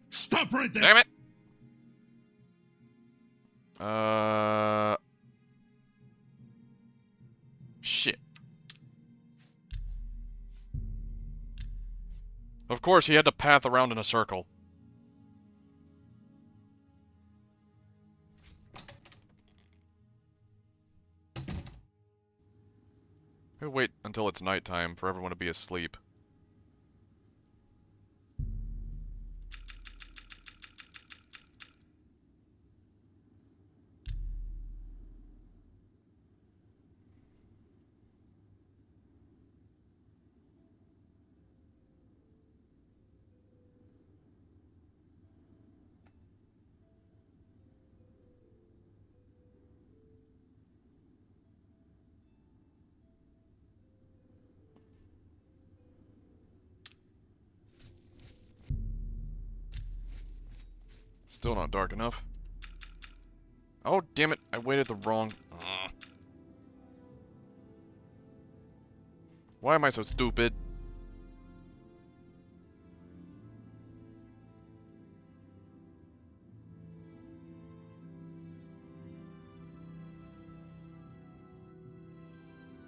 Stop right there! Damn it! Shit. Of course, he had to path around in a circle. I'll wait until it's nighttime for everyone to be asleep. Still not dark enough. Oh, damn it. I waited the wrong... Ugh. Why am I so stupid?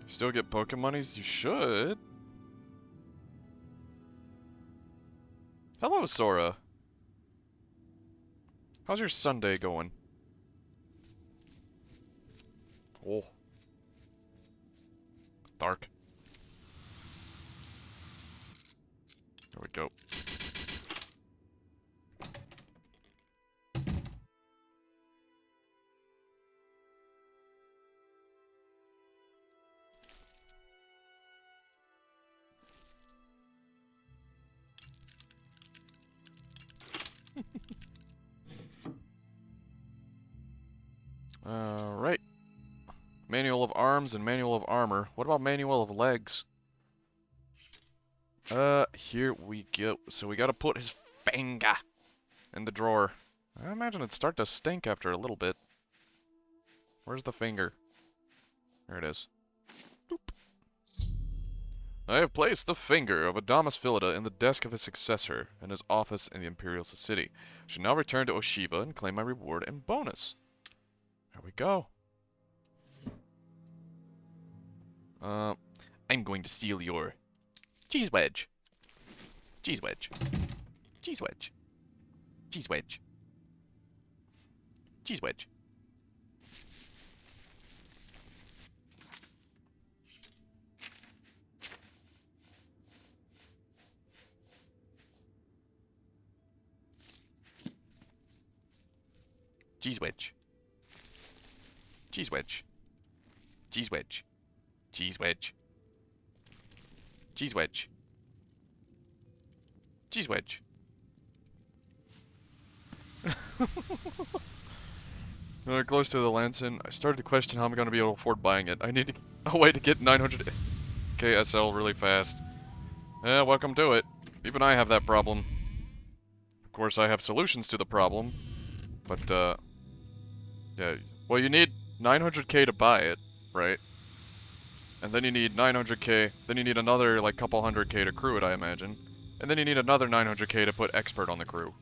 You still get Pokemonies? You should. Hello, Sora. How's your Sunday going? Oh. Dark. There we go. Alright. Manual of Arms and Manual of Armor. What about Manual of Legs? Here we go. So we gotta put his finger in the drawer. I imagine it'd start to stink after a little bit. Where's the finger? There it is. Boop. I have placed the finger of Adamas Philida in the desk of his successor in his office in the Imperial City. I should now return to Oshiva and claim my reward and bonus. There we go. I'm going to steal your cheese wedge. Cheese wedge. Cheese wedge. Cheese wedge. Cheese wedge. Cheese wedge. Cheese wedge. Cheese wedge. Cheese wedge. Cheese wedge. Cheese wedge. Close to the Lanson, I started to question how I'm going to be able to afford buying it. I need a way to get 900 KSL really fast. Welcome to it. Even I have that problem. Of course, I have solutions to the problem. But, yeah. Well, you need 900k to buy it, right? And then you need 900k, then you need another, like, couple 100k to crew it, I imagine. And then you need another 900k to put expert on the crew.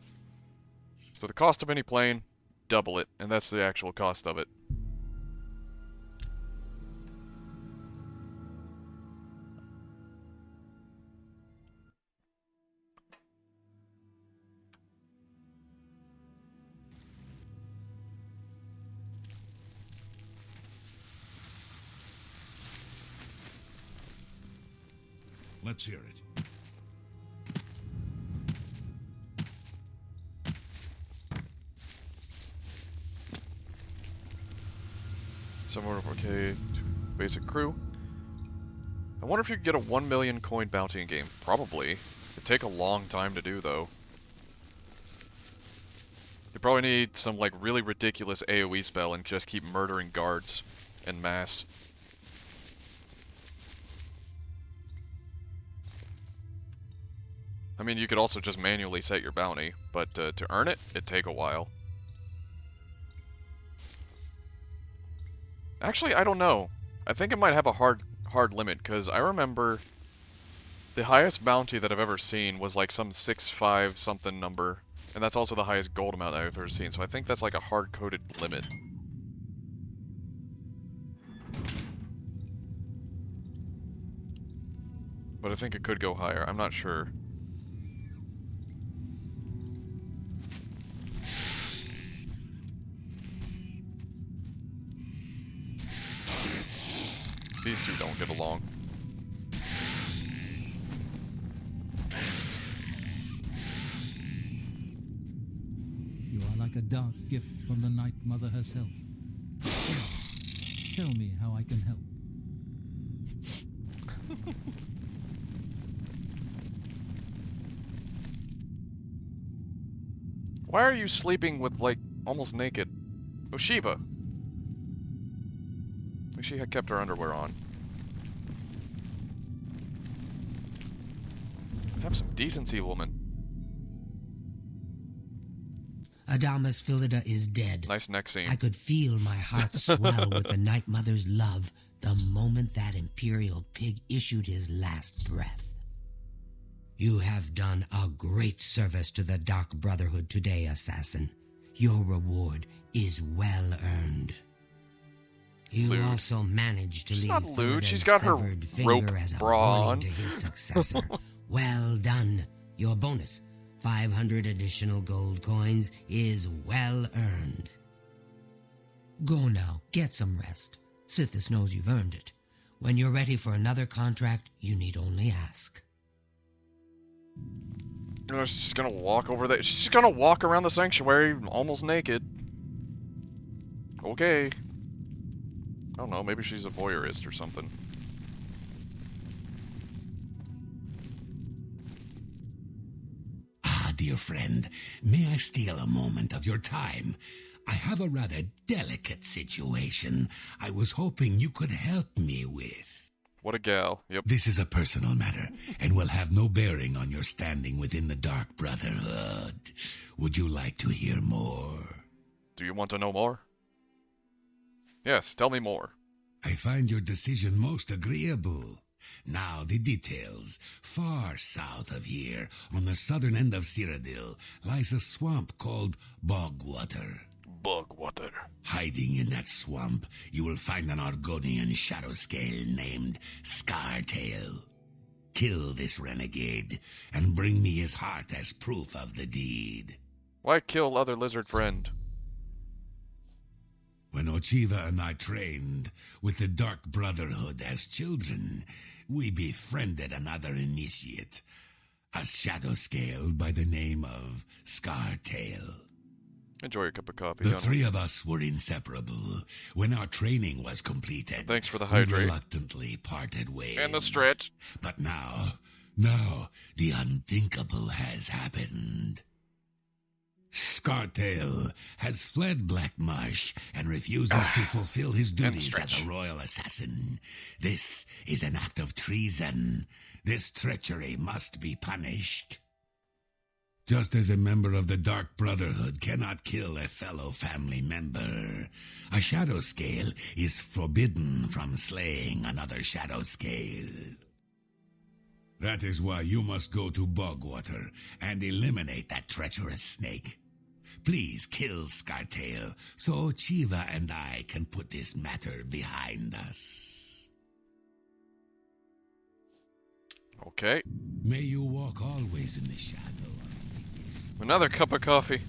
So the cost of any plane, double it, and that's the actual cost of it. Let's hear it. Somewhere, okay, basic crew. I wonder if you could get a 1 million coin bounty in game. Probably. It'd take a long time to do, though. You probably need some, like, really ridiculous AoE spell and just keep murdering guards en masse. I mean, you could also just manually set your bounty, but to earn it, it'd take a while. Actually, I don't know. I think it might have a hard limit, because I remember the highest bounty that I've ever seen was like some 6.5 something number, and that's also the highest gold amount I've ever seen, so I think that's like a hard-coded limit. But I think it could go higher, I'm not sure. These two don't get along. You are like a dark gift from the Night Mother herself. Tell me how I can help. Why are you sleeping with, like, almost naked? Oh, Shiva! Wish she had kept her underwear on. Have some decency, woman. Adamas Philida is dead. Nice neck scene. I could feel my heart swell with the Night Mother's love the moment that Imperial pig issued his last breath. You have done a great service to the Dark Brotherhood today, Assassin. Your reward is well earned. You Lewd. Also managed to She's leave not lewd. Philida's She's got her severed rope finger as a bra warning on. to his successor. Well done. Your bonus, 500 additional gold coins, is well earned. Go now, get some rest. Sithis knows you've earned it. When you're ready for another contract, you need only ask. You know, she's just gonna walk over there. She's gonna walk around the sanctuary almost naked. Okay. I don't know, maybe she's a voyeurist or something. Ah, dear friend, may I steal a moment of your time? I have a rather delicate situation I was hoping you could help me with. What a gal. Yep. This is a personal matter, and will have no bearing on your standing within the Dark Brotherhood. Would you like to hear more? Do you want to know more? Yes, tell me more. I find your decision most agreeable. Now the details. Far south of here, on the southern end of Cyrodiil, lies a swamp called Bogwater. Bogwater. Hiding in that swamp, you will find an Argonian shadow scale named Scartail. Kill this renegade, and bring me his heart as proof of the deed. Why kill other lizard friend? When Ochiva and I trained with the Dark Brotherhood as children, we befriended another initiate, a shadow scale by the name of Scartail. Enjoy your cup of coffee. The three of us were inseparable. When our training was completed, thanks for the we hydrate. reluctantly parted ways. And the stretch. But now, the unthinkable has happened. Scartail has fled Black Marsh and refuses to fulfill his duties as a royal assassin. This is an act of treason. This treachery must be punished. Just as a member of the Dark Brotherhood cannot kill a fellow family member, a shadow scale is forbidden from slaying another shadow scale. That is why you must go to Bogwater and eliminate that treacherous snake. Please kill Scartail so Chiva and I can put this matter behind us. Okay. May you walk always in the shadow. Another cup of coffee.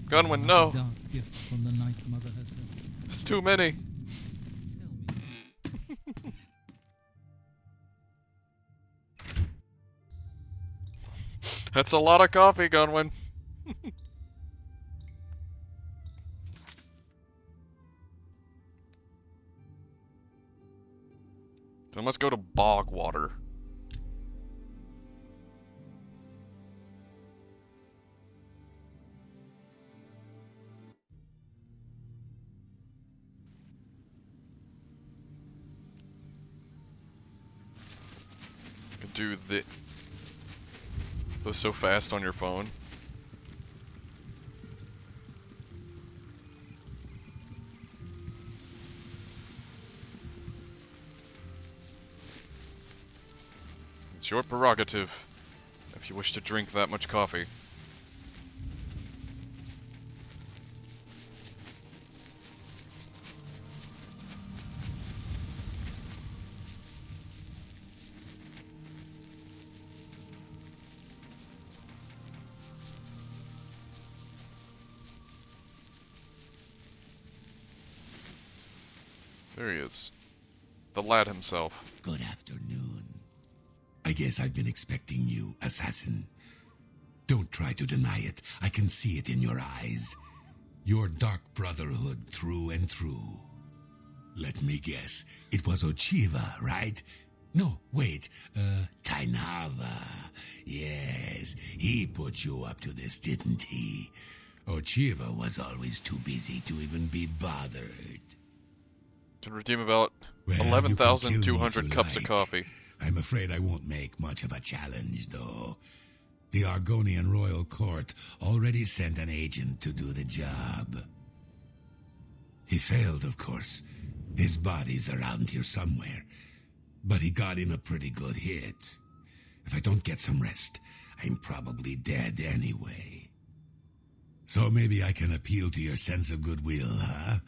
Gunwin, no. Dark gift from the Night Mother herself. It's too many. That's a lot of coffee, Gunwin. Then let's go to bog water. Do the... Goes so fast on your phone. It's your prerogative if you wish to drink that much coffee. There he is. The lad himself. Good afternoon. I guess I've been expecting you, assassin. Don't try to deny it. I can see it in your eyes. Your dark brotherhood through and through. Let me guess. It was Ochiva, right? No, wait. Tainava. Yes, he put you up to this, didn't he? Ochiva was always too busy to even be bothered. Can redeem about Well, 11,200 cups of like. coffee. I'm afraid I won't make much of a challenge, though. The Argonian royal court already sent an agent to do the job. He failed, of course. His body's around here somewhere. But he got in a pretty good hit. If I don't get some rest, I'm probably dead anyway. So maybe I can appeal to your sense of goodwill, huh?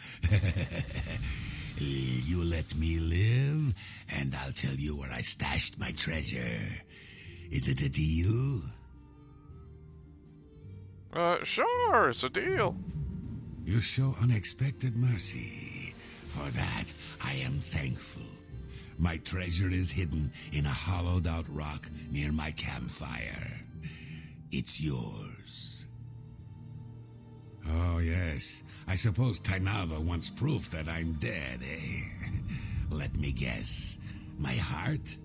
You let me live, and I'll tell you where I stashed my treasure. Is it a deal? Sure, it's a deal. You show unexpected mercy. For that, I am thankful. My treasure is hidden in a hollowed-out rock near my campfire. It's yours. Oh, yes. I suppose Tainava wants proof that I'm dead, eh? Let me guess. My heart?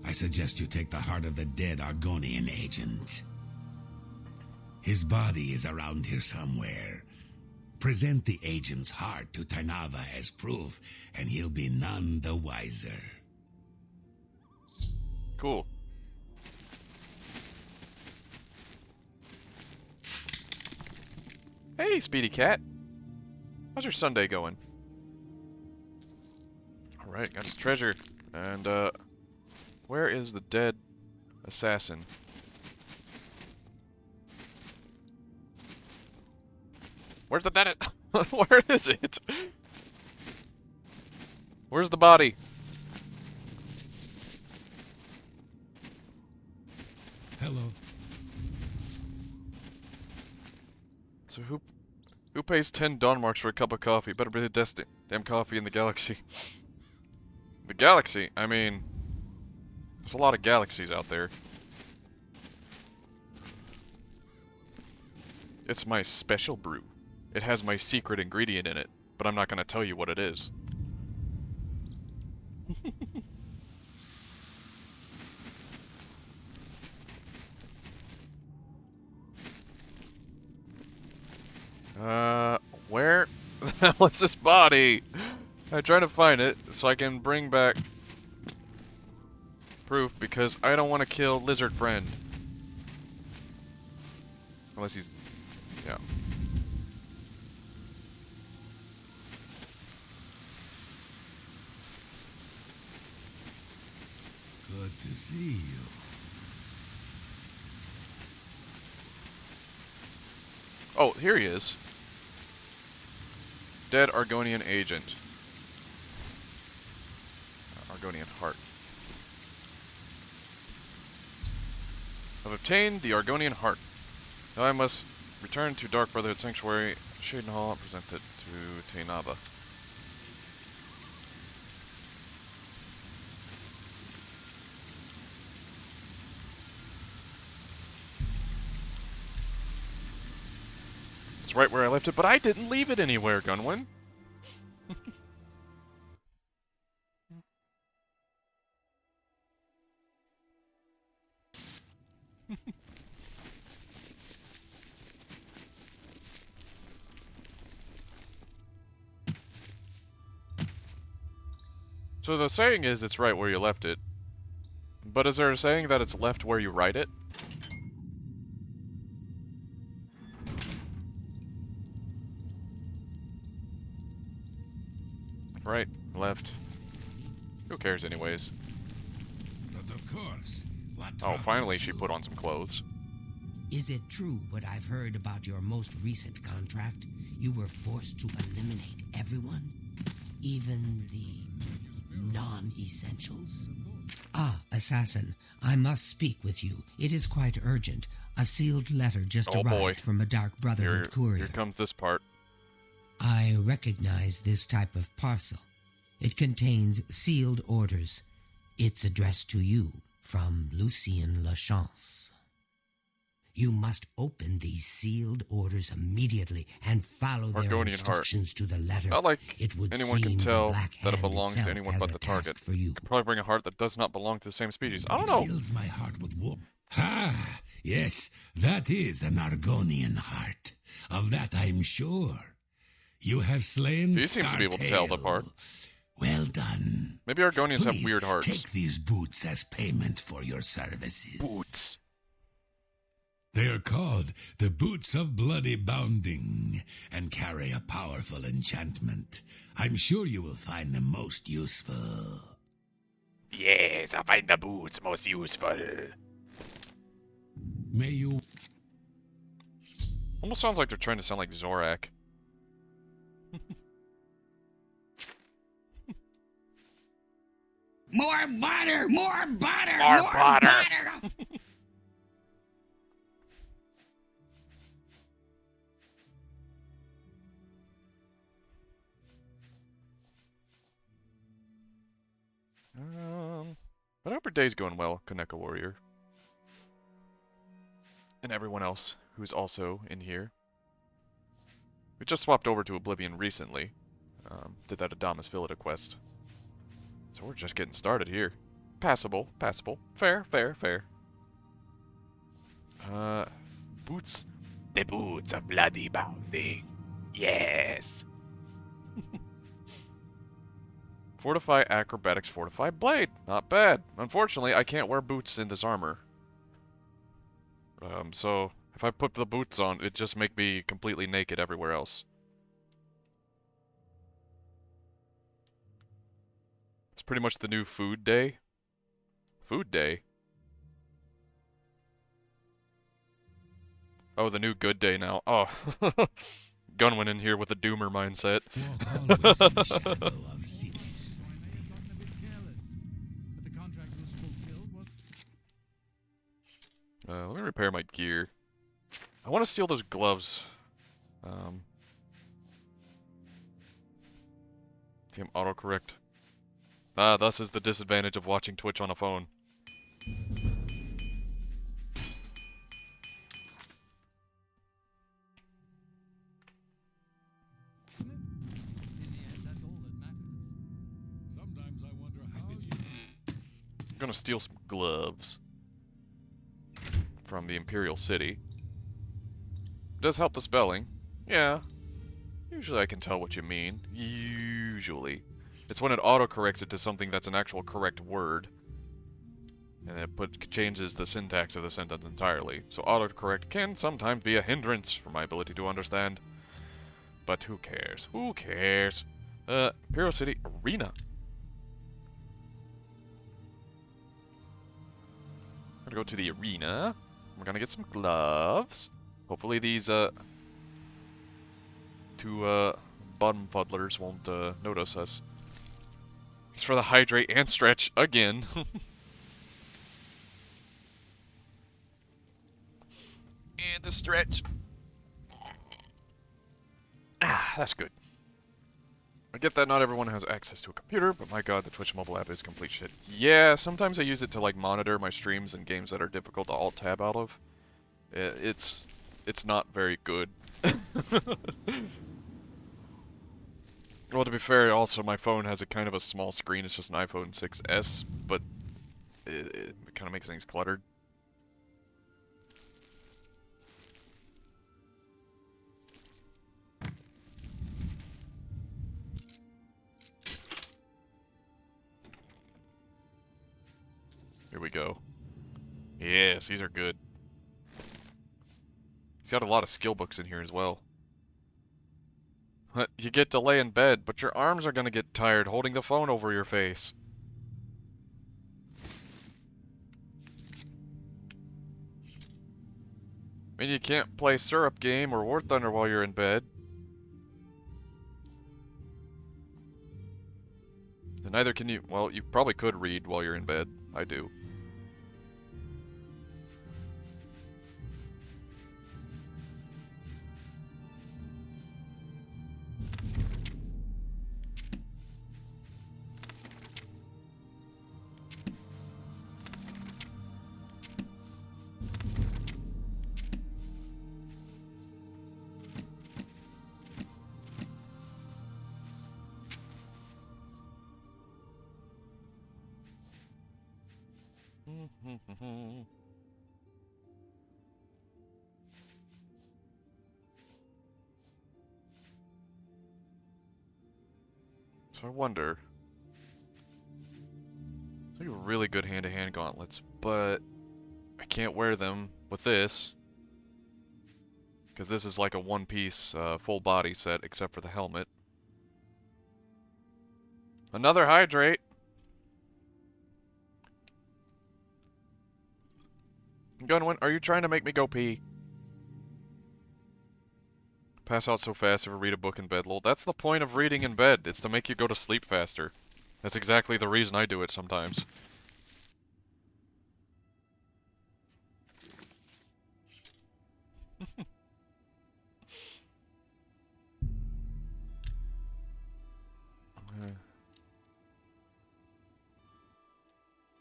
I suggest you take the heart of the dead Argonian agent. His body is around here somewhere. Present the agent's heart to Tainava as proof, and he'll be none the wiser. Cool. Hey, Speedy Cat. How's your Sunday going? Alright, got his treasure. And, where is the dead assassin? Where's the dead? Where is it? Where's the body? Hello. So who pays 10 Danmarks for a cup of coffee? Better be the damn coffee in the galaxy. The galaxy? I mean, there's a lot of galaxies out there. It's my special brew. It has my secret ingredient in it, but I'm not going to tell you what it is. Where the hell is this body? I'm trying to find it so I can bring back proof because I don't want to kill Lizard Friend. Unless he's... yeah. Good to see you. Oh, here he is. Dead Argonian agent. Argonian heart. I've obtained the Argonian heart. Now I must return to Dark Brotherhood Sanctuary, Shaden Hall, and present it to Tainaba. It's right where I left it, but I didn't leave it anywhere, Gunwin. So the saying is it's right where you left it. But is there a saying that it's left where you write it? Right, left. Who cares anyways? But of course. What Oh, finally she put on some clothes. Is it true what I've heard about your most recent contract? You were forced to eliminate everyone? Even the non-essentials? Ah, Assassin, I must speak with you. It is quite urgent. A sealed letter just arrived from a Dark Brotherhood courier. Here comes this part. I recognize this type of parcel. It contains sealed orders. It's addressed to you from Lucien Lachance. You must open these sealed orders immediately and follow their Argonian instructions to the letter. Not like it would anyone seem can tell the Black that it Hand belongs to itself anyone has but a the task target. for you. Could probably bring a heart that does not belong to the same species. I don't know. It fills my heart with woe. Ha! Yes, that is an Argonian heart. Of that I'm sure. You have slain He seems to be able to tell the part. Well done. Maybe Argonians have Please, weird hearts. Take these boots as payment for your services. Boots. They are called the Boots of Bloody Bounding and carry a powerful enchantment. I'm sure you will find them most useful. Yes, I find the boots most useful. May you... Almost sounds like they're trying to sound like Zorak. More butter! More butter! More butter! But I hope her day's going well, Kaneka Warrior. And everyone else who's also in here. We just swapped over to Oblivion recently. Did that Adamas Philida quest. So we're just getting started here. Passable, passable. Fair, fair, fair. Boots. The boots of bloody bounding. Yes. Fortify acrobatics, fortify blade. Not bad. Unfortunately, I can't wear boots in this armor. So if I put the boots on, it just make me completely naked everywhere else. It's pretty much the new food day. Food day? Oh, the new good day now. Oh. Gun went in here with a doomer mindset. Let me repair my gear. I want to steal those gloves. Damn autocorrect. Ah, thus is the disadvantage of watching Twitch on a phone. I'm gonna steal some gloves from the Imperial City. It does help the spelling. Yeah. Usually I can tell what you mean. Usually. It's when it autocorrects it to something that's an actual correct word. And it changes the syntax of the sentence entirely. So autocorrect can sometimes be a hindrance for my ability to understand. But who cares? Who cares? Imperial City Arena. I'm gonna go to the arena. We're gonna get some gloves. Hopefully these, two, bottom fuddlers won't, notice us. It's for the hydrate and stretch again. And the stretch. Ah, that's good. I get that not everyone has access to a computer, but my god, the Twitch mobile app is complete shit. Yeah, sometimes I use it to, like, monitor my streams and games that are difficult to alt-tab out of. It's not very good. Well, to be fair, also my phone has a kind of a small screen. It's just an iPhone 6s, but it kind of makes things cluttered. Here we go. Yes, these are good. He's got a lot of skill books in here as well. You get to lay in bed, but your arms are gonna get tired holding the phone over your face. And you can't play Syrup Game or War Thunder while you're in bed. And neither can you... Well, you probably could read while you're in bed. I do. So I wonder... It's like a really good hand-to-hand gauntlets, but I can't wear them with this. Because this is like a one-piece, full body set, except for the helmet. Another hydrate! Gunwin, are you trying to make me go pee? Pass out so fast if I read a book in bed, lol. That's the point of reading in bed. It's to make you go to sleep faster. That's exactly the reason I do it sometimes.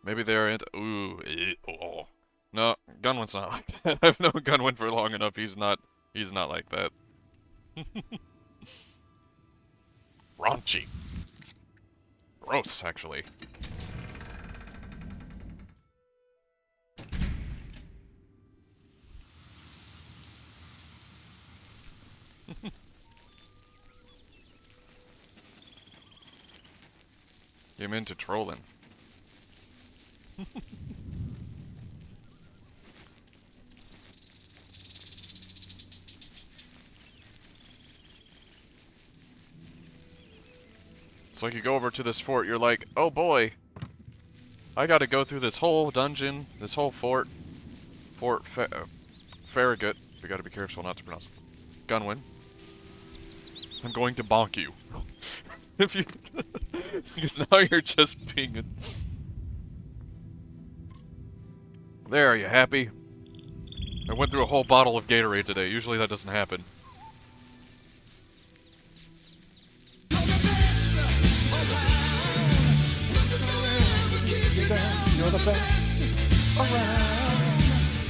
Maybe they aren't. Ooh. Oh. No, Gunwin's not like that. I've known Gunwin for long enough. He's not like that. Raunchy. Gross, actually. I'm into trolling. It's like you go over to this fort, you're like, oh boy, I gotta go through this whole dungeon, this whole fort. Farragut. We gotta be careful not to pronounce it. Gunwin. I'm going to bonk you. If you... Because now you're just being a... There, are you happy? I went through a whole bottle of Gatorade today. Usually that doesn't happen. You're the best around.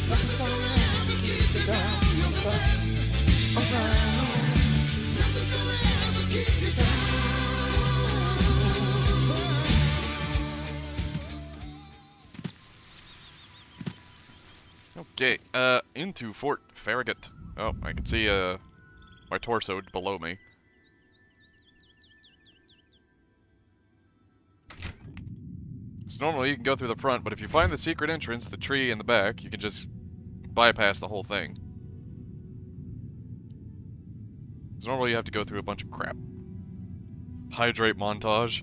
Nothing's around to keep you down. You're the best around. Nothing's around to keep you down. Okay, into Fort Farragut. Oh, I can see, my torso below me. So normally you can go through the front, but if you find the secret entrance, the tree in the back, you can just bypass the whole thing. So normally you have to go through a bunch of crap. Hydrate montage.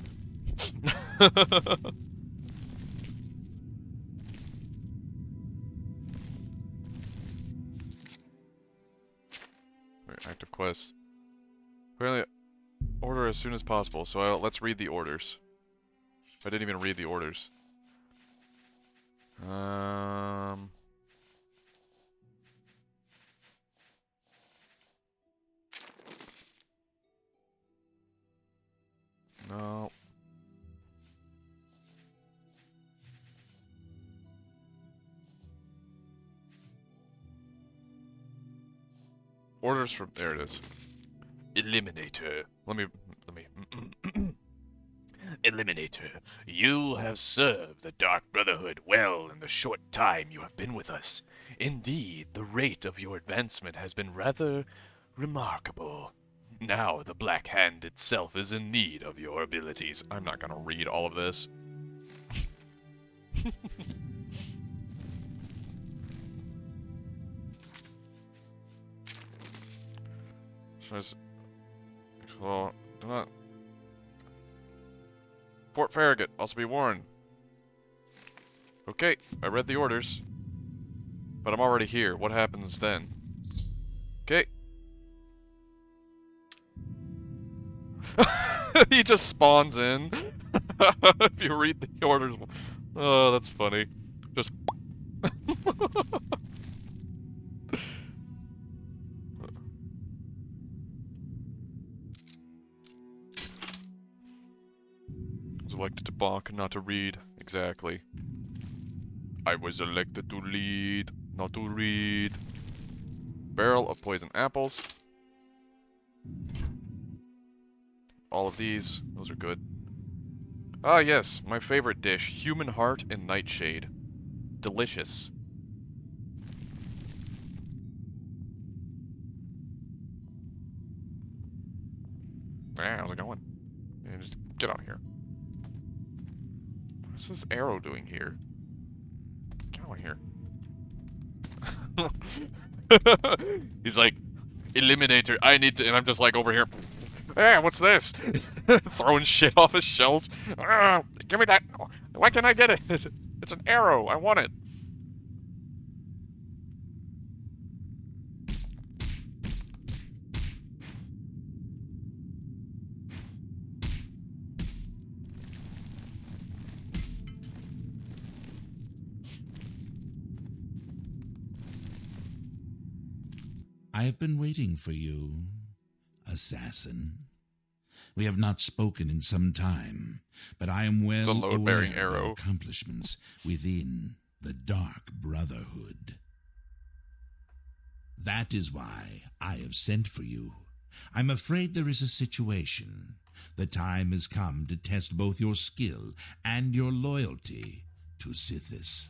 Active quest. Apparently, order as soon as possible. So let's read the orders. I didn't even read the orders. No. Orders from... There it is. Eliminator. Let me... Eliminator, you have served the Dark Brotherhood well in the short time you have been with us. Indeed, the rate of your advancement has been rather remarkable. Now the Black Hand itself is in need of your abilities. I'm not gonna read all of this. Well, do not... Fort Farragut, also be warned. Okay, I read the orders. But I'm already here. What happens then? Okay. He just spawns in. If you read the orders. Oh, that's funny. Just... was elected to bonk, not to read. Exactly. I was elected to lead, not to read. Barrel of poison apples. All of these. Those are good. Ah, yes. My favorite dish. Human heart and nightshade. Delicious. Ah, how's it going? Yeah, just get out of here. What's this arrow doing here? Get out of here. He's like, Eliminator, I need to... And I'm just like over here. Ah, what's this? Throwing shit off his shells. Ah, give me that. Why can't I get it? It's an arrow. I want it. I have been waiting for you, assassin. We have not spoken in some time, but I am well aware of your accomplishments within the Dark Brotherhood. That is why I have sent for you. I'm afraid there is a situation. The time has come to test both your skill and your loyalty to Sithis.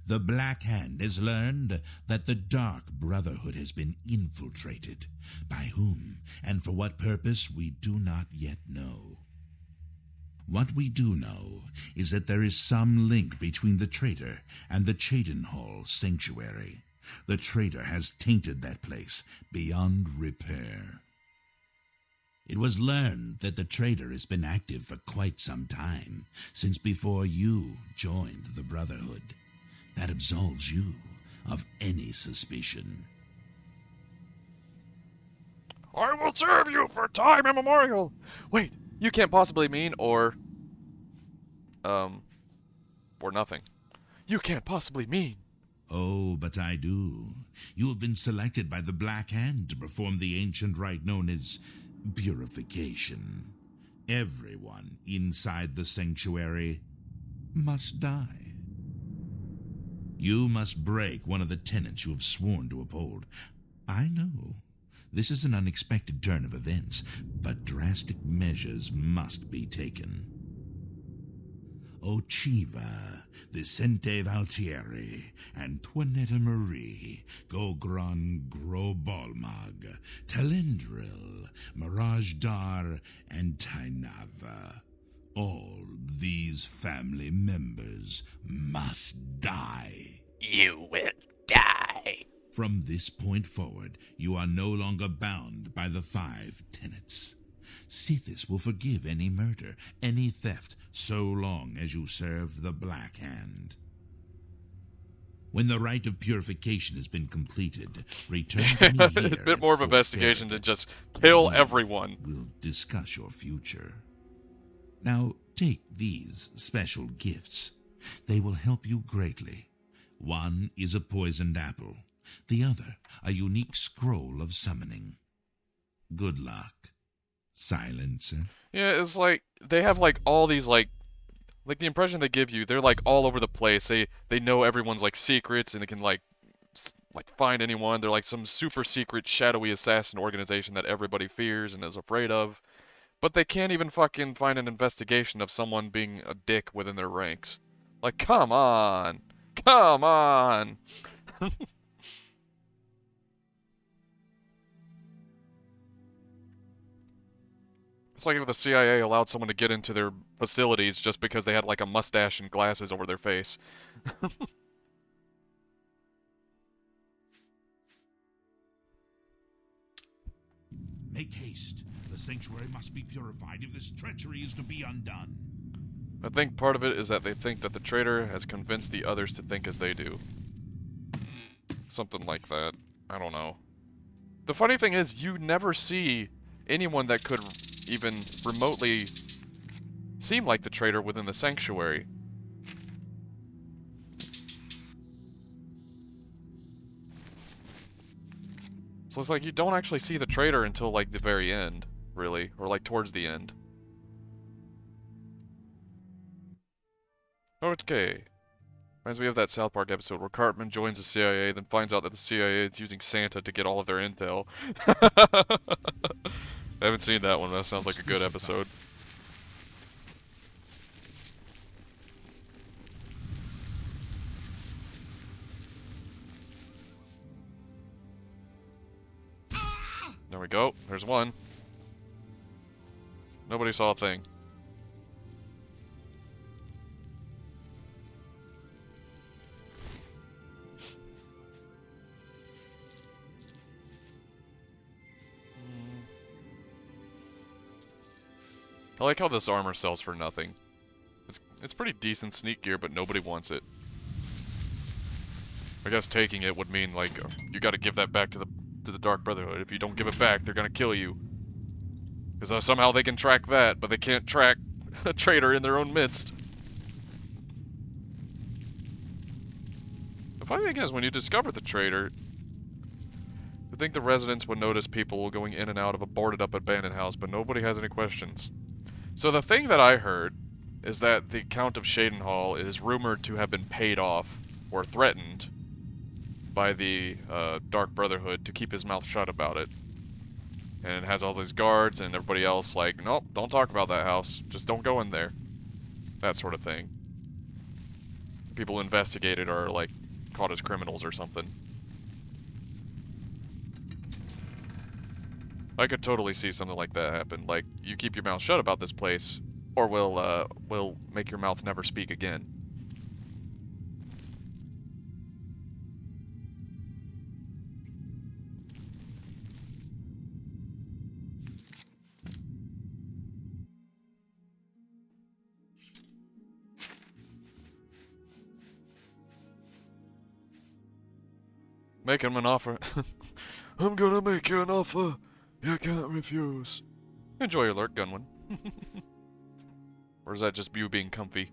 The Black Hand has learned that the Dark Brotherhood has been infiltrated. By whom and for what purpose we do not yet know. What we do know is that there is some link between the traitor and the Cheydinhal Sanctuary. The traitor has tainted that place beyond repair. It was learned that the traitor has been active for quite some time, since before you joined the Brotherhood. That absolves you of any suspicion. I will serve you for time immemorial. Wait, you can't possibly mean or nothing. You can't possibly mean. Oh, but I do. You have been selected by the Black Hand to perform the ancient rite known as purification. Everyone inside the sanctuary must die. You must break one of the tenets you have sworn to uphold. I know. This is an unexpected turn of events, but drastic measures must be taken. Ochiva, Vicente Valtieri, Antoinetta Marie, Gogron Grobolmag, Talendril, Mirage Dar, and Tainava. All these family members must die. You will die. From this point forward, you are no longer bound by the 5 tenets. Sithis will forgive any murder, any theft, so long as you serve the Black Hand. When the rite of purification has been completed, return to me here. A bit more of investigation to just kill everyone. We'll discuss your future. Now, take these special gifts. They will help you greatly. One is a poisoned apple. The other, a unique scroll of summoning. Good luck, Silencer. Yeah, it's like, they have like all these like the impression they give you, they're like all over the place. They know everyone's like secrets and they can like like find anyone. They're like some super secret shadowy assassin organization that everybody fears and is afraid of. But they can't even fucking find an investigation of someone being a dick within their ranks. Like, come on. Come on. It's like if the CIA allowed someone to get into their facilities just because they had like a mustache and glasses over their face. Make haste. The sanctuary must be purified if this treachery is to be undone. I think part of it is that they think that the traitor has convinced the others to think as they do. Something like that. I don't know. The funny thing is, you never see anyone that could even remotely seem like the traitor within the sanctuary. So it's like you don't actually see the traitor until like the very end, really, or like towards the end. Okay. Reminds me of that South Park episode where Cartman joins the CIA, then finds out that the CIA is using Santa to get all of their intel. I haven't seen that one, but that sounds like a good episode. There we go. There's one. Nobody saw a thing. I like how this armor sells for nothing. It's pretty decent sneak gear, but nobody wants it. I guess taking it would mean, like, you gotta give that back to the Dark Brotherhood. If you don't give it back, they're gonna kill you. Because somehow they can track that, but they can't track a traitor in their own midst. The funny thing is, when you discover the traitor, you think the residents would notice people going in and out of a boarded-up abandoned house, but nobody has any questions. So the thing that I heard is that the Count of Shadenhall is rumored to have been paid off, or threatened, by the Dark Brotherhood to keep his mouth shut about it. And it has all these guards and everybody else like, nope, don't talk about that house. Just don't go in there. That sort of thing. People investigated are, like, caught as criminals or something. I could totally see something like that happen. Like, you keep your mouth shut about this place, or we'll make your mouth never speak again. Make him an offer. I'm gonna make you an offer you can't refuse. Enjoy your lurk, Gunwin. Or is that just you being comfy?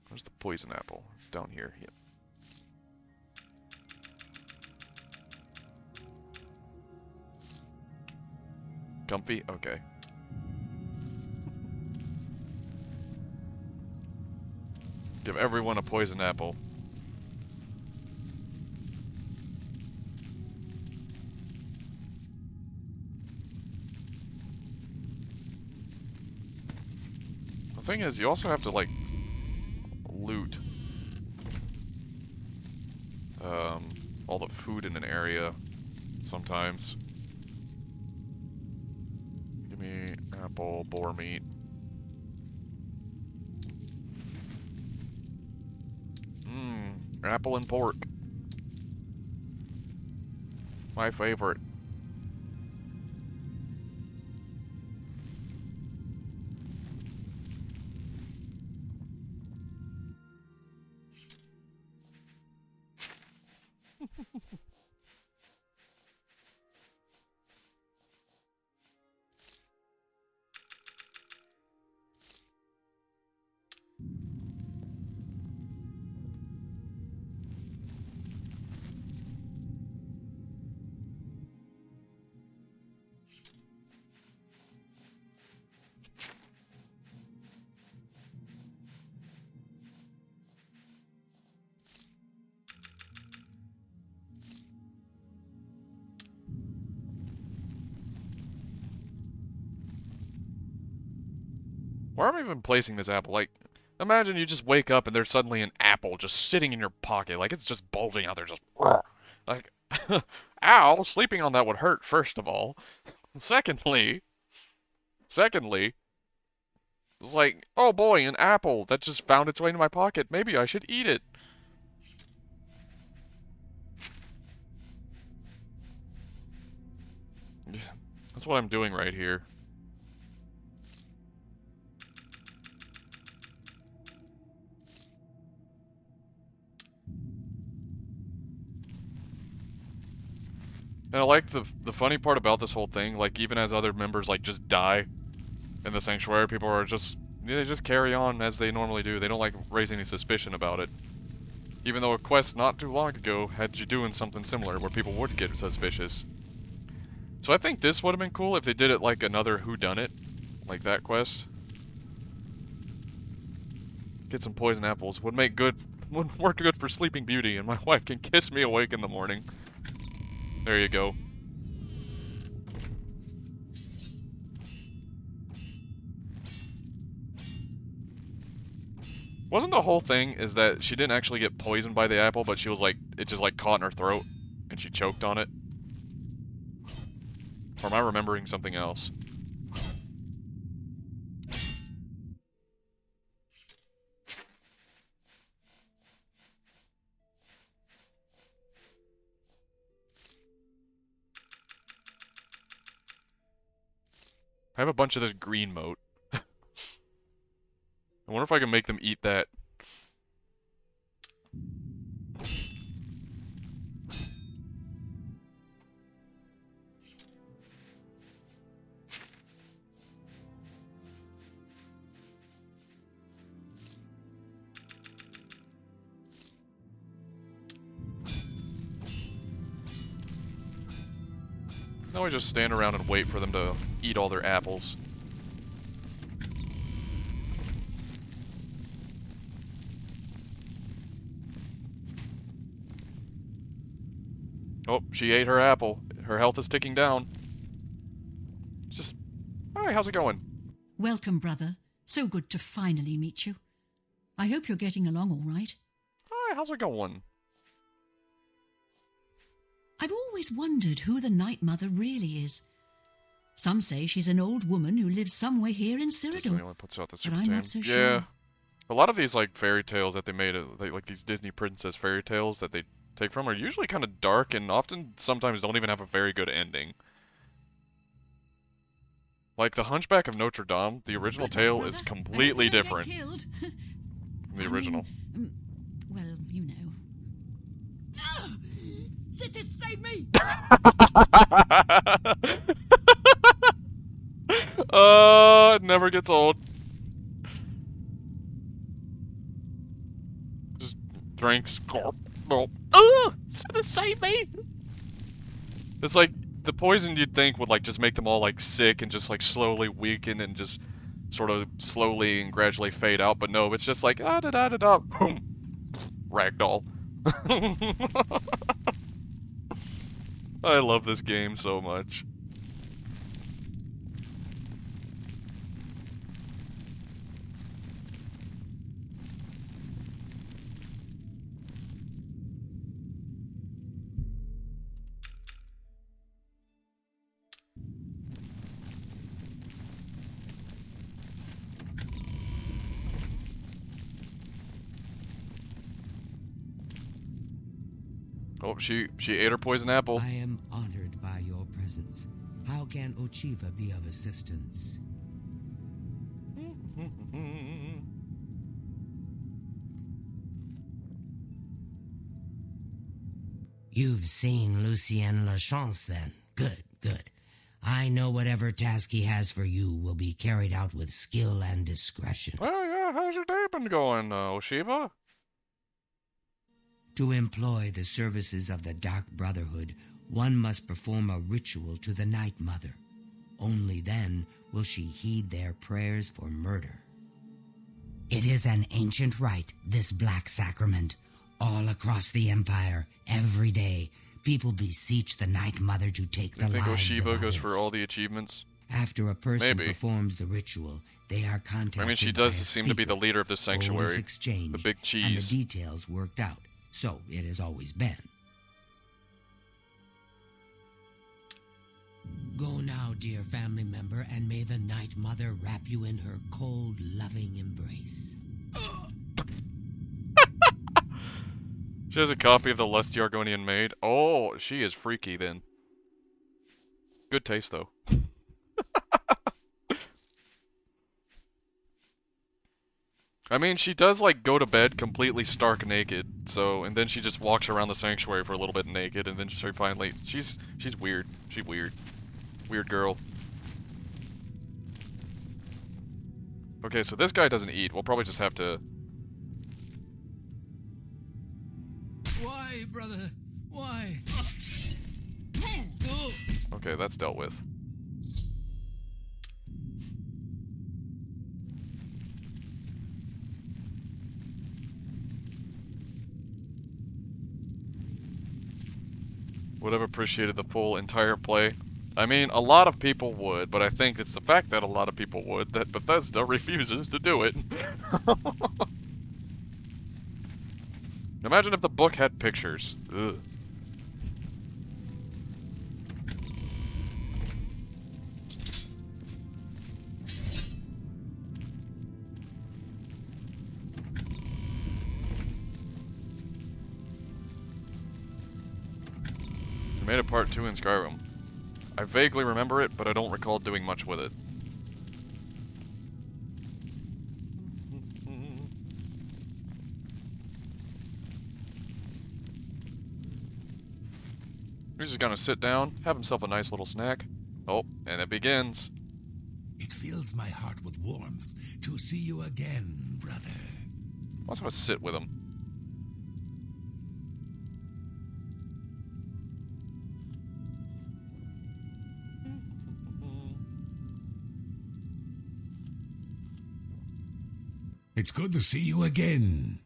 Where's the poison apple? It's down here. Yep. Comfy? Okay. Give everyone a poison apple. The thing is, you also have to, like, loot all the food in an area sometimes. Give me apple, boar meat. Apple and pork. My favorite. Where am I even placing this apple? Like, imagine you just wake up and there's suddenly an apple just sitting in your pocket. Like, it's just bulging out there, just... Like, ow, sleeping on that would hurt, first of all. Secondly, it's like, oh boy, an apple that just found its way into my pocket. Maybe I should eat it. Yeah, that's what I'm doing right here. And I like the funny part about this whole thing, like, even as other members, like, just die in the sanctuary, people are just, they just carry on as they normally do. They don't, like, raise any suspicion about it. Even though a quest not too long ago had you doing something similar where people would get suspicious. So I think this would have been cool if they did it like another whodunit, like that quest. Get some poison apples. Would work good for Sleeping Beauty, and my wife can kiss me awake in the morning. There you go. Wasn't the whole thing is that she didn't actually get poisoned by the apple, but she was like, it just like caught in her throat, and she choked on it? Or am I remembering something else? I have a bunch of this green moat. I wonder if I can make them eat that. Now we just stand around and wait for them to eat all their apples. Oh, she ate her apple. Her health is ticking down. Just, hi, how's it going? Welcome, brother. So good to finally meet you. I hope you're getting along all right. Hi, how's it going? I've always wondered who the Night Mother really is. Some say she's an old woman who lives somewhere here in Cyrodiil, but I'm not so sure. Yeah. A lot of these, like, fairy tales that they made, like these Disney princess fairy tales that they take from are usually kind of dark and often sometimes don't even have a very good ending. Like the Hunchback of Notre Dame, the original tale is completely different from the original. Well, you know. Sithis, save me! It never gets old. Just drinks. Sithis, save me! It's like the poison you'd think would like just make them all like sick and just like slowly weaken and just sort of slowly and gradually fade out, but no, it's just like da-da-da-da-da, boom, ragdoll. I love this game so much. Oh, she ate her poison apple. I am honored by your presence. How can Ochiva be of assistance? You've seen Lucien Lachance, then. Good, good. I know whatever task he has for you will be carried out with skill and discretion. Oh yeah, how's your day been going, Oshiva? To employ the services of the Dark Brotherhood, one must perform a ritual to the Night Mother. Only then will she heed their prayers for murder. It is an ancient rite, this black sacrament. All across the Empire, every day, people beseech the Night Mother to take the lives of others. You think Oshiva goes for all the achievements? After a person Maybe. performs the ritual, they are contacted. I mean, she does seem to be the leader of the sanctuary. Exchanged, the big and the cheese. details worked out. So it has always been. Go now, dear family member, and may the Night Mother wrap you in her cold, loving embrace. She has a copy of the Lusty Argonian Maid. Oh, she is freaky then. Good taste, though. I mean, she does, like, go to bed completely stark naked, so, and then she just walks around the sanctuary for a little bit naked, and then she finally, she's weird. She's weird. Weird girl. Okay, so this guy doesn't eat. We'll probably just have to... Why, brother? Why? Okay, that's dealt with. Would have appreciated the full entire play. I mean, a lot of people would, but I think it's the fact that a lot of people would that Bethesda refuses to do it. Imagine if the book had pictures. Ugh. I made a part 2 in Skyrim. I vaguely remember it, but I don't recall doing much with it. He's just gonna sit down, have himself a nice little snack. Oh, and it begins. It fills my heart with warmth to see you again, brother. I just want to sit with him. It's good to see you again.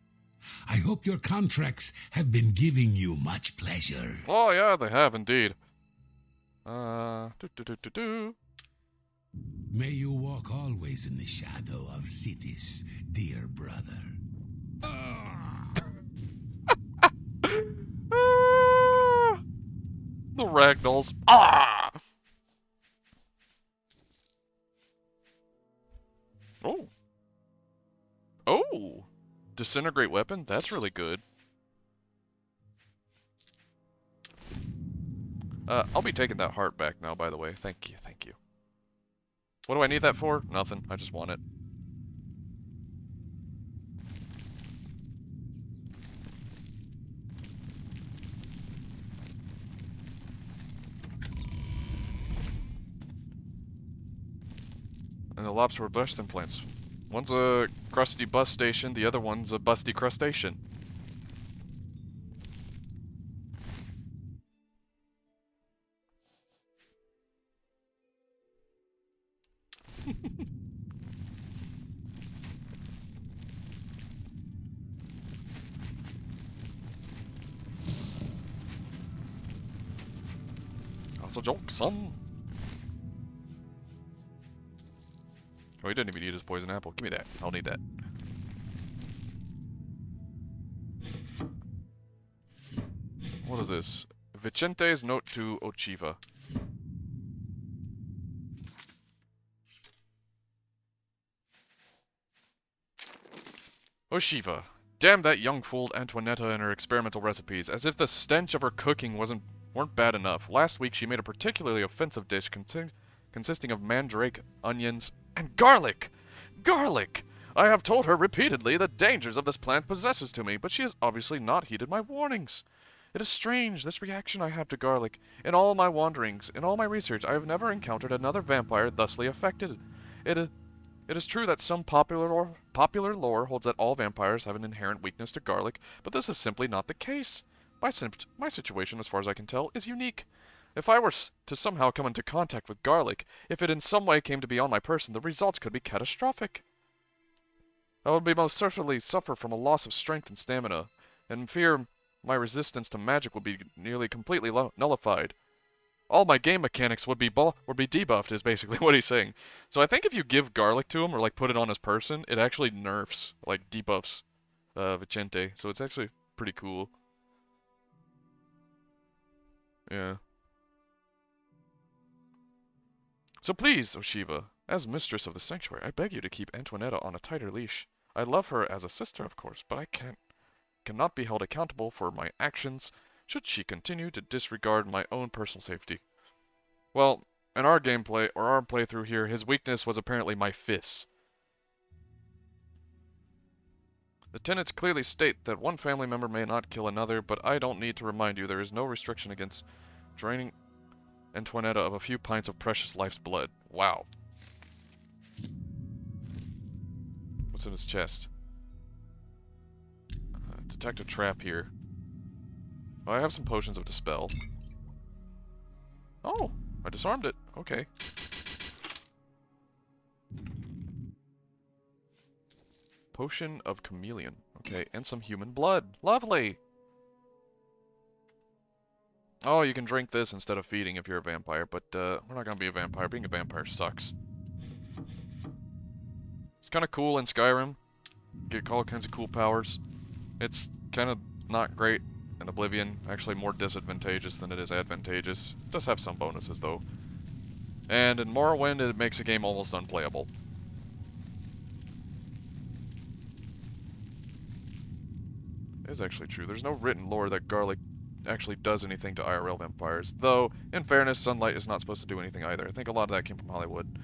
I hope your contracts have been giving you much pleasure. Oh yeah, they have indeed. May you walk always in the shadow of cities, dear brother. The ragdolls. Ah! Oh. Oh! Disintegrate weapon? That's really good. I'll be taking that heart back now, by the way. Thank you, thank you. What do I need that for? Nothing. I just want it. And the lobster were breast implants. One's a crusty bus station, the other one's a busty crustacean. That's a joke, son. Oh, he didn't even eat his poison apple. Give me that. I'll need that. What is this? Vicente's note to Ochiva. Oshiva. Damn that young fool Antoinetta and her experimental recipes, as if the stench of her cooking weren't bad enough. Last week she made a particularly offensive dish consisting of mandrake, onions, and garlic! Garlic! I have told her repeatedly the dangers of this plant possesses to me, but she has obviously not heeded my warnings. It is strange, this reaction I have to garlic. In all my wanderings, in all my research, I have never encountered another vampire thusly affected. It is true that some popular lore holds that all vampires have an inherent weakness to garlic, but this is simply not the case. My situation, as far as I can tell, is unique. If I were to somehow come into contact with garlic, if it in some way came to be on my person, the results could be catastrophic. I would be most certainly suffer from a loss of strength and stamina, and fear my resistance to magic would be nearly completely nullified. all my game mechanics would be debuffed, is basically what he's saying. So I think if you give garlic to him or like put it on his person, it actually nerfs, like debuffs Vicente. So it's actually pretty cool. Yeah. So please, Oshiva, as mistress of the sanctuary, I beg you to keep Antoinetta on a tighter leash. I love her as a sister, of course, but I cannot be held accountable for my actions should she continue to disregard my own personal safety. Well, in our gameplay, or our playthrough here, his weakness was apparently my fists. The tenets clearly state that one family member may not kill another, but I don't need to remind you there is no restriction against draining Antoinetta of a few pints of precious life's blood. Wow. What's in his chest? Detect a trap here. Oh, I have some potions of Dispel. Oh, I disarmed it. Okay. Potion of Chameleon. Okay, and some human blood. Lovely! Oh, you can drink this instead of feeding if you're a vampire, but we're not gonna be a vampire. Being a vampire sucks. It's kind of cool in Skyrim. Get all kinds of cool powers. It's kind of not great in Oblivion. Actually more disadvantageous than it is advantageous. It does have some bonuses, though. And in Morrowind, it makes a game almost unplayable. It is actually true. There's no written lore that garlic actually does anything to IRL vampires. Though, in fairness, sunlight is not supposed to do anything either. I think a lot of that came from Hollywood.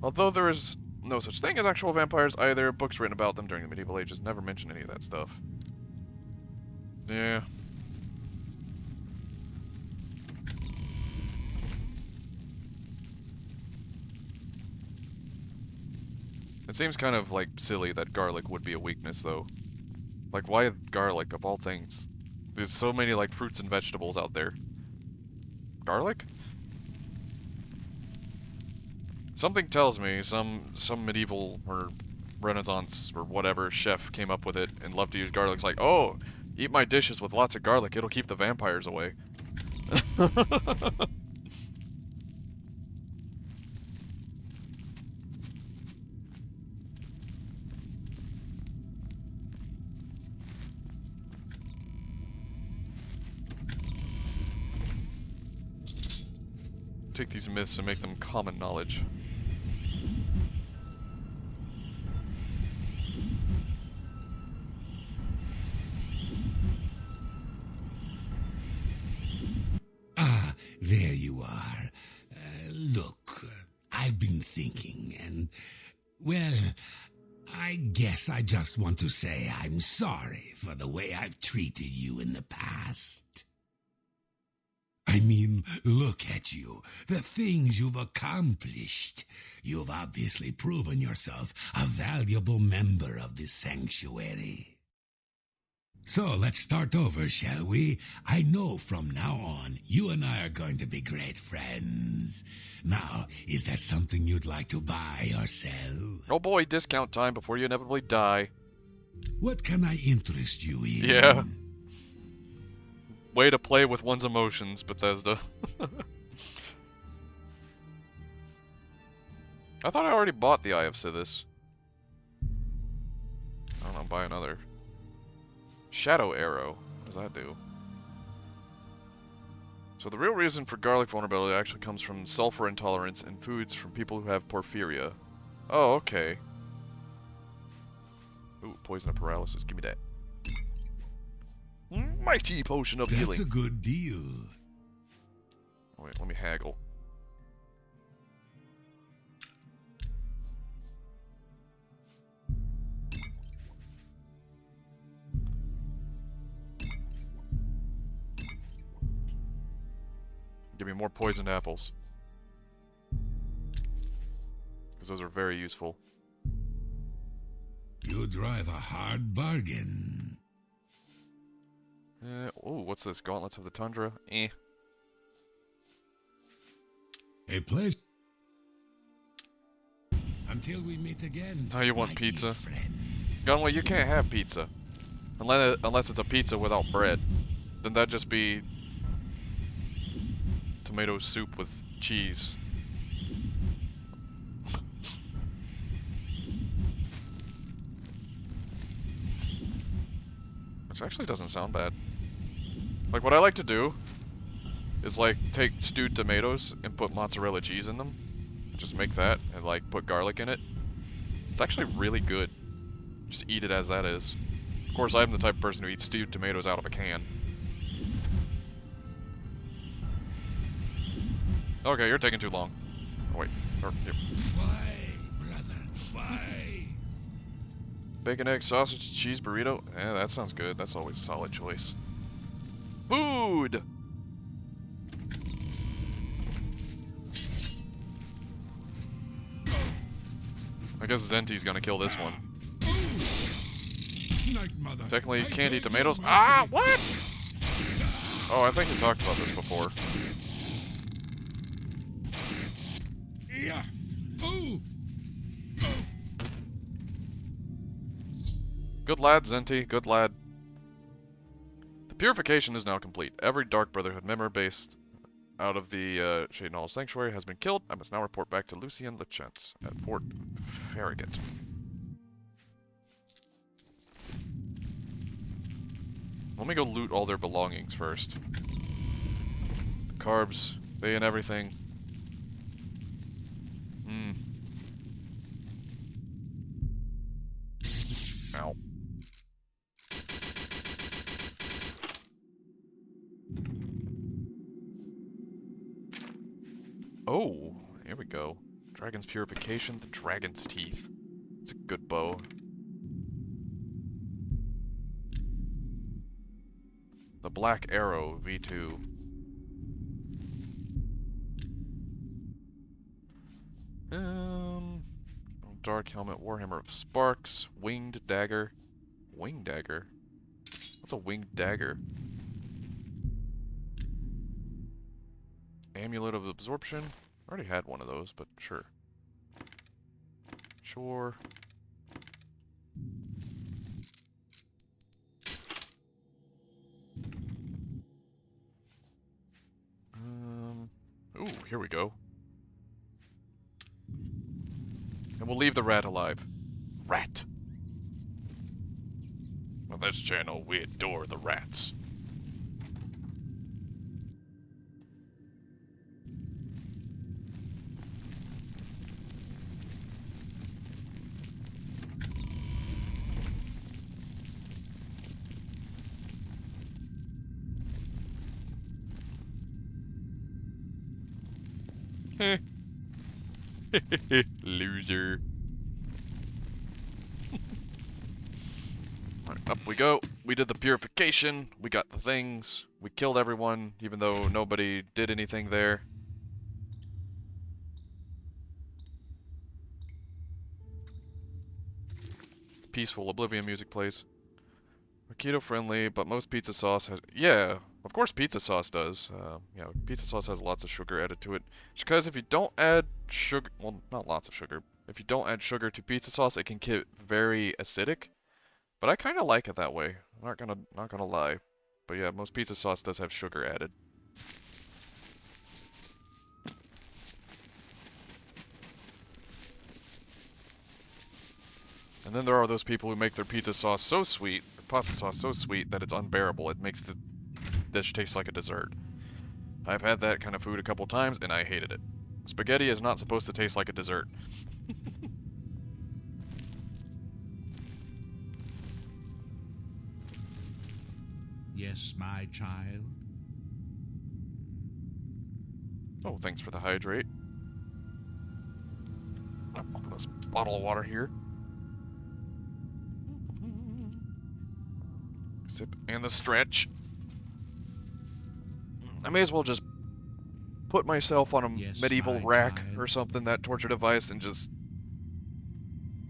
Although there is no such thing as actual vampires either, books written about them during the medieval ages never mention any of that stuff. Yeah. It seems kind of, like, silly that garlic would be a weakness, though. Like, why garlic, of all things? There's so many, like, fruits and vegetables out there. Garlic? Something tells me some medieval or Renaissance or whatever chef came up with it and loved to use garlic. It's like, oh, eat my dishes with lots of garlic. It'll keep the vampires away. Take these myths and make them common knowledge. Ah, there you are. Look, I've been thinking, and, well, I guess I just want to say I'm sorry for the way I've treated you in the past. I mean, look at you, the things you've accomplished. You've obviously proven yourself a valuable member of this sanctuary. So let's start over, shall we? I know from now on, you and I are going to be great friends. Now, is there something you'd like to buy or sell? Oh boy, discount time before you inevitably die. What can I interest you in? Yeah. Way to play with one's emotions, Bethesda. I thought I already bought the Eye of Sithis. I don't know, buy another. Shadow Arrow. What does that do? So the real reason for garlic vulnerability actually comes from sulfur intolerance in foods from people who have porphyria. Oh, okay. Ooh, poison of paralysis. Give me that. Mighty potion of healing. That's a good deal. Oh, wait, let me haggle. Give me more poisoned apples. Because those are very useful. You drive a hard bargain. Oh, what's this? Gauntlets of the Tundra? Eh. A place. Until we meet again. Now you want pizza? Gunway, you can't have pizza. Unless it's a pizza without bread. Then that'd just be tomato soup with cheese. Which actually doesn't sound bad. Like, what I like to do is, like, take stewed tomatoes and put mozzarella cheese in them. Just make that and, like, put garlic in it. It's actually really good. Just eat it as that is. Of course, I'm the type of person who eats stewed tomatoes out of a can. Okay, you're taking too long. Oh, wait. Why, brother? Why? Bacon, egg, sausage, cheese burrito. Yeah, that sounds good. That's always a solid choice. Food! I guess Zenti's gonna kill this one. Technically, you can't eat tomatoes. Ah, what? Oh, I think we talked about this before. Yeah. Ooh. Good lad, Zenti. Good lad. The purification is now complete. Every Dark Brotherhood member based out of the Shade Hall Sanctuary has been killed. I must now report back to Lucien Lechance at Fort Farragut. Let me go loot all their belongings first. The carbs, they and everything. Ow. Oh, here we go. Dragon's Purification, the Dragon's Teeth. It's a good bow. The Black Arrow, V2. Dark Helmet, Warhammer of Sparks, Winged Dagger. Winged Dagger? What's a Winged Dagger? Amulet of Absorption. I already had one of those, but sure. Sure. Ooh, here we go. And we'll leave the rat alive. Rat. On this channel, we adore the rats. Loser. Alright, up we go. We did the purification. We got the things. We killed everyone, even though nobody did anything there. Peaceful Oblivion music plays. Keto friendly, but most pizza sauce has... Yeah, of course pizza sauce does. Yeah, pizza sauce has lots of sugar added to it. It's because if you don't add sugar... Well, not lots of sugar. If you don't add sugar to pizza sauce, it can get very acidic. But I kind of like it that way. Not gonna lie. But yeah, most pizza sauce does have sugar added. And then there are those people who make their pizza sauce so sweet, or pasta sauce so sweet, that it's unbearable. It makes the dish taste like a dessert. I've had that kind of food a couple times, and I hated it. Spaghetti is not supposed to taste like a dessert. Yes, my child. Oh, thanks for the hydrate. I'll put this bottle of water here. Sip and the stretch. I may as well just put myself on a medieval rack or something, that torture device, and just...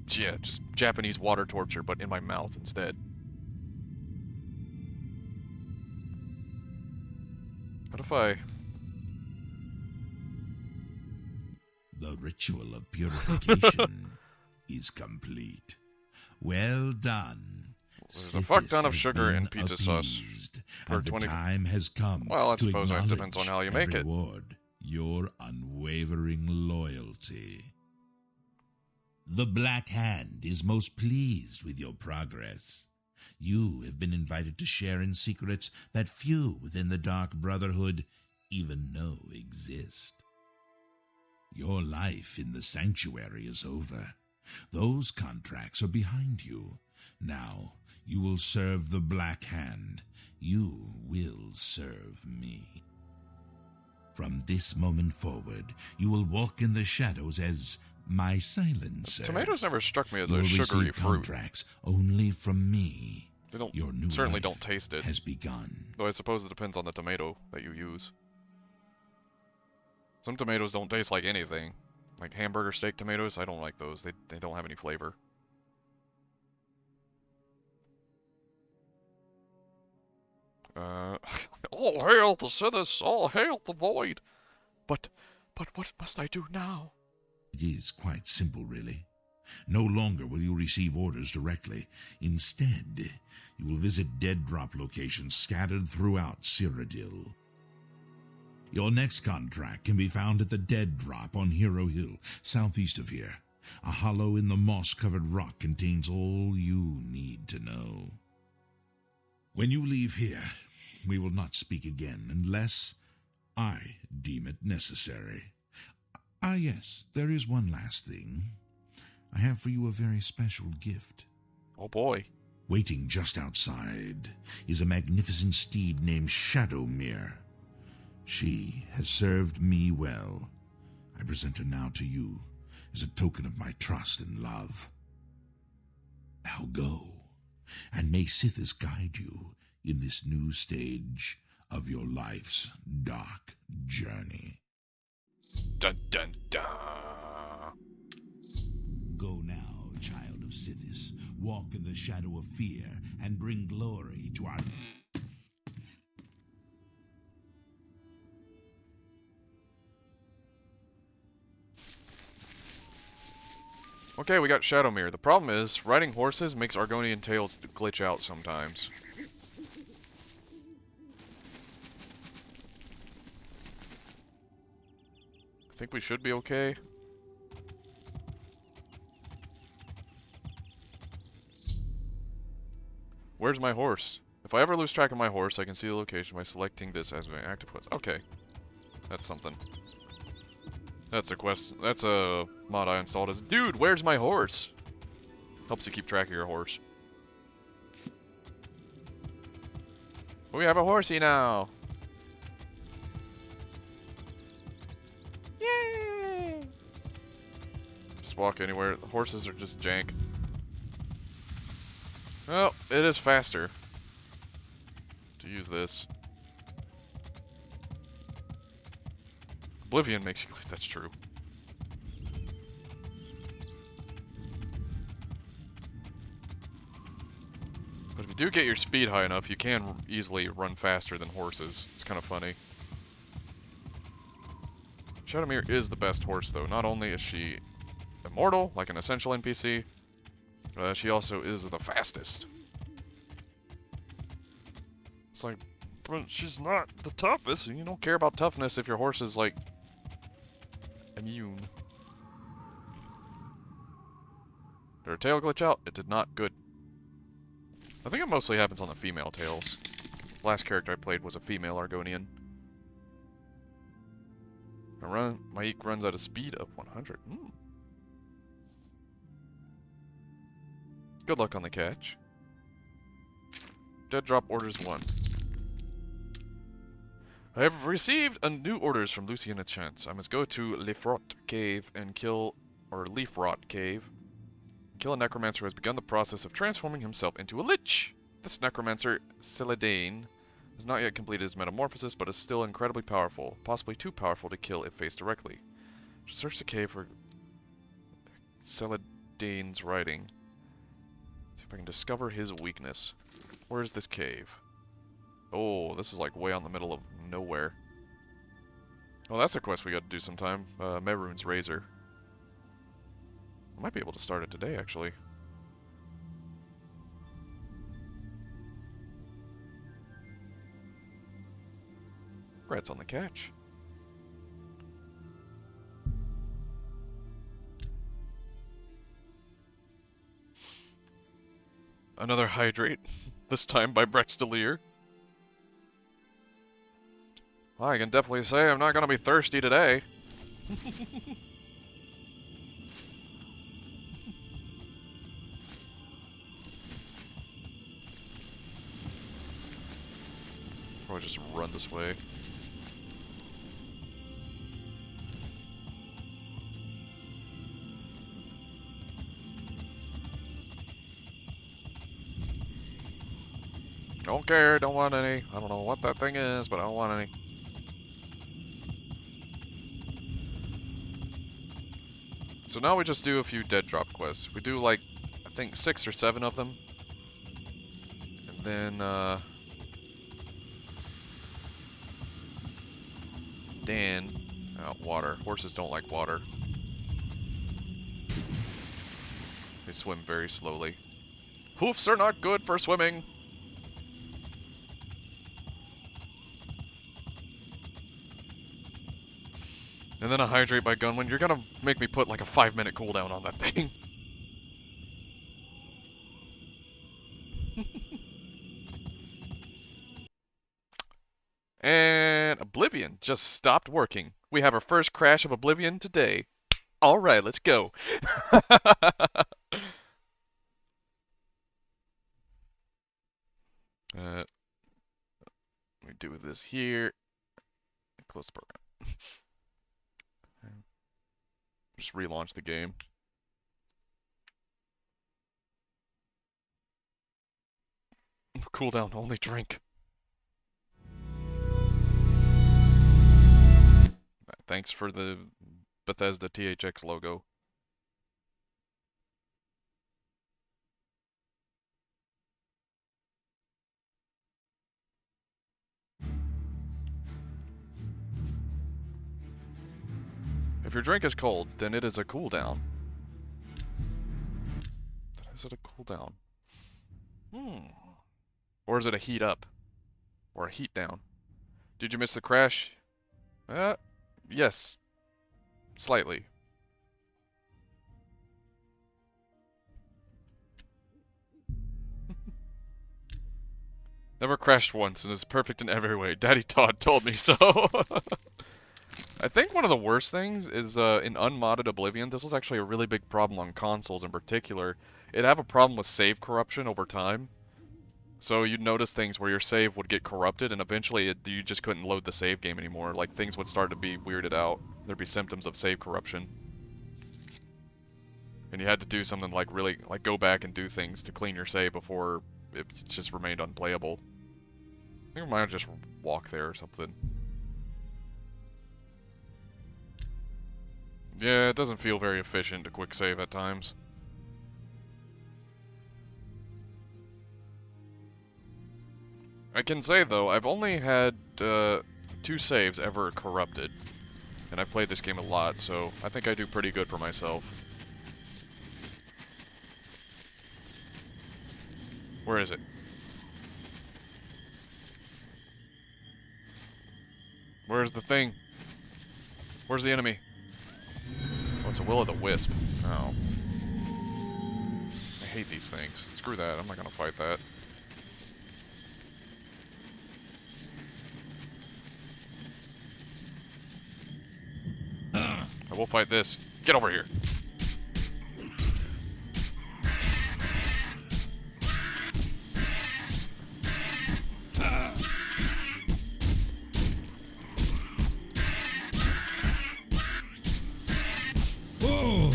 Yeah, just Japanese water torture, but in my mouth instead. What if I... The ritual of purification is complete. Well done. There's a fuck ton of has sugar been in pizza sauce. appeased, For and 20. the time has come Well, I to suppose it acknowledge depends on how you make and it. reward your unwavering loyalty. The Black Hand is most pleased with your progress. You have been invited to share in secrets that few within the Dark Brotherhood even know exist. Your life in the sanctuary is over. Those contracts are behind you. Now, you will serve the Black Hand. You will serve me. From this moment forward, you will walk in the shadows as my silencer. Tomatoes never struck me as You a will sugary receive fruit. contracts only from me. They don't, Your new certainly life don't taste it. has begun. Though I suppose it depends on the tomato that you use. Some tomatoes don't taste like anything. Like hamburger steak tomatoes, I don't like those. They don't have any flavor. All hail the Sithis, all hail the void. But what must I do now? It is quite simple, really. No longer will you receive orders directly. Instead, you will visit dead drop locations scattered throughout Cyrodiil. Your next contract can be found at the Dead Drop on Hero Hill, southeast of here. A hollow in the moss-covered rock contains all you need to know. When you leave here, we will not speak again unless I deem it necessary. Ah, yes, there is one last thing. I have for you a very special gift. Oh boy. Waiting just outside is a magnificent steed named Shadowmere. She has served me well. I present her now to you as a token of my trust and love. Now go, and may Sithis guide you in this new stage of your life's dark journey. Dun dun dun. Go now, child of Sithis. Walk in the shadow of fear and bring glory to our... Okay, we got Shadowmere. The problem is, riding horses makes Argonian tales glitch out sometimes. I think we should be okay. Where's my horse? If I ever lose track of my horse, I can see the location by selecting this as my active quest. Okay. That's something. That's a quest. That's a mod I installed as, dude, where's my horse? Helps you keep track of your horse. We have a horsey now. Yay! Just walk anywhere. The horses are just jank. Well, it is faster to use this. Oblivion makes you glitch, that's true. But if you do get your speed high enough, you can easily run faster than horses. It's kind of funny. Shadowmere is the best horse, though. Not only is she immortal, like an essential NPC, she also is the fastest. It's like, but she's not the toughest. You don't care about toughness if your horse is, like, immune. Did her tail glitch out? It did not. Good. I think it mostly happens on the female tails. The last character I played was a female Argonian. My Eek runs at a speed of 100. Good luck on the catch. Dead drop orders 1. I have received new orders from Lucy and a chance. I must go to Leafrot Cave and kill a necromancer who has begun the process of transforming himself into a lich. This necromancer, Celadane, has not yet completed his metamorphosis, but is still incredibly powerful, possibly too powerful to kill if faced directly. Search the cave for Celadane's writing. See if I can discover his weakness. Where is this cave? Oh, this is like way on the middle of nowhere. Oh, that's a quest we got to do sometime. Mehrunes Razor. I might be able to start it today, actually. Congrats on the catch. Another hydrate, this time by Brextelier. Well, I can definitely say I'm not going to be thirsty today. Probably just run this way. Don't care, don't want any. I don't know what that thing is, but I don't want any. So now we just do a few dead drop quests. We do like, I think 6 or 7 of them. And then, Dan, water. Horses don't like water. They swim very slowly. Hoofs are not good for swimming. And then a hydrate by Gunwind. You're gonna make me put like a 5-minute cooldown on that thing. And Oblivion just stopped working. We have our first crash of Oblivion today. Alright, let's go. Let me do this here. Close the program. Just relaunch the game. Cooldown, only drink. Thanks for the Bethesda THX logo. If your drink is cold, then it is a cooldown. Is it a cooldown? Or is it a heat up? Or a heat down? Did you miss the crash? Yes. Slightly. Never crashed once and is perfect in every way. Daddy Todd told me so. I think one of the worst things is in unmodded Oblivion, this was actually a really big problem on consoles in particular. It'd have a problem with save corruption over time. So you'd notice things where your save would get corrupted and eventually you just couldn't load the save game anymore. Like things would start to be weirded out. There'd be symptoms of save corruption. And you had to do something like really, like go back and do things to clean your save before it just remained unplayable. I think I might just walk there or something. Yeah, it doesn't feel very efficient to quick save at times. I can say, though, I've only had 2 saves ever corrupted. And I've played this game a lot, so I think I do pretty good for myself. Where is it? Where's the thing? Where's the enemy? Oh, it's a Will-o'-the-Wisp. Oh. I hate these things. Screw that, I'm not gonna fight that. I will fight this. Get over here. Whoa!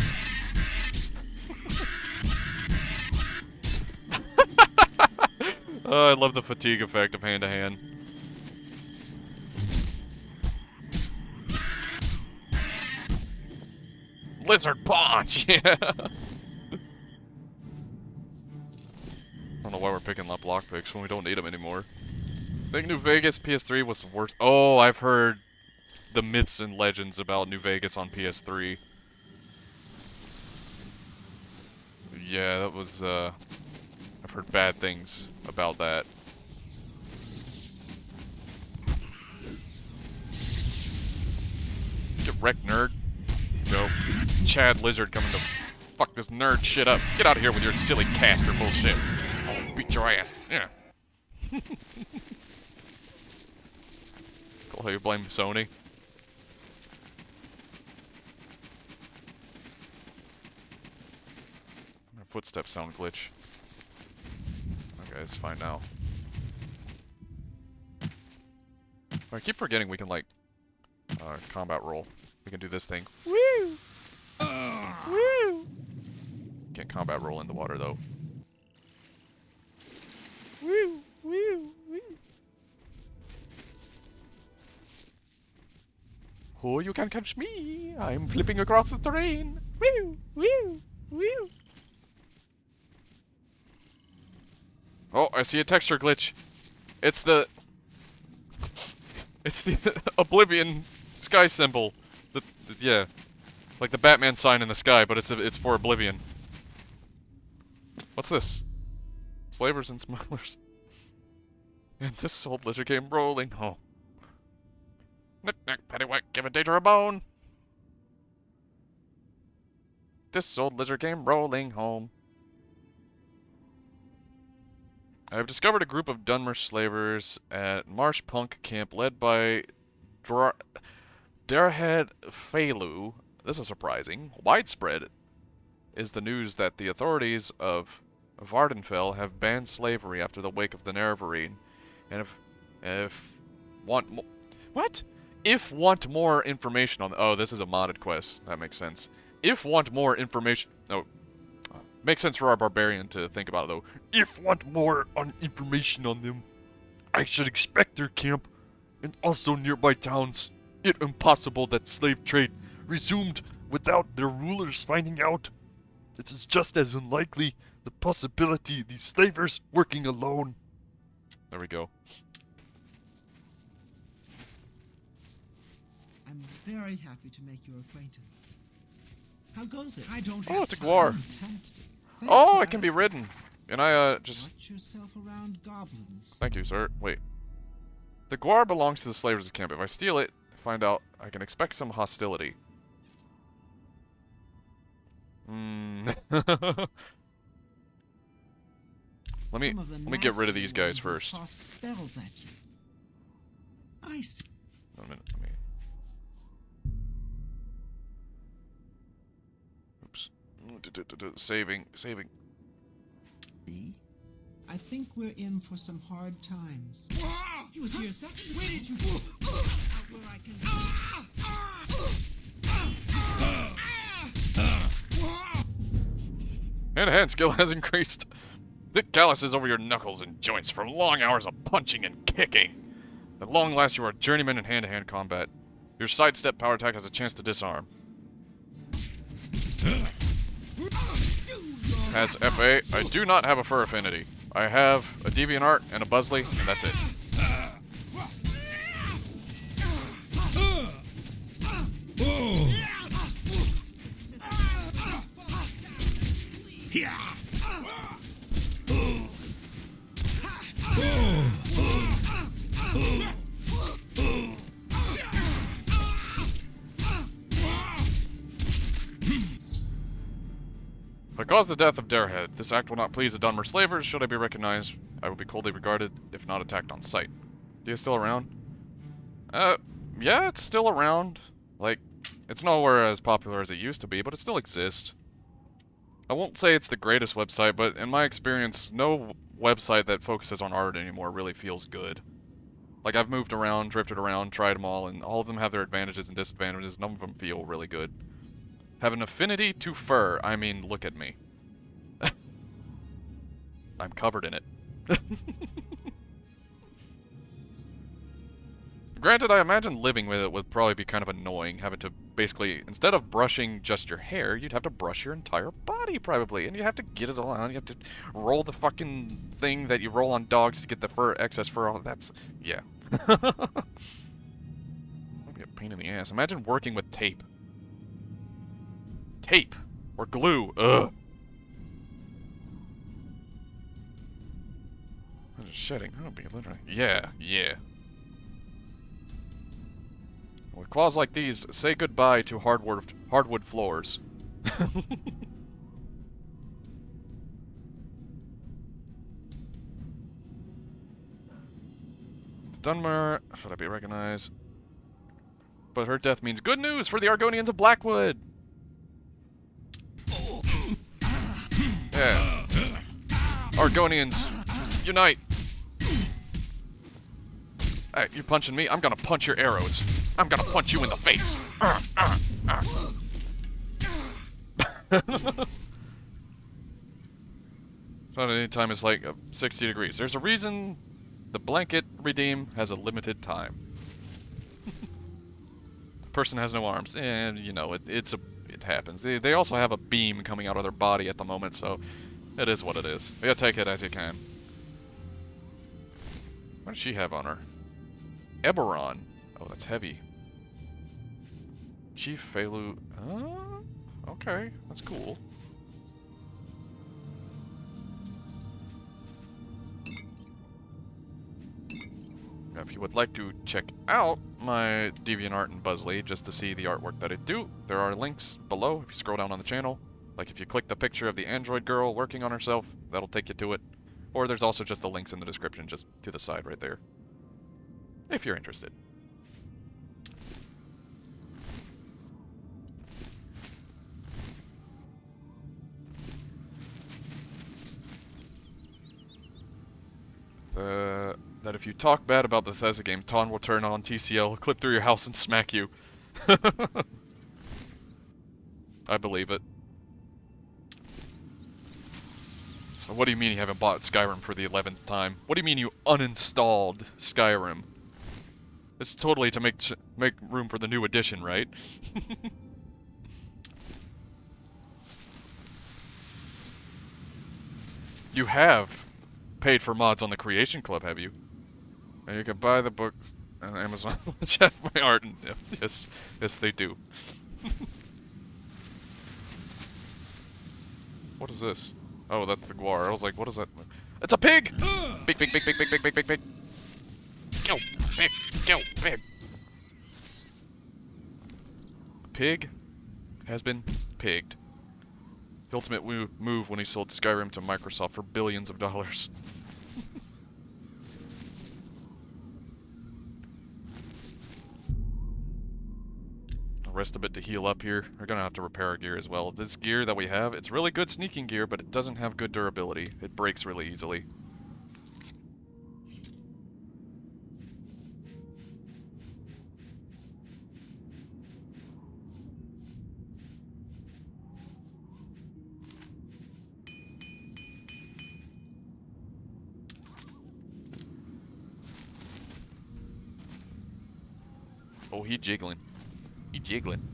Oh, I love the fatigue effect of hand-to-hand. Lizard punch! Yeah! I don't know why we're picking up lockpicks when we don't need them anymore. I think New Vegas PS3 was the worst. Oh, I've heard the myths and legends about New Vegas on PS3. Yeah, that was, I've heard bad things about that. wreck, nerd. Go. Chad Lizard coming to fuck this nerd shit up. Get out of here with your silly caster bullshit. I'll beat your ass. Yeah. Cool how you blame Sony. My footsteps sound glitch. Okay, it's fine now. I keep forgetting we can, like, combat roll. We can do this thing. Woo! Woo! Can't combat roll in the water, though. Woo! Woo! Woo! Oh, you can't catch me! I'm flipping across the terrain! Woo! Woo! Woo! Oh, I see a texture glitch. It's the Oblivion sky symbol. Yeah, like the Batman sign in the sky, but it's for Oblivion. What's this? Slavers and smugglers. And this old lizard came rolling home. Knick-knack, paddywhack, give a danger a bone. This old lizard came rolling home. I have discovered a group of Dunmer slavers at Marsh Punk Camp led by Darhead Failu. This is surprising. Widespread is the news that the authorities of Vardenfell have banned slavery after the wake of the Nerevarine, and if want more information on... Oh, this is a modded quest. That makes sense. If want more information... Oh, makes sense for our barbarian to think about it, though. If want more information on them, I should expect their camp and also nearby towns. It impossible that slave trade resumed without their rulers finding out. It is just as unlikely the possibility these slavers working alone. There we go. I'm very happy to make your acquaintance. How goes it? I don't Oh, it's a guar. Fantastic. Oh, it can be ridden. And I, just... Watch yourself around goblins. Thank you, sir. Wait. The guar belongs to the slavers' camp. If I steal it, find out, I can expect some hostility. Let me get rid of these guys first. Spells at you. I see. Wait a minute. Oops. Saving. I think we're in for some hard times. He was here a second. Where did you go? Out where I can Hand-to-hand skill has increased. Thick calluses over your knuckles and joints from long hours of punching and kicking. At long last, you are a journeyman in hand-to-hand combat. Your sidestep power attack has a chance to disarm. Has FA. I do not have a fur affinity. I have a DeviantArt and a Buzzley, and that's it. If I cause the death of Darehead, this act will not please the Dunmer slavers. Should I be recognized, I will be coldly regarded, if not attacked on sight. Are you still around? Yeah, it's still around. Like, it's nowhere as popular as it used to be, but it still exists. I won't say it's the greatest website, but in my experience, no website that focuses on art anymore really feels good. Like, I've moved around, drifted around, tried them all, and all of them have their advantages and disadvantages. None of them feel really good. Have an affinity to fur. I mean, look at me. I'm covered in it. Granted, I imagine living with it would probably be kind of annoying, having to basically, instead of brushing just your hair, you'd have to brush your entire body, probably, and you have to get it all on, you have to roll the fucking thing that you roll on dogs to get the fur, excess fur off. That's, yeah. That'd be a pain in the ass. Imagine working with tape. Tape! Or glue, ugh! I'm just shedding, that would be literally, yeah. With claws like these, say goodbye to hardwood floors. Dunmer, should I be recognized? But her death means good news for the Argonians of Blackwood! Yeah. Argonians, unite! Hey, you punching me? I'm gonna punch your arrows. I'm gonna punch you in the face. Not any time is like 60 degrees. There's a reason the blanket redeem has a limited time. Person has no arms, and you know it happens. They also have a beam coming out of their body at the moment, so it is what it is. You gotta take it as you can. What does she have on her? Eberron. Oh, that's heavy. Chief Felu. Okay, that's cool. Now, if you would like to check out my DeviantArt and Buzzly just to see the artwork that I do, there are links below if you scroll down on the channel. Like if you click the picture of the android girl working on herself, that'll take you to it. Or there's also just the links in the description just to the side right there. If you're interested. That if you talk bad about Bethesda game, Ton will turn on TCL, clip through your house, and smack you. I believe it. So what do you mean you haven't bought Skyrim for the 11th time? What do you mean you uninstalled Skyrim? It's totally to make room for the new edition, right? You have paid for mods on the Creation Club, have you? And you can buy the books on Amazon, which have my art in them. Yes, yes they do. What is this? Oh, that's the guar. I was like, what is that? It's a pig! Pig, pig, pig, pig, pig, pig, pig, pig, pig. Go, pig, go, pig. Pig has been pigged. The ultimate move when he sold Skyrim to Microsoft for billions of dollars. Rest a bit to heal up here. We're gonna have to repair our gear as well. This gear that we have, it's really good sneaking gear, but it doesn't have good durability. It breaks really easily. Oh, he jiggling. He jiggling.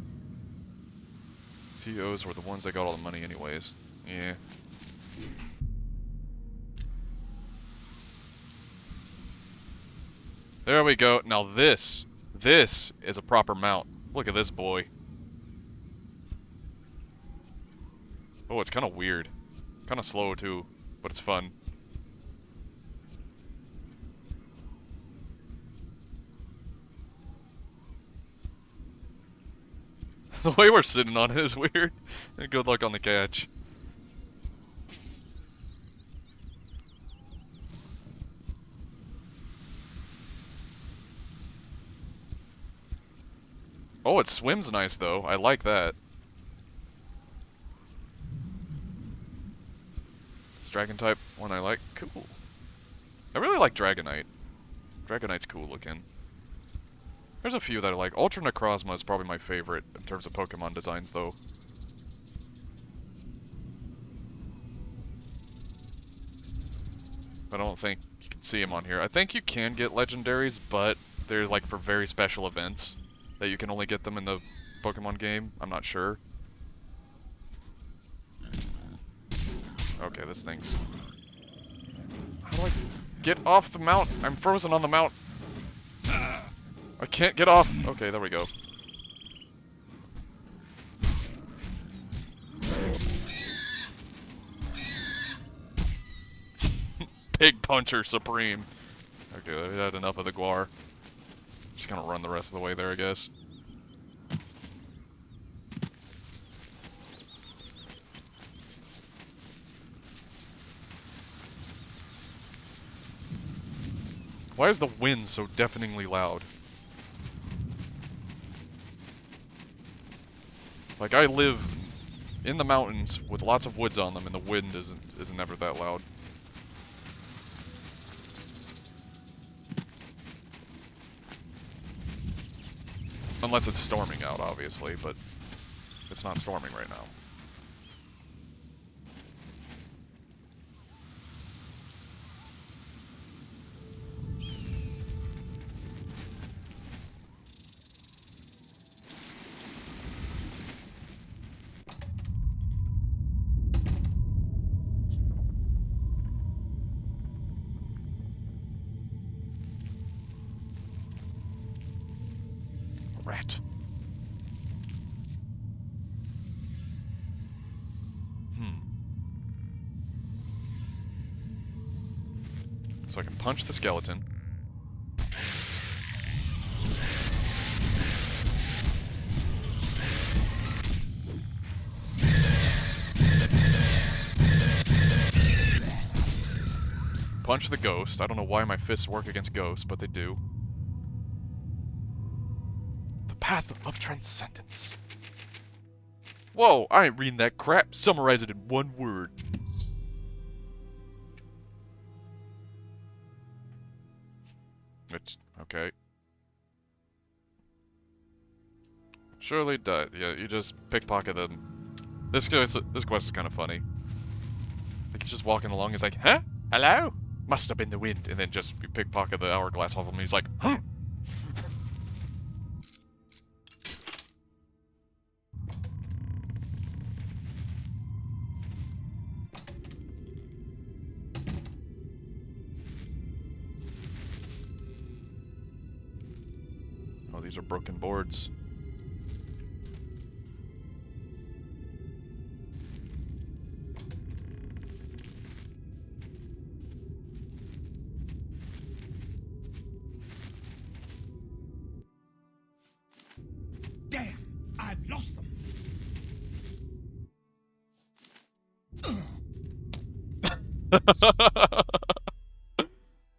CEOs were the ones that got all the money anyways. Yeah. There we go. Now this is a proper mount. Look at this boy. Oh, it's kind of weird. Kind of slow too, but it's fun. The way we're sitting on it is weird. Good luck on the catch. Oh, it swims nice though. I like that. It's dragon type one I like. Cool. I really like Dragonite. Dragonite's cool looking. There's a few that I like. Ultra Necrozma is probably my favorite in terms of Pokemon designs, though. I don't think you can see them on here. I think you can get legendaries, but they're like for very special events that you can only get them in the Pokemon game. I'm not sure. Okay, this thing's... How do I get off the mount? I'm frozen on the mount. I can't get off. Okay, there we go. Pig Puncher Supreme. Okay, we had enough of the guar. Just gonna run the rest of the way there, I guess. Why is the wind so deafeningly loud? Like, I live in the mountains with lots of woods on them, and the wind isn't ever that loud. Unless it's storming out, obviously, but it's not storming right now. Rat. So I can punch the skeleton. Punch the ghost. I don't know why my fists work against ghosts, but they do. The path of transcendence. Whoa, I ain't reading that crap. Summarize it in one word. It's okay. Surely die. Yeah, you just pickpocket them. This quest is kind of funny. Like he's just walking along. He's like, "Huh? Hello? Must have been the wind." And then just you pickpocket the hourglass off him. And he's like, "Huh?" Oh, these are broken boards. Damn! I've lost them!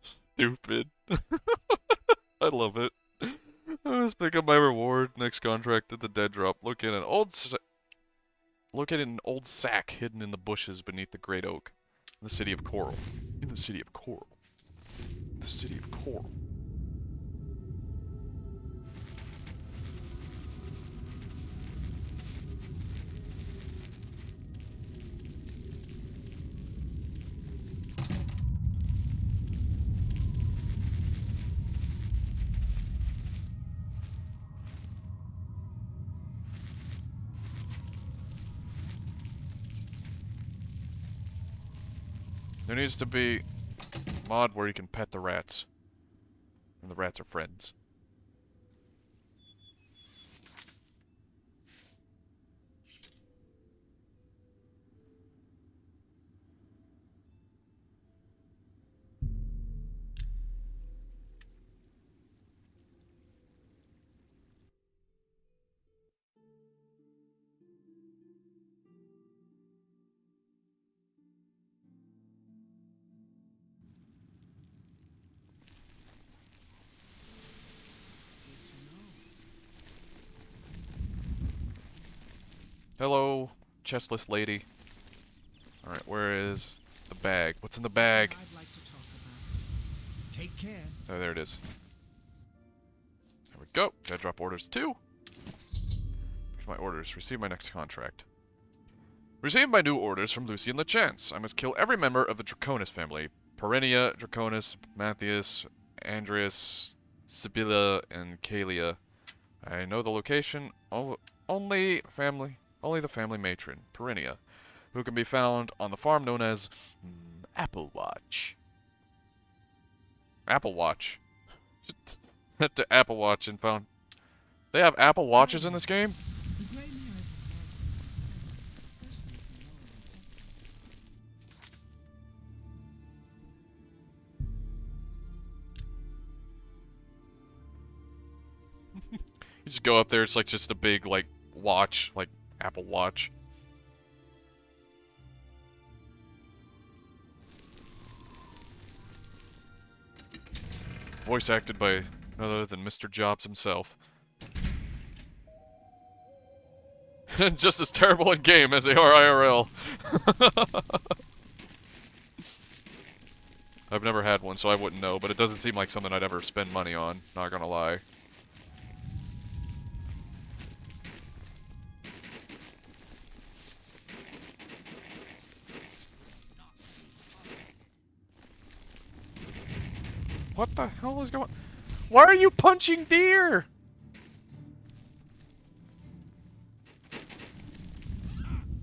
Stupid. I love it. I always pick up my reward. Next contract at the dead drop. Located an old sack hidden in the bushes beneath the great oak. In the city of Coral. In the city of Coral. The city of Coral. There needs to be a mod where you can pet the rats. And the rats are friends. Hello, chestless lady. Alright, where is the bag? What's in the bag? I'd like to talk about. Take care. Oh, there it is. There we go. Dead drop orders 2. Here's my orders. Receive my next contract. Receive my new orders from Lucian LeChance. I must kill every member of the Draconis family. Perennia, Draconis, Matthias, Andreas, Sibylla, and Kalia. I know the location. Only the family matron, Perennia, who can be found on the farm known as Apple Watch. Apple Watch. To Apple Watch and found. They have Apple Watches in this game? You just go up there, it's like just a big, like, watch, like, Apple Watch. Voice acted by none other than Mr. Jobs himself. Just as terrible in game as they are IRL. I've never had one, so I wouldn't know, but it doesn't seem like something I'd ever spend money on, not gonna lie. What the hell is going... Why are you punching deer?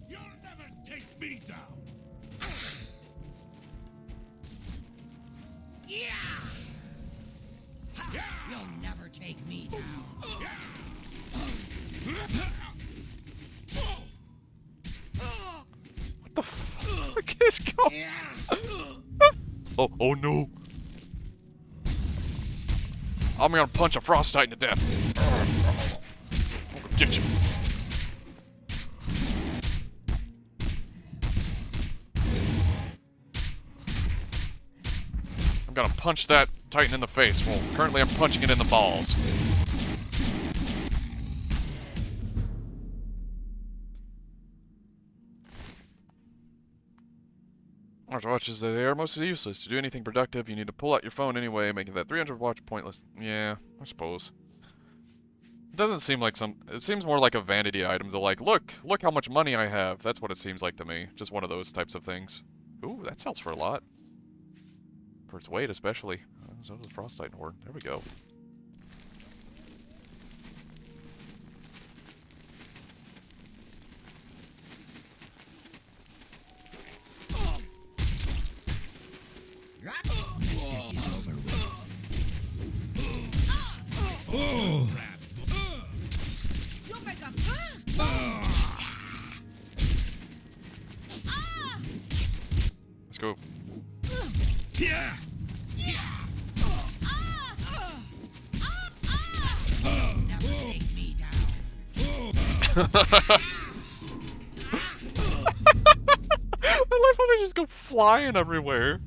You'll never take me down. Yeah! You'll never take me down. What the fuck is going on? Oh no. I'm gonna punch a Frost Titan to death. I'll get you. I'm gonna punch that Titan in the face. Well, currently I'm punching it in the balls. Watches, they are mostly useless. To do anything productive, you need to pull out your phone anyway, making that 300 watch pointless. Yeah, I suppose. It doesn't seem like some... It seems more like a vanity item. So like, look how much money I have. That's what it seems like to me. Just one of those types of things. Ooh, that sells for a lot. For its weight, especially. So does Frost Titan Horde. There we go. Let's get this over with. Oh! Let's go. Yeah! Never take me down. I like how they just go flying everywhere.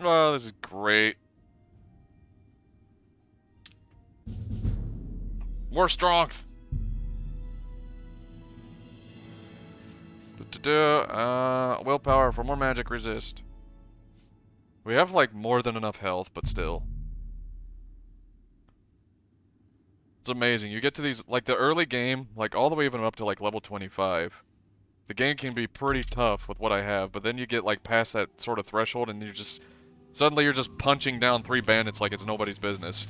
Oh, this is great. More strength. Willpower for more magic resist. We have like more than enough health, but still. It's amazing. You get to these, like the early game, like all the way even up to like level 25. The game can be pretty tough with what I have, but then you get like past that sort of threshold and suddenly you're just punching down 3 bandits like it's nobody's business.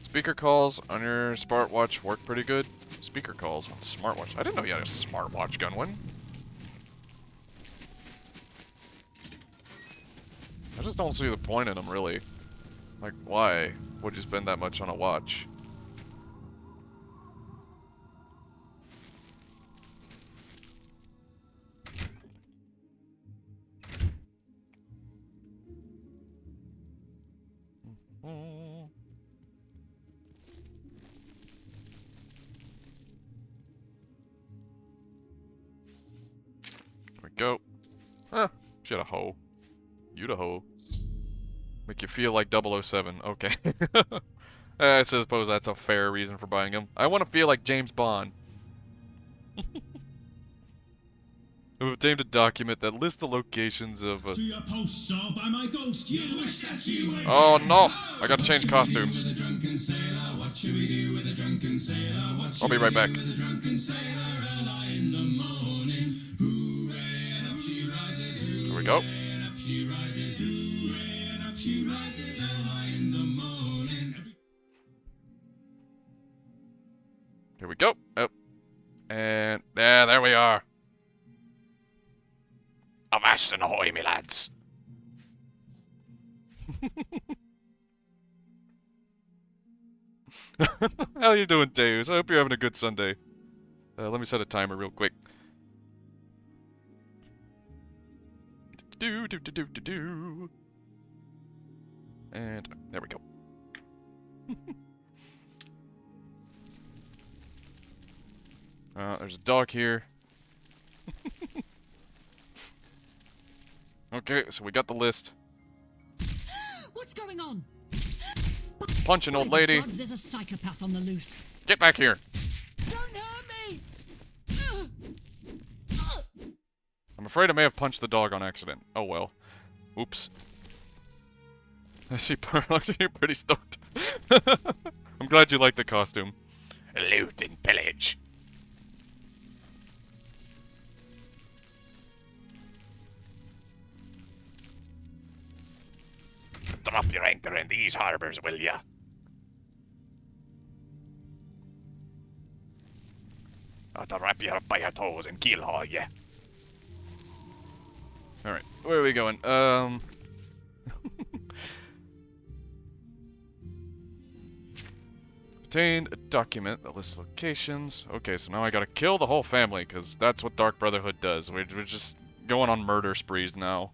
Speaker calls on your smartwatch work pretty good. Speaker calls on smartwatch. I didn't know you had a smartwatch, Gunwin. I just don't see the point in them, really. Like, why would you spend that much on a watch? There we go. Huh. She had a hoe. You the hoe. Make you feel like 007. Okay. I suppose that's a fair reason for buying him. I want to feel like James Bond. We've obtained a document that lists the locations of... To your post, saw by my ghost, you wish that you were Oh no! I gotta change costumes. I'll be right back. There we go. Here we go. Oh. And there we are. Avast and ahoy, me lads. How you doing, Deus? I hope you're having a good Sunday. Let me set a timer real quick. Do. And there we go. There's a dog here. Okay, so we got the list. What's going on? Punch an old By the lady. gods, there's a psychopath on the loose. Get back here. Don't hurt me! I'm afraid I may have punched the dog on accident. Oh well. Oops. I see you're pretty stoked. I'm glad you like the costume. Loot and pillage. Drop your anchor in these harbors, will ya? Or to wrap you up by your toes and keel haul ya. Alright, where are we going? Obtained a document that lists locations. Okay, so now I gotta kill the whole family, because that's what Dark Brotherhood does. We're just going on murder sprees now.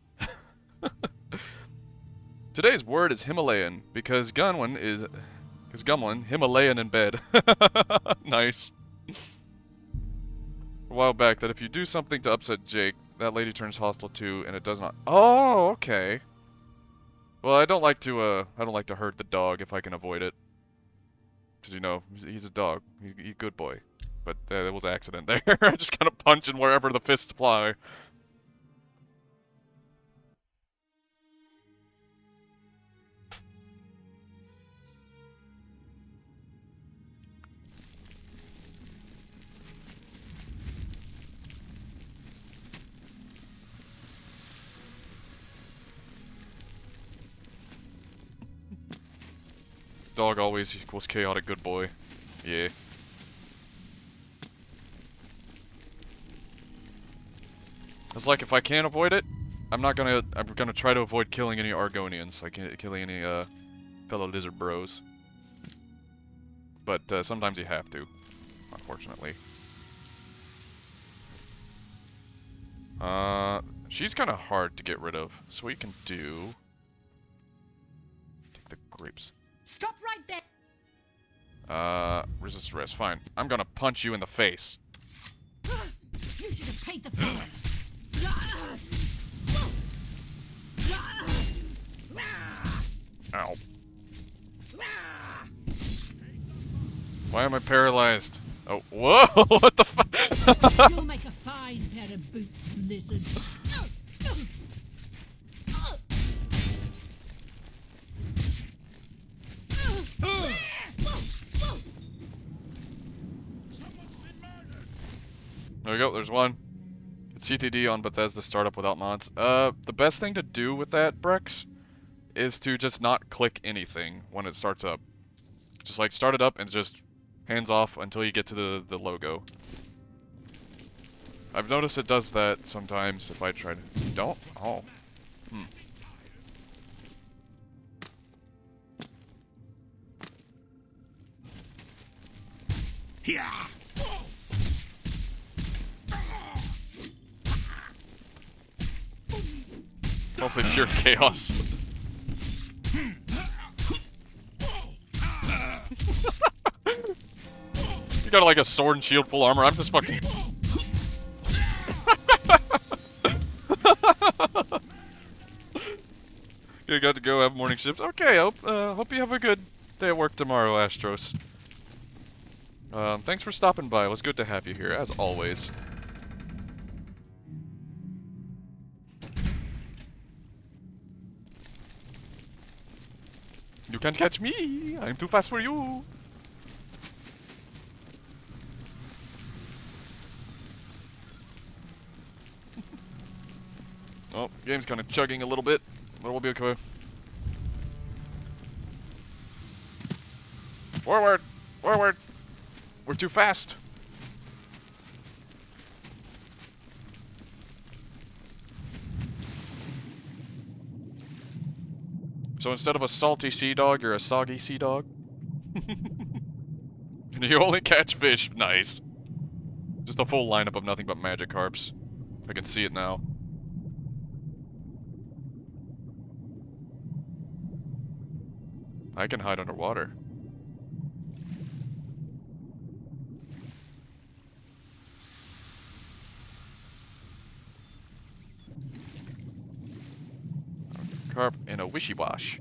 Today's word is Himalayan, because Gumlin, Himalayan in bed. Nice. A while back, that if you do something to upset Jake, that lady turns hostile too, and it does not. Oh, okay. Well, I don't like to hurt the dog if I can avoid it. Because, you know, he's a dog. He's a good boy. But there was an accident there. I just kind of punching wherever the fists fly. Dog always equals chaotic good boy. Yeah. It's like if I can't avoid it, I'm gonna try to avoid killing any Argonians, like killing any fellow lizard bros. But sometimes you have to, unfortunately. She's kind of hard to get rid of, so what you can do. Take the grapes. Stop right there! Resist arrest. Fine. I'm gonna punch you in the face. You should have paid the fine. Ow. Why am I paralyzed? Oh, whoa! What the fuck? You'll make a fine pair of boots, lizard. There we go, there's one. It's CTD on Bethesda startup without mods. The best thing to do with that, Brex, is to just not click anything when it starts up. Just like start it up and just hands off until you get to the logo. I've noticed it does that sometimes if I try to... Don't? Oh. Hmm. Yeah. Hopefully pure chaos. You got like a sword and shield full armor. I'm just fucking... You got to go have morning shifts. Okay, hope you have a good day at work tomorrow, Astros. Thanks for stopping by. It was good to have you here, as always. You can't catch me! I'm too fast for you! Oh, game's kind of chugging a little bit, but we'll be okay. Forward! Forward! We're too fast! So instead of a salty sea dog, you're a soggy sea dog? You only catch fish. Nice. Just a full lineup of nothing but magic carps. I can see it now. I can hide underwater. Carp, and a Wishy-Wash.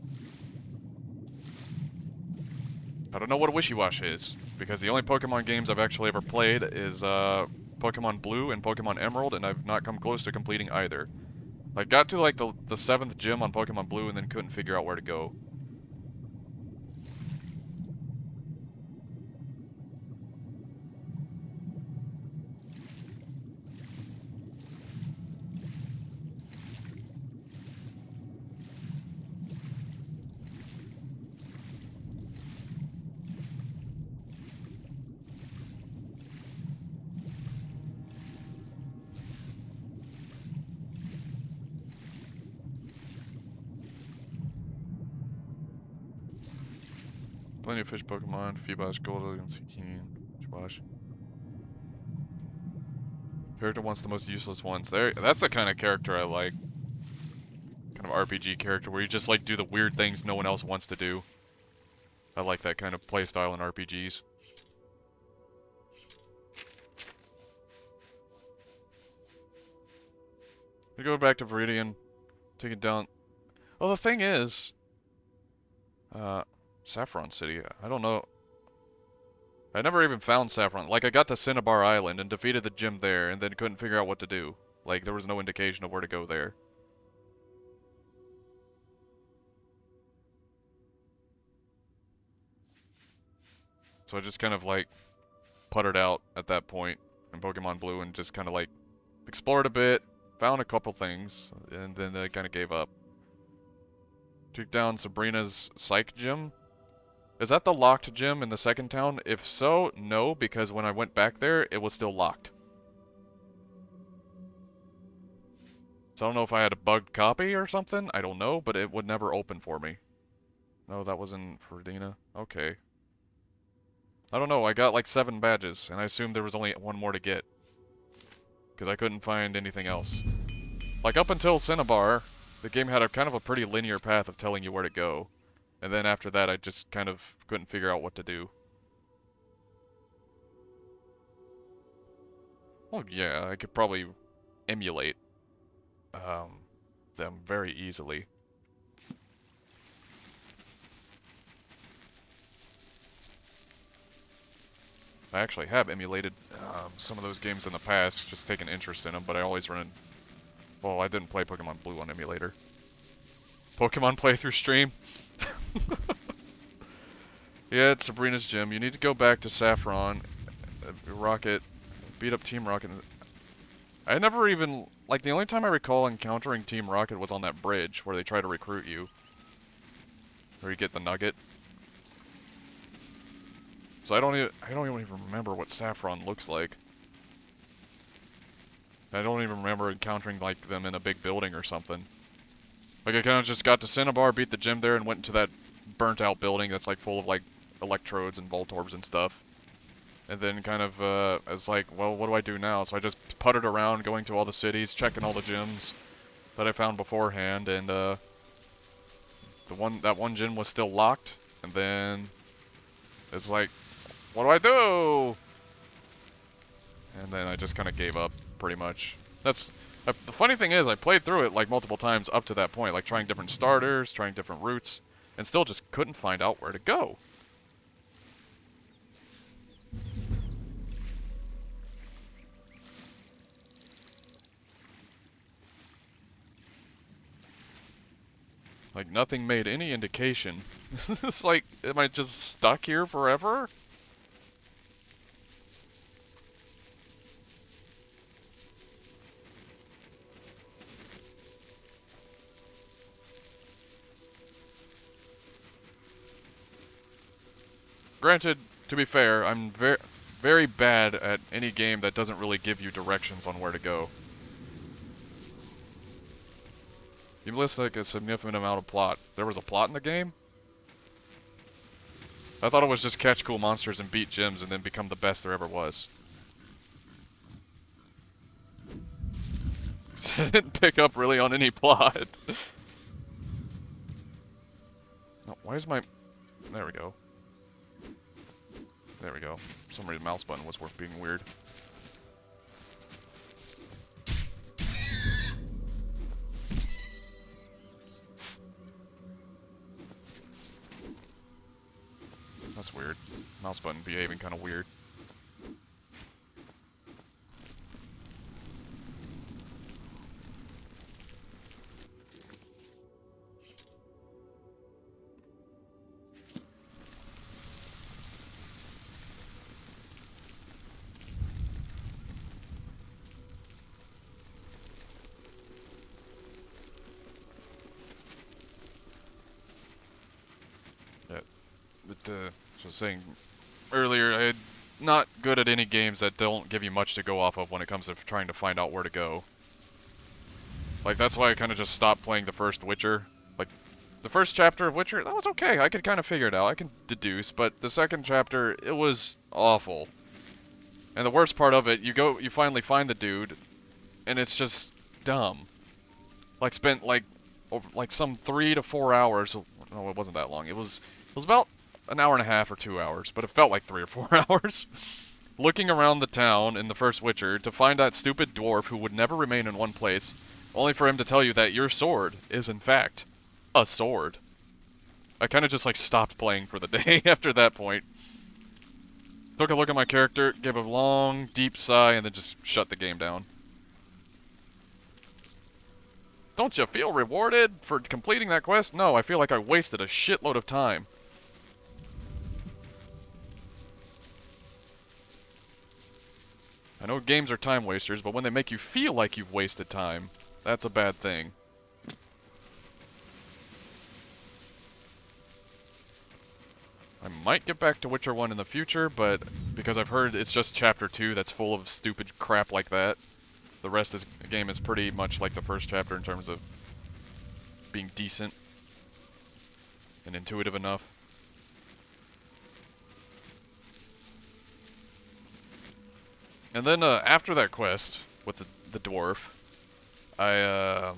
I don't know what a Wishy-Wash is, because the only Pokemon games I've actually ever played is Pokemon Blue and Pokemon Emerald, and I've not come close to completing either. I got to like the 7th gym on Pokemon Blue and then couldn't figure out where to go. Plenty of fish Pokemon, Feebas, Goldilocks, and Seekeen, Wash. Character wants the most useless ones. That's the kind of character I like. Kind of RPG character where you just like do the weird things no one else wants to do. I like that kind of playstyle in RPGs. We go back to Viridian, take it down. Well, the thing is, Saffron City, I don't know. I never even found Saffron. Like, I got to Cinnabar Island and defeated the gym there and then couldn't figure out what to do. Like, there was no indication of where to go there. So I just kind of, like, puttered out at that point in Pokemon Blue and just kind of, like, explored a bit, found a couple things, and then I kind of gave up. Took down Sabrina's Psych Gym. Is that the locked gym in the second town? If so, no, because when I went back there, it was still locked. So I don't know if I had a bugged copy or something. I don't know, but it would never open for me. No, that wasn't for Dina. Okay. I don't know, I got like 7 badges, and I assumed there was only one more to get. Because I couldn't find anything else. Like, up until Cinnabar, the game had a kind of a pretty linear path of telling you where to go. And then after that, I just kind of couldn't figure out what to do. Oh yeah, I could probably emulate them very easily. I actually have emulated some of those games in the past, just taken interest in them, but I always run... Well, I didn't play Pokemon Blue on emulator. Pokemon playthrough stream? Yeah, it's Sabrina's gym. You need to go back to Saffron, Rocket, beat up Team Rocket. I never even... Like, the only time I recall encountering Team Rocket was on that bridge, where they try to recruit you. Where you get the nugget. So I don't even remember what Saffron looks like. I don't even remember encountering, like, them in a big building or something. Like, I kind of just got to Cinnabar, beat the gym there, and went into that burnt-out building that's, like, full of, like, electrodes and Voltorbs and stuff. And then kind of, I was like, well, what do I do now? So I just puttered around, going to all the cities, checking all the gyms that I found beforehand, and, that one gym was still locked, and then it's like, what do I do? And then I just kind of gave up, pretty much. That's... the funny thing is, I played through it, like, multiple times up to that point, like, trying different starters, trying different routes, and still just couldn't find out where to go. Like, nothing made any indication. It's like, am I just stuck here forever? Granted, to be fair, I'm very bad at any game that doesn't really give you directions on where to go. You list like a significant amount of plot. There was a plot in the game? I thought it was just catch cool monsters and beat gyms and then become the best there ever was. I didn't pick up really on any plot. Oh, why is my... There we go. There we go. For some reason, mouse button was being weird. That's weird. Mouse button behaving kind of weird. I was saying earlier, I'm not good at any games that don't give you much to go off of when it comes to trying to find out where to go. Like, that's why I kind of just stopped playing the first Witcher. Like, the first chapter of Witcher, that was okay. I could kind of figure it out. I can deduce. But the second chapter, it was awful. And the worst part of it, you finally find the dude, and it's just dumb. Like, spent, like, over, like some 3 to 4 hours. No, it wasn't that long. It was about an hour and a half or 2 hours, but it felt like 3 or 4 hours. Looking around the town in the first Witcher to find that stupid dwarf who would never remain in one place, only for him to tell you that your sword is, in fact, a sword. I kind of just, like, stopped playing for the day after that point. Took a look at my character, gave a long, deep sigh, and then just shut the game down. Don't you feel rewarded for completing that quest? No, I feel like I wasted a shitload of time. I know games are time wasters, but when they make you feel like you've wasted time, that's a bad thing. I might get back to Witcher 1 in the future, but because I've heard it's just Chapter 2 that's full of stupid crap like that, the rest of the game is pretty much like the first chapter in terms of being decent and intuitive enough. And then after that quest with the dwarf, I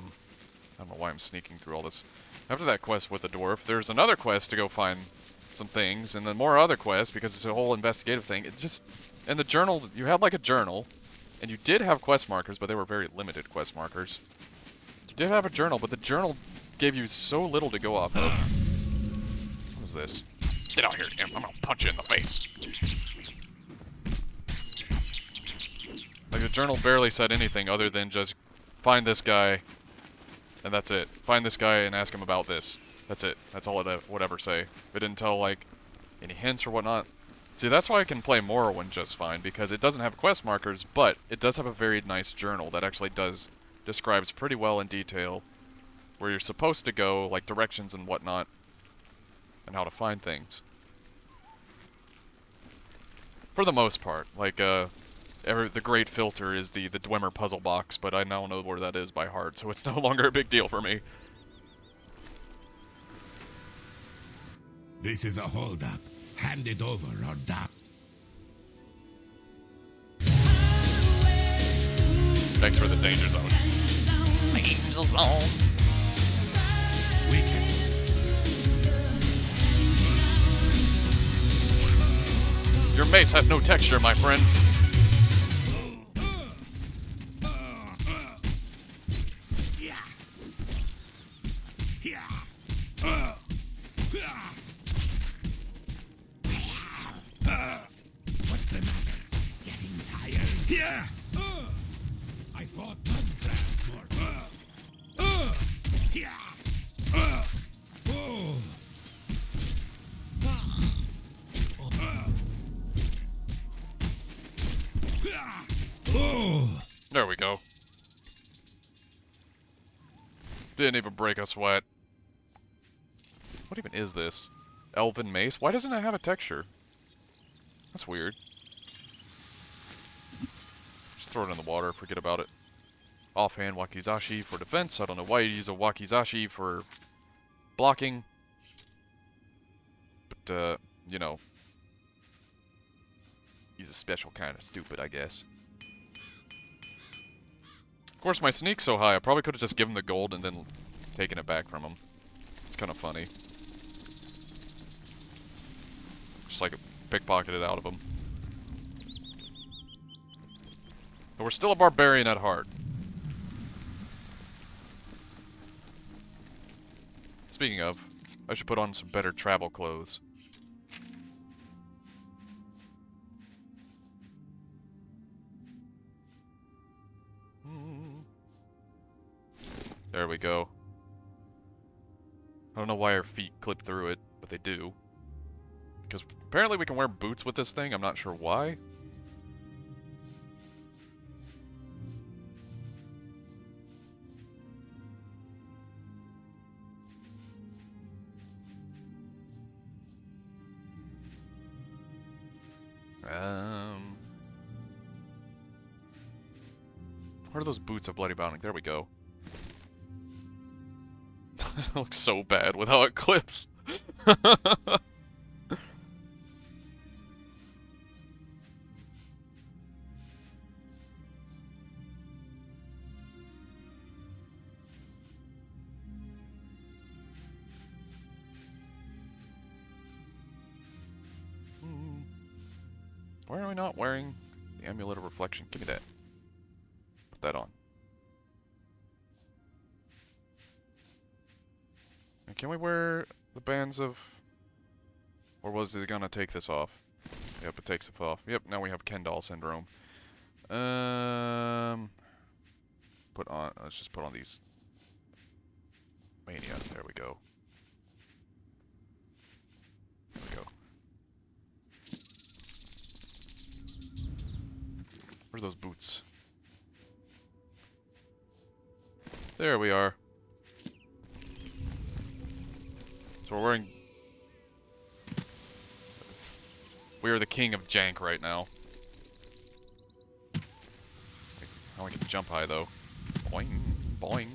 don't know why I'm sneaking through all this. After that quest with the dwarf, there's another quest to go find some things, and then more other quests because it's a whole investigative thing. It just, and the journal, you had like a journal, and you did have quest markers, but they were very limited quest markers. You did have a journal, but the journal gave you so little to go off of. What is this? Get out here, imp. I'm gonna punch you in the face. Like, the journal barely said anything other than just find this guy, and that's it. Find this guy and ask him about this. That's it. That's all it would ever say. It didn't tell, like, any hints or whatnot. See, that's why I can play Morrowind just fine, because it doesn't have quest markers, but it does have a very nice journal that actually describes pretty well in detail where you're supposed to go, like directions and whatnot, and how to find things. For the most part. Like, the great filter is the Dwemer puzzle box, but I now know where that is by heart, so it's no longer a big deal for me. This is a holdup. Hand it over or die. Thanks for the danger zone. Danger zone. Your mace has no texture, my friend. What's the matter? Getting tired? Yeah. I fought mud crabs more. Yeah. There we go. Didn't even break a sweat. What even is this? Elven mace? Why doesn't it have a texture? That's weird. Just throw it in the water, forget about it. Offhand wakizashi for defense. I don't know why you use a wakizashi for blocking. But, you know. He's a special kind of stupid, I guess. Of course, my sneak's so high, I probably could have just given the gold and then taken it back from him. It's kind of funny. Just like pickpocketed out of him. But we're still a barbarian at heart. Speaking of, I should put on some better travel clothes. There we go. I don't know why our feet clip through it, but they do. Because apparently we can wear boots with this thing, I'm not sure why. Where are those boots of Bloody Bounding? There we go. It looks so bad with how it clips. Why are we not wearing the Amulet of Reflection? Give me that. Put that on. And can we wear the bands of... Or was it gonna take this off? Yep, it takes it off. Yep, now we have Kendall Syndrome. Put on... Let's just put on these... Mania. There we go. There we go. Where's those boots? There we are. So we're wearing... We are the king of jank right now. I only can jump high though. Boing, boing.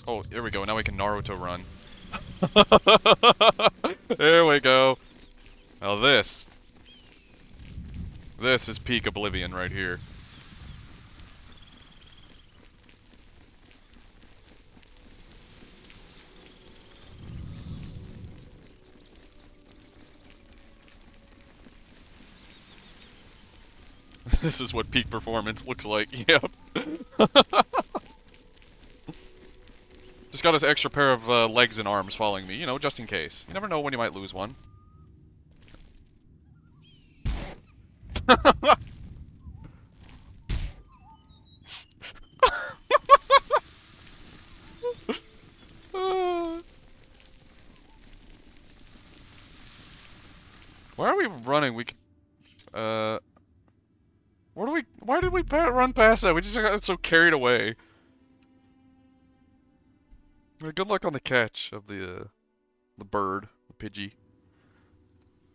Oh, there we go. Now we can Naruto run. There we go. Now this is peak Oblivion right here. This is what peak performance looks like. Yep. Just got this extra pair of legs and arms following me, you know, just in case. You never know when you might lose one. Why are we running? We could, why did we run past that? We just got so carried away. Good luck on the catch of the bird, the Pidgey.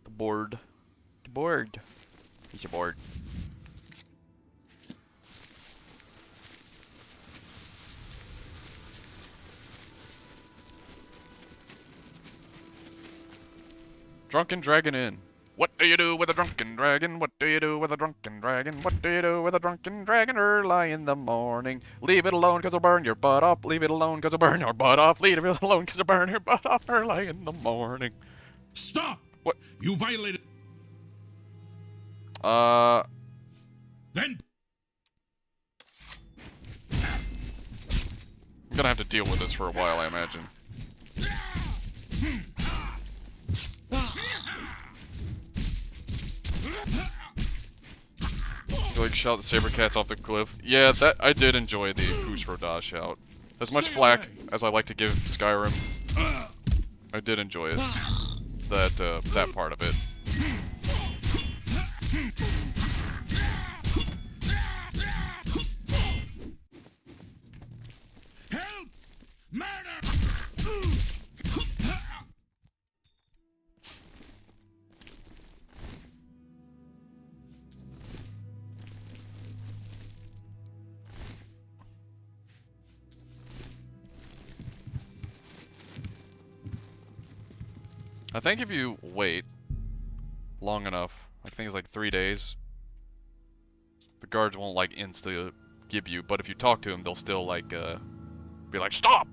The board. The board. He's a board. Drunken Dragon Inn. What do you do with a drunken dragon? What do you do with a drunken dragon? What do you do with a drunken dragon early in the morning? Leave it alone cause it'll burn your butt off. Leave it alone cause it'll burn your butt off. Leave it alone cause it'll burn your butt off early in the morning. Stop! What? You violated... Then... I'm gonna have to deal with this for a while, I imagine. You like shout the saber cats off the cliff? Yeah, that I did enjoy the Poosh Rodah shout. As much flack as I like to give Skyrim, I did enjoy it. That part of it. Help! Murder! I think if you wait long enough, I think it's like 3 days, The guards won't, like, insta-gib you, but if you talk to them, they'll still, like, be like, stop!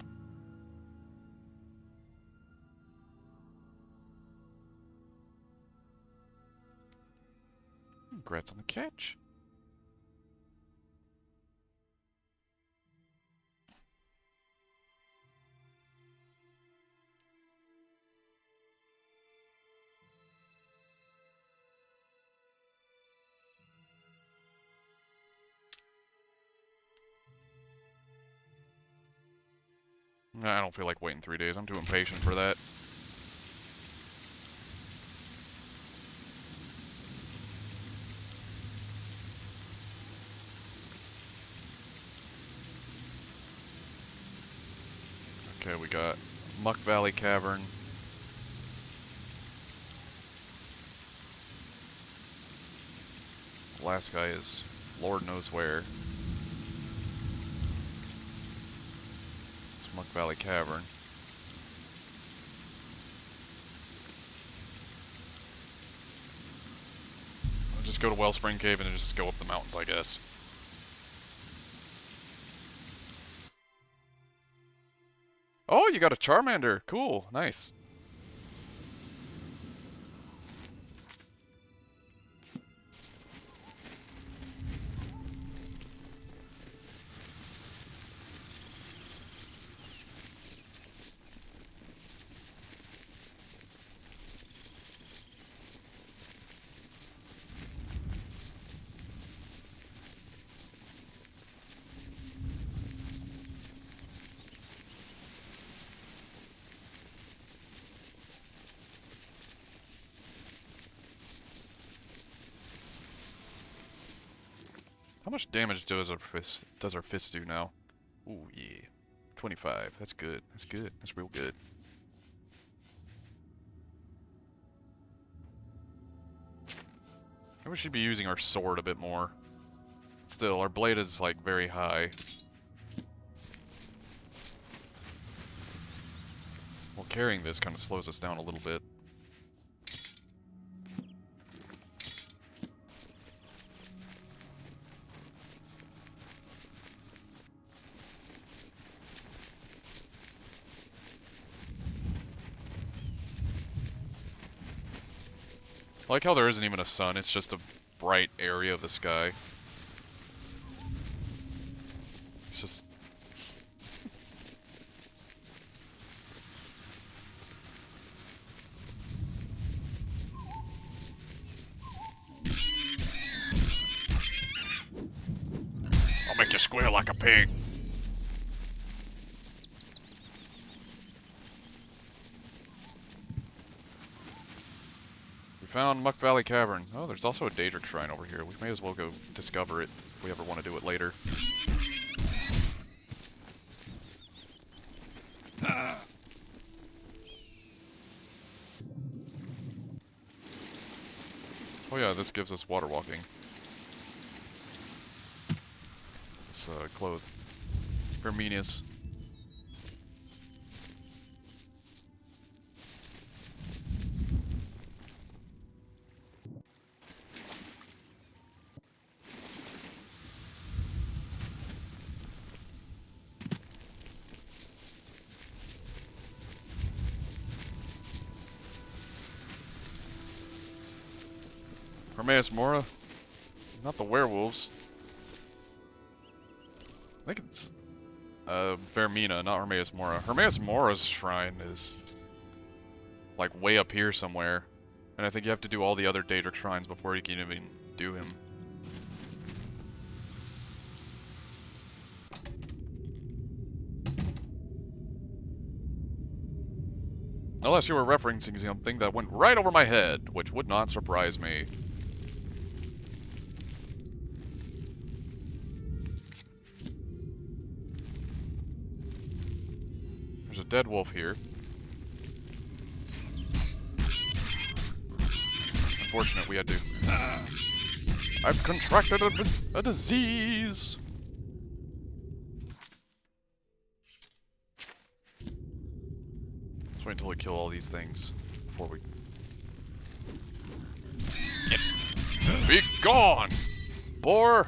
Congrats on the catch. I don't feel like waiting 3 days. I'm too impatient for that. Okay, we got Muck Valley Cavern. Last guy is Lord knows where. It's Muck Valley Cavern. I'll just go to Wellspring Cave and then just go up the mountains, I guess. Oh, you got a Charmander. Cool. Nice. How much damage does our fist do now? Ooh, yeah. 25. That's good. That's good. That's real good. Maybe we should be using our sword a bit more. Still, our blade is, like, very high. Well, carrying this kind of slows us down a little bit. I like how there isn't even a sun, it's just a bright area of the sky. It's just... I'll make you squeal like a pig. Found Muck Valley Cavern. Oh, there's also a Daedric Shrine over here. We may as well go discover it if we ever want to do it later. Oh yeah, this gives us water walking. This cloth. Verminius. Hermaeus Mora? Not the werewolves. I think it's Vermina, not Hermaeus Mora. Hermaeus Mora's shrine is like way up here somewhere. And I think you have to do all the other Daedric shrines before you can even do him. Unless you were referencing something that went right over my head, which would not surprise me. There's a dead wolf here. Unfortunate, we had to... I've contracted a disease! Let's wait until we kill all these things before we... Be gone! Boar!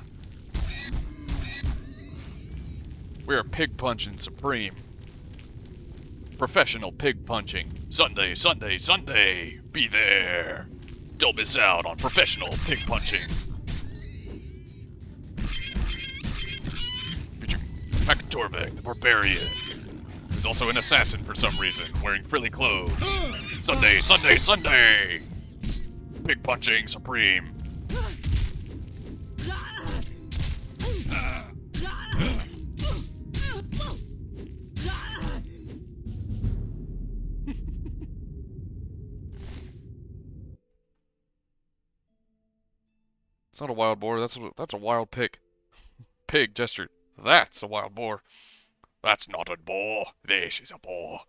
We are pig punching supreme. Professional pig punching. Sunday, Sunday, Sunday. Be there. Don't miss out on professional pig punching. Featuring Torvik, the Barbarian. He's also an assassin for some reason, wearing frilly clothes. Sunday, Sunday, Sunday! Pig punching supreme. It's not a wild boar, that's a wild pig. Pig gesture. That's a wild boar. That's not a boar. This is a boar.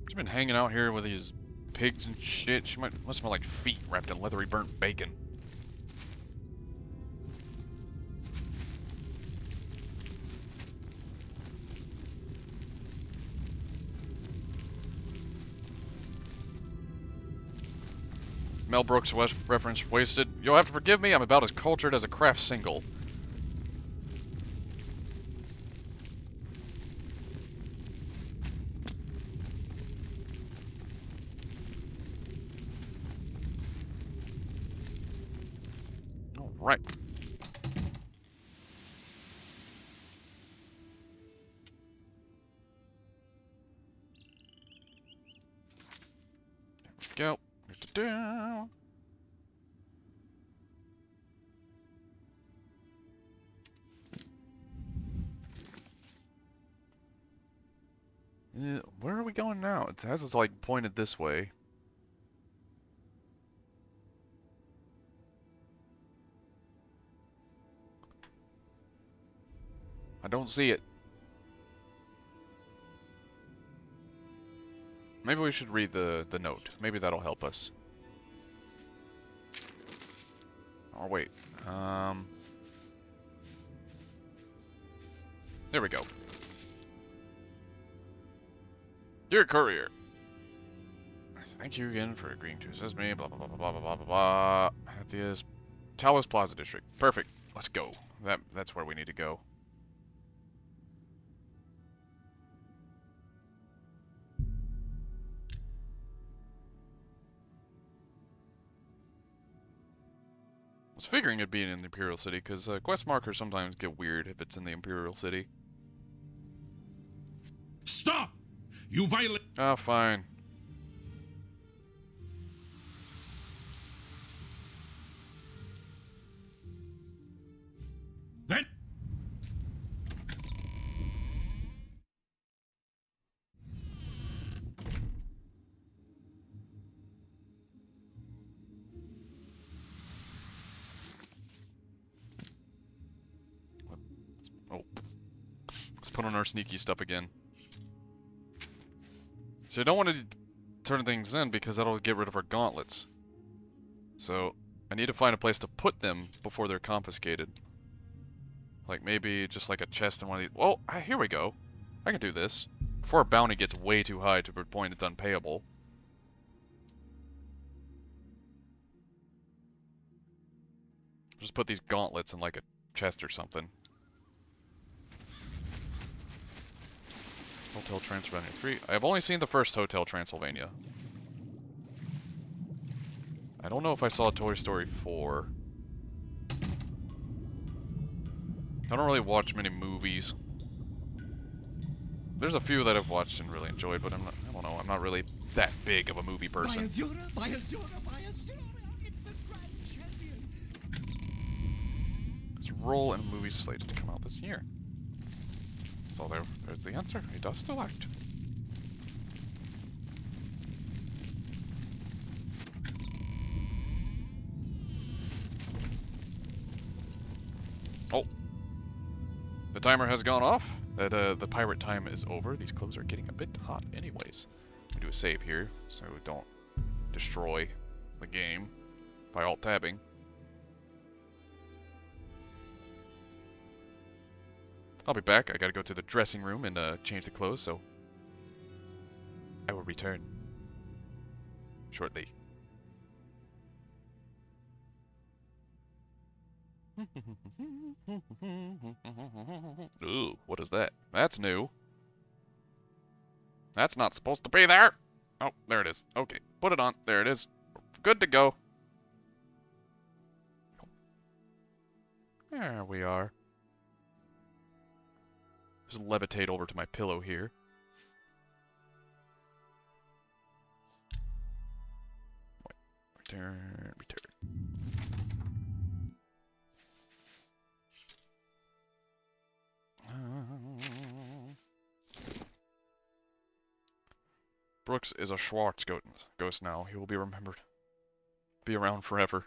She's been hanging out here with these pigs and shit. She must smell like feet wrapped in leathery burnt bacon. Mel Brooks reference wasted. You'll have to forgive me, I'm about as cultured as a craft single. Alright. There we go. Da-da-da. Where are we going now? It has us like pointed this way. I don't see it. Maybe we should read the note. Maybe that'll help us. Oh, wait. There we go. Dear Courier. Thank you again for agreeing to assist me. Blah, blah, blah, blah, blah, blah, blah, blah. At the Talos Plaza District. Perfect. Let's go. That's where we need to go. I was figuring it'd be in the Imperial City, because quest markers sometimes get weird if it's in the Imperial City. Stop! You violate... Oh, fine. Then... Oh. Let's put on our sneaky stuff again. So I don't want to turn things in because that'll get rid of our gauntlets. So I need to find a place to put them before they're confiscated. Like maybe just like a chest in one of these. Oh, here we go. I can do this. Before our bounty gets way too high to the point it's unpayable. Just put these gauntlets in like a chest or something. Hotel Transylvania 3. I've only seen the first Hotel Transylvania. I don't know if I saw Toy Story 4. I don't really watch many movies. There's a few that I've watched and really enjoyed, but I don't know, I'm not really that big of a movie person. It's the grand champion. His role in a movie slated to come out this year. So there's the answer. He does still act. Oh. The timer has gone off. The pirate time is over. These clothes are getting a bit hot anyways. We do a save here so we don't destroy the game by alt-tabbing. I'll be back. I gotta go to the dressing room and change the clothes, so I will return shortly. Ooh, what is that? That's new. That's not supposed to be there. Oh, there it is. Okay, put it on. There it is. Good to go. There we are. Just levitate over to my pillow here. Return, Brooks is a Schwartz ghost now. He will be remembered. Be around forever.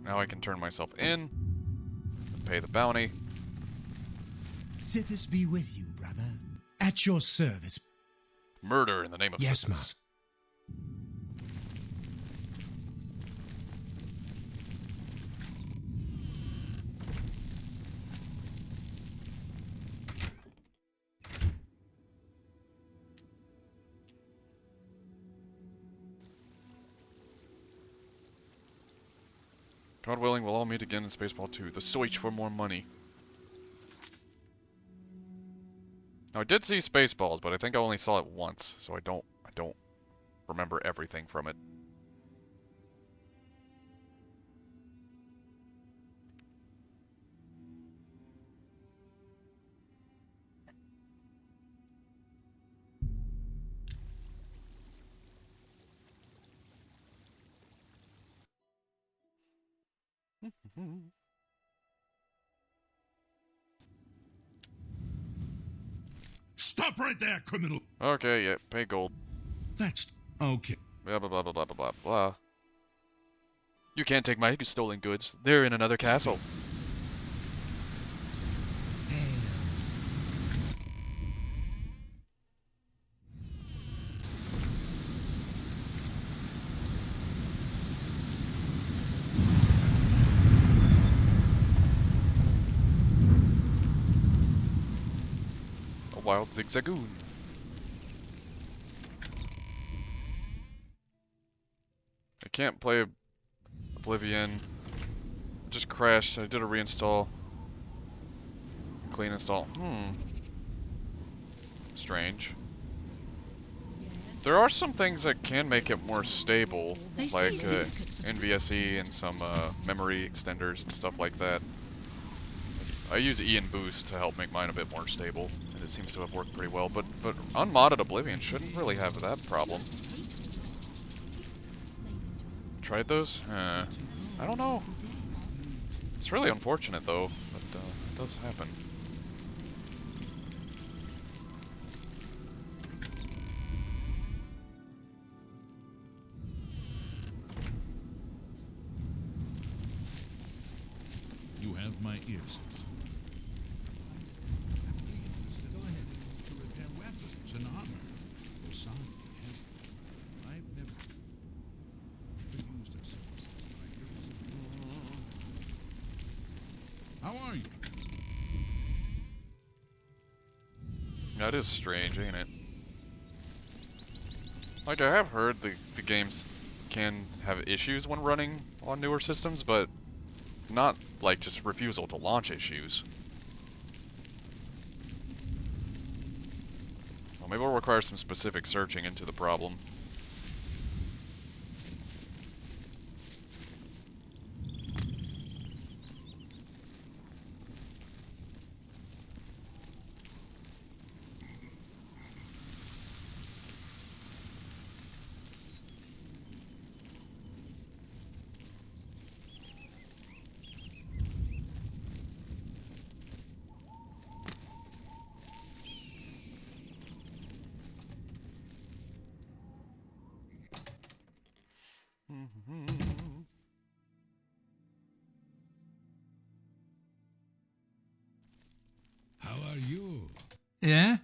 Now I can turn myself in, pay the bounty. Sithis be with you, brother. At your service. Murder in the name of Yes, Sithis. master. God willing, we'll all meet again in Spaceball 2. The search for more money. Now, I did see Spaceballs, but I think I only saw it once, so I don't remember everything from it. Stop right there, criminal! Okay, yeah, pay gold. That's okay. Blah, blah, blah, blah, blah, blah, blah. You can't take my stolen goods. They're in another castle. A wild zigzagoon. I can't play Oblivion. It just crashed. I did a reinstall. Clean install. Strange. There are some things that can make it more stable, They like say syndicates of NVSe and some memory extenders and stuff like that. I use E and Boost to help make mine a bit more stable, and it seems to have worked pretty well. But unmodded Oblivion shouldn't really have that problem. Tried those? I don't know. It's really unfortunate though, but it does happen. You have my ears. To repair weapons and armor. Or some I've never used a source. How are you? That is strange, ain't it? Like, I have heard the games can have issues when running on newer systems, but not, like, just refusal to launch issues. Well, maybe it'll require some specific searching into the problem. How are you? Yeah?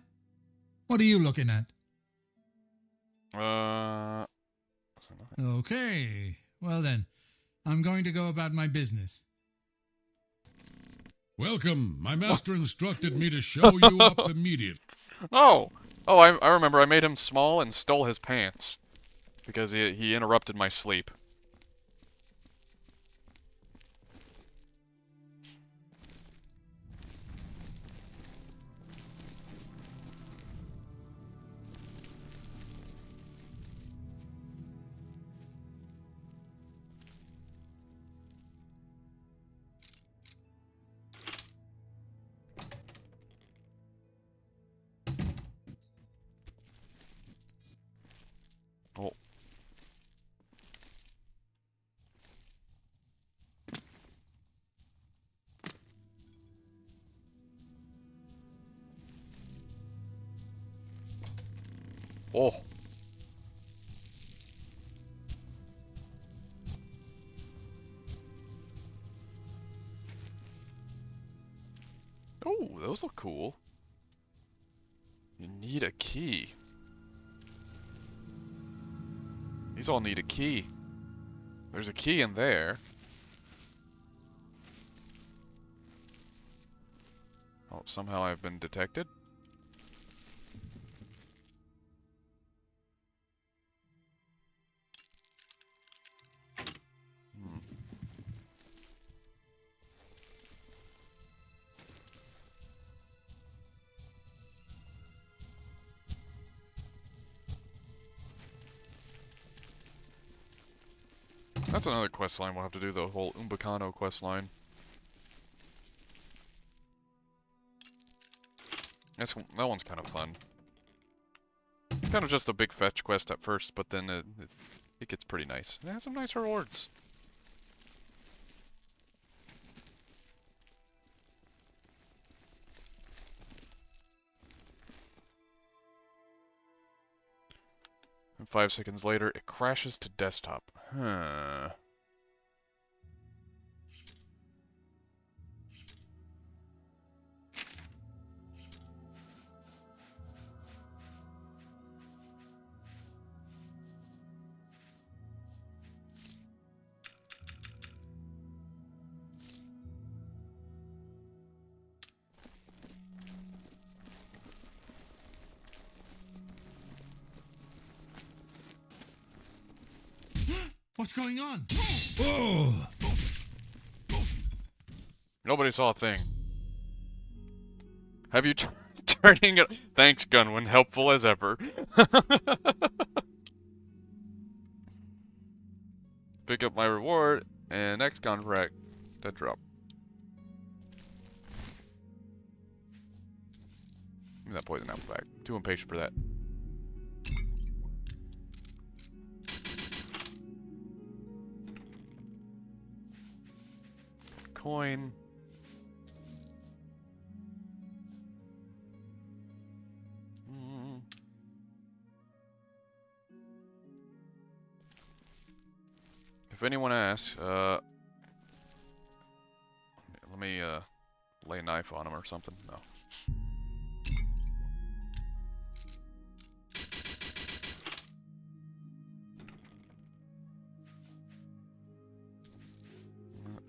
What are you looking at? Uh... Okay. Well then, I'm going to go about my business. Welcome. My master instructed me to show you up immediately. Oh! Oh, I remember. I made him small and stole his pants. Because he interrupted my sleep. Oh. Oh. Oh, those look cool. You need a key. These all need a key. There's a key in there. Oh, somehow I've been detected. That's another quest line we'll have to do, the whole Umbacano quest line. That one's kind of fun. It's kind of just a big fetch quest at first, but then it gets pretty nice. It has some nice rewards. And 5 seconds later, it crashes to desktop. Huh. What's going on? Oh! Nobody saw a thing. Have you turning it? Thanks, Gunwin. Helpful as ever. Pick up my reward, and next contract, that drop. Give me that poison apple back. Too impatient for that. Coin. If anyone asks, let me lay a knife on him or something. No.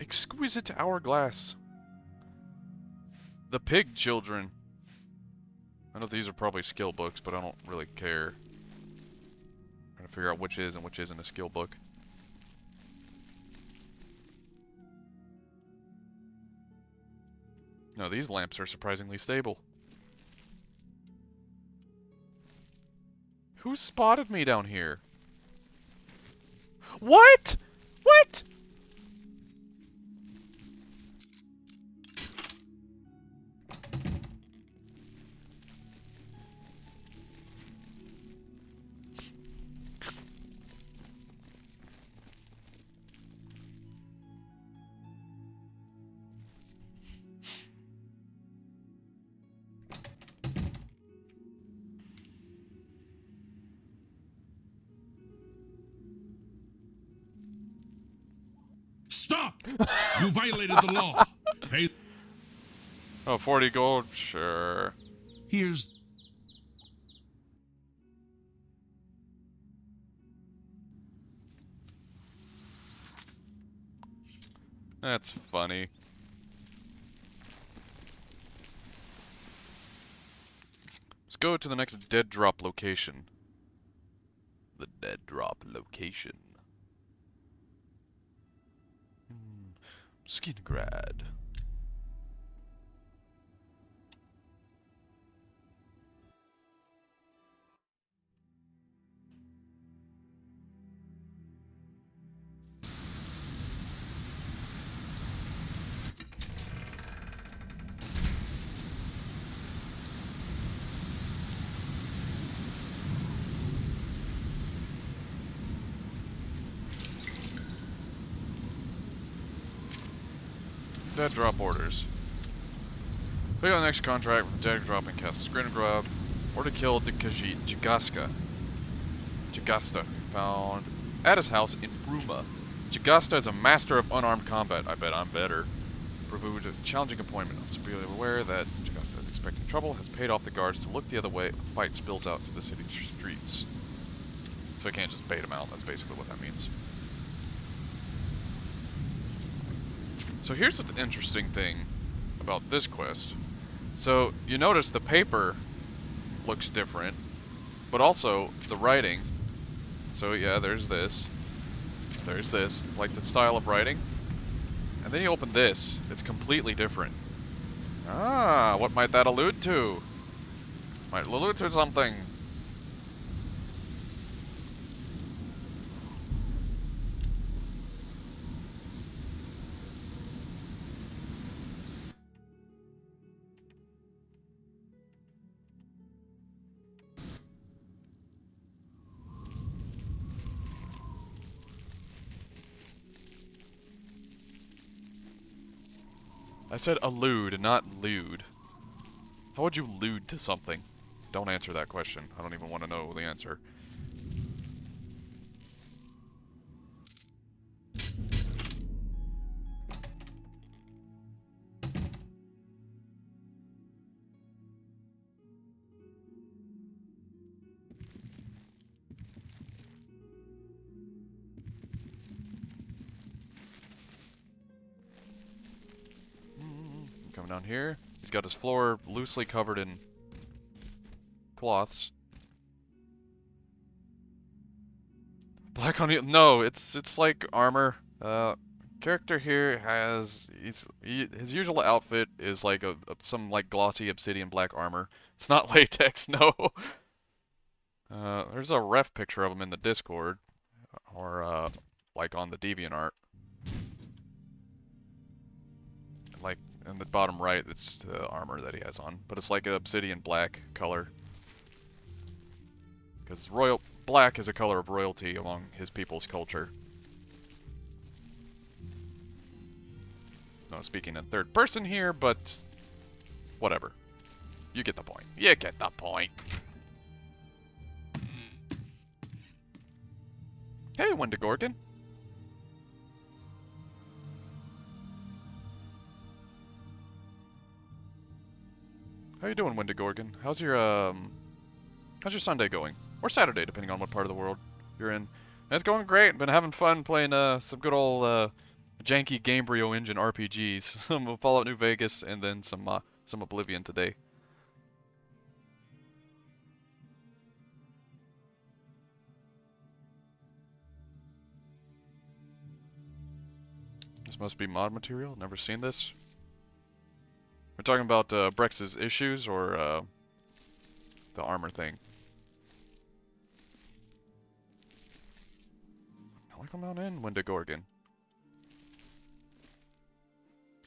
Exquisite hourglass. The Pig Children. I know these are probably skill books, but I don't really care. Trying to figure out which is and which isn't a skill book. No, these lamps are surprisingly stable. Who spotted me down here? What? What? Stop! You violated the law. Pay. Oh, 40 gold? Sure. Here's... That's funny. Let's go to the next dead drop location. The dead drop location. Skingrad. Dead drop orders. Pick up the next contract from dead dropping Castle Skrinograd, or to kill the Jagasta, found at his house in Bruma. Jagasta is a master of unarmed combat. I bet I'm better. Proved a challenging appointment. I'm severely aware that Jagasta is expecting trouble, has paid off the guards to look the other way if a fight spills out to the city streets. So I can't just bait him out. That's basically what that means. So here's the interesting thing about this quest. So you notice the paper looks different, but also the writing. So yeah, there's this, like the style of writing. And then you open this, it's completely different. Ah, what might that allude to? Might allude to something. I said allude, not lewd. How would you allude to something? Don't answer that question. I don't even want to know the answer. Coming down here. He's got his floor loosely covered in cloths. Black on you? No, it's like armor. Character here has his usual outfit is like some like glossy obsidian black armor. It's not latex, no. There's a ref picture of him in the Discord, or like on the DeviantArt. Like in the bottom right, it's the armor that he has on, but it's like an obsidian black color. Because black is a color of royalty among his people's culture. No, speaking in third person here, but whatever. You get the point. You get the point. Hey, Wendigorgon. How you doing, Wendigorgon? How's your Sunday going? Or Saturday, depending on what part of the world you're in. It's going great. Been having fun playing some good old janky Gamebryo engine RPGs. Some Fallout New Vegas, and then some Oblivion today. This must be mod material. Never seen this. We're talking about Brex's issues, or the armor thing. Come on in, Wendigorgon.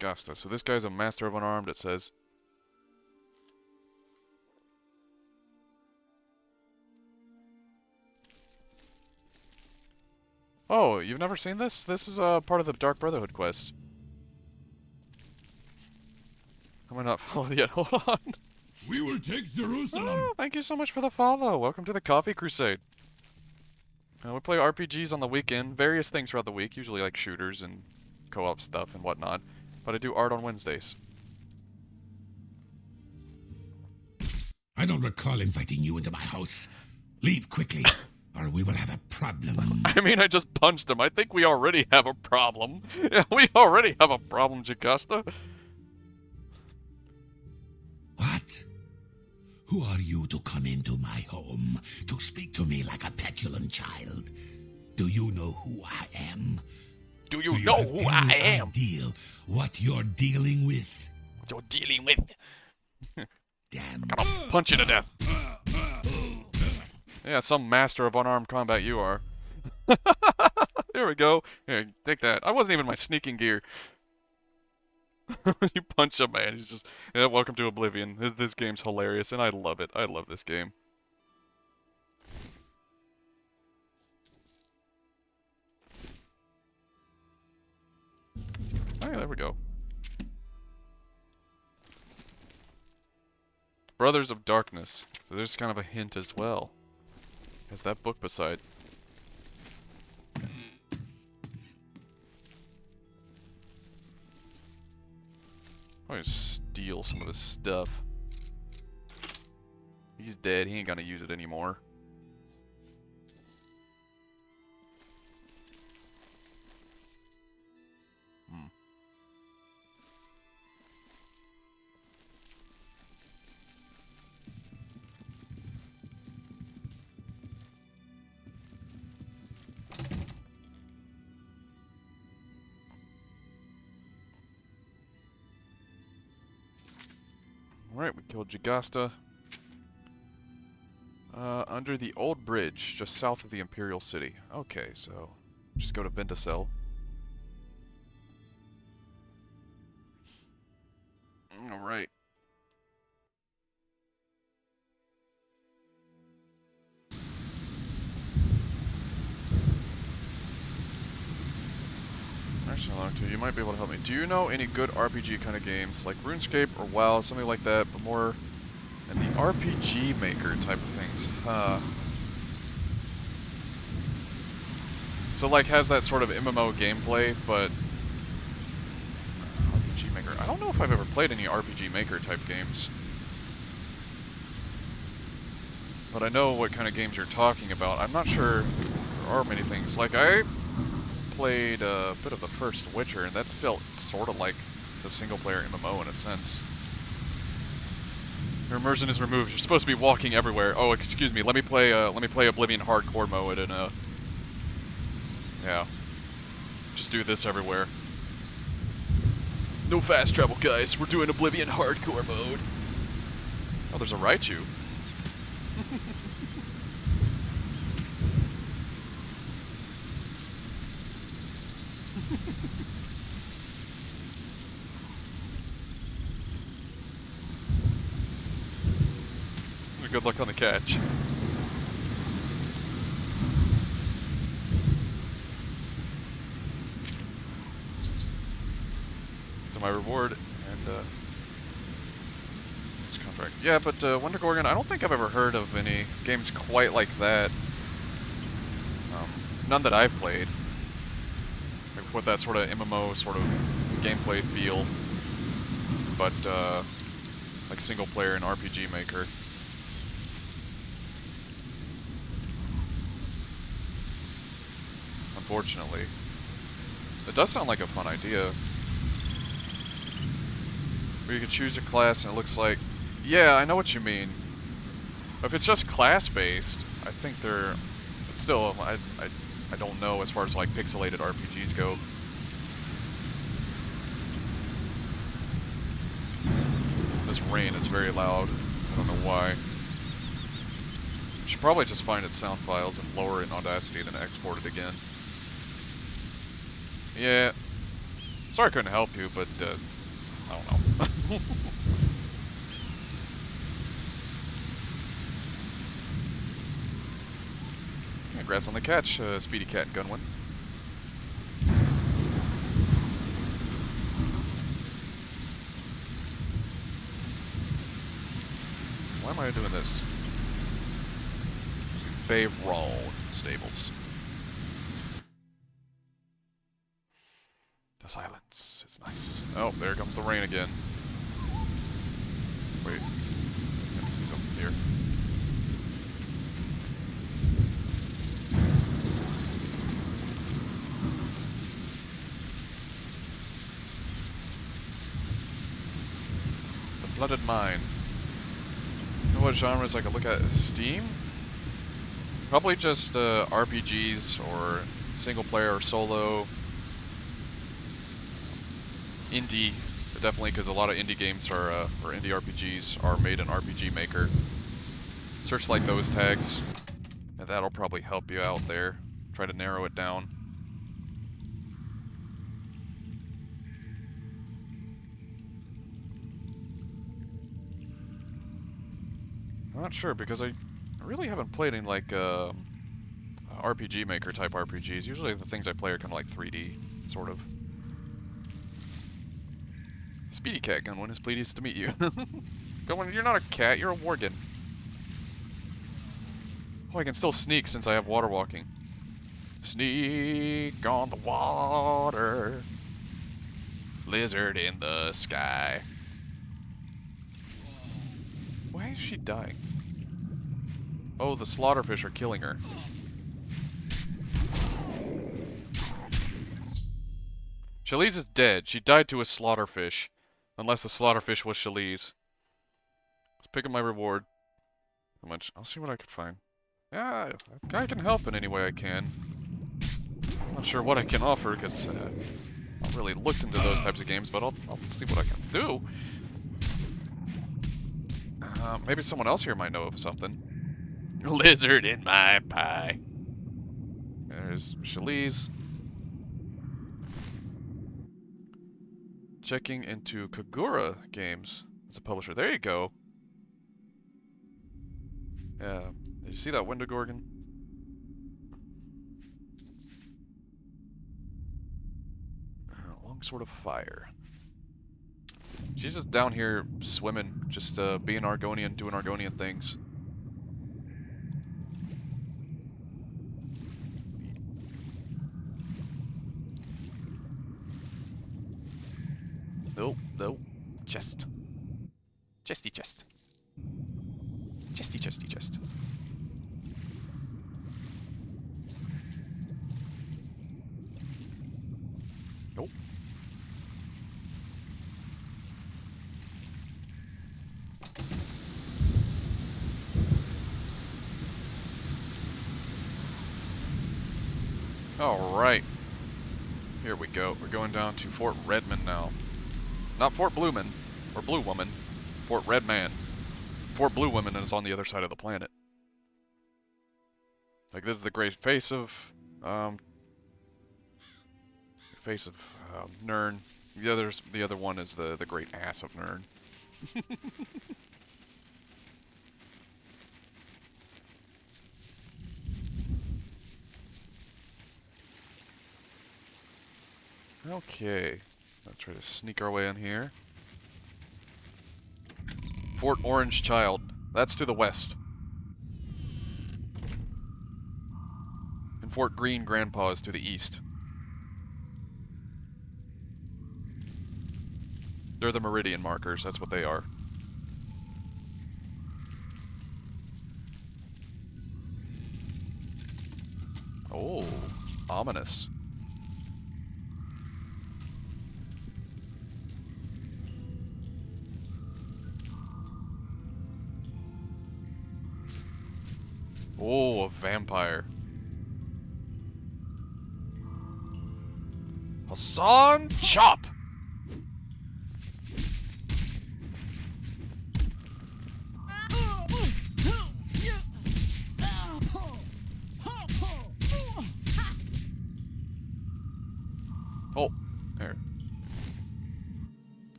Gasta. So this guy's a master of unarmed, it says. Oh, you've never seen this? This is part of the Dark Brotherhood quest. I might not follow yet. Hold on. We will take Jerusalem. Oh, thank you so much for the follow. Welcome to the Coffee Crusade. We play RPGs on the weekend, various things throughout the week, usually like shooters and co-op stuff and whatnot. But I do art on Wednesdays. I don't recall inviting you into my house. Leave quickly. or we will have a problem. I mean, I just punched him. I think we already have a problem. Yeah, we already have a problem, Jocasta. What? Who are you to come into my home, to speak to me like a petulant child? Do you know who I am? Do you know who I am? Idea what you're dealing with? What you're dealing with? Damn. I'm gonna punch you to death. Yeah, some master of unarmed combat you are. There we go. Here, take that. I wasn't even in my sneaking gear. You punch a man, he's just... Yeah, welcome to Oblivion. This game's hilarious, and I love it. I love this game. Oh, yeah, there we go. Brothers of Darkness. There's kind of a hint as well. There's that book beside. I'm gonna steal some of his stuff. He's dead. He ain't gonna use it anymore. Alright, we killed Jagasta. Under the old bridge, just south of the Imperial City. Okay, so just go to Vindicel. Alright. Actually, Longtooth, you might be able to help me. Do you know any good RPG kind of games, like RuneScape or WoW, something like that, but more in the RPG Maker type of things? So, like, has that sort of MMO gameplay, but RPG Maker. I don't know if I've ever played any RPG Maker type games. But I know what kind of games you're talking about. I'm not sure there are many things. Like, I played a bit of the first Witcher, and that's felt sort of like the single-player MMO in a sense. Your immersion is removed. You're supposed to be walking everywhere. Oh, excuse me. Let me play Oblivion hardcore mode and yeah, just do this everywhere. No fast travel, guys. We're doing Oblivion hardcore mode. Oh, there's a Raichu. Good luck on the catch. To my reward and contract. Yeah, but Wonder Gorgon, I don't think I've ever heard of any games quite like that. None that I've played. Like with that sort of MMO sort of gameplay feel, but like single player and RPG Maker. Unfortunately. It does sound like a fun idea. Where you can choose a class and it looks like... Yeah, I know what you mean. If it's just class-based, I think they're... But still, I don't know as far as like pixelated RPGs go. This rain is very loud. I don't know why. Should probably just find its sound files and lower it in Audacity, then export it again. Yeah. Sorry I couldn't help you, but, I don't know. Congrats on the catch, Speedy Cat and Gunwin. Why am I doing this? Bay Roll Stables. The silence is nice. Oh, there comes the rain again. Wait. He's up here. Flooded Mine. What genres I could look at? Steam? Probably just RPGs or single player or solo. Indie, definitely, because a lot of indie games are, or indie RPGs are made in RPG Maker. Search like those tags, and that'll probably help you out there. Try to narrow it down. I'm not sure, because I really haven't played in, like, RPG Maker type RPGs. Usually the things I play are kind of like 3D, sort of. Speedy Cat Gunwin, it's pleased to meet you. Gunwin, you're not a cat, you're a worgen. Oh, I can still sneak since I have water walking. Sneak on the water. Lizard in the sky. Why is she dying? Oh, the slaughterfish are killing her. Shalize is dead. She died to a slaughterfish. Unless the slaughterfish was Shalize. Let's pick up my reward. How much? I'll see what I can find. Yeah, I can help in any way I can. I'm not sure what I can offer, because I've not really looked into those types of games, but I'll see what I can do. Maybe someone else here might know of something. Lizard in my pie. There's Shalize. Checking into Kagura Games as a publisher. There you go. Yeah. Did you see that window, Gorgon? Long Sword of Fire. She's just down here swimming, just being Argonian, doing Argonian things. Nope, nope. Chest. Chesty chest. Chesty chesty chest. Nope. Alright. Here we go. We're going down to Fort Redmond now. Not Fort Blueman, or Blue Woman. Fort Redman. Fort Blue Woman is on the other side of the planet. Like, this is the great face of, Nern. The other one is the great ass of Nern. Okay. Let's try to sneak our way in here. Fort Orange Child. That's to the west. And Fort Green Grandpa is to the east. They're the meridian markers. That's what they are. Oh, ominous. Oh, a vampire. Hassan Chop! Oh, there.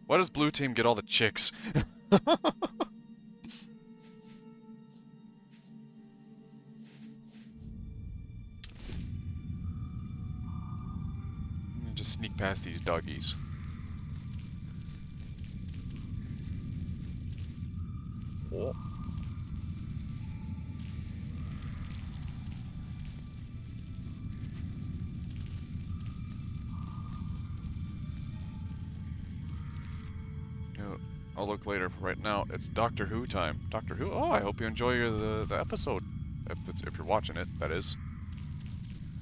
Why does blue team get all the chicks? Just sneak past these doggies. Oh. I'll look later. For right now, it's Doctor Who time. Doctor Who? Oh, I hope you enjoy the episode. If you're watching it, that is.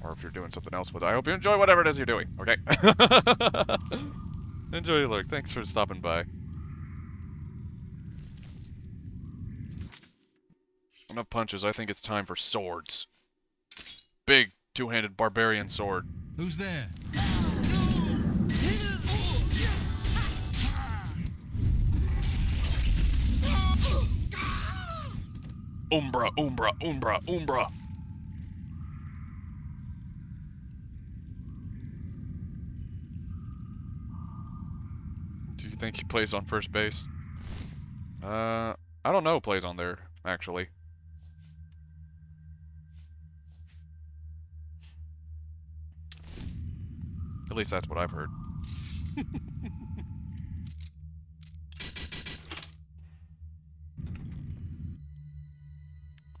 Or if you're doing something else with it. I hope you enjoy whatever it is you're doing, okay? Enjoy your look. Thanks for stopping by. Enough punches. I think it's time for swords. Big two-handed barbarian sword. Who's there? Umbra, Umbra, Umbra, Umbra. Do you think he plays on first base? I don't know who plays on there, actually. At least that's what I've heard.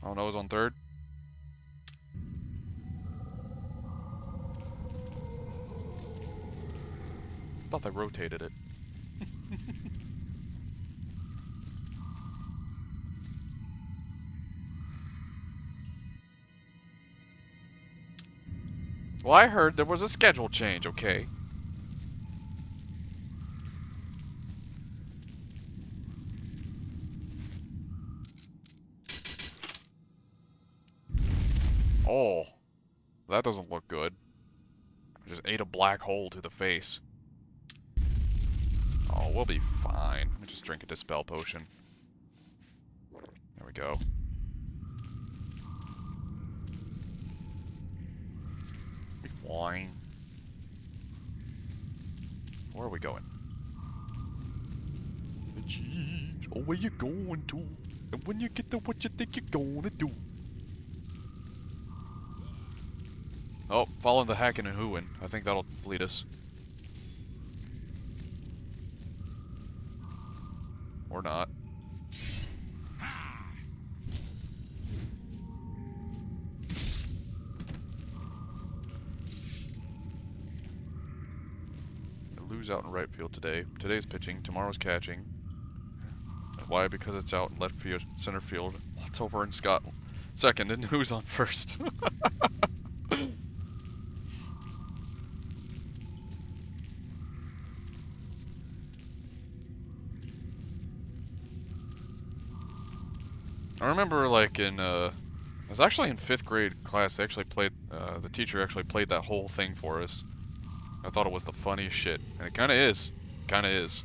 I don't know who's on third. Thought they rotated it. Well, I heard there was a schedule change, okay? Oh, that doesn't look good. I just ate a black hole to the face. Oh, we'll be fine. Let me just drink a dispel potion. There we go. Be fine. Where are we going? Jeez, oh, where you going to? And when you get there, what you think you're gonna do? Oh, following the hacking and hooing. I think that'll lead us. Or not. Lose out in right field today. Today's pitching, tomorrow's catching. Why? Because it's out in left field, center field. It's over in Scotland. Second, and who's on first? I remember, like, in, I was actually in 5th grade class, they actually played, the teacher actually played that whole thing for us. I thought it was the funniest shit. And it kinda is. Kinda is.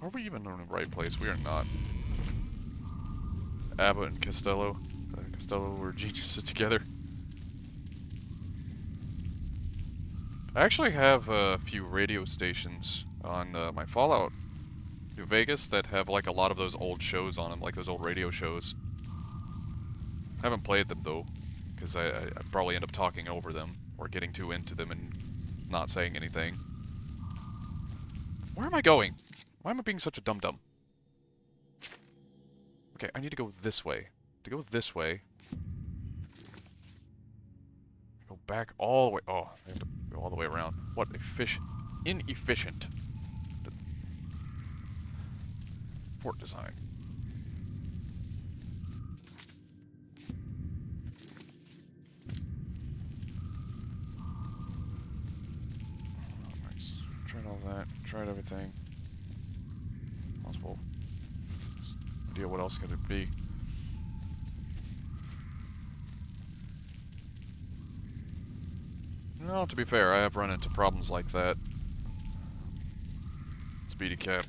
Are we even in the right place? We are not. Abbott and Costello. Costello were geniuses together. I actually have a few radio stations on my Fallout New Vegas that have like a lot of those old shows on them, like those old radio shows. I haven't played them though, because I'd probably end up talking over them or getting too into them and not saying anything. Where am I going? Why am I being such a dum-dum? Okay, I need to go this way. To go this way... Go back all the way... Oh, I have to go all the way around. What inefficient... Port design. Nice. Tried all that. Tried everything. Possible. Idea what else could it be? No, to be fair, I have run into problems like that. Speedy Cat,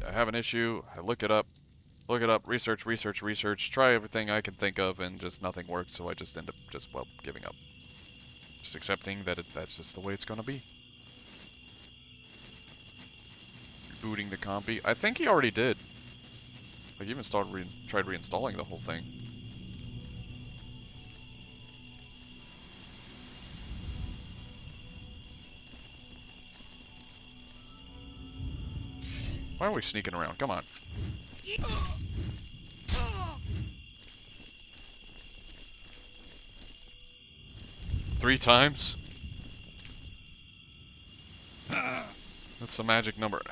I have an issue, I look it up, research, try everything I can think of, and just nothing works, so I just end up well, giving up. Just accepting that that's just the way it's gonna be. Rebooting the compy. I think he already did. Like, even tried reinstalling the whole thing. Why are we sneaking around? Come on. 3 times? That's the magic number.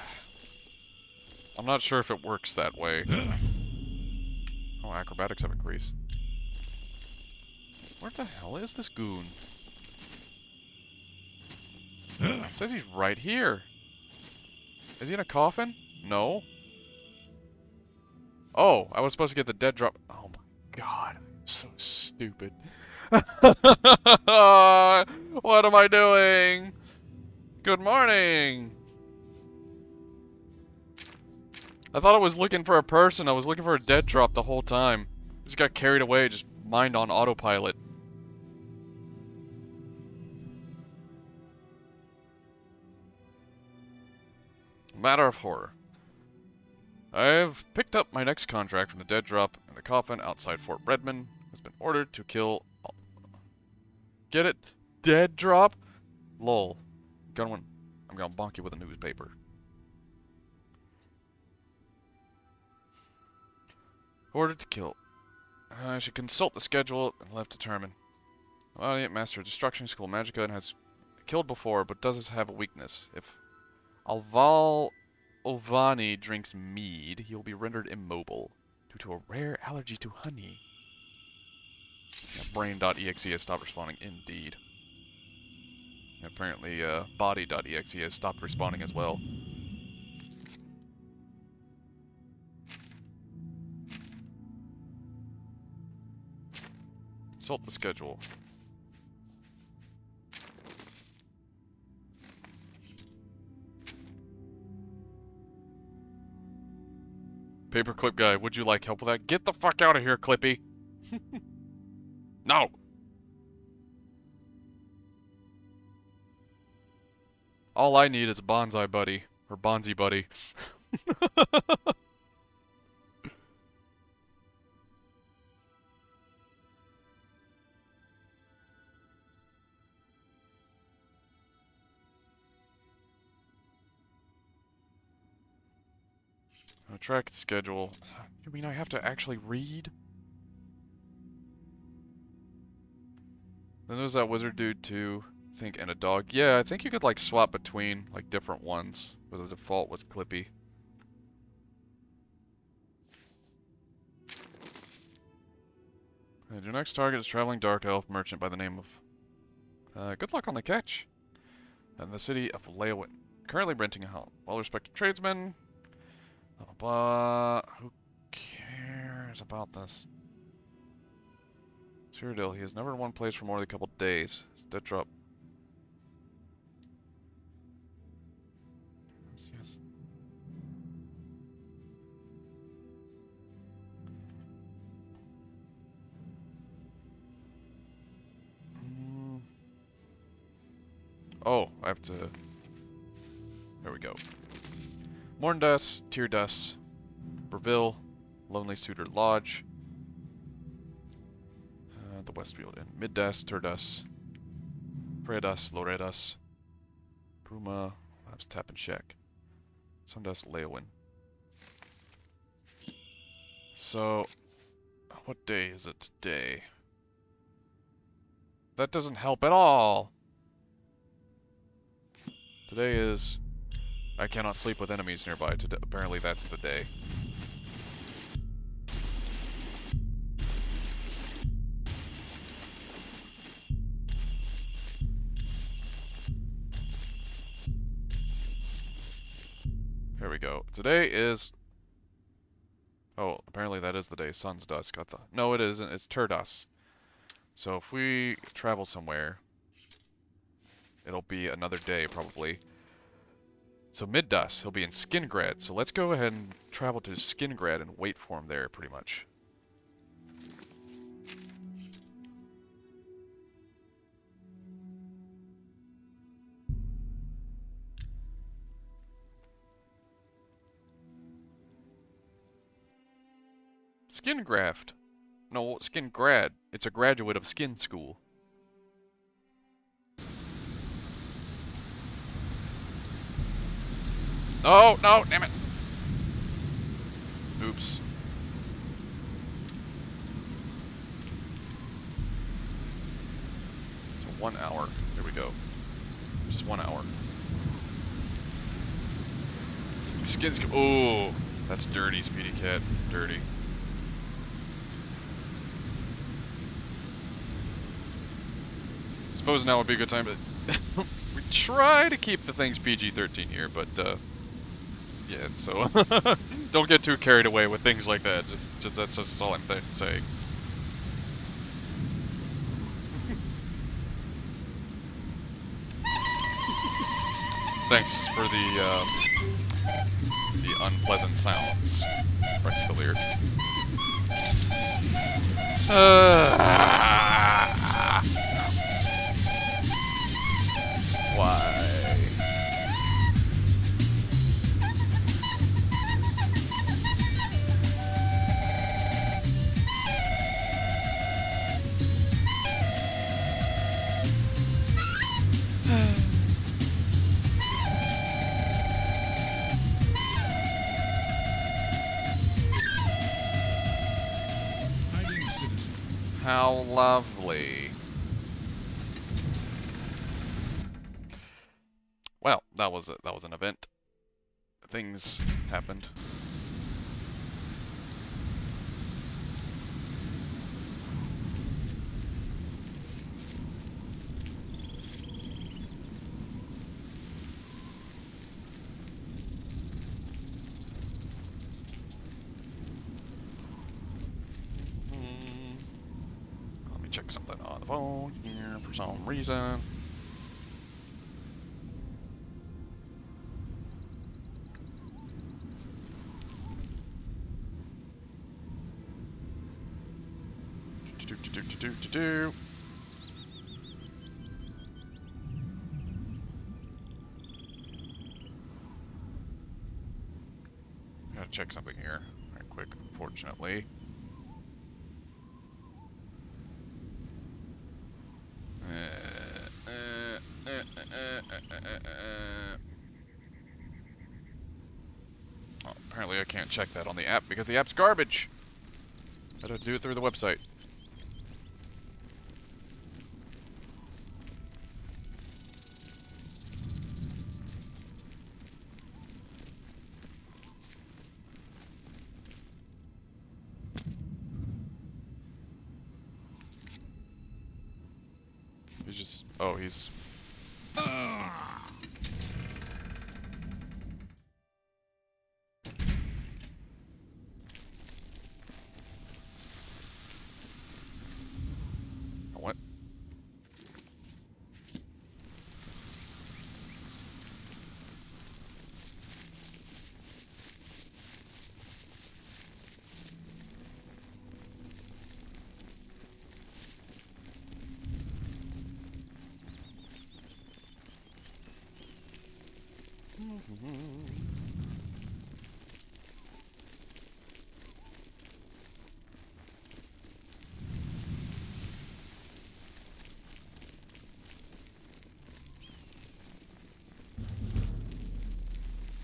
I'm not sure if it works that way. Oh, acrobatics have increased. Where the hell is this goon? It says he's right here. Is he in a coffin? No. Oh, I was supposed to get the dead drop. Oh my god, I'm so stupid. What am I doing? Good morning. I thought I was looking for a person. I was looking for a dead drop the whole time. Just got carried away, just mind on autopilot. Matter of horror. I've picked up my next contract from the dead drop, and the coffin outside Fort Redmond has been ordered to kill. Get it? Dead drop? Lol. I'm gonna bonk you with a newspaper. Ordered to kill. I should consult the schedule and left to determine. Valiant Master of Destruction School Magica and has killed before, but does have a weakness. If Alval Ovani drinks mead, he will be rendered immobile due to a rare allergy to honey. Yeah, brain.exe has stopped responding, indeed. Apparently, body.exe has stopped responding as well. Consult the schedule. Paperclip guy, would you like help with that? Get the fuck out of here, Clippy! No! All I need is a bonsai buddy. Or bonsai buddy. Track schedule. You mean I have to actually read? Then there's that wizard dude too, I think, and a dog. Yeah, I think you could like swap between like different ones, but the default was Clippy. And your next target is traveling dark elf merchant by the name of... good luck on the catch. In the city of Leowin. Currently renting a home. Well-respected tradesman. Blah, blah, blah. Who cares about this? Cyrodiil, he has never in one place for more than a couple days. His dead drop. Yes. Oh, I have to... There we go. Morndas, Tyrdas, Breville, Lonely Suitor Lodge, the Westfield Inn, Middas, Tyrdas, Fredas, Loredas, Puma, Labs, Tap and Shack, Sundas, Leowin. So, what day is it today? That doesn't help at all! Today is... I cannot sleep with enemies nearby. Apparently that's the day. Here we go. Today is... Oh, apparently that is the day. Sun's dusk. I thought... No, it isn't. It's Tyrdas. So if we travel somewhere, it'll be another day, probably. So Middas, he'll be in Skingrad. So let's go ahead and travel to Skingrad and wait for him there, pretty much. Skingraft. No, Skingrad. It's a graduate of Skin School. Oh, no, damn it. Oops. So 1 hour. There we go. Just 1 hour. Skins. Oh, that's dirty, Speedy Cat. Dirty. Suppose now would be a good time, but we try to keep the things PG-13 here, but yeah. So don't get too carried away with things like that. Just that's just all I'm saying. Thanks for the unpleasant sounds, Rextelier. Why? How lovely. Well, that was an event. Things happened. Let me check something on the phone here for some reason. Do. Gotta check something here right quick, unfortunately. Oh, apparently I can't check that on the app because the app's garbage. I had to do it through the website. He's just... oh, he's... What?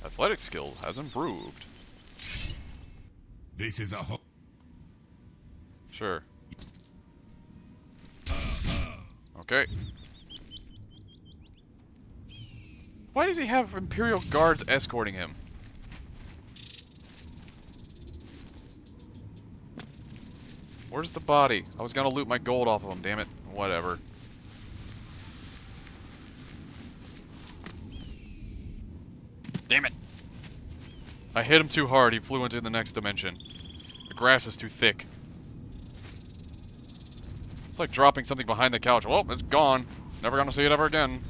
Athletic skill has improved. This is a whole... Sure. Okay. Why does he have Imperial guards escorting him? Where's the body? I was gonna loot my gold off of him, damn it. Whatever. Damn it! I hit him too hard, he flew into the next dimension. The grass is too thick. It's like dropping something behind the couch. Well, it's gone. Never gonna see it ever again.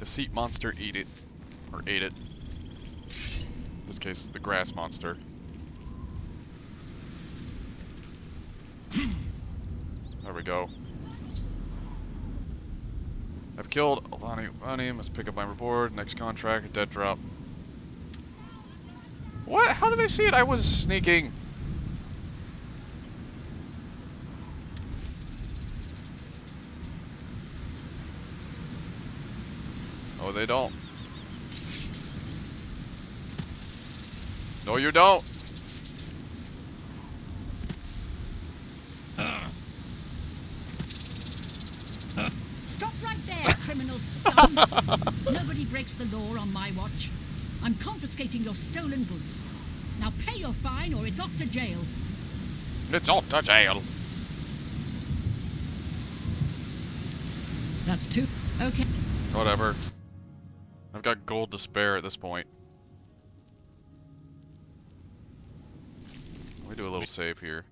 The seat monster eat it. Or ate it. In this case, the grass monster. There we go. I've killed Alani. Must pick up my reward. Next contract, dead drop. What? How did they see it? I was sneaking. Oh, they don't. No, you don't. criminal scum! Nobody breaks the law on my watch. I'm confiscating your stolen goods. Now pay your fine or it's off to jail. It's off to jail. That's two. Okay. Whatever. I've got gold to spare at this point. Let me do a little save here.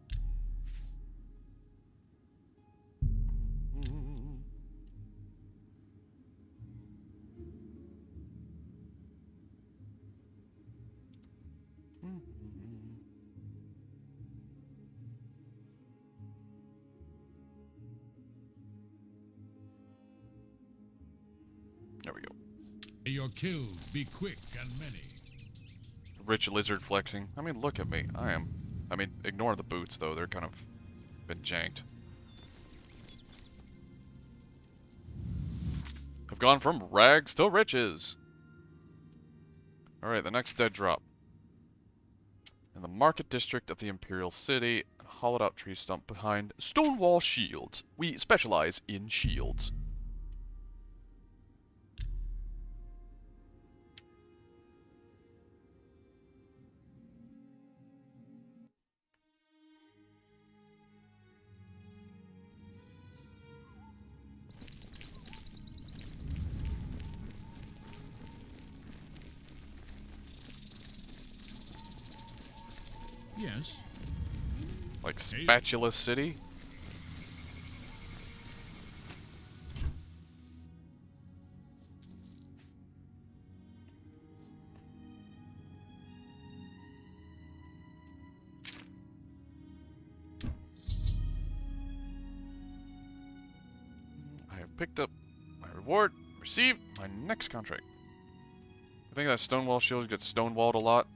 There we go. May your kills be quick and many. Rich lizard flexing. I mean, look at me. I mean, ignore the boots, though. They're kind of been janked. I've gone from rags to riches. Alright, the next dead drop. In the market district of the Imperial City, a hollowed out tree stump behind Stonewall Shields. We specialize in shields. Yes. Like Spatula City? I have picked up my reward, received my next contract. I think that Stonewall Shields gets stonewalled a lot.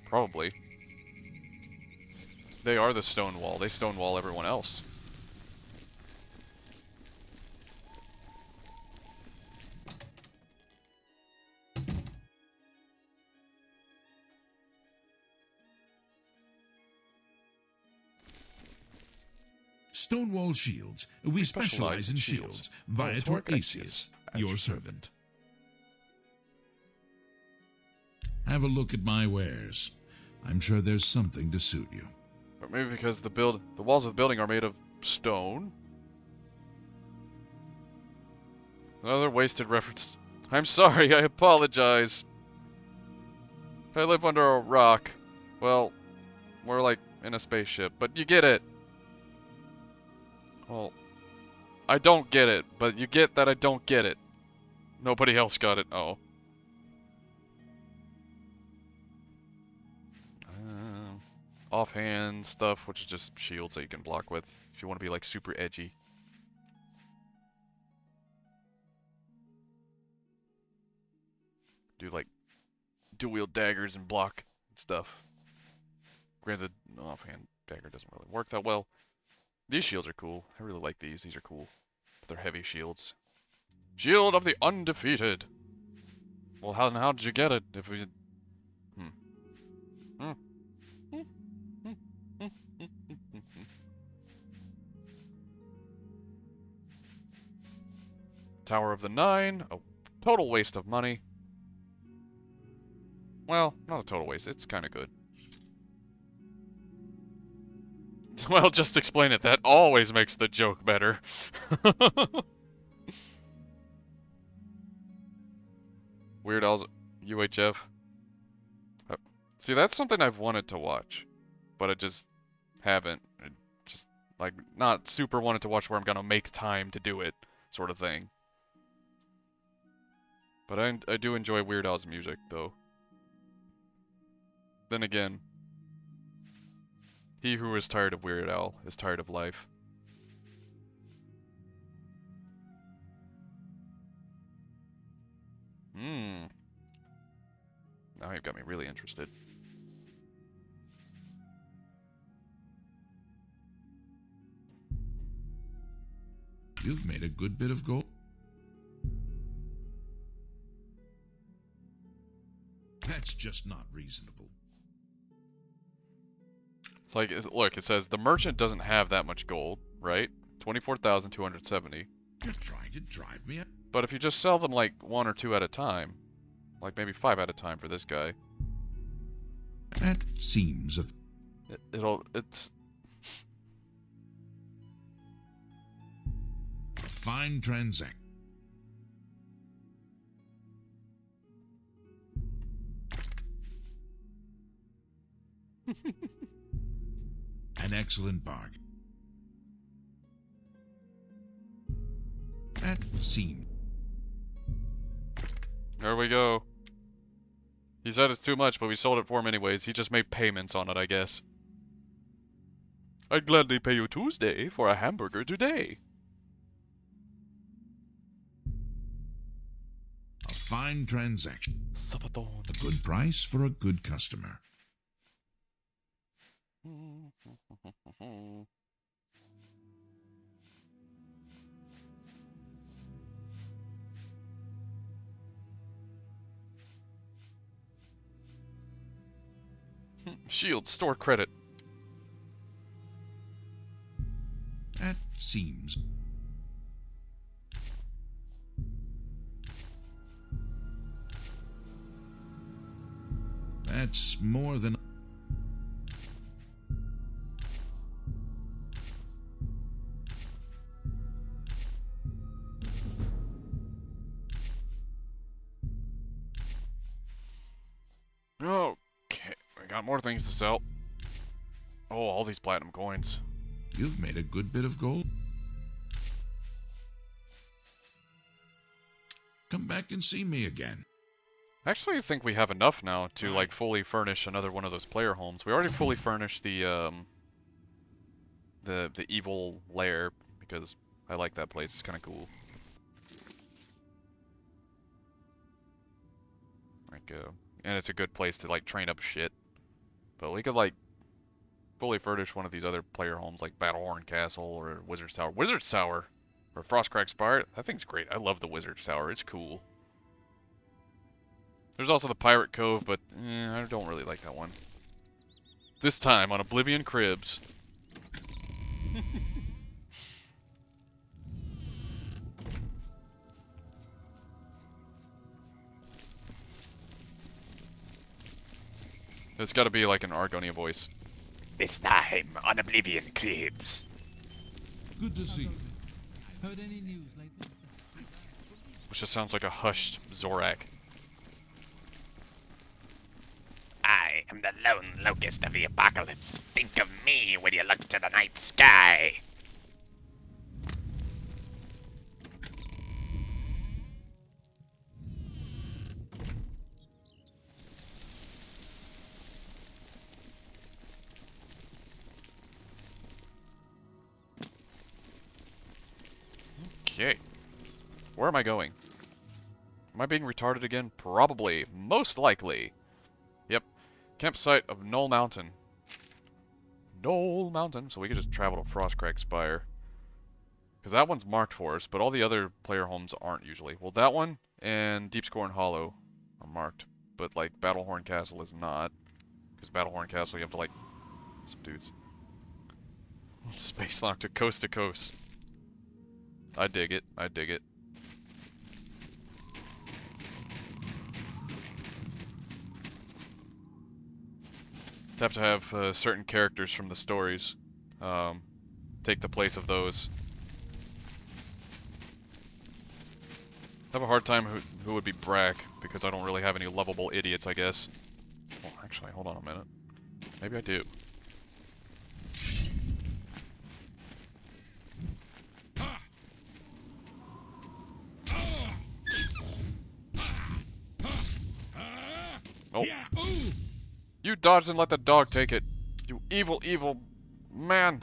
Probably. They are the Stonewall. They stonewall everyone else. Stonewall Shields. We specialize in shields. Viator Asius, your servant. Have a look at my wares. I'm sure there's something to suit you. Or maybe because the walls of the building are made of stone? Another wasted reference. I'm sorry, I apologize. I live under a rock. Well, we're like in a spaceship, but you get it. Well, I don't get it, but you get that I don't get it. Nobody else got it. Oh. Offhand stuff, which is just shields that you can block with if you want to be like super edgy. Do like dual-wield daggers and block and stuff. Granted, offhand dagger doesn't really work that well. These shields are cool. I really like these. These are cool. But they're heavy shields. Shield of the Undefeated. Well, how did you get it? If we... Tower of the Nine. A total waste of money. Well, not a total waste. It's kind of good. Well, just explain it. That always makes the joke better. Weird Al's UHF. See, that's something I've wanted to watch, but I just haven't. I just, like, not super wanted to watch where I'm gonna make time to do it, sort of thing. But I do enjoy Weird Al's music, though. Then again, he who is tired of Weird Al is tired of life. Now you've got me really interested. You've made a good bit of gold. That's just not reasonable. It's like, look, it says the merchant doesn't have that much gold, right? 24,270. You're trying to drive me But if you just sell them like 1 or 2 at a time, like maybe 5 at a time for this guy. That seems It's a fine transaction. An excellent bargain. That seemed. There we go. He said it's too much, but we sold it for him anyways. He just made payments on it, I guess. I'd gladly pay you Tuesday for a hamburger today. A fine transaction. Sabaton. A good price for a good customer. Shield, store credit. That seems. That's more than. Okay, we got more things to sell. Oh, all these platinum coins. You've made a good bit of gold. Come back and see me again. Actually, I think we have enough now to like fully furnish another one of those player homes. We already fully furnished the evil lair because I like that place. It's kind of cool. Like, and it's a good place to like train up shit. But we could like fully furnish one of these other player homes, like Battlehorn Castle or Wizard's Tower. Wizard's Tower or Frostcrack Spire. That thing's great. I love the Wizard's Tower. It's cool. There's also the Pirate Cove, but I don't really like that one. This time on Oblivion Cribs. It's got to be like an Argonia voice. This time on Oblivion Cribs. Good to see you. Heard any news lately? Which just sounds like a hushed Zorak. I am the lone locust of the apocalypse. Think of me when you look to the night sky. Okay. Where am I going? Am I being retarded again? Probably. Most likely. Yep. Campsite of Knoll Mountain. Knoll Mountain. So we could just travel to Frostcrack Spire. Because that one's marked for us, but all the other player homes aren't usually. Well, that one and Deepscorn Hollow are marked. But, like, Battlehorn Castle is not. Because Battlehorn Castle, you have to, like... Some dudes. Space lock to coast. I dig it. I dig it. Have to have certain characters from the stories take the place of those. I have a hard time who would be Brack, because I don't really have any lovable idiots, I guess. Well, actually, hold on a minute. Maybe I do. Oh. You dodged and let the dog take it. You evil, evil man.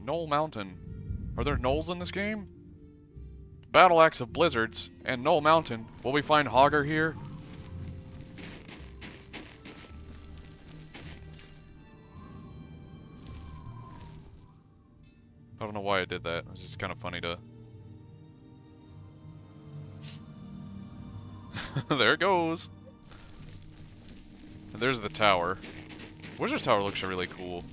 Knoll Mountain. Are there knolls in this game? Battle Axe of Blizzards and Knoll Mountain. Will we find Hogger here? I don't know why I did that. It was just kind of funny to... There it goes. And there's the tower. Wizard's Tower looks really cool.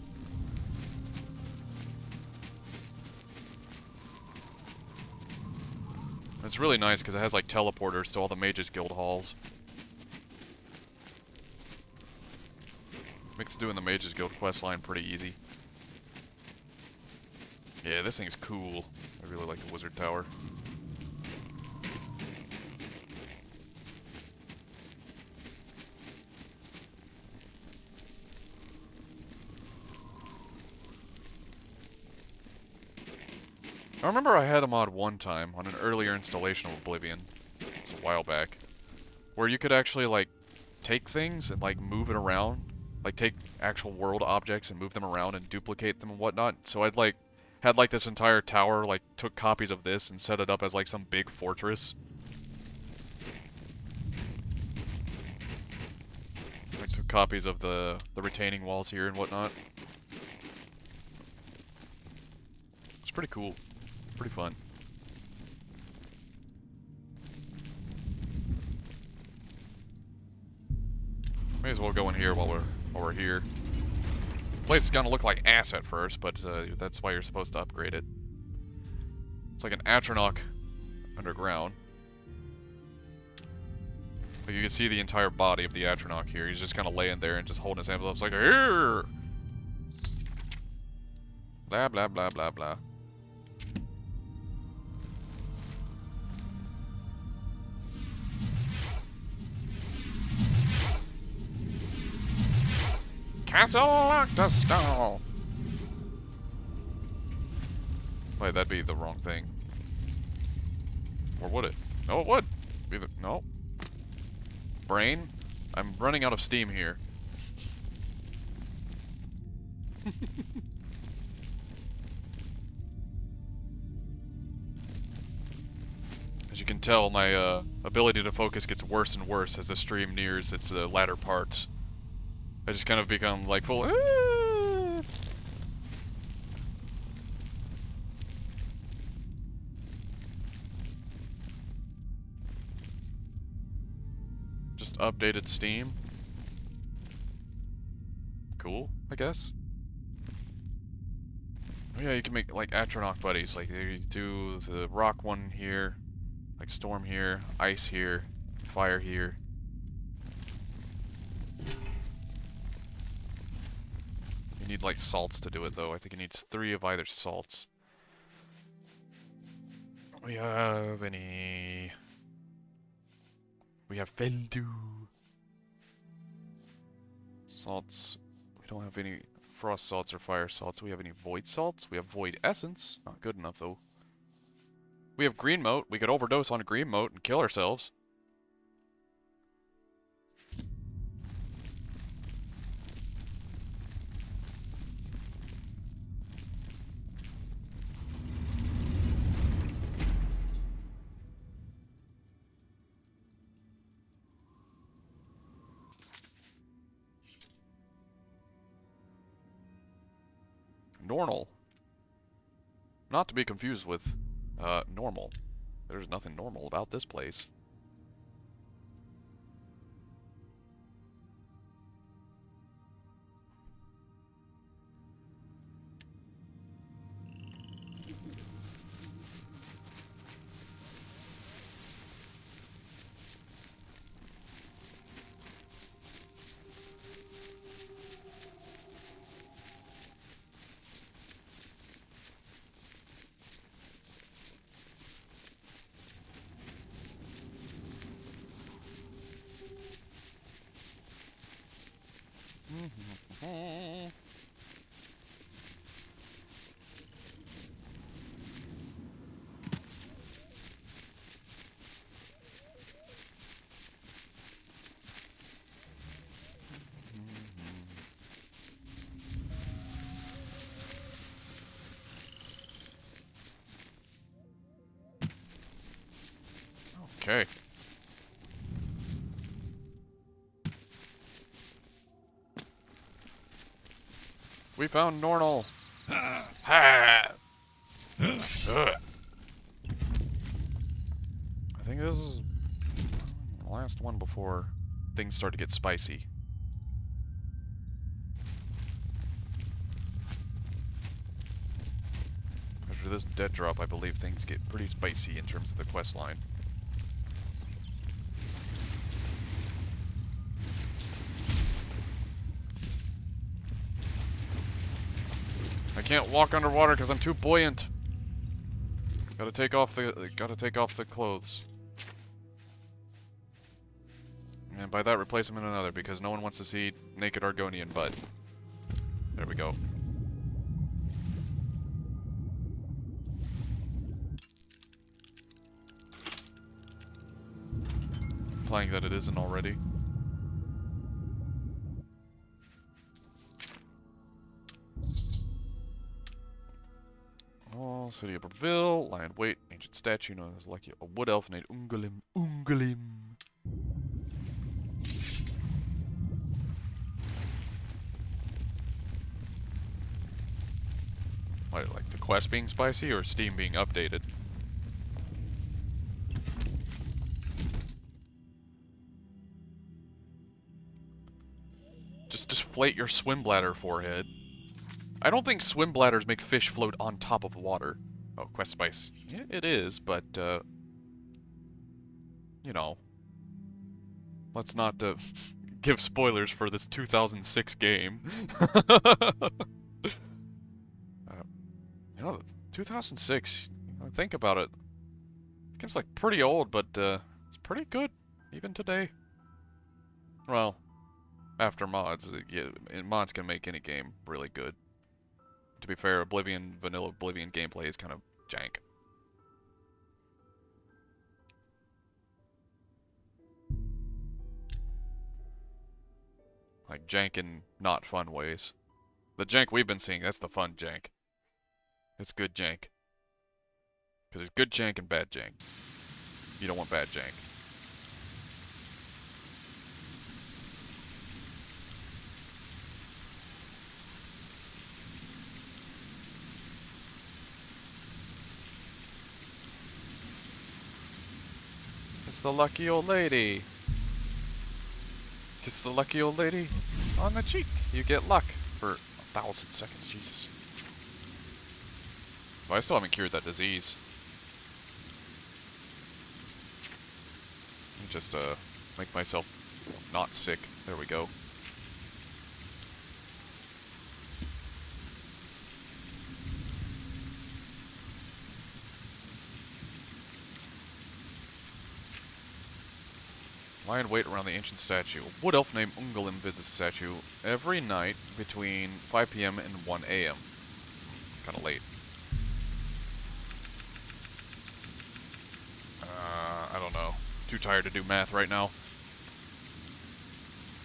It's really nice because it has like teleporters to all the Mages Guild halls. Makes doing the Mages Guild questline pretty easy. Yeah, this thing's cool. I really like the Wizard Tower. I remember I had a mod one time on an earlier installation of Oblivion. It's a while back. Where you could actually, like, take things and, like, move it around. Like, take actual world objects and move them around and duplicate them and whatnot. So I'd, like, had, like, this entire tower, like, took copies of this and set it up as, like, some big fortress. I took copies of the retaining walls here and whatnot. It's pretty cool. Pretty fun. May as well go in here while we're here. Place is gonna look like ass at first, but that's why you're supposed to upgrade it. It's like an Atronach underground. But you can see the entire body of the Atronach here. He's just kind of laying there and just holding his hands up. It's like, here! Blah, blah, blah, blah, blah. Castle Octostall! Wait, that'd be the wrong thing. Or would it? No, it would! Be the... No. Brain? I'm running out of steam here. As you can tell, my ability to focus gets worse and worse as the stream nears its latter parts. I just kind of become like full. Just updated Steam. Cool, I guess. Oh yeah, you can make like Atronach buddies. Like you do the rock one here, like storm here, ice here, fire here. You need like salts to do it though. I think it needs 3 of either salts. We have any... We have Feldu. Salts. We don't have any frost salts or fire salts. We have any void salts? We have void essence. Not good enough though. We have green mote. We could overdose on green mote and kill ourselves. Normal. Not to be confused with, normal. There's nothing normal about this place. Okay. We found Nornal. I think this is the last one before things start to get spicy. this dead drop, I believe things get pretty spicy in terms of the quest line. I can't walk underwater because I'm too buoyant. Gotta take off the clothes. And by that, replace them in another, because no one wants to see naked Argonian butt. There we go. Implying that it isn't already. Oh, City of Breville, Lion Wait, ancient statue known as Lucky, a wood elf named Ungalim. Ungalim. What, like the quest being spicy or Steam being updated? Just deflate your swim bladder, forehead. I don't think swim bladders make fish float on top of water. Oh, quest spice. Yeah, it is, but, you know. Let's not, give spoilers for this 2006 game. You know, 2006, think about it. This game's, like, pretty old, but, it's pretty good, even today. Well, after mods, yeah, mods can make any game really good. To be fair, vanilla Oblivion gameplay is kind of jank. Like, jank in not fun ways. The jank we've been seeing, that's the fun jank. It's good jank. Because there's good jank and bad jank. You don't want bad jank. It's the lucky old lady. Kiss the lucky old lady on the cheek. You get luck for 1,000 seconds. Jesus. Well, I still haven't cured that disease. Let me just make myself not sick. There we go. Lie in wait around the ancient statue. A wood elf named Ungalim visits the statue every night between 5 p.m. and 1 a.m. Kind of late. I don't know. Too tired to do math right now.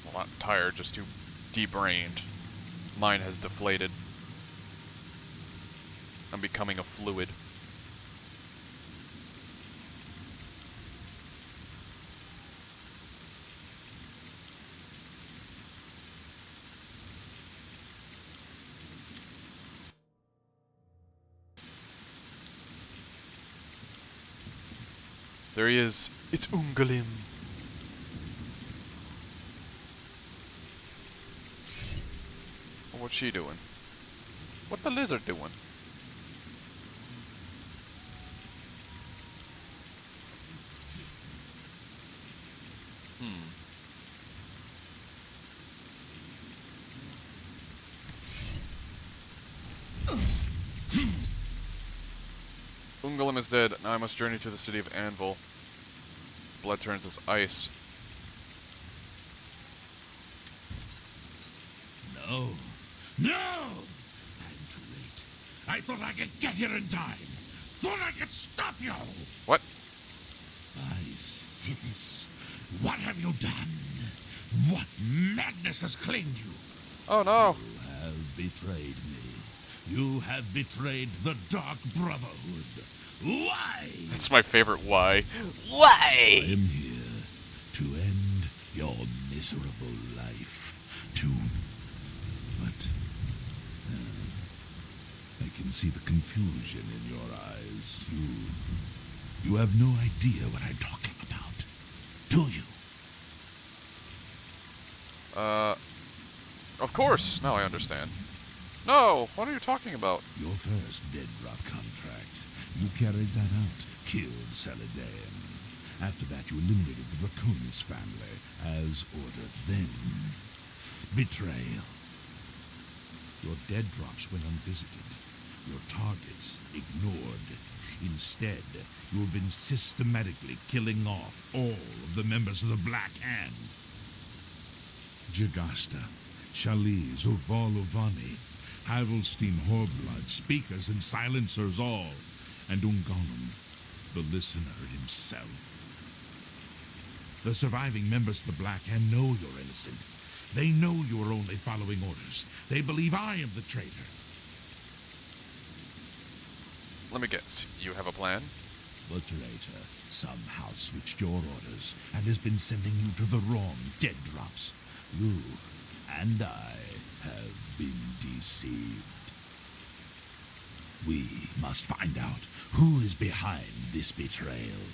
Well, not tired, just too de-brained. Mine has deflated. I'm becoming a fluid. There he is. It's Ungalim. What's she doing? What the lizard doing? Ungalim is dead. Now I must journey to the city of Anvil. Blood turns this ice. No. No! I'm too late. I thought I could get here in time. Thought I could stop you. What? I see this. What have you done? What madness has claimed you? Oh no. You have betrayed me. You have betrayed the Dark Brotherhood. Why? That's my favorite why. Why? I am here to end your miserable life. But I can see the confusion in your eyes. You have no idea what I'm talking about, do you? Of course. Now I understand. No, what are you talking about? Your first dead drop contract You carried that out, killed Saladan. After that, you eliminated the Draconis family, as ordered. Then, betrayal. Your dead drops went unvisited. Your targets ignored. Instead, you have been systematically killing off all of the members of the Black Hand. Jagasta, Shaliz, Urvalovani, Havelstein Horblood, speakers and silencers all, and Ungolum, the listener himself. The surviving members of the Black Hand know you're innocent. They know you are only following orders. They believe I am the traitor. Let me guess, you have a plan? The traitor somehow switched your orders and has been sending you to the wrong dead drops. You and I have been deceived. We must find out who is behind this betrayal.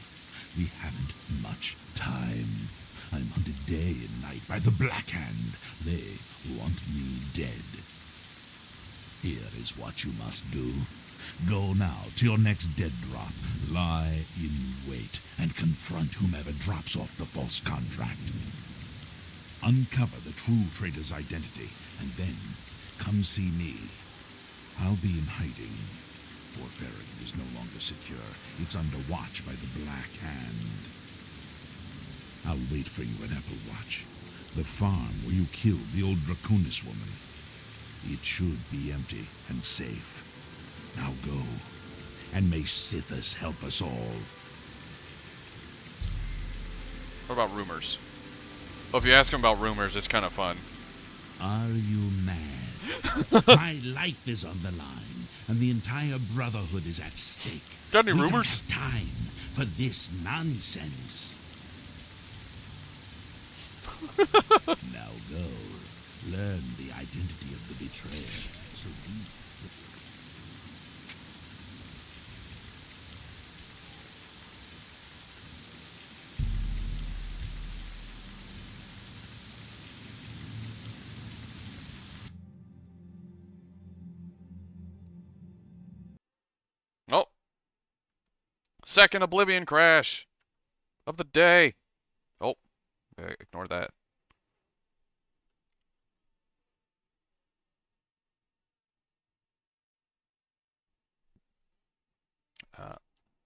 We haven't much time. I'm hunted day and night by the Black Hand. They want me dead. Here is what you must do. Go now to your next dead drop. Lie in wait and confront whomever drops off the false contract. Uncover the true traitor's identity, and then come see me. I'll be in hiding. Fort Farragut is no longer secure. It's under watch by the Black Hand. I'll wait for you at Applewatch, the farm where you killed the old Draconis woman. It should be empty and safe. Now go, and may Sithis help us all. What about rumors? Well, if you ask him about rumors, it's kind of fun. Are you mad? My life is on the line, and the entire Brotherhood is at stake. Got any We rumors? don't have time for this nonsense. Now go. Learn the identity of the betrayer. So we... Oh. Second Oblivion crash of the day. Oh. Ignore that.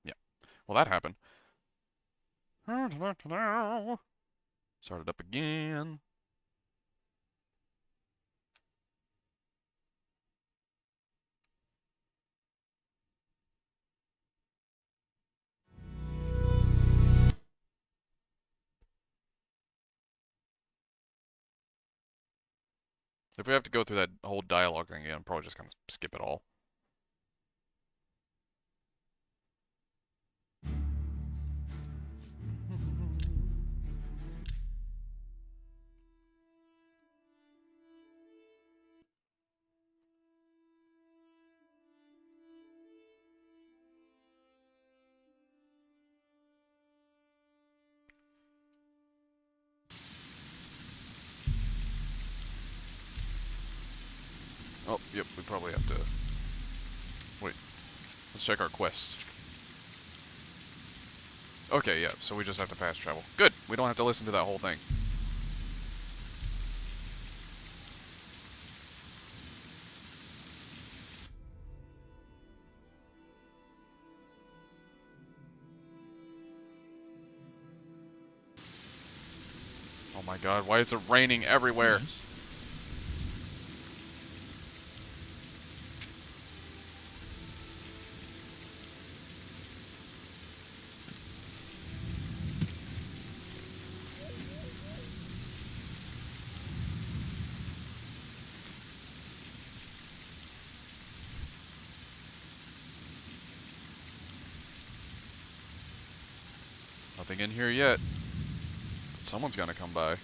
Yeah. Well, that happened. Start it up again. If we have to go through that whole dialogue thing again, I'm probably just gonna skip it all. Oh, yep, we probably have to... Wait. Let's check our quests. Okay, yeah, so we just have to fast travel. Good! We don't have to listen to that whole thing. Oh my god, why is it raining everywhere? Nothing in here yet. But someone's gonna come by.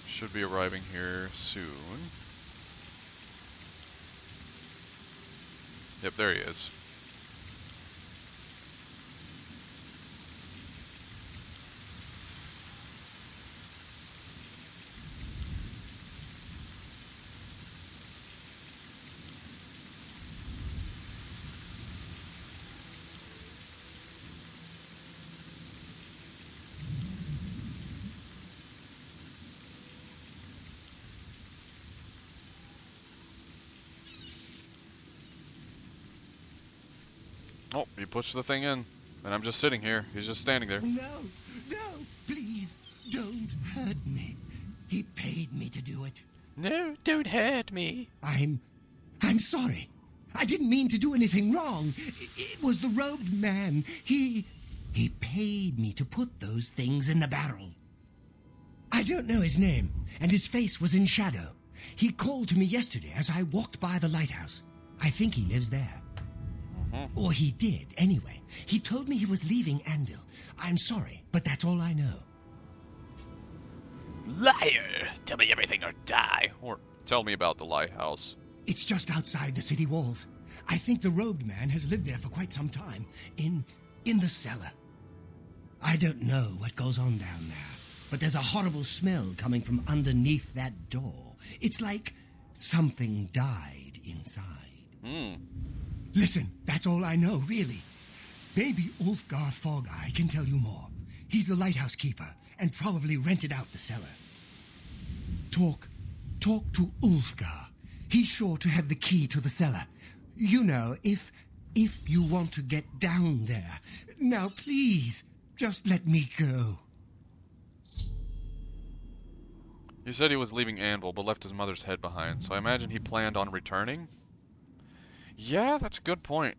Should be arriving here soon. Yep, there he is. Oh, he pushed the thing in, and I'm just sitting here. He's just standing there. No, please, don't hurt me. He paid me to do it. No, don't hurt me. I'm sorry. I didn't mean to do anything wrong. It was the robed man. He paid me to put those things in the barrel. I don't know his name, and his face was in shadow. He called to me yesterday as I walked by the lighthouse. I think he lives there. Or he did, anyway. He told me he was leaving Anvil. I'm sorry, but that's all I know. Liar! Tell me everything or die. Or tell me about the lighthouse. It's just outside the city walls. I think the robed man has lived there for quite some time. In the cellar. I don't know what goes on down there, but there's a horrible smell coming from underneath that door. It's like something died inside. Listen, that's all I know, really. Maybe Ulfgar Fogeye can tell you more. He's the lighthouse keeper, and probably rented out the cellar. Talk to Ulfgar. He's sure to have the key to the cellar. You know, if you want to get down there. Now, please, just let me go. He said he was leaving Anvil, but left his mother's head behind, so I imagine he planned on returning? Yeah, that's a good point.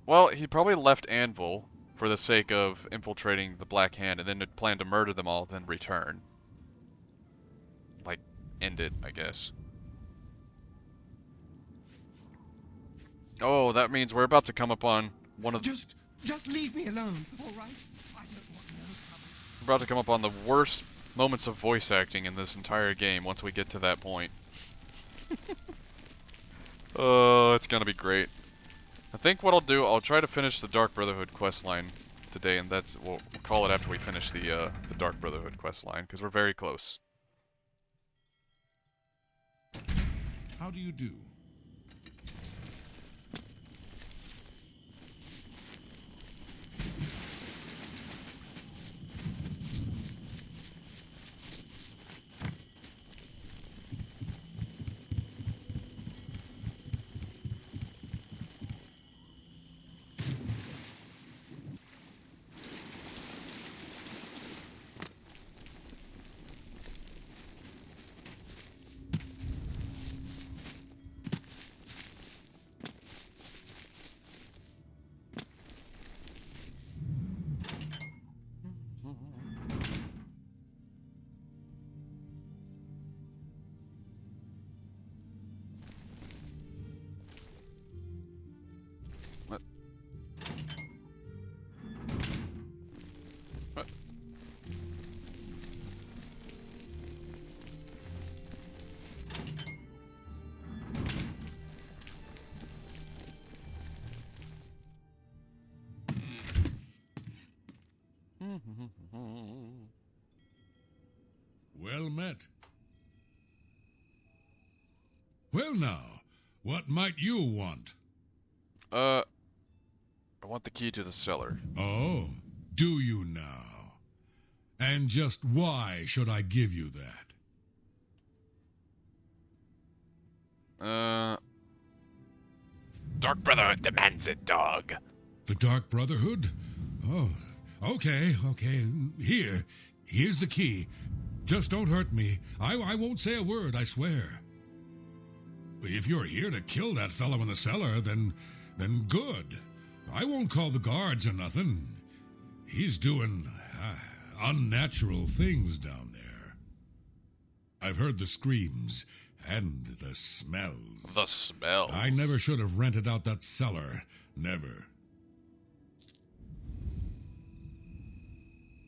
Well, he probably left Anvil for the sake of infiltrating the Black Hand, and then had planned to murder them all, then return. Like, end it, I guess. Oh, that means we're about to come upon one of the... Just leave me alone, all right? I don't want no trouble. We're about to come upon the worst moments of voice acting in this entire game once we get to that point. Oh, it's gonna be great. I think what I'll do, I'll try to finish the Dark Brotherhood questline today, and we'll call it after we finish the Dark Brotherhood questline, because we're very close. How do you do? Well met. Well now, what might you want? I want the key to the cellar. Oh, do you now? And just why should I give you that? Dark Brotherhood demands it, dog. The Dark Brotherhood? Oh, okay. Here's the key. Just don't hurt me. I won't say a word, I swear. If you're here to kill that fellow in the cellar, then good. I won't call the guards or nothing. He's doing unnatural things down there. I've heard the screams and the smells. The smells? I never should have rented out that cellar. Never.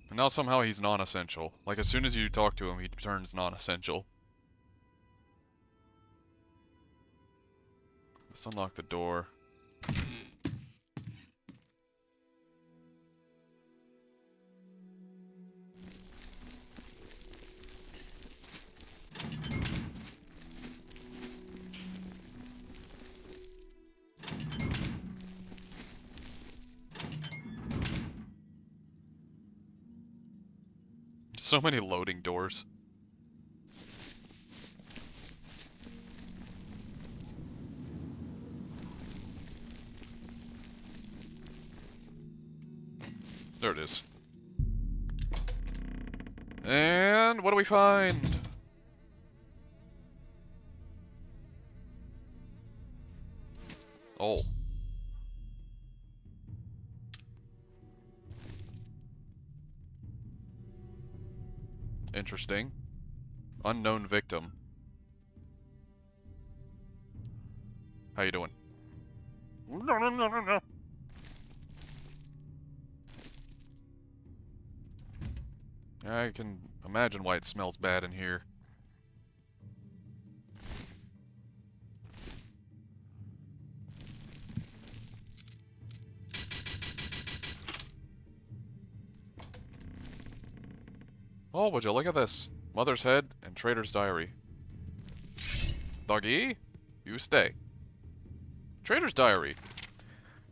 And now somehow he's non-essential. Like, as soon as you talk to him, he turns non-essential. Let's unlock the door. So many loading doors. There it is. And what do we find? Oh. Interesting. Unknown victim. How you doing? I can imagine why it smells bad in here. Oh, would you look at this? Mother's head and Trader's diary. Doggy, you stay. Trader's diary.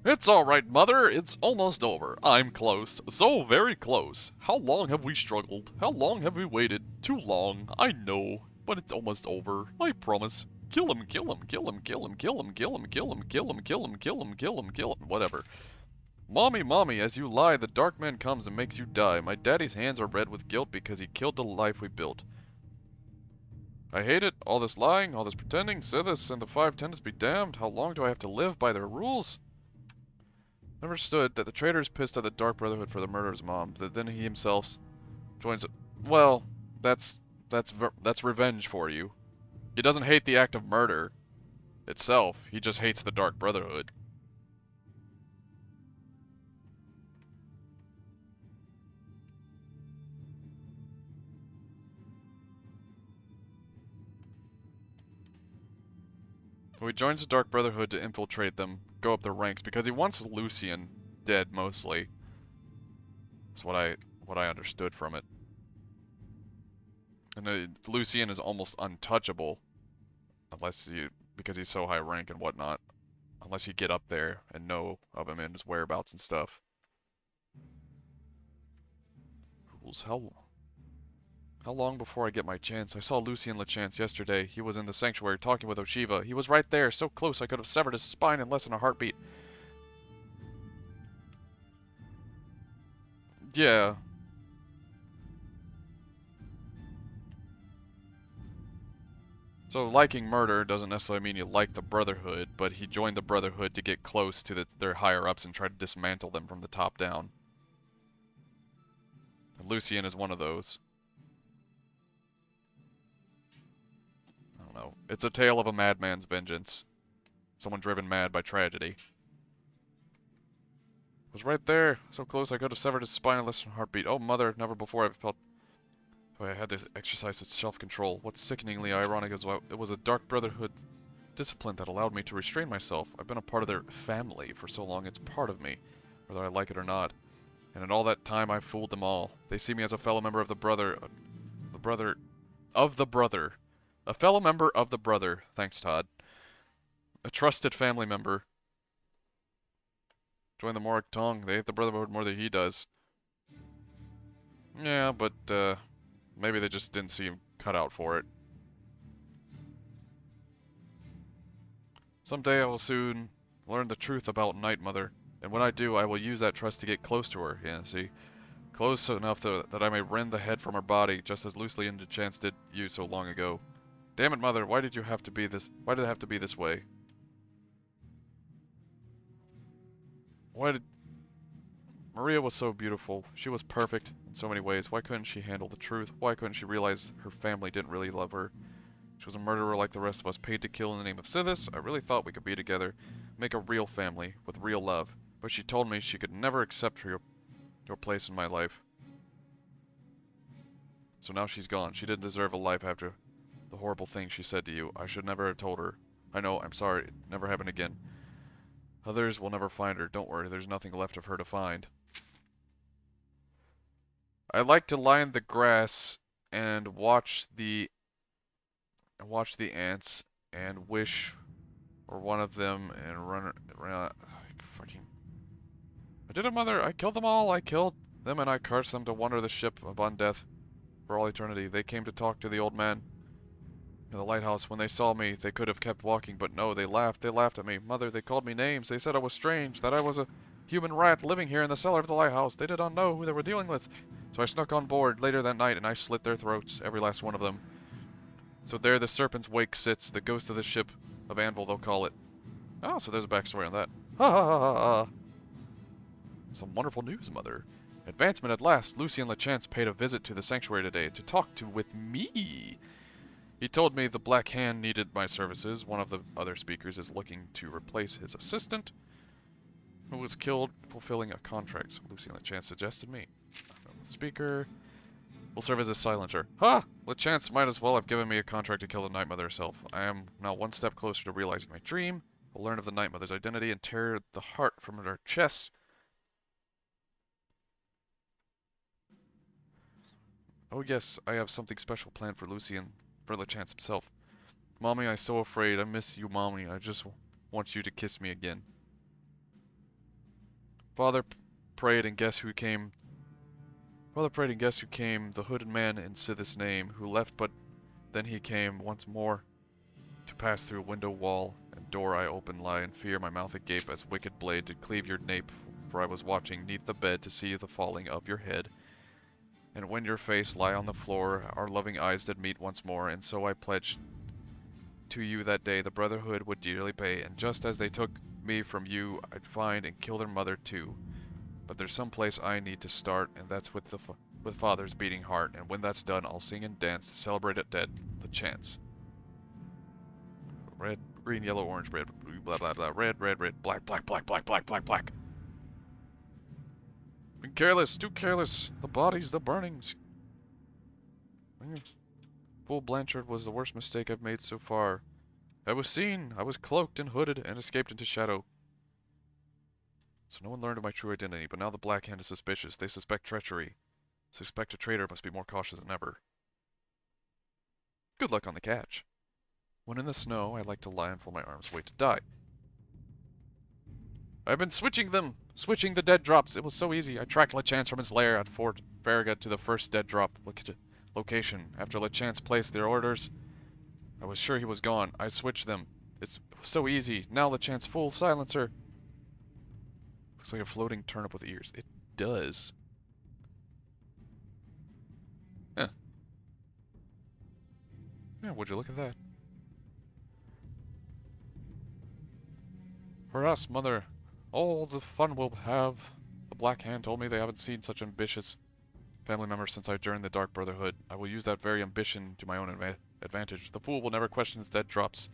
It's alright, Mother. It's almost over. I'm close. So very close. How long have we struggled? How long have we waited? Too long. I know. But it's almost over. I promise. Kill him, kill him, kill him, kill him, kill him, kill him, kill him, kill him, kill him, kill him, kill him, kill him, whatever. Mommy, mommy, as you lie, the dark man comes and makes you die. My daddy's hands are red with guilt because he killed the life we built. I hate it. All this lying, all this pretending. Sithis and the Five Tenets be damned. How long do I have to live by their rules? Never stood that the traitor is pissed at the Dark Brotherhood for the murder of his mom. That then he himself joins. Well, that's revenge for you. He doesn't hate the act of murder itself. He just hates the Dark Brotherhood. So he joins the Dark Brotherhood to infiltrate them, go up their ranks, because he wants Lucian dead, mostly. That's what I understood from it. And Lucian is almost untouchable, because he's so high rank and whatnot. Unless you get up there and know of him and his whereabouts and stuff. Rules, how long before I get my chance? I saw Lucian LeChance yesterday. He was in the sanctuary talking with Oshiva. He was right there, so close I could have severed his spine in less than a heartbeat. Yeah. So liking murder doesn't necessarily mean you like the Brotherhood, but he joined the Brotherhood to get close to their higher-ups and try to dismantle them from the top down. And Lucian is one of those. I don't know. It's a tale of a madman's vengeance. Someone driven mad by tragedy. Was right there, so close I could have severed his spine in less than a heartbeat. Oh, Mother, never before I've felt... I had to exercise its self-control. What's sickeningly ironic is it was a Dark Brotherhood discipline that allowed me to restrain myself. I've been a part of their family for so long, it's part of me, whether I like it or not. And in all that time, I fooled them all. They see me as a fellow member of the brother... A fellow member of the brother. Thanks, Todd. A trusted family member. Join the Morik Tong. They hate the Brotherhood more than he does. Yeah, but, maybe they just didn't see him cut out for it. Someday I will soon learn the truth about Night Mother, and when I do, I will use that trust to get close to her. Yeah, see? Close enough that I may rend the head from her body, just as Lucian LeChance did you so long ago. Damn it, Mother, why did you have to be this... Why did it have to be this way? Why did... Maria was so beautiful. She was perfect in so many ways. Why couldn't she handle the truth? Why couldn't she realize her family didn't really love her? She was a murderer like the rest of us, paid to kill in the name of Sithis. I really thought we could be together, make a real family, with real love. But she told me she could never accept your place in my life. So now she's gone. She didn't deserve a life after the horrible thing she said to you. I should never have told her. I know, I'm sorry. It never happened again. Others will never find her. Don't worry, there's nothing left of her to find. I like to lie in the grass and watch the ants and wish for one of them and run around. Fucking. I did it, Mother. I killed them all. I killed them and I cursed them to wander the ship upon death for all eternity. They came to talk to the old man in the lighthouse. When they saw me, they could have kept walking, but no, they laughed. They laughed at me. Mother, they called me names. They said I was strange, that I was a human rat living here in the cellar of the lighthouse. They did not know who they were dealing with. So I snuck on board later that night and I slit their throats, every last one of them. So there the serpent's wake sits, the ghost of the ship of Anvil, they'll call it. Oh, so there's a backstory on that. Ha ha ha ha ha. Some wonderful news, Mother. Advancement at last. Lucien Lachance paid a visit to the sanctuary today to talk with me. He told me the Black Hand needed my services. One of the other speakers is looking to replace his assistant, who was killed fulfilling a contract. So Lucien Lachance suggested me. The speaker will serve as a silencer. Ha! Lachance might as well have given me a contract to kill the Night Mother herself. I am now one step closer to realizing my dream. Will learn of the Night Mother's identity and tear the heart from her chest. Oh yes, I have something special planned for Lucien, for Lachance himself. Mommy, I'm so afraid. I miss you, Mommy. I just want you to kiss me again. Father prayed and guess who came? Father prayed and guess who came? The hooded man in Sith's name, who left but then he came once more to pass through window, wall, and door I open lie in fear, my mouth agape as wicked blade did cleave your nape, for I was watching neath the bed to see the falling of your head. And when your face lie on the floor, our loving eyes did meet once more, and so I pledged to you that day the Brotherhood would dearly pay, and just as they took me from you, I'd find and kill their mother too. But there's some place I need to start, and that's with Father's beating heart, and when that's done, I'll sing and dance to celebrate it dead, Lachance. Red, green, yellow, orange, red, blue, blah, blah, blah, red, red, red, black, black, black, black, black, black, black. Been careless, too careless. The bodies, the burnings. Fool Blanchard was the worst mistake I've made so far. I was seen, I was cloaked and hooded, and escaped into shadow. So no one learned of my true identity, but now the Black Hand is suspicious. They suspect treachery. Suspect a traitor must be more cautious than ever. Good luck on the catch. When in the snow, I like to lie and fold my arms, wait to die. I've been switching them! Switching the dead drops. It was so easy. I tracked Lachance from his lair at Fort Farragut to the first dead drop location. After Lachance placed their orders, I was sure he was gone. I switched them. It's so easy. Now Lachance full silencer. Looks like a floating turnip with ears. It does. Huh. Yeah, would you look at that? For us, Mother, all the fun we'll have. The Black Hand told me they haven't seen such ambitious family members since I joined the Dark Brotherhood. I will use that very ambition to my own advantage. The fool will never question his dead drops.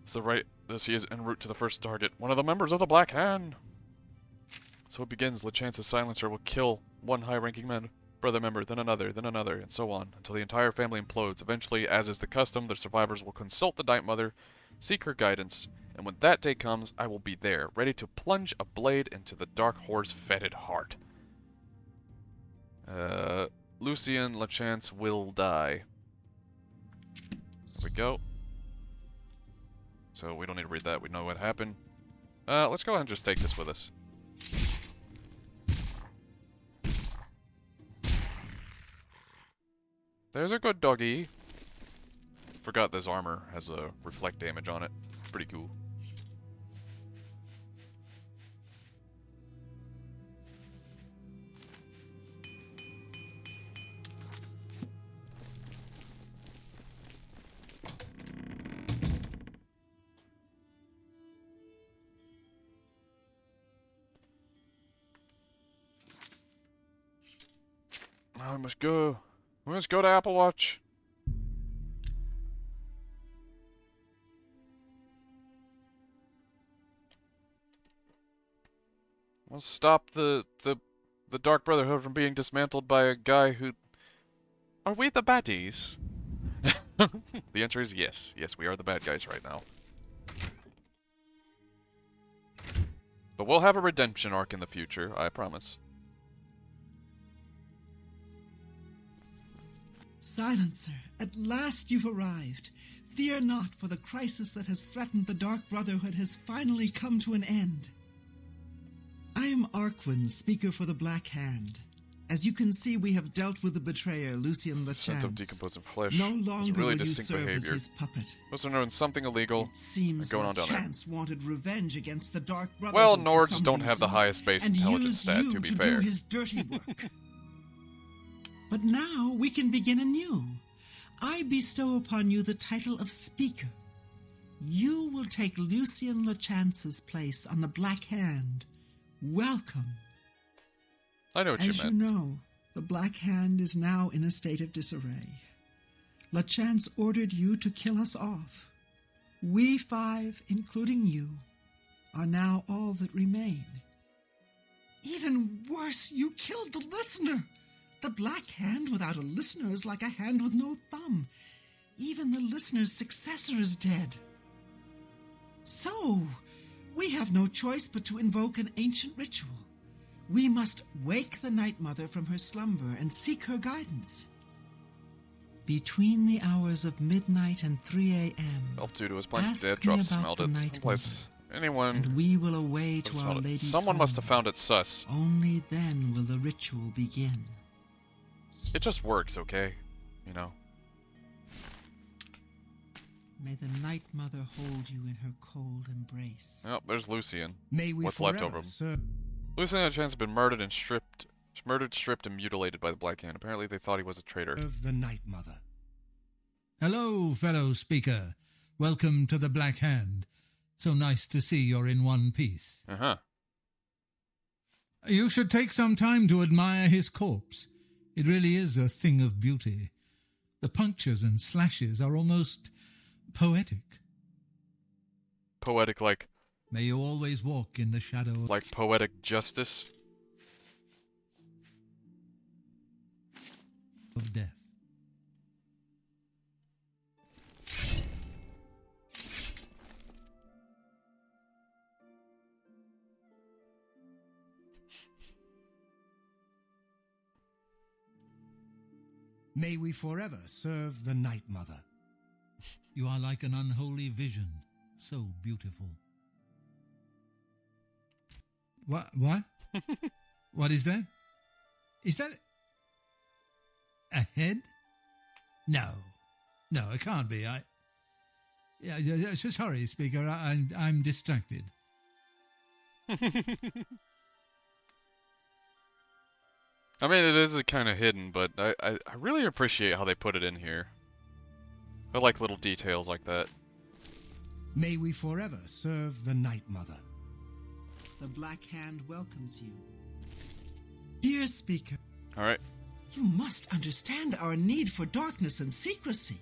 It's the right as he is en route to the first target. One of the members of the Black Hand! So it begins. Lachance's silencer will kill one high-ranking brother member, then another, and so on, until the entire family implodes. Eventually, as is the custom, the survivors will consult the Night Mother, seek her guidance, and when that day comes, I will be there, ready to plunge a blade into the Dark Horse fetid heart. Lucien Lachance will die. There we go. So we don't need to read that, we know what happened. Let's go ahead and just take this with us. There's a good doggy. Forgot this armor has a reflect damage on it. Pretty cool. Now we must go. We must go to Apple Watch. We'll stop the Dark Brotherhood from being dismantled by a guy who... Are we the baddies? The answer is yes. Yes, we are the bad guys right now. But we'll have a redemption arc in the future, I promise. Silencer, at last you've arrived. Fear not, for the crisis that has threatened the Dark Brotherhood has finally come to an end. I am Arquin, speaker for the Black Hand. As you can see, we have dealt with the betrayer, Lucien The scent of Lachance. decomposing flesh. No It's longer really will you distinct serve behavior. as his puppet. Must have known something illegal It seems going on down there. Lachance wanted revenge against the Dark Brotherhood. Well, for Nords some don't have the reason, highest base and intelligence used stat, you to be do fair. his dirty work. But now we can begin anew. I bestow upon you the title of Speaker. You will take Lucien Lachance's place on the Black Hand. Welcome. I know what you As meant. you know, the Black Hand is now in a state of disarray. Lachance ordered you to kill us off. We 5, including you, are now all that remain. Even worse, you killed the listener. The Black Hand without a listener is like a hand with no thumb. Even the listener's successor is dead. So, we have no choice but to invoke an ancient ritual. We must wake the Night Mother from her slumber and seek her guidance. Between the hours of midnight and 3 a.m., Elf Dude was playing ask dead me drops, about smelled the it. Night Someplace. Anyone. and we will away would have to Our smelled it. Lady's Someone must have home. found it sus. Only then will the ritual begin. It just works, okay? You know. May the Night Mother hold you in her cold embrace. Oh, there's Lucien. May we What's left of forever him? serve- Lucien Lachance has been murdered, stripped, and mutilated by the Black Hand. Apparently they thought he was a traitor. Serve the Night Mother. Hello, fellow speaker. Welcome to the Black Hand. So nice to see you're in one piece. Uh-huh. You should take some time to admire his corpse. It really is a thing of beauty. The punctures and slashes are almost poetic. Poetic like... May you always walk in the shadow of... Like poetic justice? of death. May we forever serve the Night Mother. You are like an unholy vision, so beautiful. What? What is that? Is that a head? No, it can't be. Sorry, Speaker. I'm distracted. I mean, it is kind of hidden, but I really appreciate how they put it in here. I like little details like that. May we forever serve the Night Mother. The Black Hand welcomes you. Dear Speaker, Alright. you must understand our need for darkness and secrecy.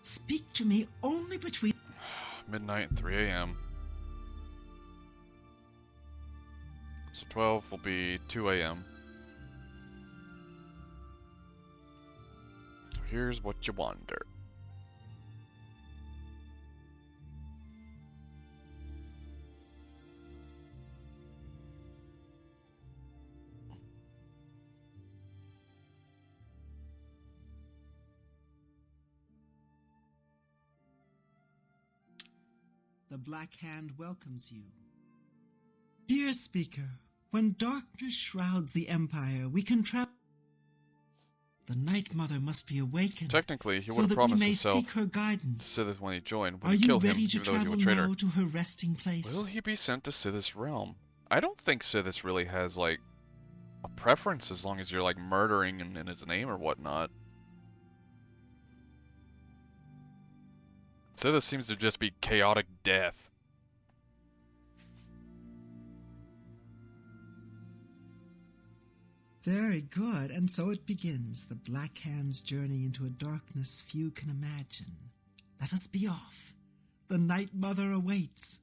Speak to me only between... Midnight and 3 a.m. So 12 will be 2 a.m. So here's what you wonder. The Black Hand welcomes you. Dear Speaker, when darkness shrouds the Empire, we can travel. The Night Mother must be awakened. Technically, he so would have that promised we may himself seek her guidance. Sithis when he joined. Are Would you kill him, ready to even though he travel was a traitor. now to her resting place? Will he be sent to Sithis realm? I don't think Sithis really has, like, a preference as long as you're, like, murdering in his name or whatnot. Sithis seems to just be chaotic death. Very good, and so it begins, the Black Hand's journey into a darkness few can imagine. Let us be off. The Night Mother awaits.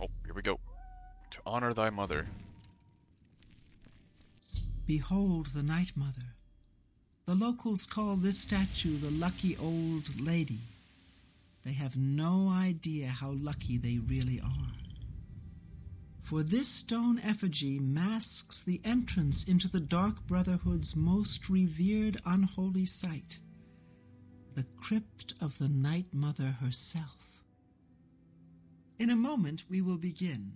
Oh, here we go. To honor thy mother. Behold the Night Mother. The locals call this statue the Lucky Old Lady. They have no idea how lucky they really are. For this stone effigy masks the entrance into the Dark Brotherhood's most revered unholy site, the crypt of the Night Mother herself. In a moment, we will begin.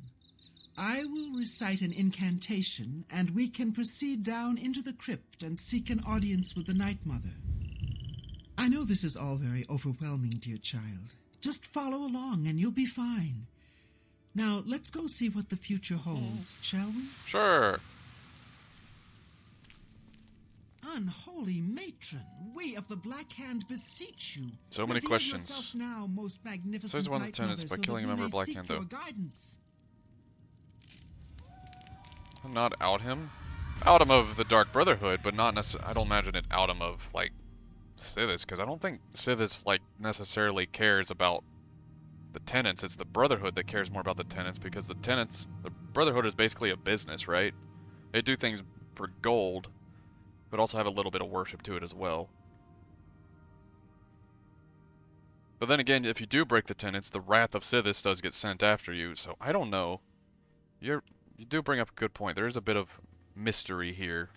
I will recite an incantation, and we can proceed down into the crypt and seek an audience with the Night Mother. I know this is all very overwhelming, dear child. Just follow along, and you'll be fine. Now, let's go see what the future holds, shall we? Sure. Unholy matron, we of the Black Hand beseech you. So many Reveal questions. yourself now, most magnificent Says one of the Night tenants Mother, by so killing a that we member of may Black seek Hand, your though. guidance. Not out him. Out him of the Dark Brotherhood, but not necessarily. I don't imagine it out him of, like, Sithis, because I don't think Sithis, like, necessarily cares about the tenants. It's the Brotherhood that cares more about the tenants, because the Brotherhood is basically a business, right? They do things for gold, but also have a little bit of worship to it as well. But then again, if you do break the tenets, the Wrath of Sithis does get sent after you, so I don't know. You do bring up a good point. There is a bit of mystery here.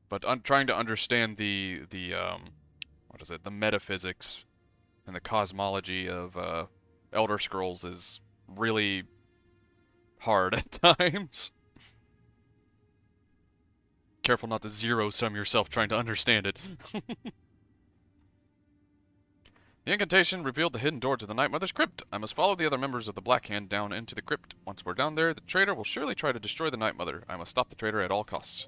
But trying to understand the metaphysics and the cosmology of Elder Scrolls is really hard at times. Careful not to zero-sum yourself trying to understand it. The incantation revealed the hidden door to the Night Mother's crypt. I must follow the other members of the Black Hand down into the crypt. Once we're down there, the traitor will surely try to destroy the Night Mother. I must stop the traitor at all costs.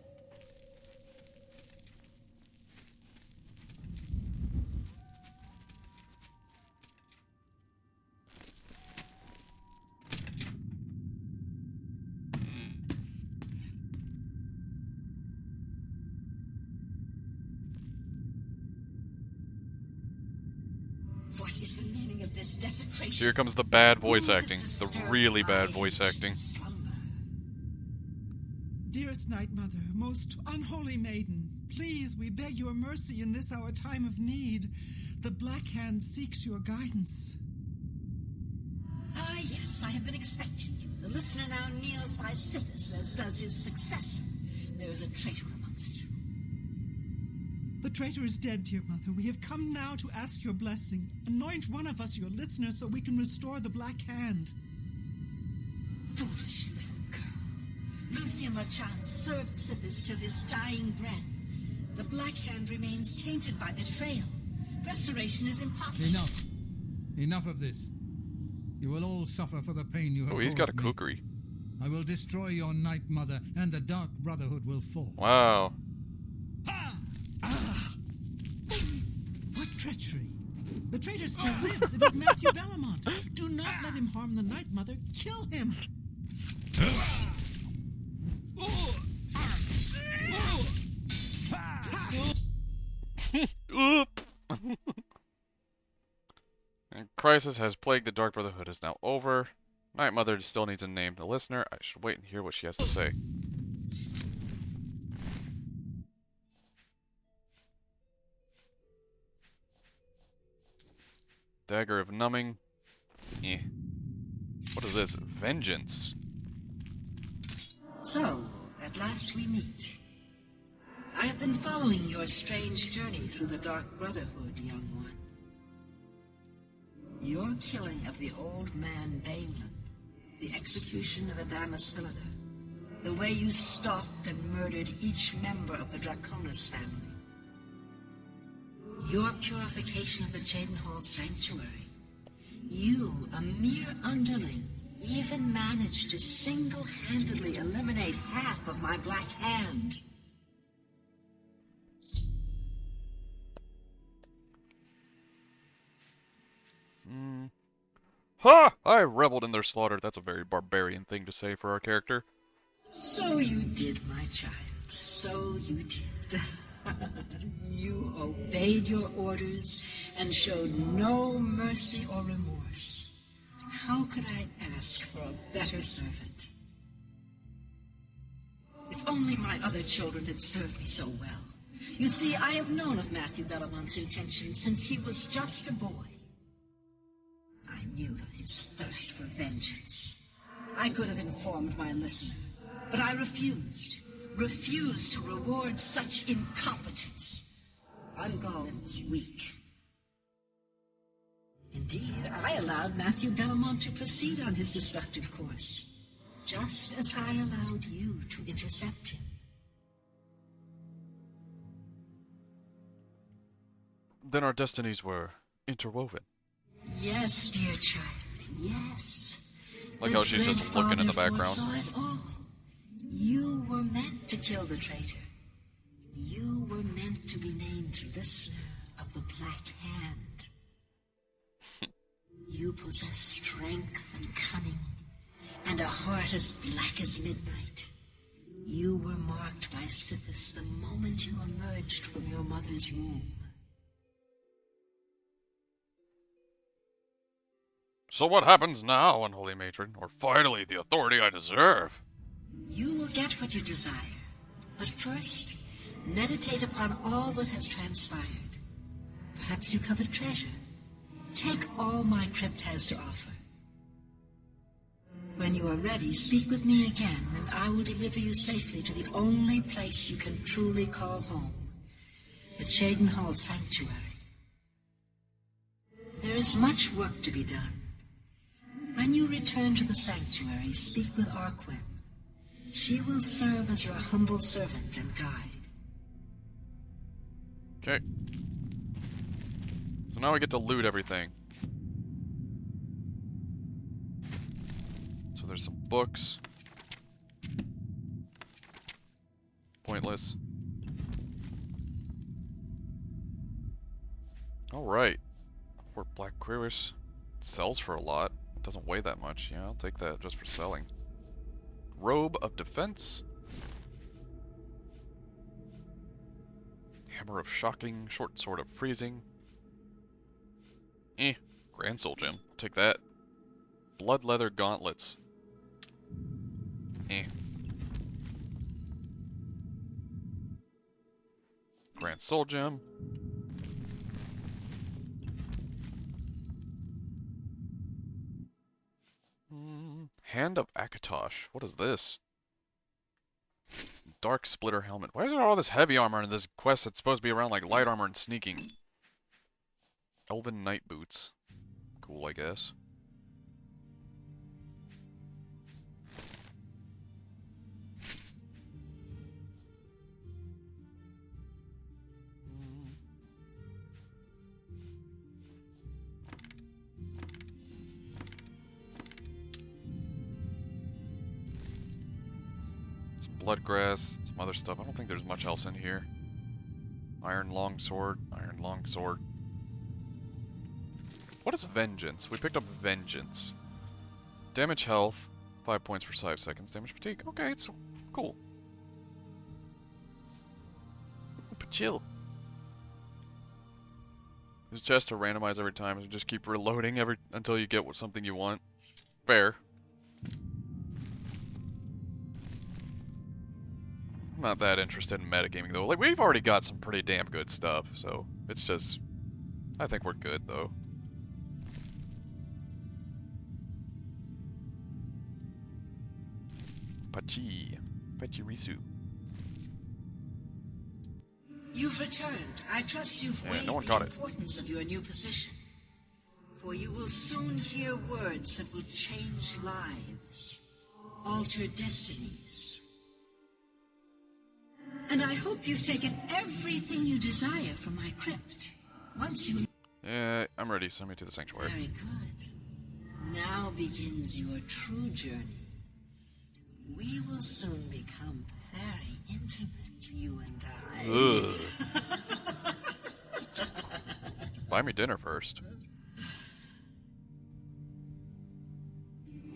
What is the meaning of this desecration? Here comes the bad voice acting. The really bad voice acting. Dearest Night Mother, most unholy maiden, please, we beg your mercy in this our time of need. The Black Hand seeks your guidance. Ah, yes, I have been expecting you. The listener now kneels by Sithis, as does his successor. There is a traitor amongst you. The traitor is dead, dear Mother. We have come now to ask your blessing. Anoint one of us your listener so we can restore the Black Hand. Foolish little girl. Lucian LaChance served Sithis till his dying breath. The Black Hand remains tainted by betrayal. Restoration is impossible. Enough. Enough of this. You will all suffer for the pain you have caused Oh, he's got a me. kukri. I will destroy your Night Mother, and the Dark Brotherhood will fall. Wow. What treachery! The traitor still lives. It is Matthew Bellamont. Do not let him harm the Night Mother. Kill him! Oop. And crisis has plagued the Dark Brotherhood is now over. Night Mother still needs a name. The listener, I should wait and hear what she has to say. Dagger of Numbing. Eh. What is this? Vengeance. So, at last we meet. I have been following your strange journey through the Dark Brotherhood, young one. Your killing of the old man Bainland, the execution of Adamus Philida, the way you stalked and murdered each member of the Draconis family, your purification of the Jadenhall Sanctuary. You, a mere underling, even managed to single-handedly eliminate half of my Black Hand. Ha! I reveled in their slaughter. That's a very barbarian thing to say for our character. So you did, my child. So you did. You obeyed your orders and showed no mercy or remorse. How could I ask for a better servant? If only my other children had served me so well. You see, I have known of Matthew Bellamont's intentions since he was just a boy. I knew of his thirst for vengeance. I could have informed my listener, but I refused. Refused to reward such incompetence. Ungolill was weak. In Indeed, I allowed Matthew Bellamont to proceed on his destructive course, just as I allowed you to intercept him. Then our destinies were interwoven. Yes, dear child, yes. Like how she's just looking in the background. Saw it all. You were meant to kill the traitor. You were meant to be named listener of the Black Hand. You possess strength and cunning, and a heart as black as midnight. You were marked by Sithis the moment you emerged from your mother's womb. So what happens now, unholy matron? Or finally the authority I deserve? You will get what you desire, but first, meditate upon all that has transpired. Perhaps you covet treasure. Take all my crypt has to offer. When you are ready, speak with me again, and I will deliver you safely to the only place you can truly call home, the Cheydinhal Sanctuary. There is much work to be done. When you return to the sanctuary, speak with Arquen. She will serve as your humble servant and guide. Okay. So now we get to loot everything. So there's some books. Pointless. Alright. Fort Black Quirish sells for a lot. It doesn't weigh that much. Yeah, I'll take that just for selling. Robe of Defense. Hammer of Shocking. Short Sword of Freezing. Grand Soul Gem. I'll take that. Blood Leather Gauntlets. Grand Soul Gem. Hand of Akatosh. What is this? Dark Splitter Helmet. Why is there all this heavy armor in this quest that's supposed to be around like light armor and sneaking? Elven Night Boots. Cool, I guess. Bloodgrass, some other stuff. I don't think there's much else in here. Iron Longsword, Iron Longsword. What is Vengeance? We picked up Vengeance. Damage health, 5 points for 5 seconds. Damage fatigue. Okay, it's cool. But chill. There's chests to randomize every time, so just keep reloading until you get something you want. Fair. I'm not that interested in metagaming though. Like, we've already got some pretty damn good stuff, so it's just... I think we're good though. Pachirisu. You've returned. I trust you've weighed no one the caught it. importance of your new position. For you will soon hear words that will change lives, alter destinies. And I hope you've taken everything you desire from my crypt. Once you... I'm ready. Send me to the sanctuary. Very good. Now begins your true journey. We will soon become very intimate, you and I. Buy me dinner first.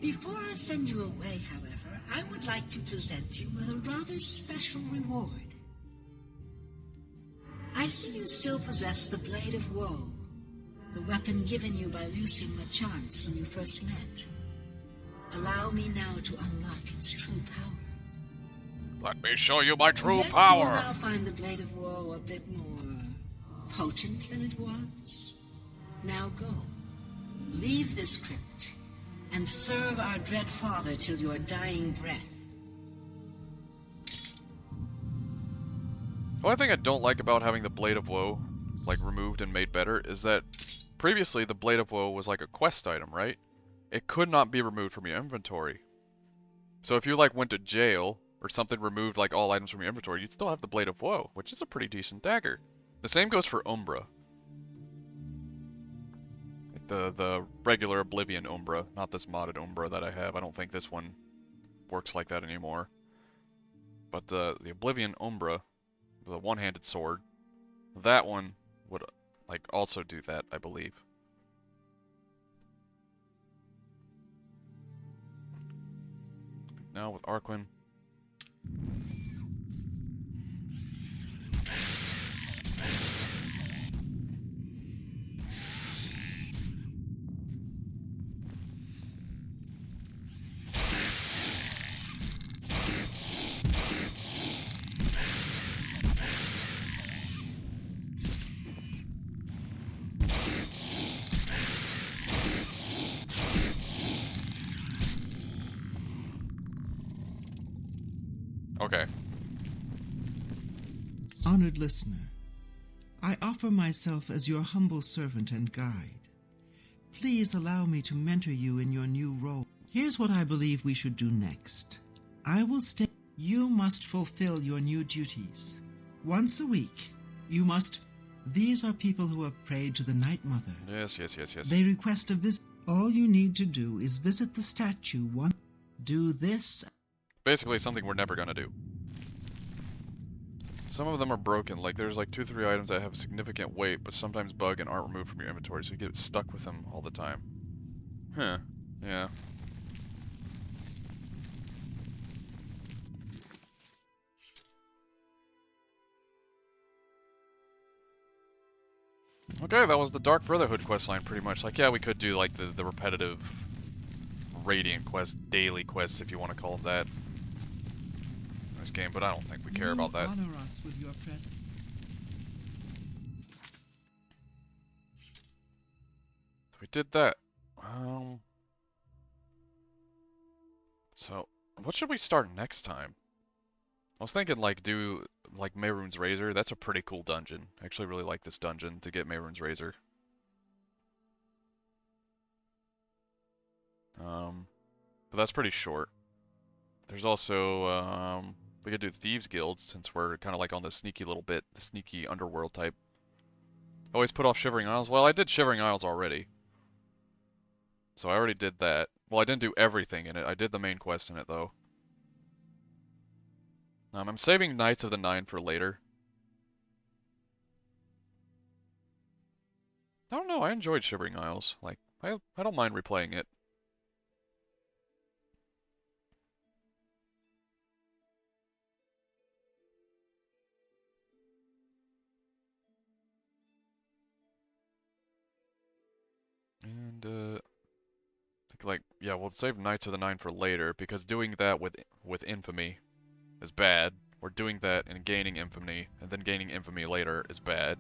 Before I send you away, however, I would like to present you with a rather special reward. I see you still possess the Blade of Woe, the weapon given you by Lucien Lachance when you first met. Allow me now to unlock its true power. Let me show you my true Yes, power! you will now find the Blade of Woe a bit more potent than it was. Now go. Leave this crypt and serve our dread father till your dying breath. The only thing I don't like about having the Blade of Woe, like, removed and made better is that previously the Blade of Woe was like a quest item, right? It could not be removed from your inventory. So if you like went to jail or something removed like all items from your inventory, you'd still have the Blade of Woe, which is a pretty decent dagger. The same goes for Umbra. Like the regular Oblivion Umbra, not this modded Umbra that I have. I don't think this one works like that anymore. But the Oblivion Umbra, the one-handed sword, that one would like also do that, I believe. Now with Arquin. Okay. Honored listener, I offer myself as your humble servant and guide. Please allow me to mentor you in your new role. Here's what I believe we should do next. I will stay. You must fulfill your new duties. Once a week, you must. These are people who have prayed to the Night Mother. Yes. They request a visit. All you need to do is visit the statue once. Do this. Basically something we're never gonna do. Some of them are broken, like there's like 2-3 items that have significant weight, but sometimes bug and aren't removed from your inventory, so you get stuck with them all the time. Huh. Yeah. Okay, that was the Dark Brotherhood questline pretty much. Like, yeah, we could do like the repetitive Radiant quest, daily quests if you want to call them that. In this game, but I don't think we care about that. Honor us with your presence. We did that. So, what should we start next time? I was thinking, like, do, like, Mehrunes Razor. That's a pretty cool dungeon. I actually really like this dungeon to get Mehrunes Razor. But that's pretty short. There's also, we could do Thieves Guild, since we're kind of, like, on the sneaky little bit, the sneaky underworld type. Always put off Shivering Isles. Well, I did Shivering Isles already. So I already did that. Well, I didn't do everything in it. I did the main quest in it, though. I'm saving Knights of the Nine for later. I don't know, I enjoyed Shivering Isles. Like, I don't mind replaying it. And, I think, like, yeah, we'll save Knights of the Nine for later, because doing that with Infamy is bad. Or doing that and gaining Infamy, and then gaining Infamy later is bad.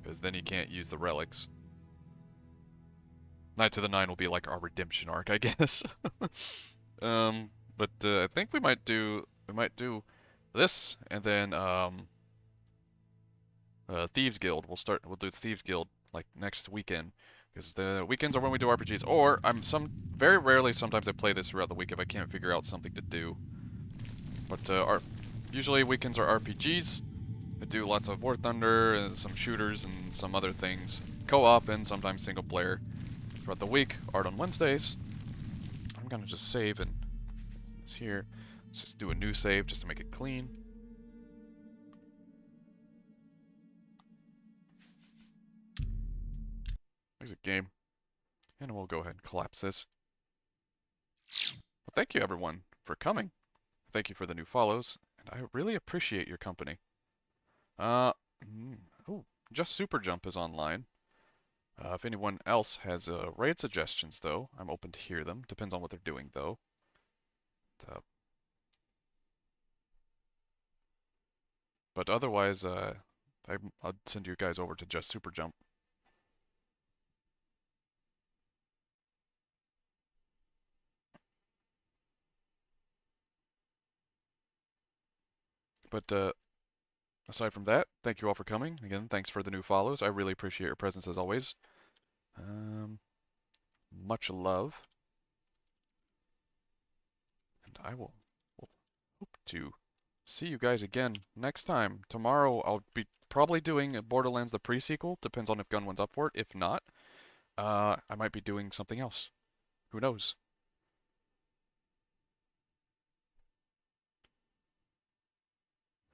Because then you can't use the relics. Knights of the Nine will be like our redemption arc, I guess. But I think we might do this, and then Thieves Guild. We'll do Thieves Guild like next weekend, because the weekends are when we do RPGs. Or very rarely, sometimes I play this throughout the week if I can't figure out something to do. But usually weekends are RPGs. I do lots of War Thunder and some shooters and some other things, co-op and sometimes single player. Throughout the week, art on Wednesdays. I'm gonna just save and it's here. Let's just do a new save just to make it clean. Exit game. And we'll go ahead and collapse this. Well, thank you everyone for coming. Thank you for the new follows, and I really appreciate your company. Oh, Just Super Jump is online. If anyone else has raid suggestions, though, I'm open to hear them. Depends on what they're doing, though. But otherwise, I'll send you guys over to Just Super Jump. But aside from that, thank you all for coming. Again, thanks for the new follows. I really appreciate your presence as always. Much love. And I will hope to see you guys again next time. Tomorrow I'll be probably doing Borderlands the pre-sequel. Depends on if Gunwin's up for it. If not, I might be doing something else. Who knows?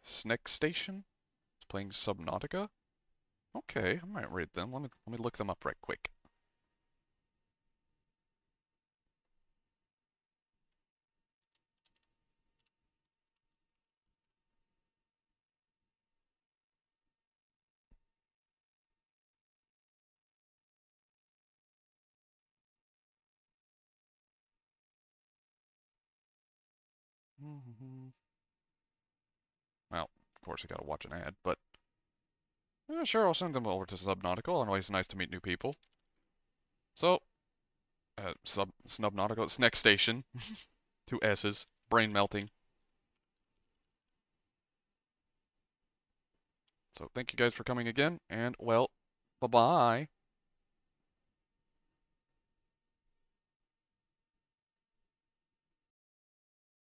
Snack Station? It's playing Subnautica? Okay, I might read them. Let me look them up right quick. Well, of course I gotta watch an ad, but sure, I'll send them over to Subnautica. Always nice to meet new people. So, Snubnautical, Snack Station, 2 S's, brain melting. So thank you guys for coming again, and well, bye-bye.